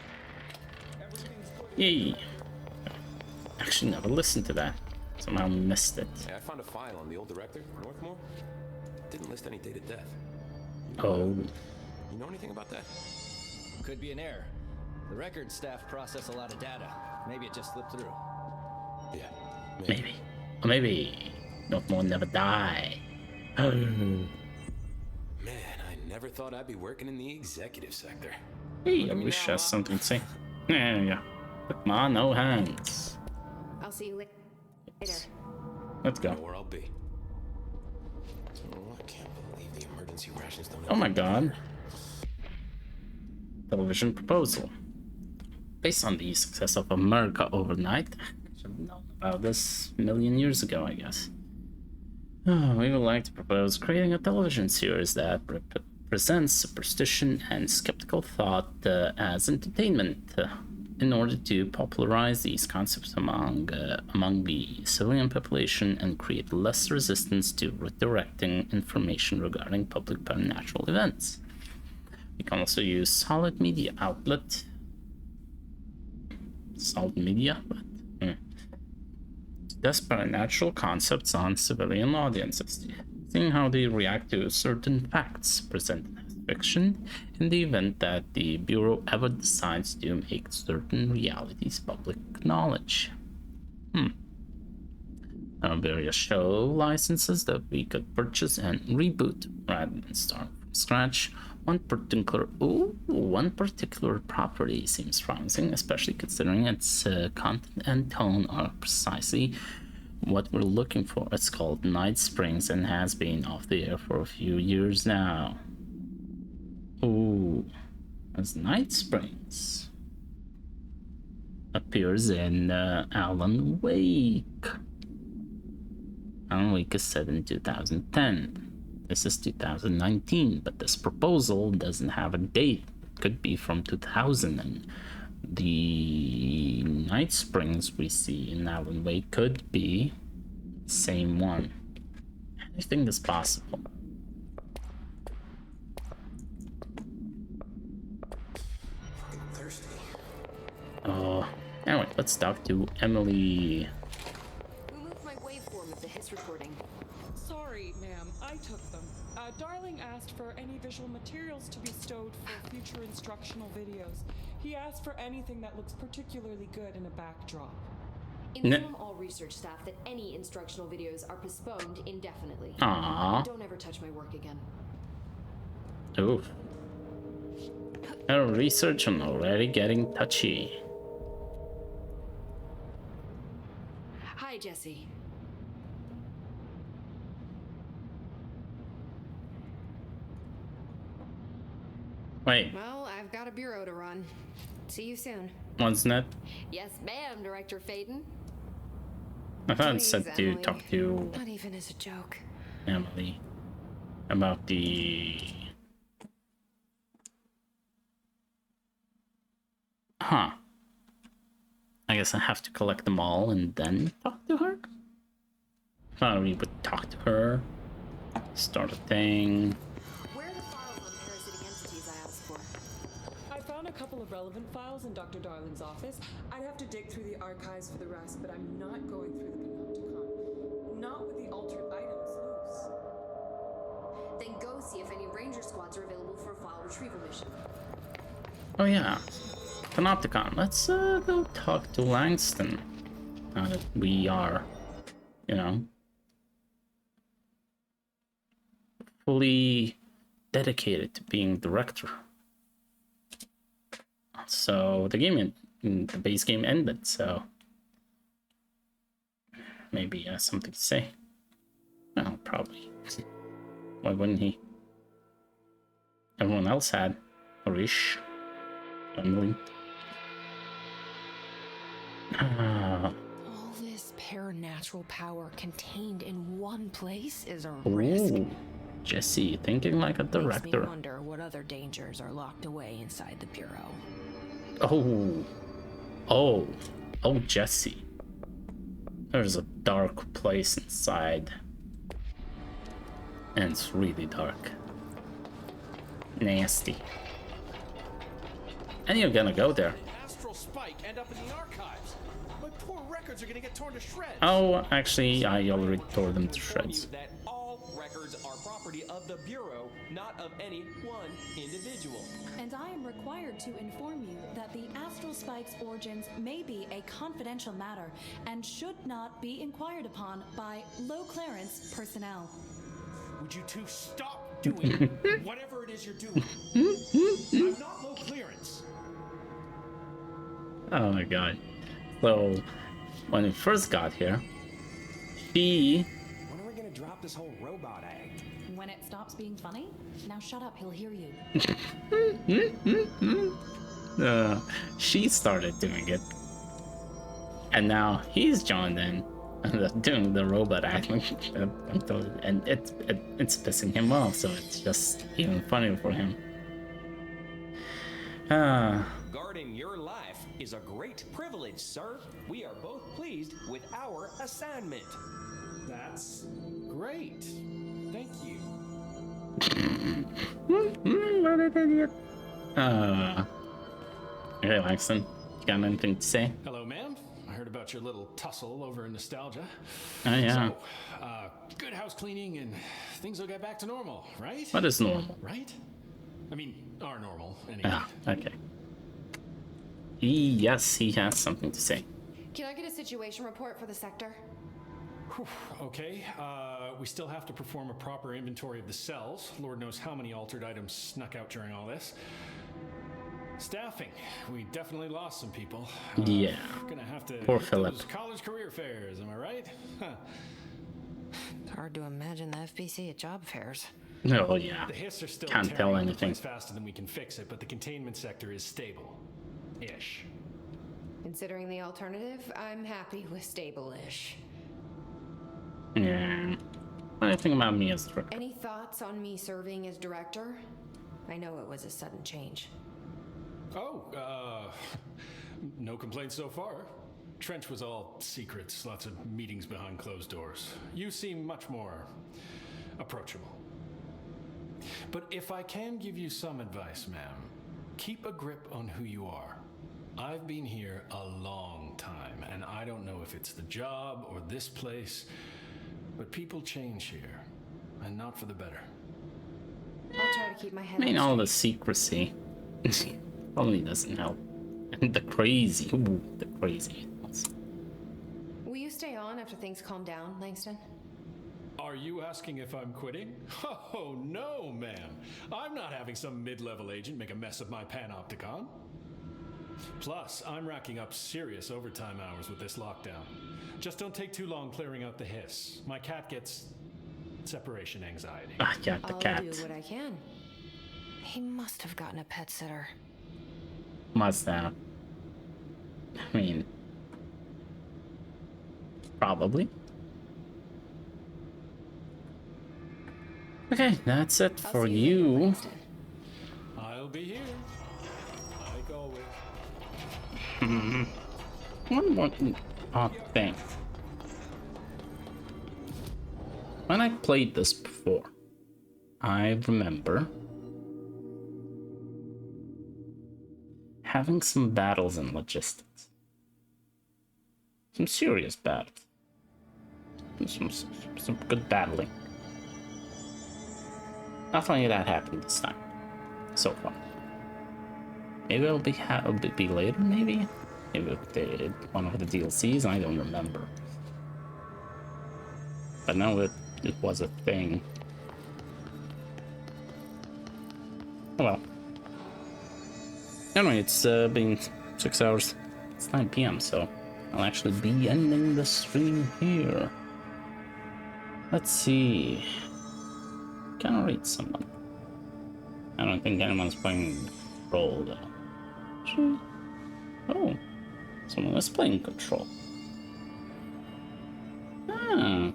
Yay. Actually never listened to that. Somehow missed it. Hey, I found a file on the old director, Northmore. Didn't list any date of death. Oh. You know anything about that? Could be an error. The record staff process a lot of data. Maybe it just slipped through. Yeah. Maybe. Or maybe Northmore never die. Oh. Man, I never thought I'd be working in the executive sector. Hey, I wish I has something to say. Yeah. But ma, no hands. I'll see you later. Let's go. I know where I'll be. Oh, I can't believe the emergency rations don't. Oh my god. Television proposal. Based on the success of America Overnight, I should have known about this a million years ago, I guess. We would like to propose creating a television series that presents superstition and skeptical thought as entertainment in order to popularize these concepts among the civilian population and create less resistance to redirecting information regarding public paranormal events. We can also use solid media outlet. Solid media? To test supernatural concepts on civilian audiences, seeing how they react to certain facts presented as fiction in the event that the Bureau ever decides to make certain realities public knowledge. Various show licenses that we could purchase and reboot rather than start from scratch. One particular property seems promising, especially considering its content and tone are precisely what we're looking for. It's called Night Springs and has been off the air for a few years now. Ooh, as Night Springs appears in Alan Wake. Alan Wake is set in 2010. This is 2019, but this proposal doesn't have a date. It could be from 2000, and the Night Springs we see in Alan Wake could be the same one. Anything is possible. Anyway, let's talk to Emily. Who moved my waveform of the hiss recording? Sorry, ma'am, I took them. Darling asked for any visual materials to be stowed for future instructional videos. He asked for anything that looks particularly good in a backdrop. Inform all research staff that any instructional videos are postponed indefinitely. Aww. Don't ever touch my work again. Oof. Our research on already getting touchy. Hi, Jesse. Wait. Well, I've got a bureau to run. See you soon. Wasn't it? Yes, ma'am, Director Faden. I thought it Please, said to Emily. talk to Not even as a joke. Emily about the... Huh. I guess I have to collect them all and then talk to her? We would talk to her, start a thing. Where are the files on parasitic entities I asked for? I found a couple of relevant files in Dr. Darling's office. I'd have to dig through the archives for the rest, but I'm not going through the Panopticon. Not with the altered items loose. Then go see if any ranger squads are available for a file retrieval mission. Oh yeah, Panopticon. Let's go talk to Langston. Now that we are, you know, fully dedicated to being director. so the the base game ended, so maybe he has something to say. Well, probably. Why wouldn't he? Everyone else had. Rish. Emily. All this paranatural power contained in one place is a risk. Ooh, Jesse, thinking like a director. Makes me wonder what other dangers are locked away inside the Bureau. Oh, Jesse. There's a dark place inside. And it's really dark. Nasty. And you're gonna go there. Astral spike end up in the archives. My poor records are gonna get torn to shreds. Oh, actually, I already tore them to shreds. That all records are property of the Bureau, not of any one individual. And I am required to inform you that the Astral Spike's origins may be a confidential matter and should not be inquired upon by low clearance personnel. Would you two stop doing whatever it is you're doing? I'm not low clearance. Oh my god. So, when we first got here, she... When are we gonna drop this whole robot act? When it stops being funny? Now shut up, he'll hear you. She started doing it. And now he's joined in. Doing the robot acting, and it's pissing him off, so it's just even funnier for him. Guarding your life is a great privilege, sir. We are both pleased with our assignment. That's great. Thank you. What an idiot. Okay, Langston, you got anything to say? Hello, ma'am. I heard about your little tussle over in Nostalgia. Oh, yeah. So, good house cleaning and things will get back to normal, right? What is normal? Right? I mean, are normal, anyway. Ah, okay. Yes, he has something to say. Can I get a situation report for the sector? Okay, we still have to perform a proper inventory of the cells. Lord knows how many altered items snuck out during all this. Staffing. We definitely lost some people. Yeah. Gonna have to Poor hit Philip. those college career fairs, am I right? Huh. It's hard to imagine the FBC at job fairs. Oh yeah. The hiss are still Can't tell tearing the anything. place faster than we can fix it, but the containment sector is stable. Ish. Considering the alternative, I'm happy with stable-ish. Yeah. What do you think about me as director? Any thoughts on me serving as director? I know it was a sudden change. Oh, no complaints so far. Trench was all secrets, lots of meetings behind closed doors. You seem much more approachable. But if I can give you some advice, ma'am, keep a grip on who you are. I've been here a long time, and I don't know if it's the job or this place, but people change here, and not for the better. I'll try to keep my head I mean, on all the secrecy only doesn't help. And the crazy, the crazy. Will you stay on after things calm down, Langston? Are you asking if I'm quitting? Oh, no, ma'am. I'm not having some mid-level agent make a mess of my panopticon. Plus, I'm racking up serious overtime hours with this lockdown. Just don't take too long clearing out the hiss. My cat gets separation anxiety. Ah, yeah, the cat. I'll do what I can. He must have gotten a pet sitter. Must have. I mean, probably. Okay, that's it for you. I'll be here. Like always. One more thing. When I played this before, I remember having some battles in logistics. Some serious battles. Some good battling. Nothing like that happened this time, so far. Maybe it'll be later, maybe? Maybe one of the DLCs, I don't remember. But now it was a thing. Oh well. Anyway, it's been 6 hours. It's 9 p.m. so I'll actually be ending the stream here. Let's see. Can I read someone? I don't think anyone's playing Control though. Actually, oh, someone is playing Control. Ah.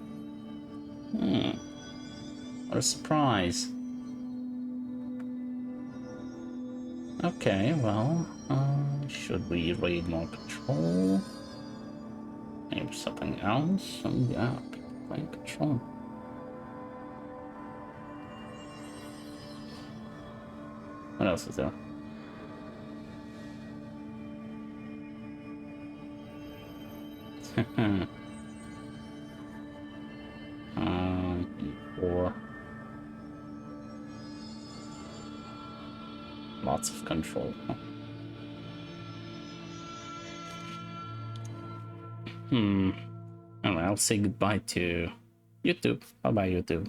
What a surprise. Okay, well, should we raid more Control? Maybe something else? Oh yeah, people playing Control. What else is there? E4. Lots of Control. Anyway, I'll say goodbye to YouTube. Bye bye, YouTube.